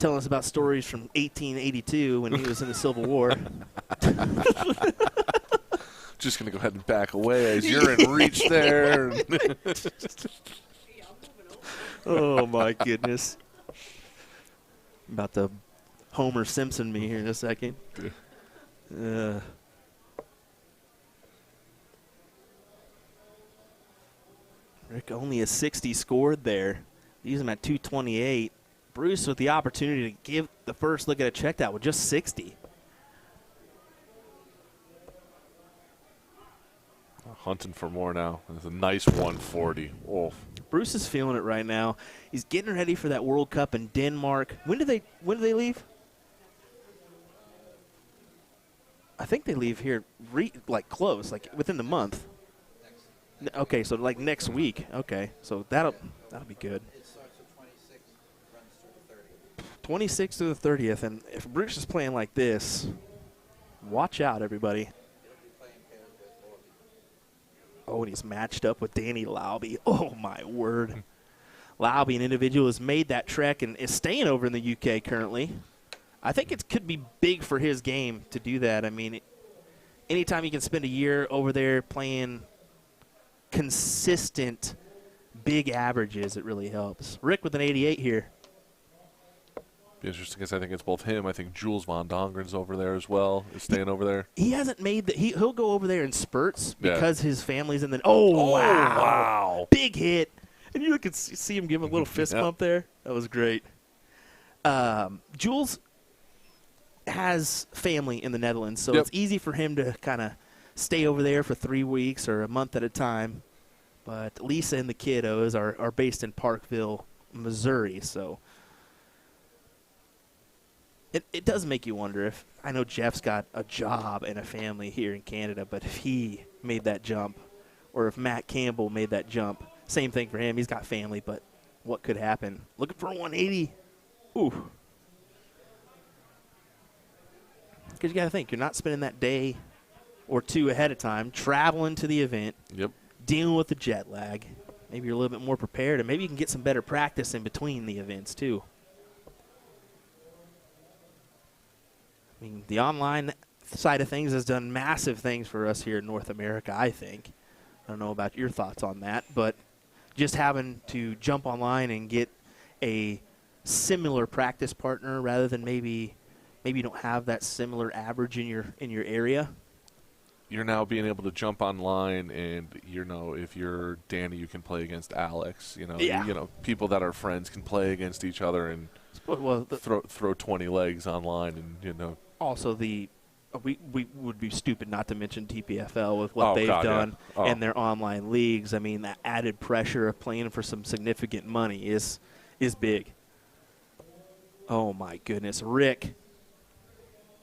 about stories from 1882 when he was in the Civil War. Just going to go ahead and back away as you're in reach there. Oh, my goodness. I'm about to Homer Simpson me here in a second. Rick only a 60 scored there. Use him at 228. Bruce with the opportunity to give the first look at a checked out with just 60. Hunting for more now. It's a nice 140. Oh. Bruce is feeling it right now. He's getting ready for that World Cup in Denmark. When do they leave? I think they leave here close, like within the month. Okay, so like next week. Okay, so that'll be good. It starts with 26, runs through the 30th. 26 to the 30th, and if Bruce is playing like this, watch out, everybody. He'll be playing pairs with Blvd. Oh, and he's matched up with Danny Lauby. Oh, my word. Lauby, an individual, has made that trek and is staying over in the UK currently. I think it could be big for his game to do that. I mean, anytime you can spend a year over there playing consistent big averages, it really helps. Rick with an 88 here. Be interesting because I think it's both him. I think Jules Von Dongeren's over there as well. Is staying over there. He hasn't made the. He'll go over there in spurts because his family's in the. Oh, wow! Big hit, and you could see him give a little fist bump there. That was great. Jules has family in the Netherlands, so it's easy for him to kind of stay over there for 3 weeks or a month at a time. But Lisa and the kiddos are based in Parkville, Missouri, so. It does make you wonder if, I know Jeff's got a job and a family here in Canada, but if he made that jump, or if Matt Campbell made that jump, same thing for him. He's got family, but what could happen? Looking for a 180. Ooh. Because you got to think, you're not spending that day or two ahead of time traveling to the event, dealing with the jet lag. Maybe you're a little bit more prepared, and maybe you can get some better practice in between the events too. I mean, the online side of things has done massive things for us here in North America, I think. I don't know about your thoughts on that, but just having to jump online and get a similar practice partner rather than maybe you don't have that similar average in your area. You're now being able to jump online, and if you're Danny, you can play against Alex. People that are friends can play against each other and throw 20 legs online, and Also, we would be stupid not to mention TPFL with what they've done in their online leagues. I mean, that added pressure of playing for some significant money is big. Oh, my goodness. Rick.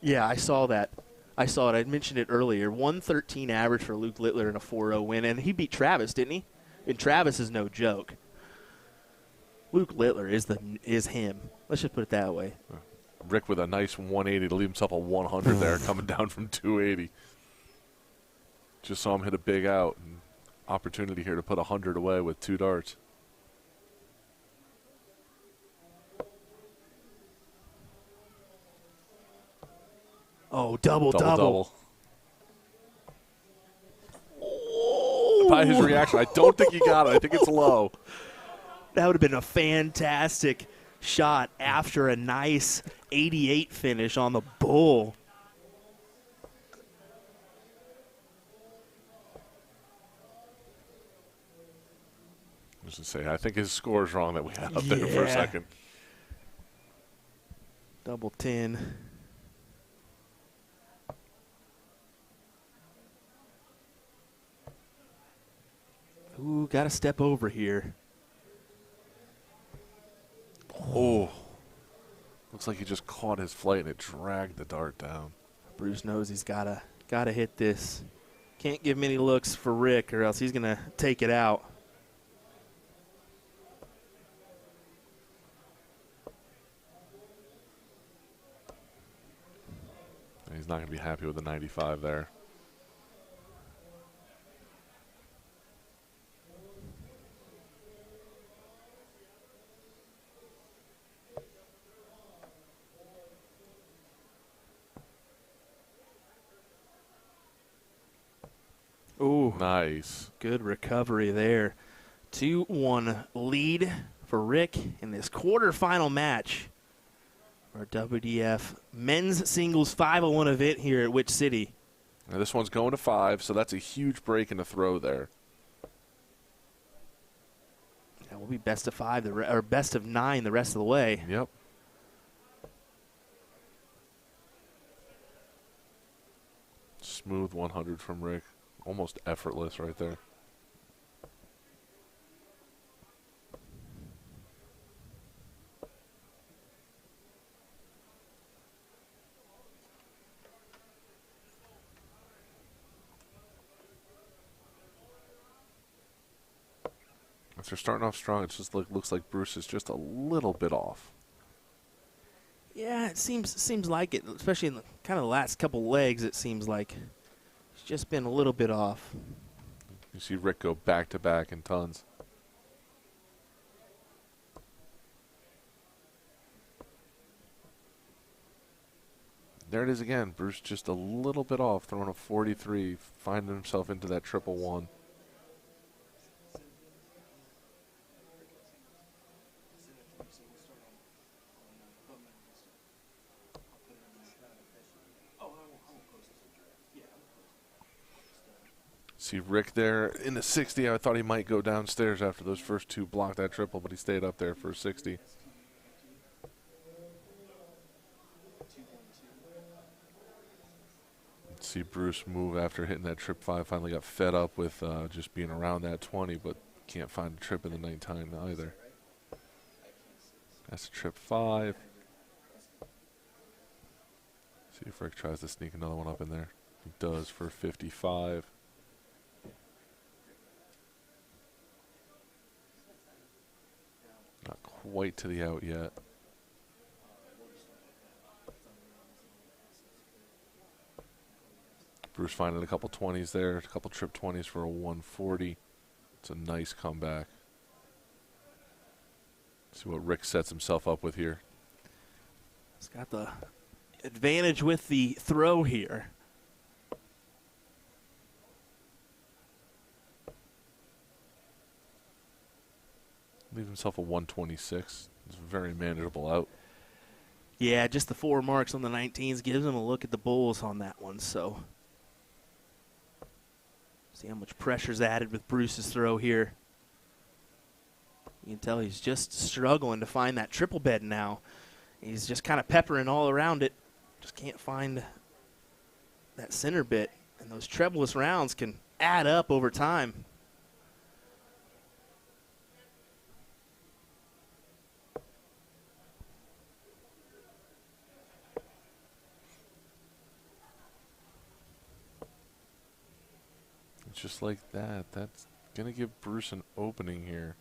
Yeah, I saw that. I saw it. I mentioned it earlier. 113 average for Luke Littler in a 4-0 win, and he beat Travis, didn't he? And Travis is no joke. Luke Littler is him. Let's just put it that way. Rick with a nice 180 to leave himself a 100 there, coming down from 280. Just saw him hit a big out. And opportunity here to put 100 away with 2 darts. Oh, double. Oh. By his reaction, I don't think he got it. I think it's low. That would have been a fantastic shot after a nice 88 finish on the bull. I was going to say, I think his score is wrong that we had up there for a second. Double 10. Ooh, got to step over here. Oh. Looks like he just caught his flight and it dragged the dart down. Bruce knows he's gotta hit this. Can't give many looks for Rick or else he's going to take it out. He's not going to be happy with the 95 there. Ooh, nice. Good recovery there. 2-1 lead for Rick in this quarterfinal match. Our WDF men's singles 501 event here at Witch City. Now this one's going to 5, so that's a huge break in the throw there. Yeah, we'll be best of 5 or best of 9 the rest of the way. Yep. Smooth 100 from Rick. Almost effortless right there. After starting off strong, it just looks like Bruce is just a little bit off. Yeah, it seems like it, especially in the kind of the last couple legs. It seems like it's just been a little bit off. You see Rick go back to back in tons. There it is again. Bruce just a little bit off, throwing a 43, finding himself into that 111. See Rick there in the 60. I thought he might go downstairs after those first 2 blocked that triple, but he stayed up there for 60. See Bruce move after hitting that trip 5. Finally got fed up with just being around that 20, but can't find a trip in the nighttime either. That's a trip 5. See if Rick tries to sneak another one up in there. He does for 55. Not quite to the out yet. Bruce finding a couple 20s there, a couple trip 20s for a 140. It's a nice comeback. See what Rick sets himself up with here. He's got the advantage with the throw here. Leave himself a 126. It's a very manageable out. Yeah, just the 4 marks on the 19s gives him a look at the bulls on that one. So see how much pressure's added with Bruce's throw here. You can tell he's just struggling to find that triple bed now. He's just kind of peppering all around it. Just can't find that center bit. And those trebleless rounds can add up over time. just like that. That's going to give Bruce an opening here.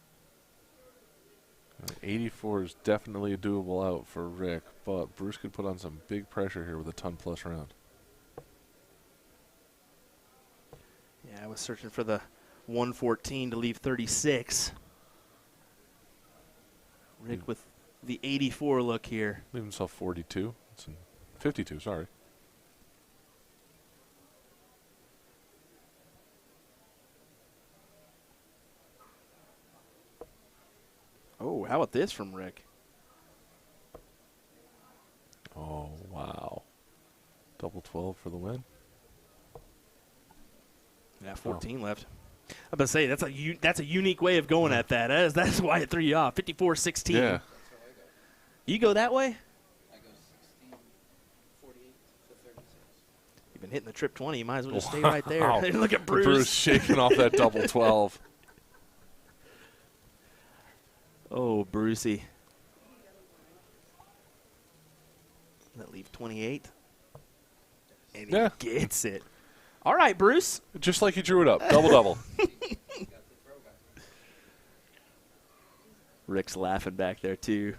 84 is definitely a doable out for Rick, but Bruce could put on some big pressure here with a ton-plus round. Yeah, I was searching for the 114 to leave 36. Rick with the 84 look here. Leave himself 42. 52, sorry. Oh, how about this from Rick? Oh, wow. Double 12 for the win. Yeah, 14 left. I'm about to say, that's a unique way of going at that. That's why it threw you off. 54-16. Yeah. You go that way? I go 16, 48 to 36. You've been hitting the trip 20. You might as well just stay right there. Wow. Look at Bruce. Bruce shaking off that double 12. Oh, Brucey. That leave 28. And he gets it. All right, Bruce. Just like he drew it up. Double-double. Rick's laughing back there, too.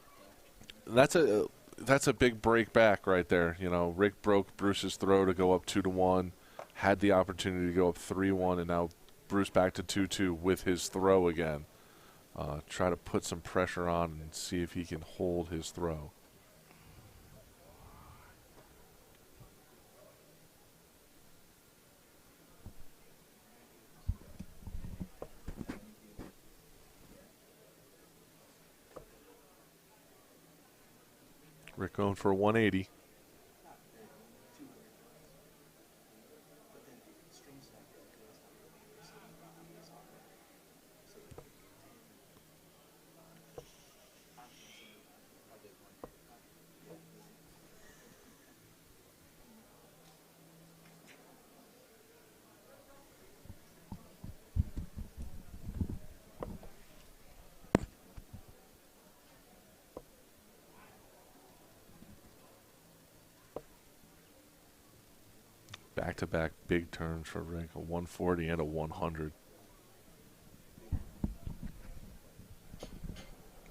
That's a big break back right there. You know, Rick broke Bruce's throw to go up 2-1, had the opportunity to go up 3-1, and now Bruce back to 2-2 with his throw again. Try to put some pressure on and see if he can hold his throw. Rick going for a 180. Back-to-back big turns for Rick, a 140 and a 100.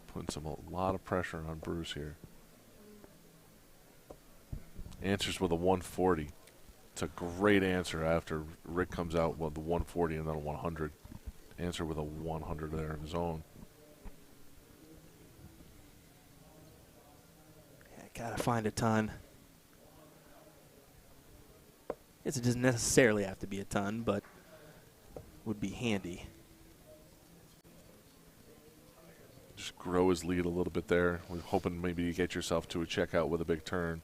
Putting a lot of pressure on Bruce here. Answers with a 140. It's a great answer after Rick comes out with the 140 and then a 100. Answer with a 100 there of his own. Yeah, gotta find a ton. It doesn't necessarily have to be a ton, but would be handy. Just grow his lead a little bit there. We're hoping maybe you get yourself to a checkout with a big turn.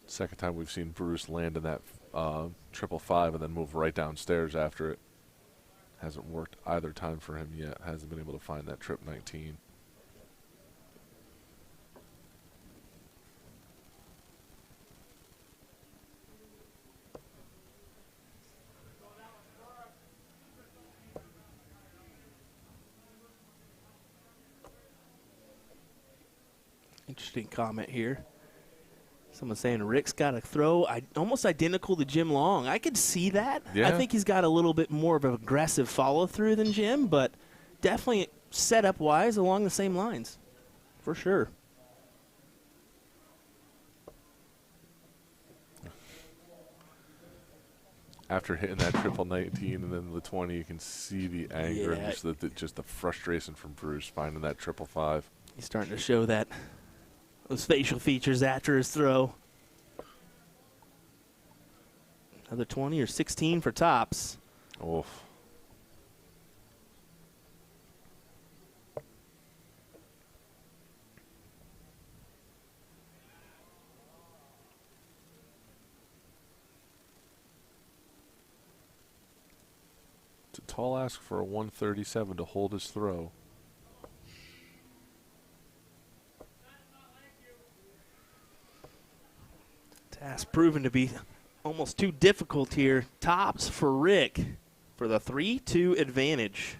Second time we've seen Bruce land in that 555 and then move right downstairs after it. Hasn't worked either time for him yet. Hasn't been able to find that trip 19. Interesting comment here. Someone saying Rick's got a throw almost identical to Jim Long. I could see that. Yeah. I think he's got a little bit more of an aggressive follow-through than Jim, but definitely setup-wise along the same lines, for sure. After hitting that triple 19 and then the 20, you can see the anger Yeah. and just the frustration from Bruce finding that 555. He's starting to show those facial features after his throw. Another 20 or 16 for tops. Oof. It's a tall ask for a 137 to hold his throw. Task proven to be almost too difficult here. Tops for Rick for the 3-2 advantage.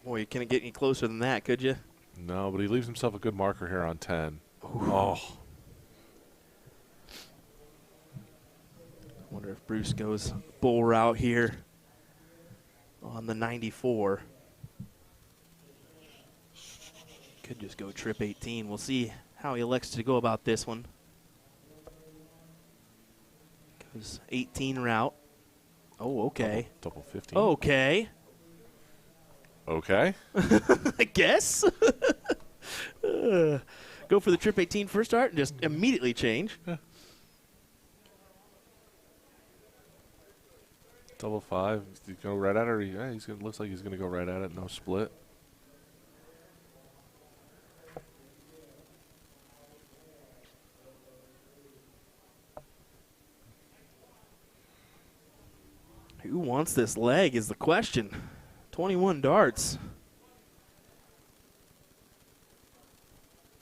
Boy, you couldn't get any closer than that, could you? No, but he leaves himself a good marker here on 10. Oh. Wonder if Bruce goes bull route here on the 94. Could just go trip 18. We'll see how he elects to go about this one. Goes 18 route. Oh, okay. Double 15. Okay. Okay. I guess. Go for the trip 18 first start and just immediately change. Yeah. Double 5. He's go right at it. Or looks like he's going to go right at it. No split. Who wants this leg is the question. 21 darts.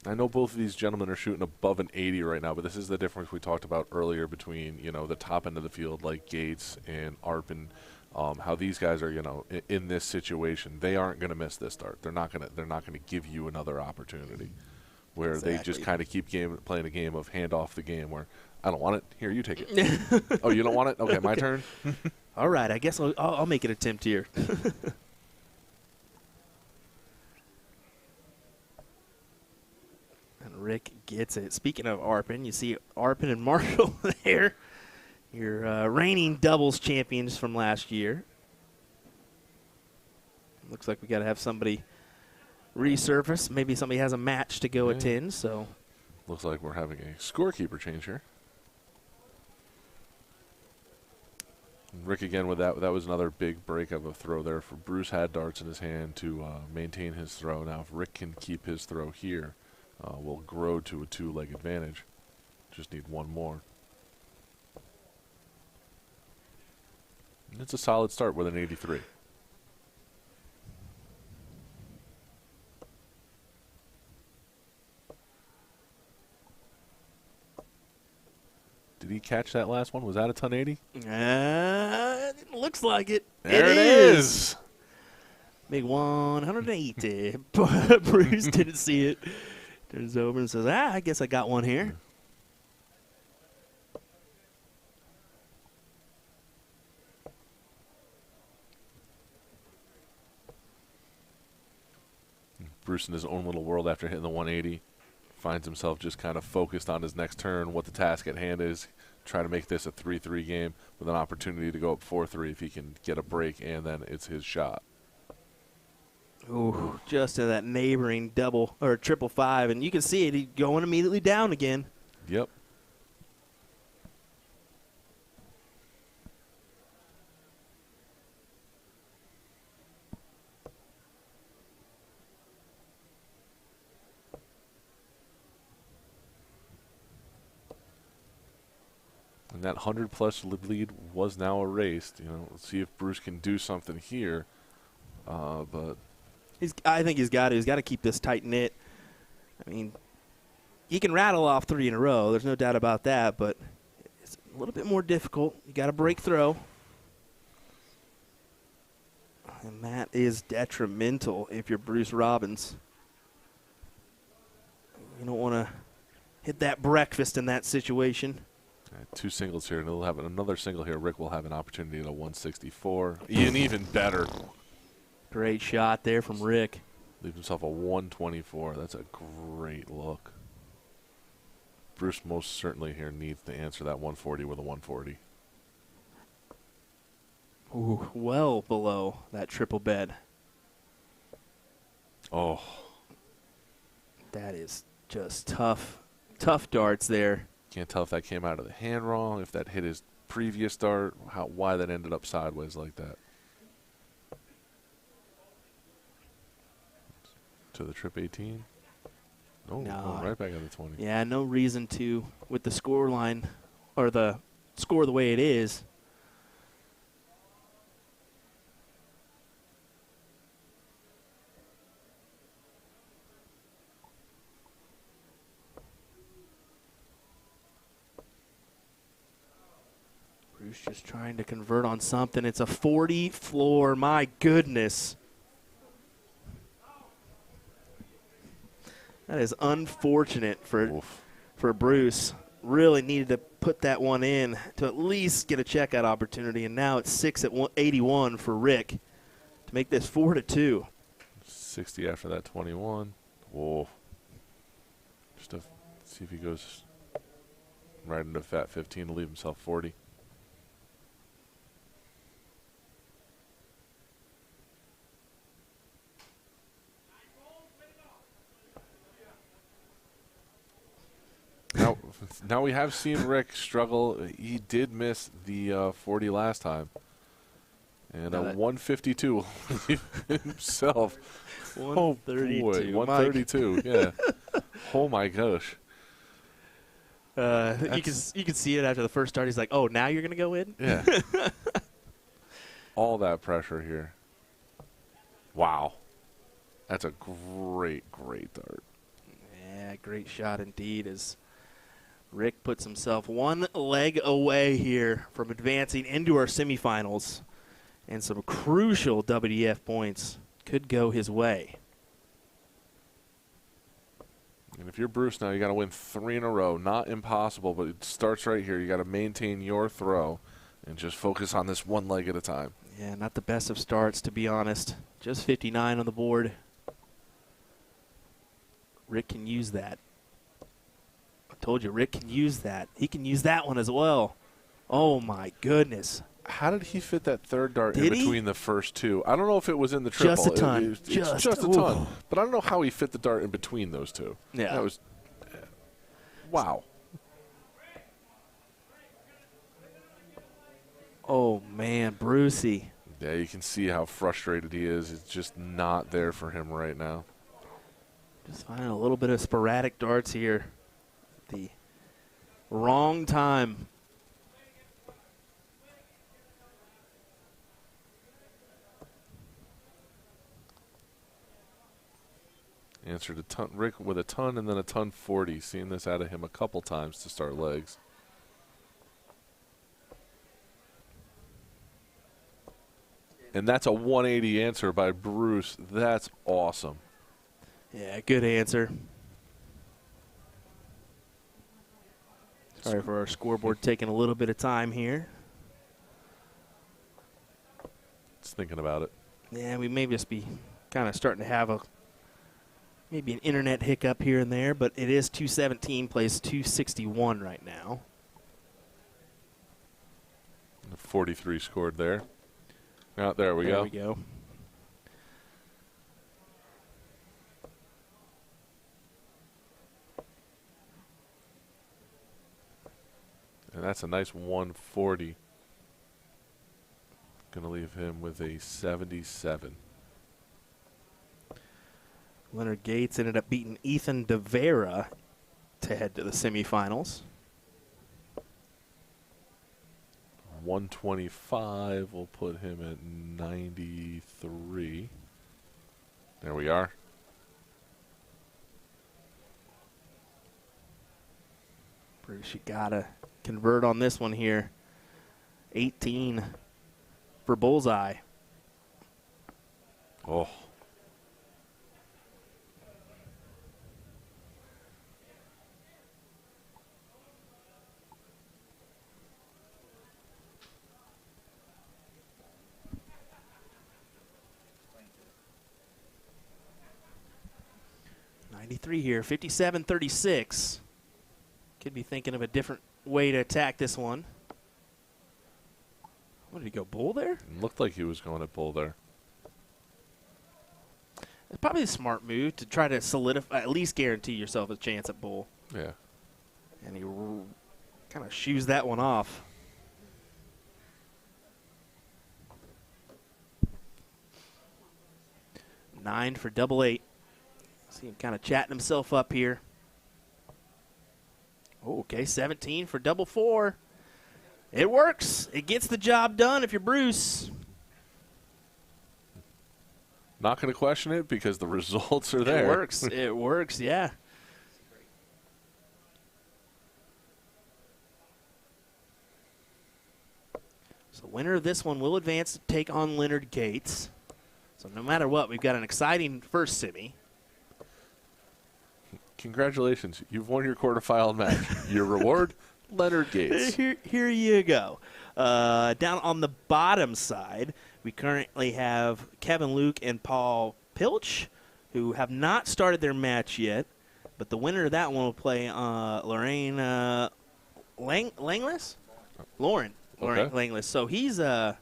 I know both of these gentlemen are shooting above an 80 right now, but this is the difference we talked about earlier between, the top end of the field like Gates and Auburn, how these guys are, in this situation. They aren't going to miss this dart. They're not going to give you another opportunity where they just kind of keep playing a game of hand off the game where I don't want it. Here, you take it. Oh, you don't want it? Okay, my turn. All right, I guess I'll make an attempt here. And Rick gets it. Speaking of Arpin, you see Arpin and Marshall there. Your reigning doubles champions from last year. Looks like we got to have somebody resurface. Maybe somebody has a match to go attend. So looks like we're having a scorekeeper change here. Rick again with that. That was another big break of a throw there. For Bruce had darts in his hand to maintain his throw. Now if Rick can keep his throw here, we'll grow to a 2-leg advantage. Just need one more. And it's a solid start with an 83. Did he catch that last one? Was that a ton 80? It looks like it. There it is. Big 180. Bruce didn't see it. Turns over and says, I guess I got one here. Bruce in his own little world after hitting the 180. Finds himself just kind of focused on his next turn, what the task at hand is. Try to make this a 3-3 game with an opportunity to go up 4-3 if he can get a break, and then it's his shot. Ooh, just to that neighboring double or triple 5, and you can see it. He's going immediately down again. Yep. And that 100-plus lead was now erased. Let's see if Bruce can do something here. But I think he's got to keep this tight knit. I mean, he can rattle off 3 in a row. There's no doubt about that. But it's a little bit more difficult. You got to break throw, and that is detrimental if you're Bruce Robbins. You don't want to hit that breakfast in that situation. 2 singles here, and he'll have another single here. Rick will have an opportunity at a 164. Even better. Great shot there from Rick. Leaves himself a 124. That's a great look. Bruce most certainly here needs to answer that 140 with a 140. Ooh, well below that triple bed. Oh. That is just tough darts there. Can't tell if that came out of the hand wrong, if that hit his previous dart, why that ended up sideways like that. To the trip 18. Oh, No. Right back at the 20. Yeah, no reason to with the score line or the score the way it is. Bruce just trying to convert on something. It's a 40 floor. My goodness. That is unfortunate for Bruce. Really needed to put that one in to at least get a checkout opportunity, and now it's 6 at 81 for Rick to make this 4-2. 60 after that 21. Whoa. Just to see if he goes right into fat 15 to leave himself 40. Now we have seen Rick struggle. He did miss the 40 last time. And a 152 himself. 132. Oh, boy. 132, yeah. Oh, my gosh. You can see it after the first start. He's like, oh, now you're going to go in? Yeah. All that pressure here. Wow. That's a great dart. Yeah, great shot indeed as Rick puts himself one leg away here from advancing into our semifinals. And some crucial WDF points could go his way. And if you're Bruce now, you got to win 3 in a row. Not impossible, but it starts right here. You got to maintain your throw and just focus on this one leg at a time. Yeah, not the best of starts, to be honest. Just 59 on the board. Rick can use that. I told you, Rick can use that. He can use that one as well. Oh, my goodness. How did he fit that third dart Did in he? between the first two? I don't know if it was in the triple. Just a ton. It's just a ton. But I don't know how he fit the dart in between those two. Yeah. That was wow. Oh, man, Brucey. Yeah, you can see how frustrated he is. It's just not there for him right now. Just finding a little bit of sporadic darts here. The wrong time. Answered a ton, Rick with a ton and then a ton 40. Seeing this out of him a couple times to start legs. And that's a 180 answer by Bruce. That's awesome. Yeah, good answer. Sorry for our scoreboard taking a little bit of time here. Just thinking about it. Yeah, we may just be kind of starting to have maybe an internet hiccup here and there, but it is 217 plays 261 right now. 43 scored there. Oh, there we go. There we go. And that's a nice 140. Going to leave him with a 77. Leonard Gates ended up beating Ethan DeVera to head to the semifinals. 125 will put him at 93. There we are. Bruce, you gotta convert on this one here. 18 for bullseye. Oh. Here, 57-36. Could be thinking of a different way to attack this one. What, did he go bull there? Looked like he was going at bull there. It's probably a smart move to try to solidify, at least guarantee yourself a chance at bull. Yeah. And he kind of shoos that one off. Nine for double eight. See him kind of chatting himself up here. Oh, okay, 17 for double four. It works. It gets the job done if you're Bruce. Not going to question it because the results are there. It works. It works, yeah. So the winner of this one will advance to take on Leonard Gates. So no matter what, we've got an exciting first semi. Congratulations. You've won your quarterfinal match. Your reward, Leonard Gates. Here you go. Down on the bottom side, we currently have Kevin Luke and Paul Pilch, who have not started their match yet, but the winner of that one will play Lorraine Langless? Lauren Langless. So he's done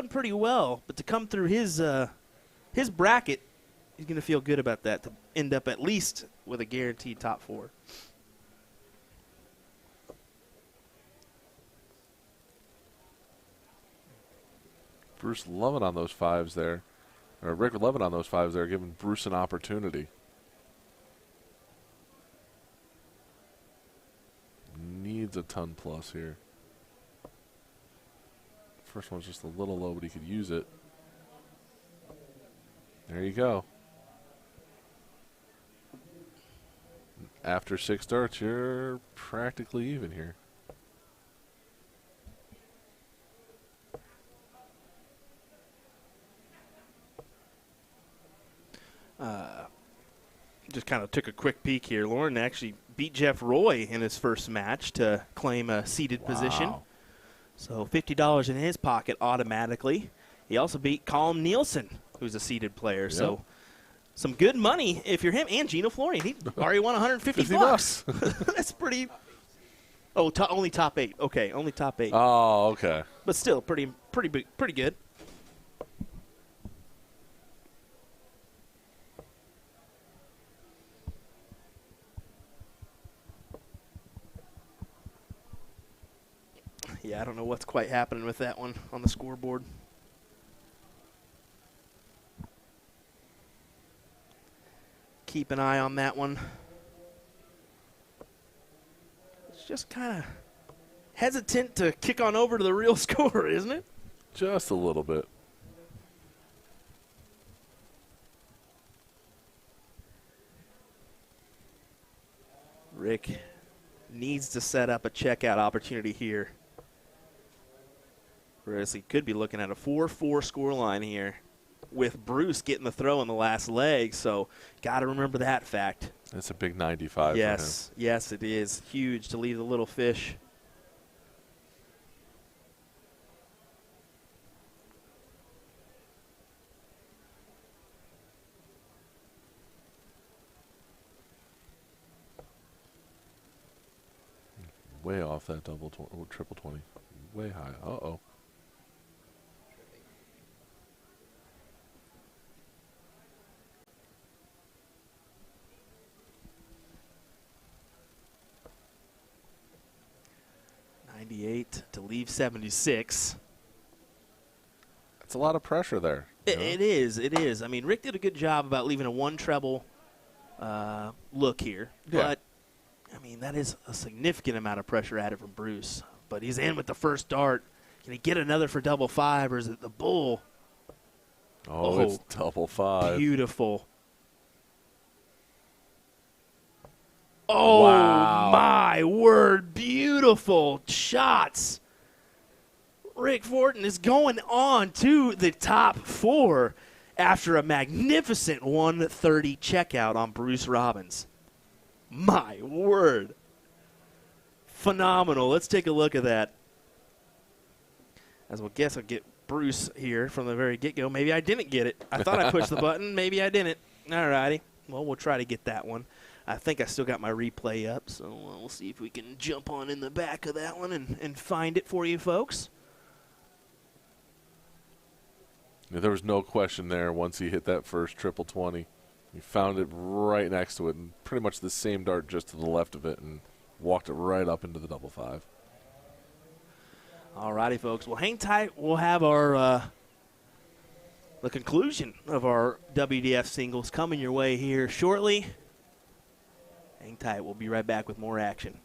pretty well, but to come through his bracket, he's going to feel good about that, to end up at least with a guaranteed top 4. Bruce loving on those 5s there. Or Rick loving on those 5s there, giving Bruce an opportunity. Needs a ton plus here. First one's just a little low, but he could use it. There you go. After 6 darts, you're practically even here. Just kind of took a quick peek here. Lauren actually beat Jeff Roy in his first match to claim a seated position. So $50 in his pocket automatically. He also beat Colin Nielsen, who's a seated player. Yep. So some good money if you're him. And Gino Florian. He already won $150. That's pretty. Oh, only top 8. Okay, only top 8. Oh, okay. But still pretty good. Yeah, I don't know what's quite happening with that one on the scoreboard. Keep an eye on that one. It's just kind of hesitant to kick on over to the real score, isn't it? Just a little bit. Rick needs to set up a checkout opportunity here. Whereas he could be looking at a 4-4 score line here with Bruce getting the throw in the last leg. So got to remember that fact. That's a big 95 for him. Yes, it is. Huge to leave the little fish. Way off that triple 20. Way high. Uh-oh. To leave 76. That's a lot of pressure there. It is. I mean, Rick did a good job about leaving a 1 treble look here. Yeah. But, I mean, that is a significant amount of pressure added from Bruce. But he's in with the first dart. Can he get another for double 5, or is it the bull? Oh, it's double 5. Beautiful. Oh, wow. My word. Beautiful shots. Rick Fortin is going on to the top 4 after a magnificent 130 checkout on Bruce Robbins. My word. Phenomenal. Let's take a look at that. As well, guess I'll get Bruce here from the very get-go. Maybe I didn't get it. I thought I pushed the button. Maybe I didn't. All righty. Well, we'll try to get that one. I think I still got my replay up, so we'll see if we can jump on in the back of that one and find it for you folks. Yeah, there was no question there once he hit that first triple 20. He found it right next to it, and pretty much the same dart just to the left of it, and walked it right up into the double 5. All righty, folks. Well, hang tight. We'll have our the conclusion of our WDF singles coming your way here shortly. Hang tight. We'll be right back with more action.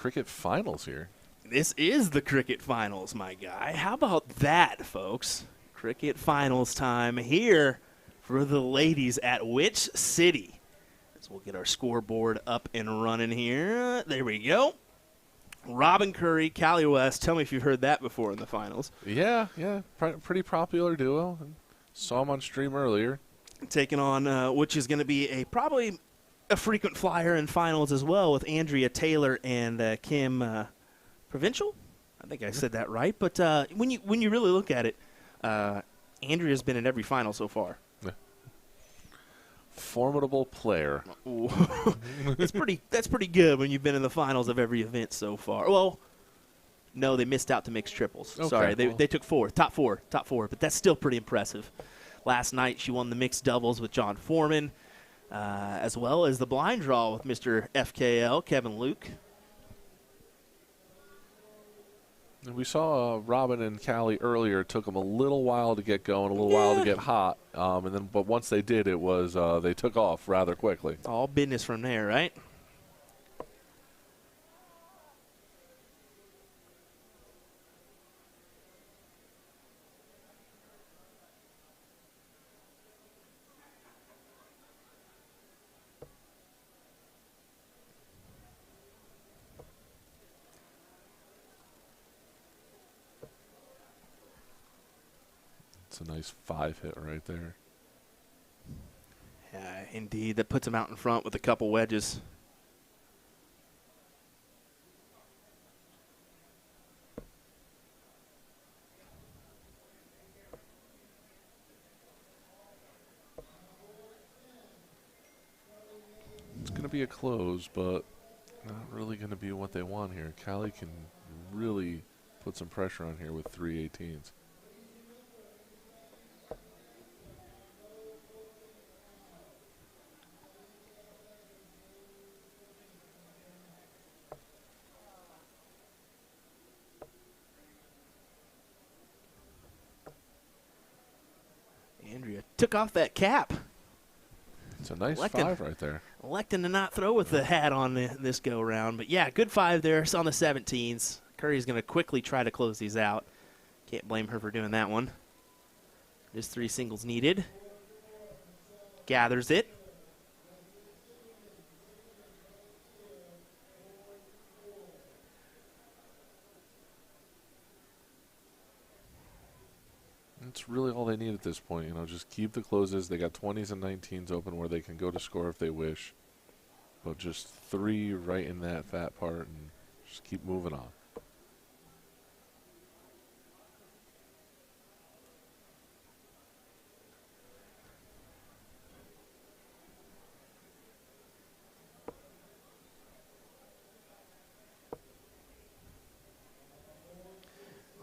cricket finals here. This is the cricket finals, my guy. How about that, folks? Cricket finals time here for the ladies at which city? So we'll get our scoreboard up and running here. There we go. Robin Curry, Callie West. Tell me if you've heard that before in the finals. Yeah, pretty popular duo. Saw them on stream earlier. Taking on, which is going to be probably a frequent flyer in finals as well, with Andrea Taylor and Kim Provincial. I think I said that right. But when you really look at it, Andrea's been in every final so far. Yeah. Formidable player. That's pretty good when you've been in the finals of every event so far. Well, no, they missed out to mixed triples. Okay, Sorry, they took top four, but that's still pretty impressive. Last night she won the mixed doubles with John Foreman, as well as the blind draw with Mr. FKL, Kevin Luke. We saw Robin and Callie earlier. It took them a little while to get going, a little while to get hot, but once they did, it was they took off rather quickly. It's all business from there, right? It's a nice 5-hit right there. Yeah, indeed. That puts him out in front with a couple wedges. It's going to be a close, but not really going to be what they want here. Callie can really put some pressure on here with 3 18s. Andrea took off that cap. It's a nice 5 right there. Electing to not throw with the hat on this go-round. But, yeah, good 5 there. It's on the 17s. Curry's going to quickly try to close these out. Can't blame her for doing that one. Just 3 singles needed. Gathers it. That's really all they need at this point. Just keep the closes. They got 20s and 19s open where they can go to score if they wish. But just 3 right in that fat part and just keep moving on.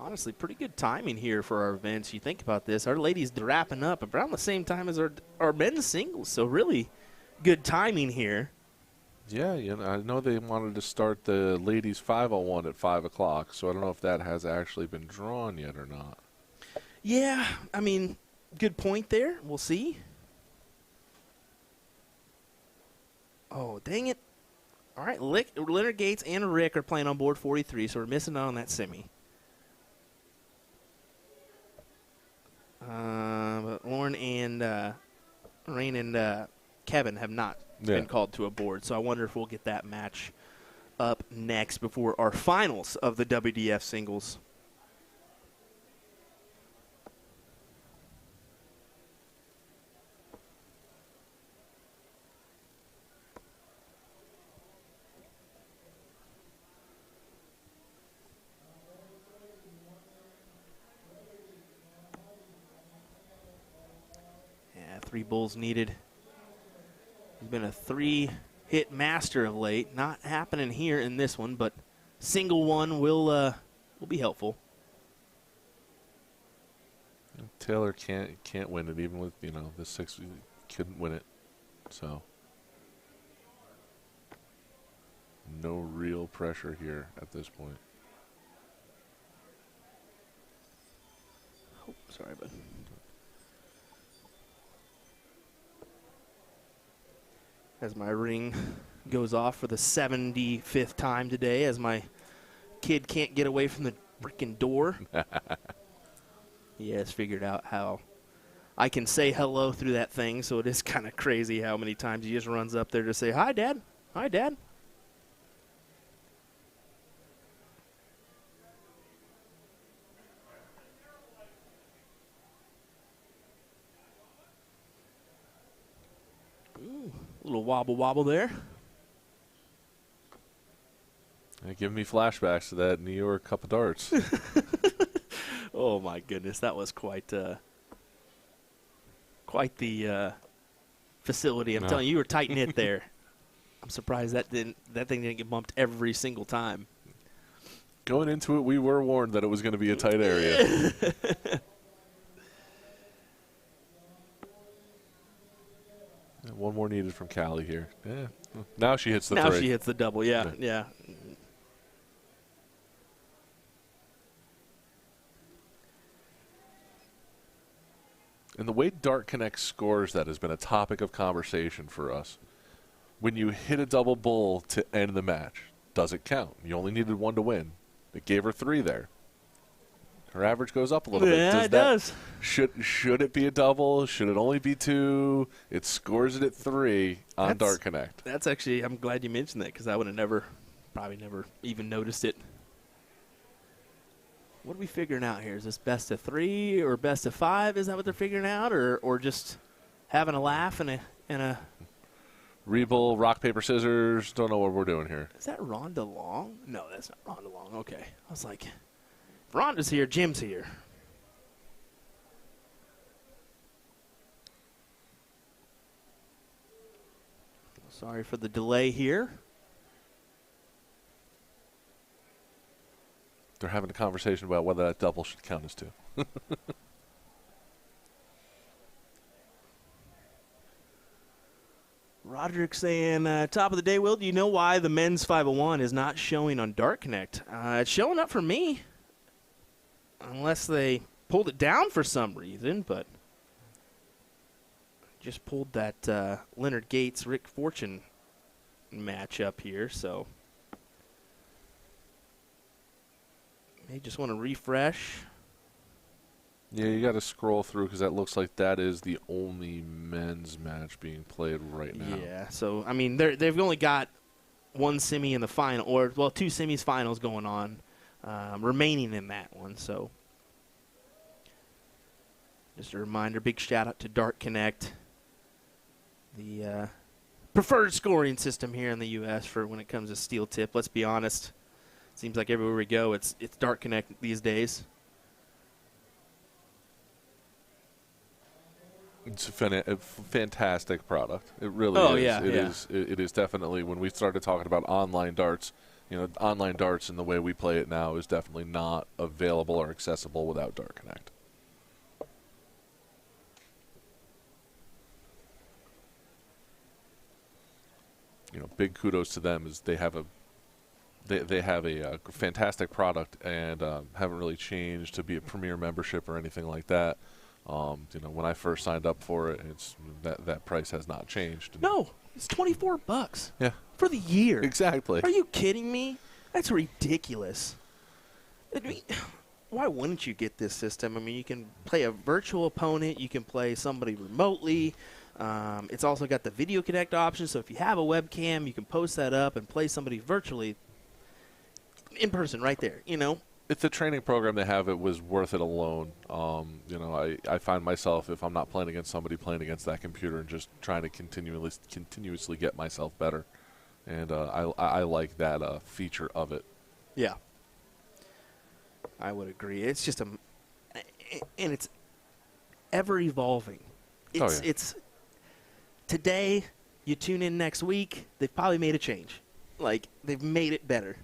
Honestly, pretty good timing here for our events. You think about this, our ladies wrapping up around the same time as our men's singles, so really good timing here. Yeah, I know they wanted to start the ladies 501 at 5 o'clock, so I don't know if that has actually been drawn yet or not. Yeah, I mean, good point there. We'll see. Oh, dang it. All right, Leonard Gates and Rick are playing on board 43, so we're missing out on that semi. But Lauren and Rain and Kevin have not been called to a board, so I wonder if we'll get that match up next before our finals of the WDF singles. Yeah, 3 bulls needed. He's been a 3-hit master of late. Not happening here in this one, but single one will be helpful. Taylor can't win it, even with the 6 couldn't win it, so no real pressure here at this point. Oh, sorry, bud. As my ring goes off for the 75th time today as my kid can't get away from the freaking door. He has figured out how I can say hello through that thing, so it is kind of crazy how many times he just runs up there to say, "Hi, Dad. Hi, Dad." Ooh, a little wobble there. Give me flashbacks to that New York Cup of Darts. Oh my goodness, that was quite the facility. I'm telling you, you were tight knit there. I'm surprised that thing didn't get bumped every single time. Going into it, we were warned that it was going to be a tight area. One more needed from Callie here. Yeah. Now she hits the now three. She hits the double. Yeah. And the way Dart Connect scores that has been a topic of conversation for us. When you hit a double bull to end the match, does it count? You only needed one to win. It gave her 3 there. Her average goes up a little bit. Yeah, it does. Should it be a double? Should it only be 2? It scores it at 3 on Dart Connect. That's actually, I'm glad you mentioned that because I would have probably never even noticed it. What are we figuring out here? Is this best of 3 or best of 5? Is that what they're figuring out, or just having a laugh and a Rebull, rock, paper, scissors. Don't know what we're doing here. Is that Rhonda Long? No, that's not Rhonda Long. Okay, I was like, if Rhonda's here, Jim's here. Sorry for the delay here. They're having a conversation about whether that double should count as 2. Roderick saying, top of the day, Will, do you know why the men's 501 is not showing on Dart Connect? It's showing up for me. Unless they pulled it down for some reason, but just pulled that Leonard Gates-Rick Fortune match up here, so may just want to refresh. Yeah, you got to scroll through because that looks like that is the only men's match being played right now. Yeah, so, I mean, they've only got one semi in the final, or, well, 2 semis finals going on remaining in that one, so just a reminder, big shout-out to Dart Connect, the preferred scoring system here in the U.S. for when it comes to steel tip. Let's be honest. Seems like everywhere we go, it's Dart Connect these days. It's a fantastic product. It really is. Yeah, It is definitely, when we started talking about online darts, online darts and the way we play it now is definitely not available or accessible without Dart Connect. Big kudos to them as they have a fantastic product and haven't really changed to be a premier membership or anything like that. When I first signed up for it, it's that price has not changed. No, it's $24. Yeah, for the year. Exactly. Are you kidding me? That's ridiculous. I mean, why wouldn't you get this system? I mean, you can play a virtual opponent. You can play somebody remotely. It's also got the video connect option, so if you have a webcam, you can post that up and play somebody virtually in person right there, If the training program they have, it was worth it alone. I find myself, if I'm not playing against somebody, playing against that computer and just trying to continuously get myself better. And I like that feature of it. Yeah. I would agree. It's just and it's ever evolving. It's today, you tune in next week, they've probably made a change. Like, they've made it better.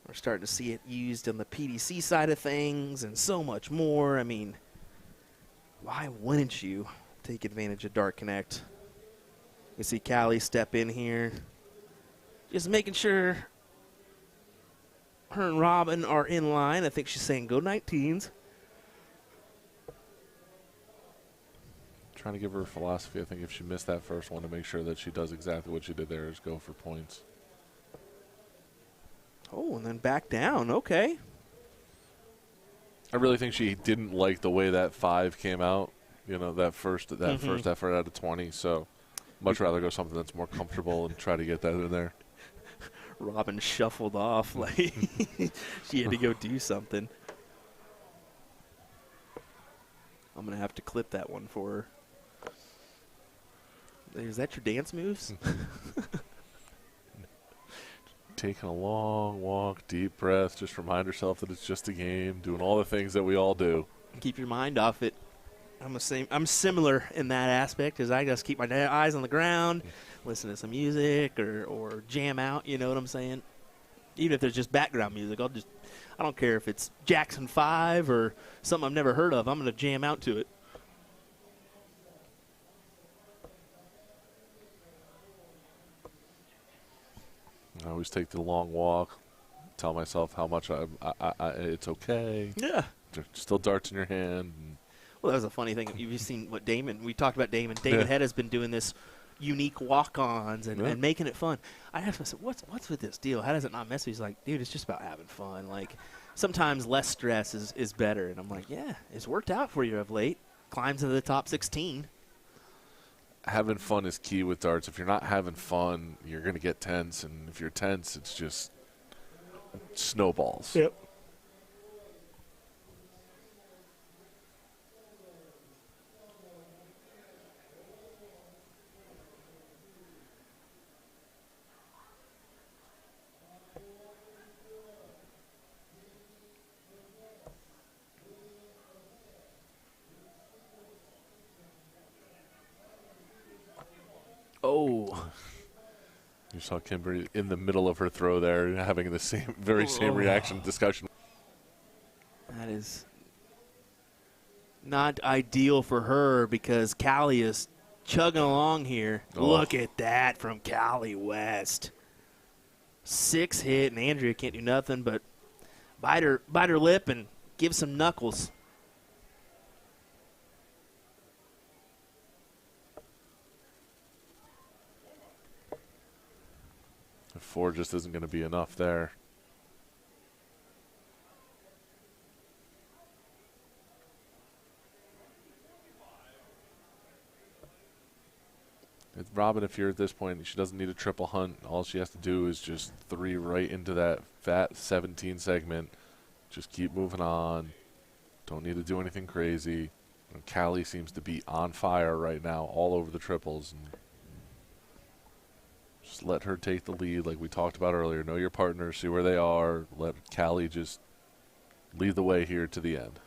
We're starting to see it used on the PDC side of things and so much more. I mean, why wouldn't you take advantage of Dart Connect? You see Callie step in here. Just making sure her and Robin are in line. I think she's saying go 19s. Trying to give her a philosophy. I think if she missed that first one, to make sure that she does exactly what she did there, is go for points. Oh, and then back down. Okay. I really think she didn't like the way that 5 came out. You know, that first effort out of 20. So much rather go something that's more comfortable and try to get that in there. Robin shuffled off like she had to go do something. I'm going to have to clip that one for her. Is that your dance moves? Taking a long walk, deep breath, just remind herself that it's just a game, doing all the things that we all do. Keep your mind off it. I'm similar in that aspect, as I just keep my eyes on the ground, listen to some music or jam out, you know what I'm saying? Even if there's just background music, I don't care if it's Jackson 5 or something I've never heard of, I'm going to jam out to it. I always take the long walk, tell myself how much it's okay. Yeah. There's still darts in your hand. Well, that was a funny thing. You've seen what we talked about Damon. Damon Head has been doing this unique walk-ons and making it fun. I asked myself, what's with this deal? How does it not mess with you? He's like, dude, it's just about having fun. Like, sometimes less stress is better. And I'm like, yeah, it's worked out for you of late. Climbs into the top 16. Having fun is key with darts. If you're not having fun, you're going to get tense. And if you're tense, it's just snowballs. Yep. Oh. You saw Kimberly in the middle of her throw there, having the same reaction discussion. That is not ideal for her because Callie is chugging along here. Oh. Look at that from Callie West. 6 hit, and Andrea can't do nothing but bite her lip and give some knuckles. The 4 just isn't going to be enough there. It's Robin, if you're at this point, she doesn't need a triple hunt. All she has to do is just 3 right into that fat 17 segment. Just keep moving on. Don't need to do anything crazy. And Callie seems to be on fire right now, all over the triples. And just let her take the lead like we talked about earlier. Know your partner, see where they are. Let Callie just lead the way here to the end.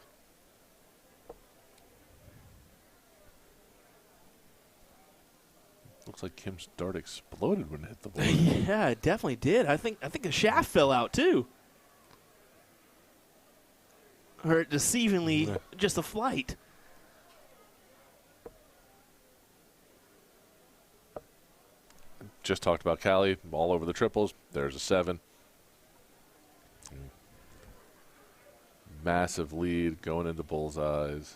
Looks like Kim's dart exploded when it hit the board. Yeah, it definitely did. I think the shaft fell out too. Or deceivingly, just a flight. Just talked about Callie, all over the triples. There's a 7. Massive lead going into bullseyes.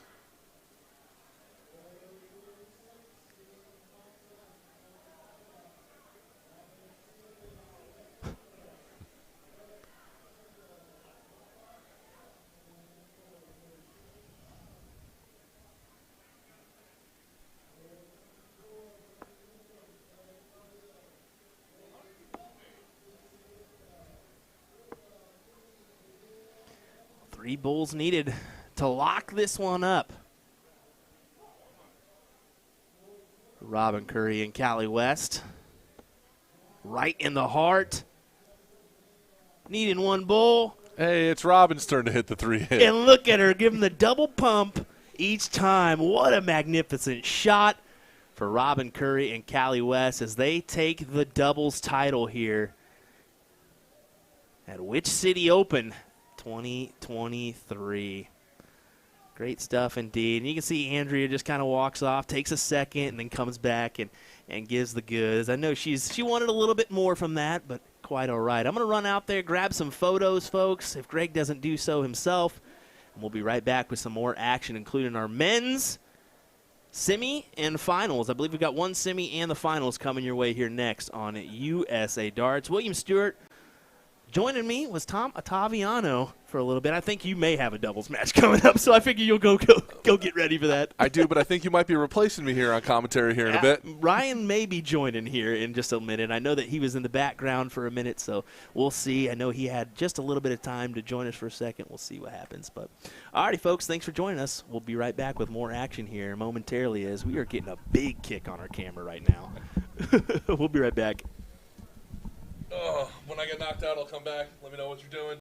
Three bulls needed to lock this one up. Robin Curry and Callie West. Right in the heart. Needing one bull. Hey, it's Robin's turn to hit the 3 hit. And look at her, give him the double pump each time. What a magnificent shot for Robin Curry and Callie West as they take the doubles title here at Which City Open 2023. Great stuff indeed. And you can see Andrea just kind of walks off, takes a second, and then comes back and gives the goods. I know she wanted a little bit more from that, but quite all right. I'm going to run out there, grab some photos, folks, if Greg doesn't do so himself. And we'll be right back with some more action, including our men's semi and finals. I believe we've got one semi and the finals coming your way here next on USA Darts. William Stuart joining me was Tom Ottaviano for a little bit. I think you may have a doubles match coming up, so I figure you'll go get ready for that. I do, but I think you might be replacing me here on commentary here in a bit. Ryan may be joining here in just a minute. I know that he was in the background for a minute, so we'll see. I know he had just a little bit of time to join us for a second. We'll see what happens. But all righty, folks, thanks for joining us. We'll be right back with more action here momentarily as we are getting a big kick on our camera right now. We'll be right back. When I get knocked out, I'll come back. Let me know what you're doing.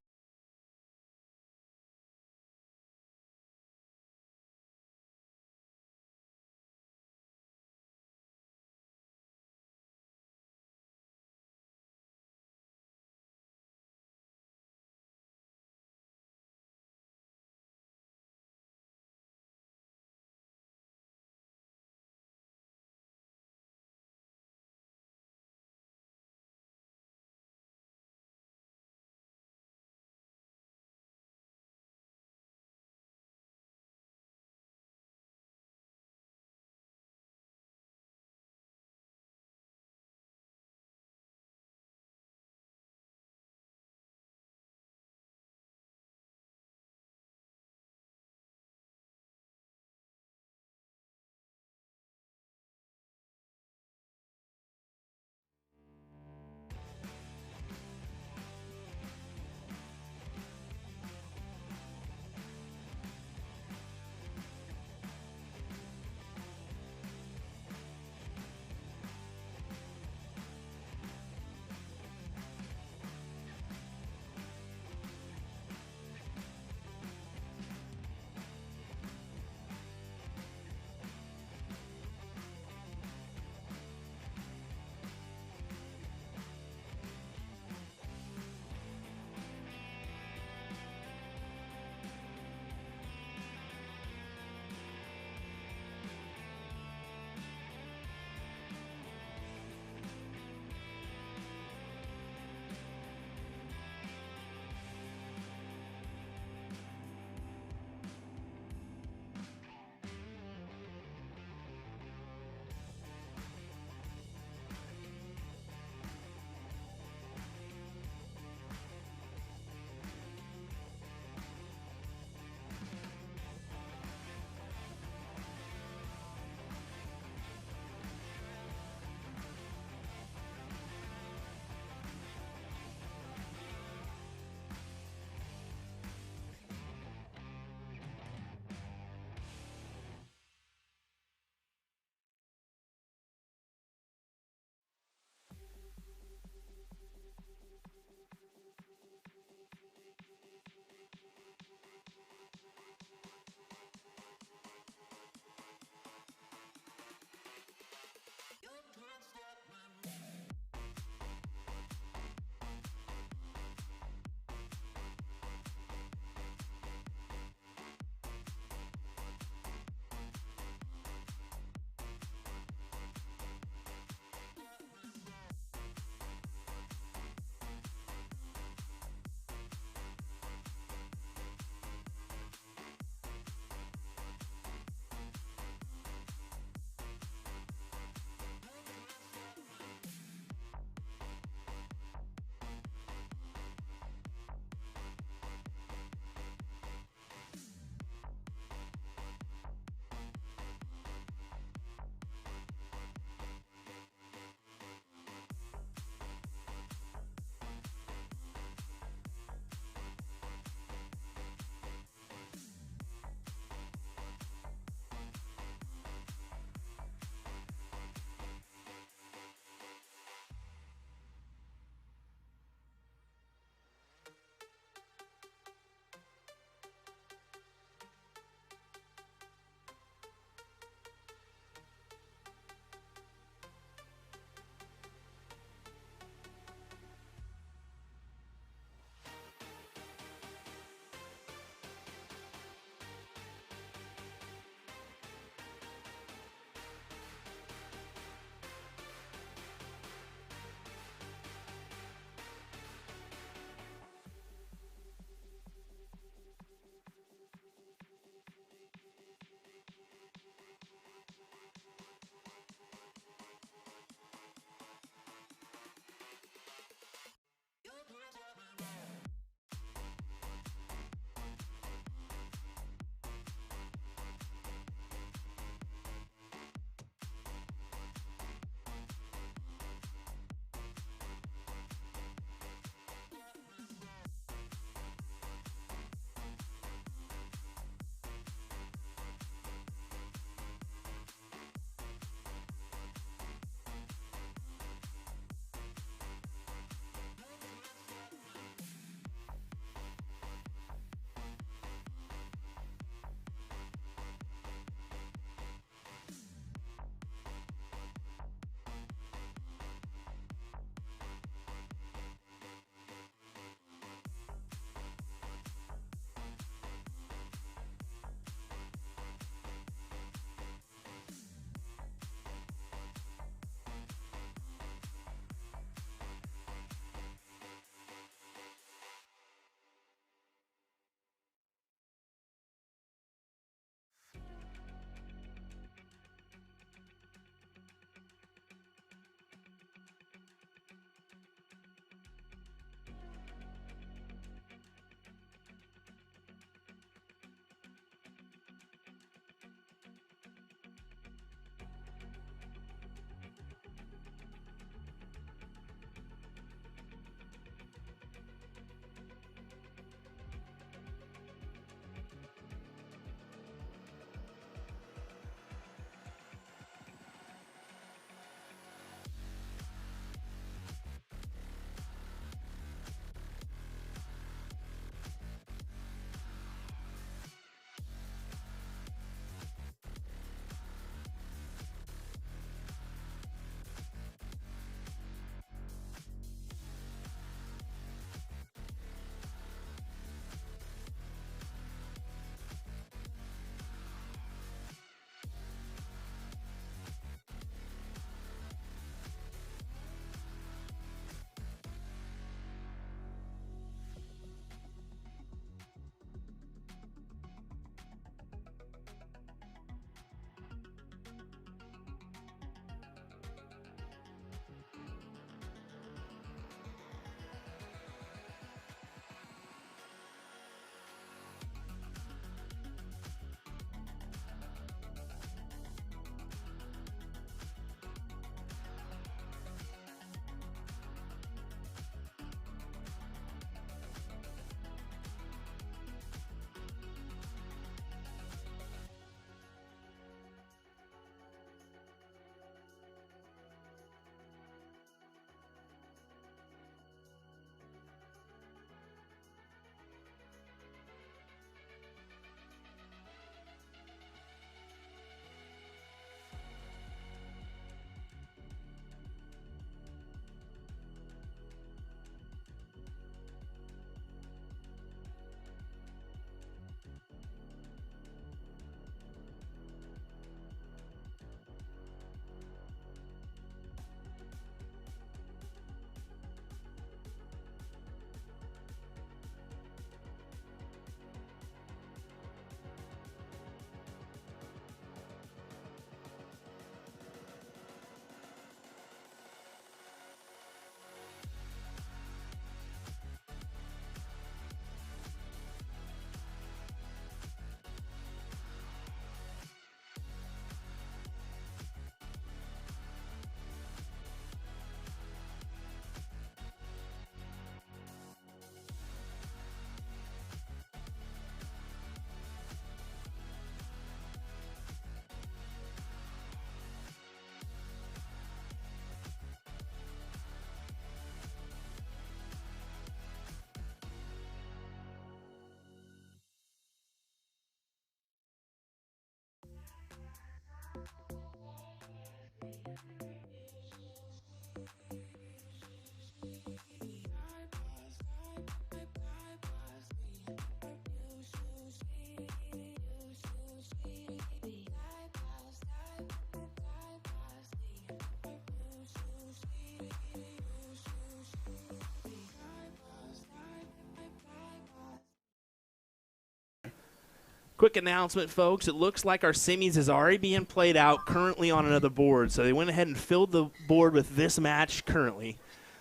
Quick announcement, folks. It looks like our semis is already being played out currently on another board. So they went ahead and filled the board with this match currently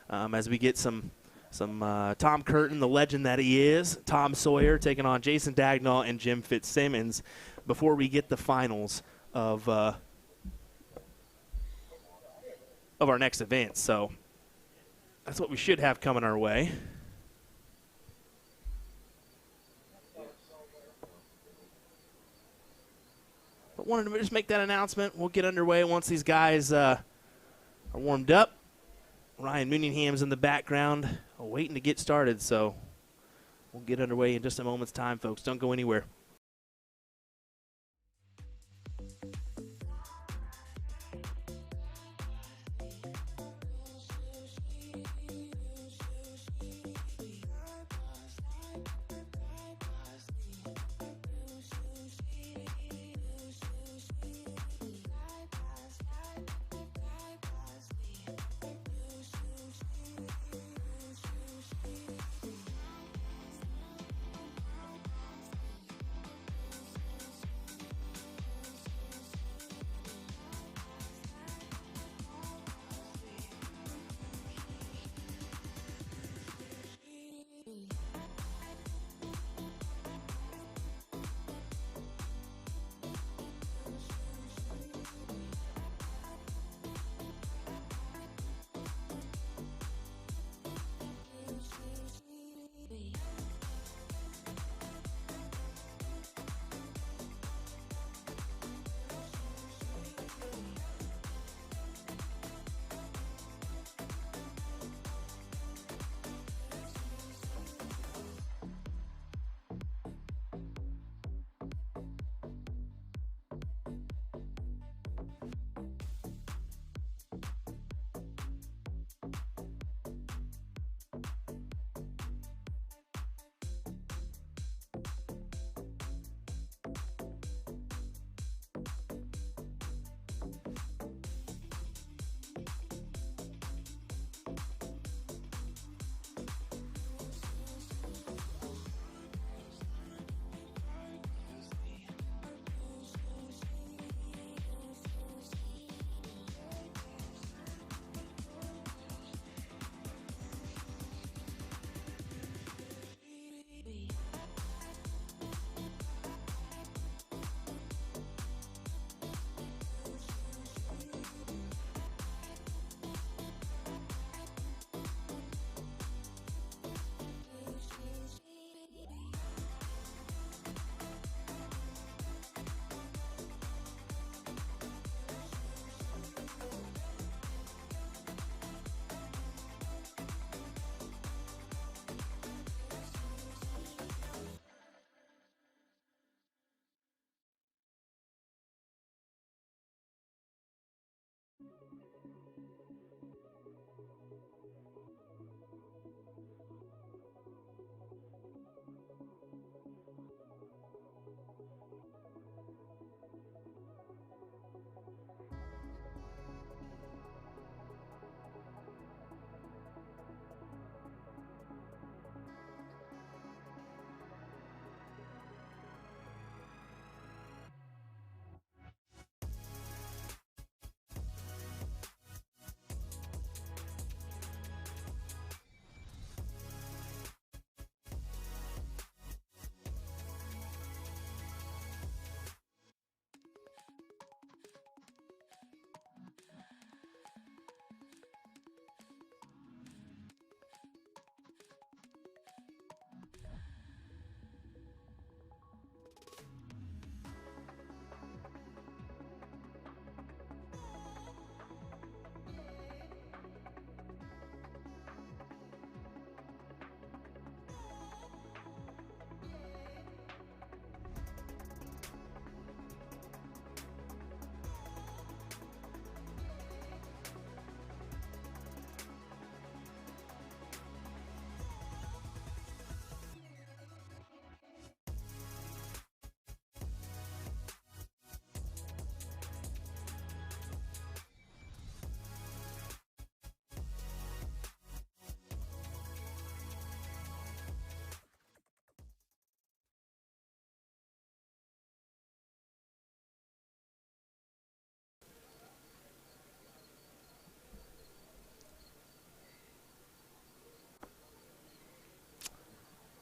as we get some Tom Curtin, the legend that he is, Tom Sawyer taking on Jason Dagnall and Jim Fitzsimmons before we get the finals of our next event. So that's what we should have coming our way. But wanted to just make that announcement. We'll get underway once these guys are warmed up. Ryan Mooningham's in the background waiting to get started, so we'll get underway in just a moment's time, folks. Don't go anywhere.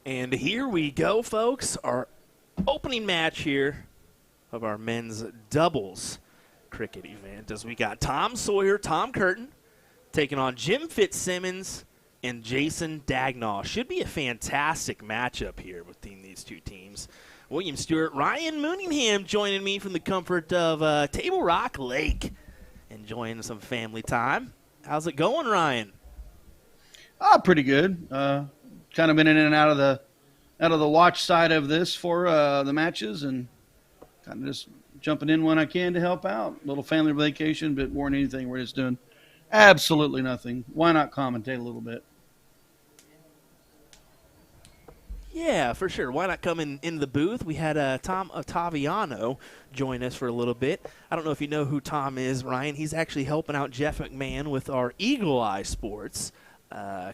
And here we go, folks. Our opening match here of our men's doubles cricket event, as we got Tom Sawyer, Tom Curtin, taking on Jim Fitzsimmons and Jason Dagnall. Should be a fantastic matchup here between these two teams. William Stuart, Ryan Mooningham joining me from the comfort of Table Rock Lake, enjoying some family time. How's it going, Ryan? Pretty good. Kind of been in and out of the watch side of this for the matches, and kind of just jumping in when I can to help out. Little family vacation, but more than anything, we're just doing absolutely nothing. Why not commentate a little bit? Yeah, for sure. Why not come in the booth? We had Tom Ottaviano join us for a little bit. I don't know if you know who Tom is, Ryan. He's actually helping out Jeff McMahon with our Eagle Eye Sports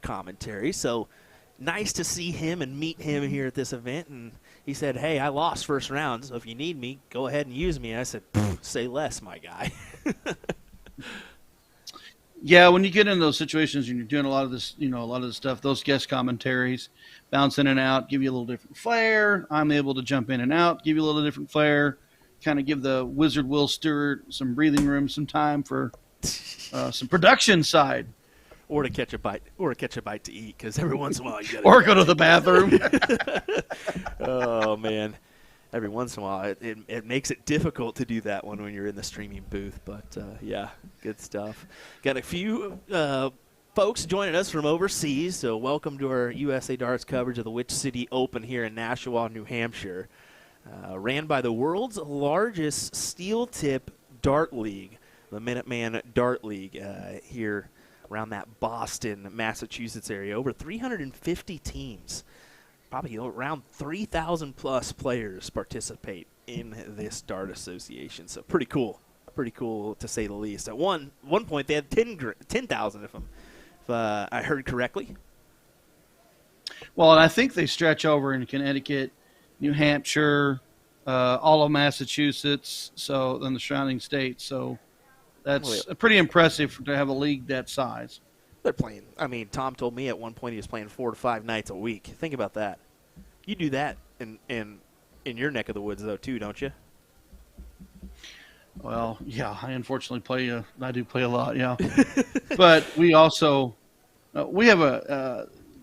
commentary. So nice to see him and meet him here at this event. And he said, hey, I lost first round, so if you need me, go ahead and use me. And I said, say less, my guy. Yeah, when you get in those situations and you're doing a lot of this stuff, those guest commentaries, bounce in and out, give you a little different flair. I'm able to jump in and out, give you a little different flair, kind of give the Wizard Will Stewart some breathing room, some time for some production side. Or to catch a bite to eat, because every once in a while you gotta or go to the bathroom. Oh, man. Every once in a while, it makes it difficult to do that one when you're in the streaming booth. But, yeah, good stuff. Got a few folks joining us from overseas, so welcome to our USA Darts coverage of the Witch City Open here in Nashua, New Hampshire. Ran by the world's largest steel tip dart league, the Minuteman Dart League, here around that Boston, Massachusetts area. Over 350 teams. Probably around 3,000 plus players participate in this dart association. So pretty cool to say the least. At one point they had 10,000 if I heard correctly. Well, and I think they stretch over in Connecticut, New Hampshire, all of Massachusetts, so then the surrounding states. So that's pretty impressive to have a league that size. They're playing. I mean, Tom told me at one point he was playing 4 to 5 nights a week. Think about that. You do that in your neck of the woods, though, too, don't you? Well, yeah, I unfortunately I do play a lot, yeah. But we also, we have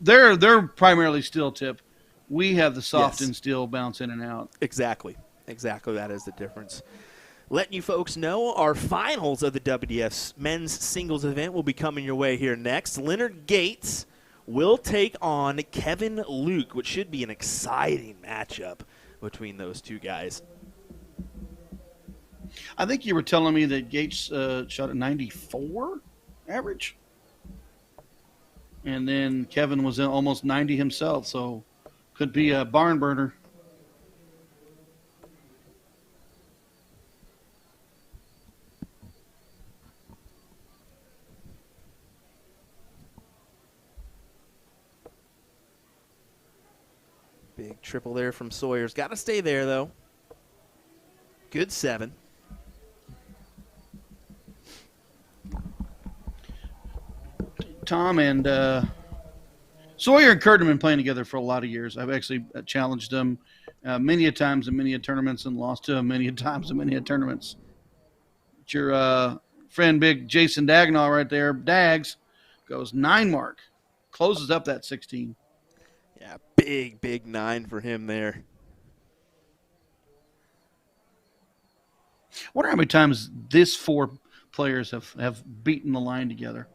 they're primarily steel tip. We have the soft and steel bounce in and out. Exactly. That is the difference. Letting you folks know, our finals of the WDF men's singles event will be coming your way here next. Leonard Gates will take on Kevin Luke, which should be an exciting matchup between those two guys. I think you were telling me that Gates shot a 94 average. And then Kevin was almost 90 himself, so could be a barn burner. Big triple there from Sawyer's. Got to stay there, though. Good 7. Tom and Sawyer and Curtin have been playing together for a lot of years. I've actually challenged them many a times in many a tournaments and lost to them many a times in many a tournaments. It's your friend, big Jason Dagnall right there. Dags goes 9 mark. Closes up that 16. Yeah, big 9 for him there. I wonder how many times this 4 players have beaten the line together.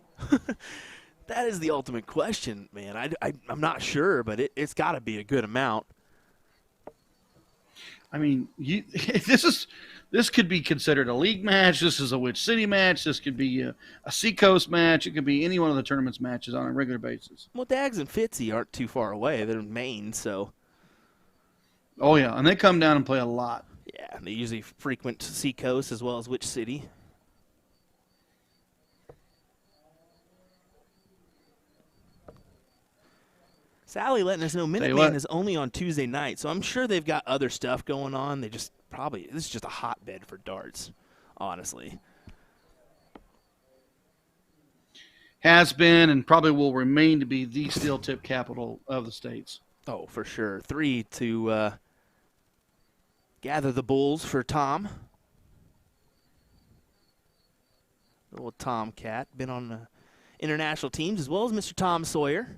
That is the ultimate question, man. I'm not sure, but it's got to be a good amount. I mean, this could be considered a league match. This is a Witch City match. This could be a Seacoast match. It could be any one of the tournaments matches on a regular basis. Well, Dags and Fitzy aren't too far away. They're in Maine, so. Oh, yeah, and they come down and play a lot. Yeah, they usually frequent Seacoast as well as Witch City. Sally letting us know Minuteman is only on Tuesday night, so I'm sure they've got other stuff going on. They just this is just a hotbed for darts, honestly. Has been and probably will remain to be the steel tip capital of the states. Oh, for sure. 3 to gather the bulls for Tom. Little Tomcat. Been on international teams as well as Mr. Tom Sawyer.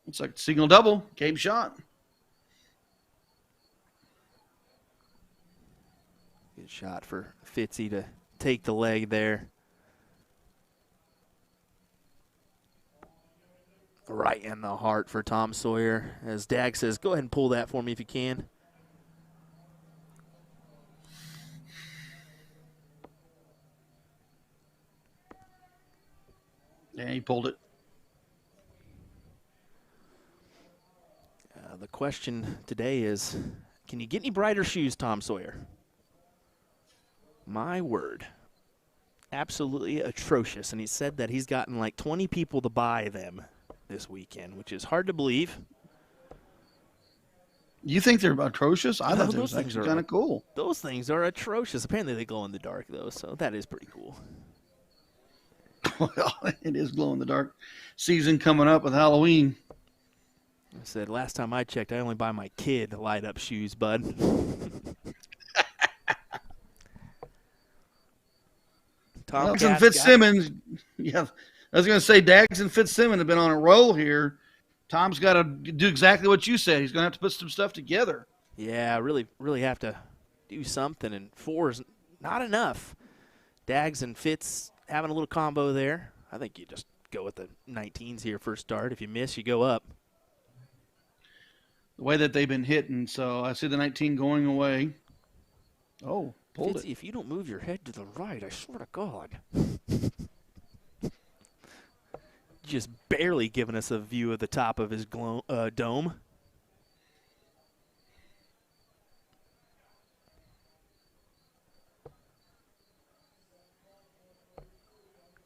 Looks like single double. Game shot. Good shot for Fitzy to take the leg there. Right in the heart for Tom Sawyer. As Dag says, go ahead and pull that for me if you can. Yeah, he pulled it. The question today is, can you get any brighter shoes, Tom Sawyer? My word. Absolutely atrocious. And he said that he's gotten like 20 people to buy them this weekend, which is hard to believe. You think they're atrocious? I thought they those was things actually are kind of cool. Those things are atrocious. Apparently they glow in the dark, though, so that is pretty cool. Well, it is glow in the dark season coming up with Halloween. I said, last time I checked, I only buy my kid light-up shoes, bud. Dags and Fitzsimmons. Yeah, I was going to say Dags and Fitzsimmons have been on a roll here. Tom's got to do exactly what you said. He's going to have to put some stuff together. Yeah, really have to do something, and 4 is not enough. Dags and Fitz having a little combo there. I think you just go with the 19s here first start. If you miss, you go up. The way that they've been hitting, so I see the 19 going away. Oh, pulled Fitzy, it. if you don't move your head to the right, I swear to God. Just barely giving us a view of the top of his dome.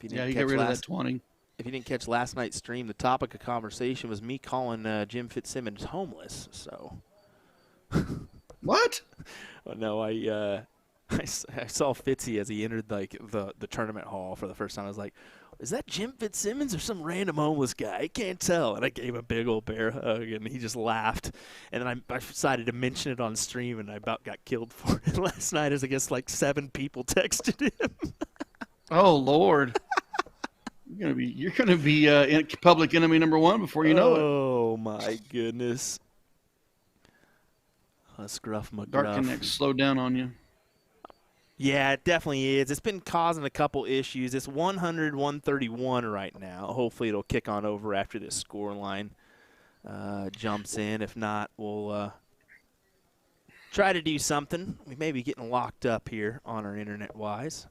Yeah, you get rid of that 20. If you didn't catch last night's stream, the topic of conversation was me calling Jim Fitzsimmons homeless. So, what? Oh, no, I saw Fitzy as he entered like the tournament hall for the first time. I was like, "Is that Jim Fitzsimmons or some random homeless guy? I can't tell." And I gave him a big old bear hug, and he just laughed. And then I decided to mention it on stream, and I about got killed for it last night. As I guess like 7 people texted him. Oh Lord. You're gonna be in public enemy number 1 before you know it. Oh my goodness! Scruff McGruff. Dark Connect slowed down on you. Yeah, it definitely is. It's been causing a couple issues. It's 100-131 right now. Hopefully it'll kick on over after this score line jumps in. If not, we'll try to do something. We may be getting locked up here on our internet-wise.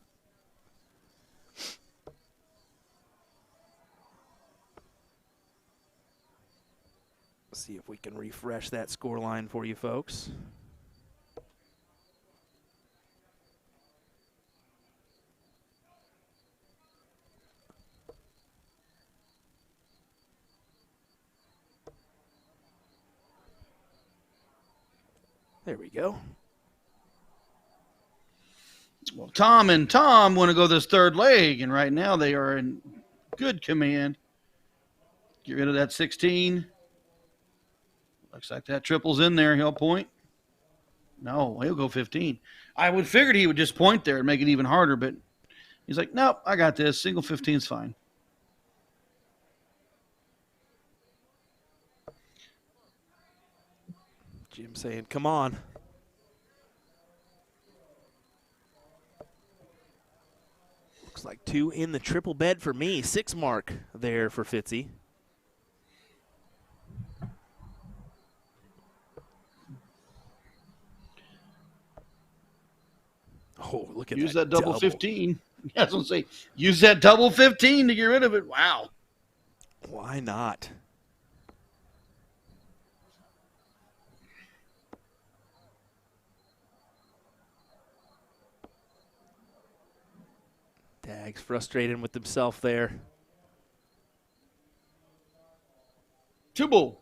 See if we can refresh that score line for you folks. There we go. Well, Tom and Tom want to go this third leg, and right now they are in good command. Get rid of that 16. Looks like that triple's in there. He'll point. No, he'll go 15. I would figured he would just point there and make it even harder, but he's like, nope, I got this. Single 15's fine. Jim saying, come on. Looks like 2 in the triple bed for me. 6 mark there for Fitzy. Oh, look at that. Use that double 15. I was going to say, use that double 15 to get rid of it. Wow. Why not? Dag's frustrated with himself there. 2 ball.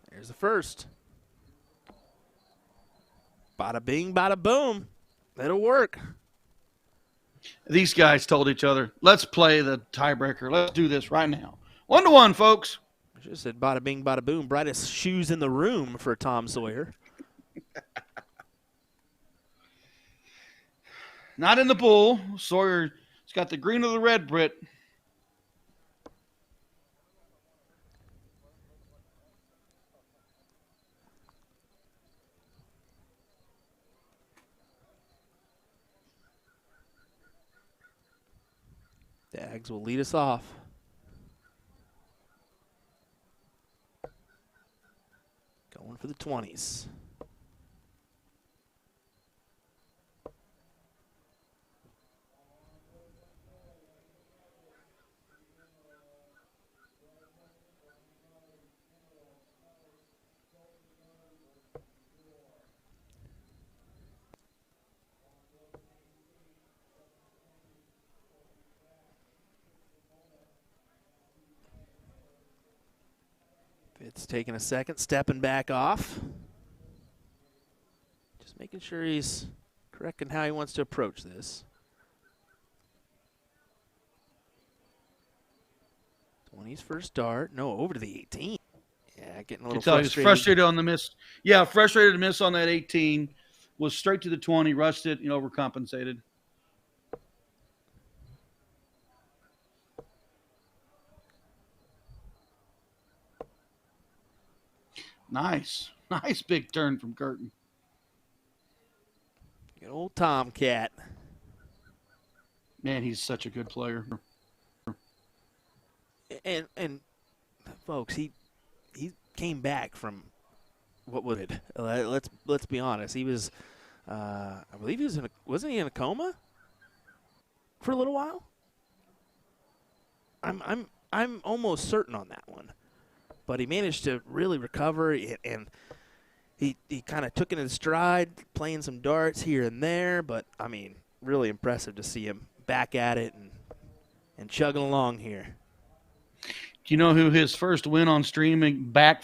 There's the first. Bada bing, bada boom. That'll work. These guys told each other, let's play the tiebreaker. Let's do this right now. 1-1, folks. I just said bada bing, bada boom. Brightest shoes in the room for Tom Sawyer. Not in the pool. Sawyer's got the green or the red, Britt. Dags will lead us off. Going for the 20s. It's taking a second, stepping back off. Just making sure he's correct in how he wants to approach this. 20's first dart. No, over to the 18. Yeah, getting a little frustrated. He's frustrated on the miss. Yeah, frustrated to miss on that 18. Was straight to the 20, rushed it, overcompensated. Nice. Nice big turn from Curtin. Good old Tomcat. Man, he's such a good player. And folks, he came back from what was it? Let's be honest. He was I believe he was wasn't he in a coma for a little while? I'm almost certain on that one. But he managed to really recover, and he kind of took it in stride, playing some darts here and there. But, I mean, really impressive to see him back at it and chugging along here. Do you know who his first win on streaming back?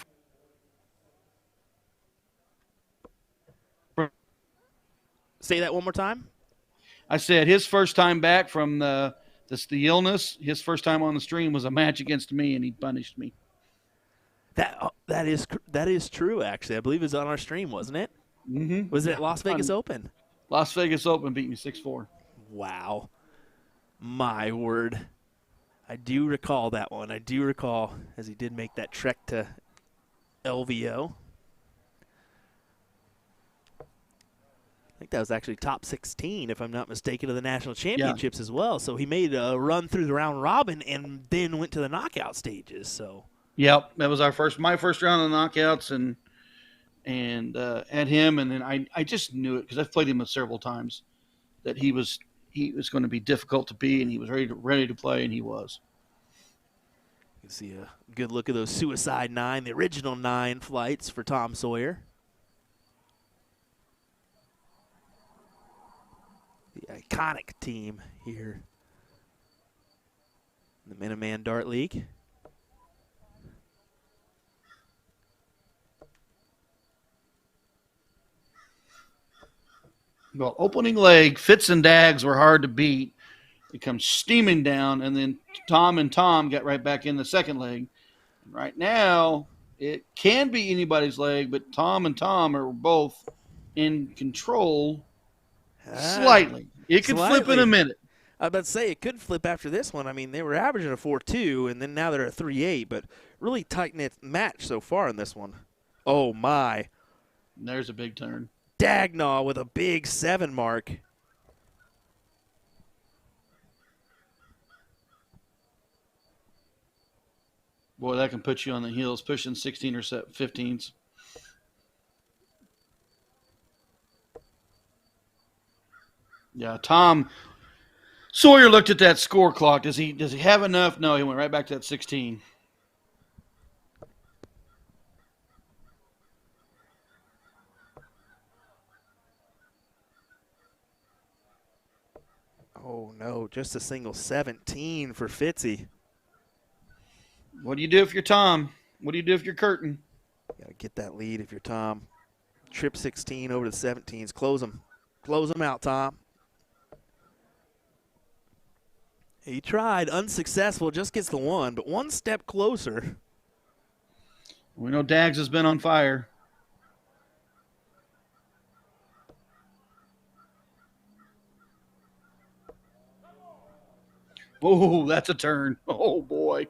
Say that one more time. I said his first time back from the illness, his first time on the stream was a match against me, and he punished me. That is true, actually. I believe it was on our stream, wasn't it? Mm-hmm. Was it at Las Vegas Open? Las Vegas Open beat me 6-4. Wow. My word. I do recall that one. I do recall, as he did make that trek to LVO. I think that was actually top 16, if I'm not mistaken, of the national championships as well. So he made a run through the round robin and then went to the knockout stages. So. Yep, that was my first round of the knockouts, and at him, and then I just knew it because I've played him several times that he was going to be difficult to beat, and he was ready to play, and he was. You can see a good look at those Suicide 9, the original 9 flights for Tom Sawyer. The iconic team here in the Minuteman Dart League. Well, opening leg, Fitz and Dags were hard to beat. It comes steaming down, and then Tom got right back in the second leg. Right now, it can be anybody's leg, but Tom are both in control slightly. It could flip in a minute. I was about to say it could flip after this one. I mean, they were averaging a 4-2, and then now they're at 3-8, but really tight-knit match so far in this one. Oh, my. There's a big turn. Dagnall with a big 7 mark. Boy, that can put you on the heels, pushing 16 or 15s. Yeah, Tom Sawyer looked at that score clock. Does he have enough? No, he went right back to that 16. Oh, no, just a single 17 for Fitzy. What do you do if you're Tom? What do you do if you're Curtin? Got to get that lead if you're Tom. Trip 16 over to the 17s. Close them. Close them out, Tom. He tried, unsuccessful, just gets the one, but one step closer. We know Dags has been on fire. Oh, that's a turn. Oh, boy.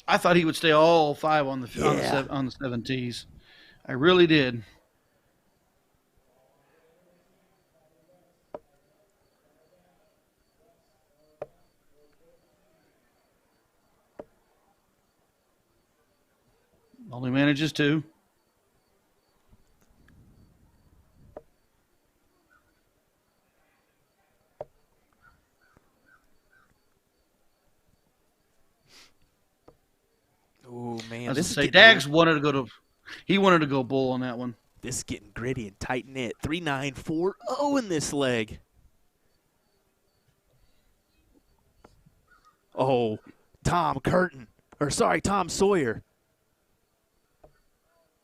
I thought he would stay all 5 on the 7 tees. I really did. Only manages 2. Oh man, As I this is say, getting, Dags wanted to go to. He wanted to go bull on that one. this is getting gritty and tight knit. 3-9-4-0 in this leg. Oh, Tom Sawyer.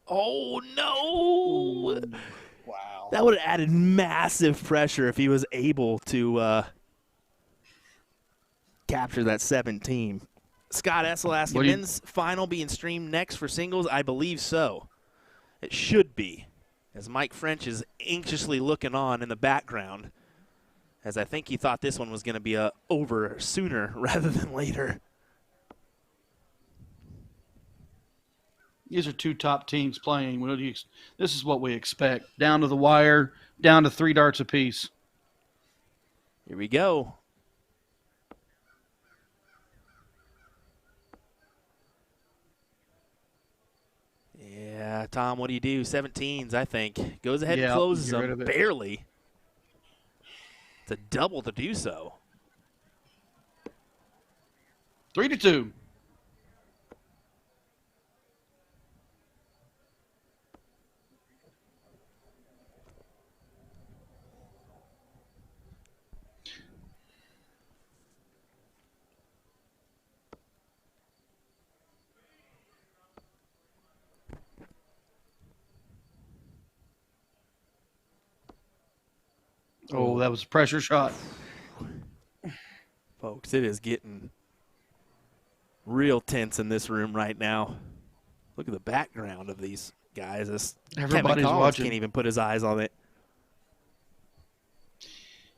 Oh no! Wow. That would have added massive pressure if he was able to capture that 17. Scott Essel asking, men's final being streamed next for singles? I believe so. It should be, as Mike French is anxiously looking on in the background, as I think he thought this one was going to be over sooner rather than later. These are 2 top teams playing. This is what we expect. Down to the wire, down to 3 darts apiece. Here we go. Yeah, Tom, what do you do? 17s, I think. Goes ahead and closes them, barely. It's a double to do so. 3-2. Oh, that was a pressure shot. Folks, it is getting real tense in this room right now. Look at the background of these guys. Everybody's Kevin Collins watching. Can't even put his eyes on it.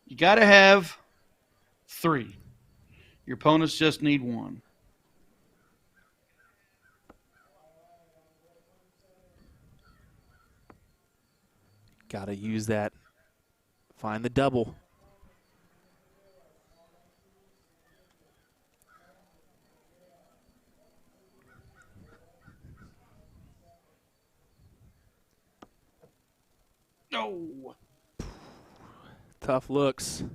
You got to have 3. Your opponents just need 1. Got to use that. Find the double. No. Tough looks.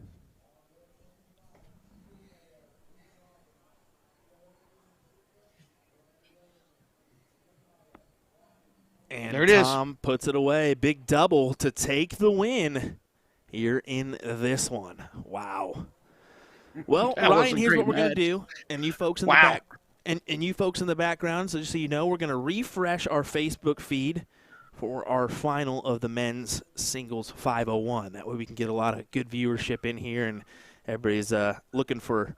And there it is. Tom puts it away. Big double to take the win here in this one. Wow. Well, Ryan, here's what we're going to do. And you folks in the back and you folks in the background, so just so you know, we're going to refresh our Facebook feed for our final of the men's singles 501. That way we can get a lot of good viewership in here, and everybody's looking for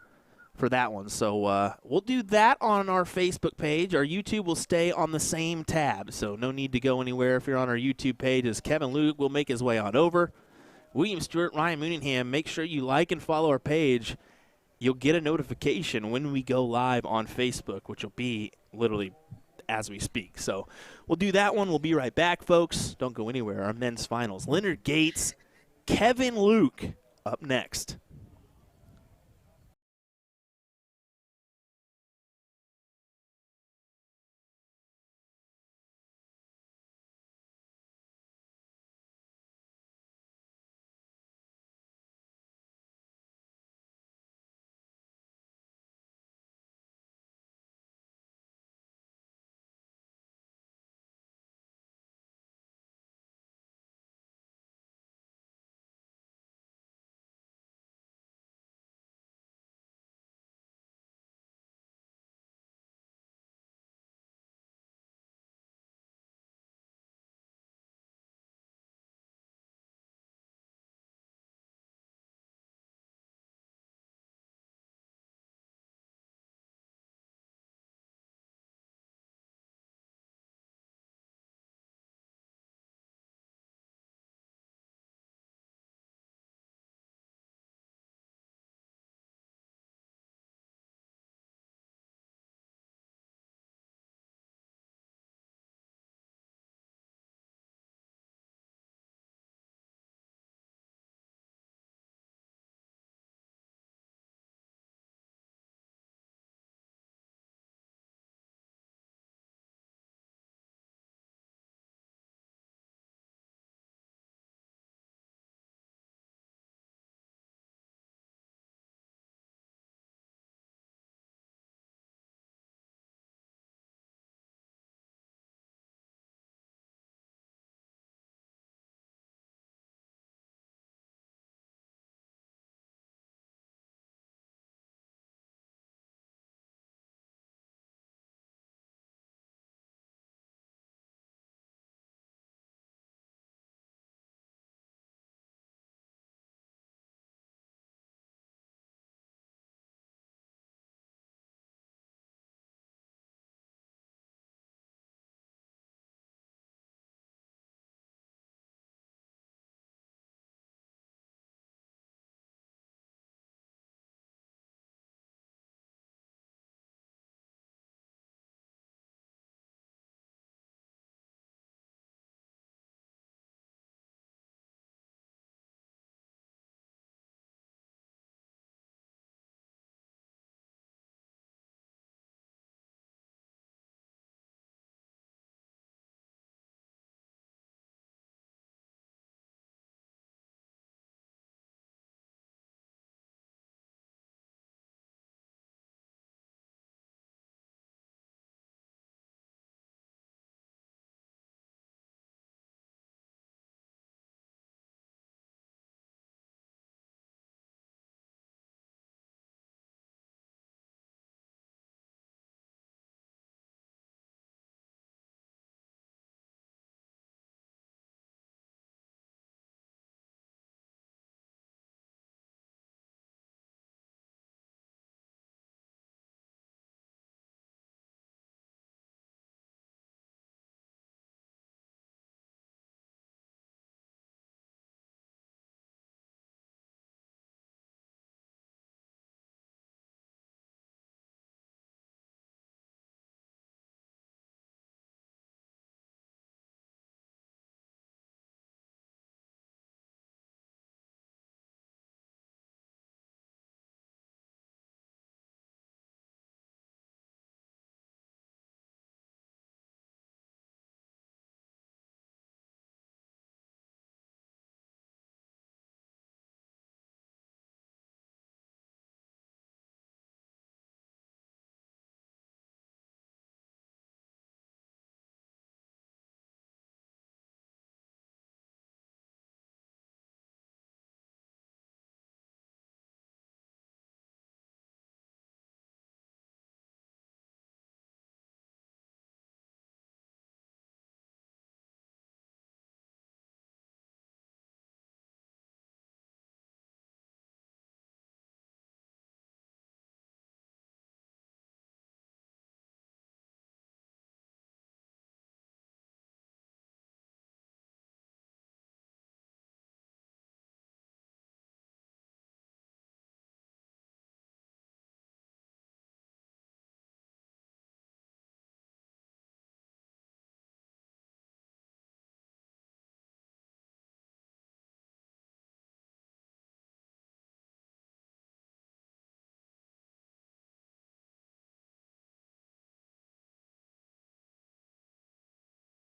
that one. So we'll do that on our Facebook page. Our YouTube will stay on the same tab, so no need to go anywhere if you're on our YouTube page. As Kevin Luke will make his way on over. William Stuart, Ryan Mooningham, make sure you like and follow our page. You'll get a notification when we go live on Facebook, which will be literally as we speak. So we'll do that one. We'll be right back, folks. Don't go anywhere. Our men's finals. Leonard Gates, Kevin Luke up next.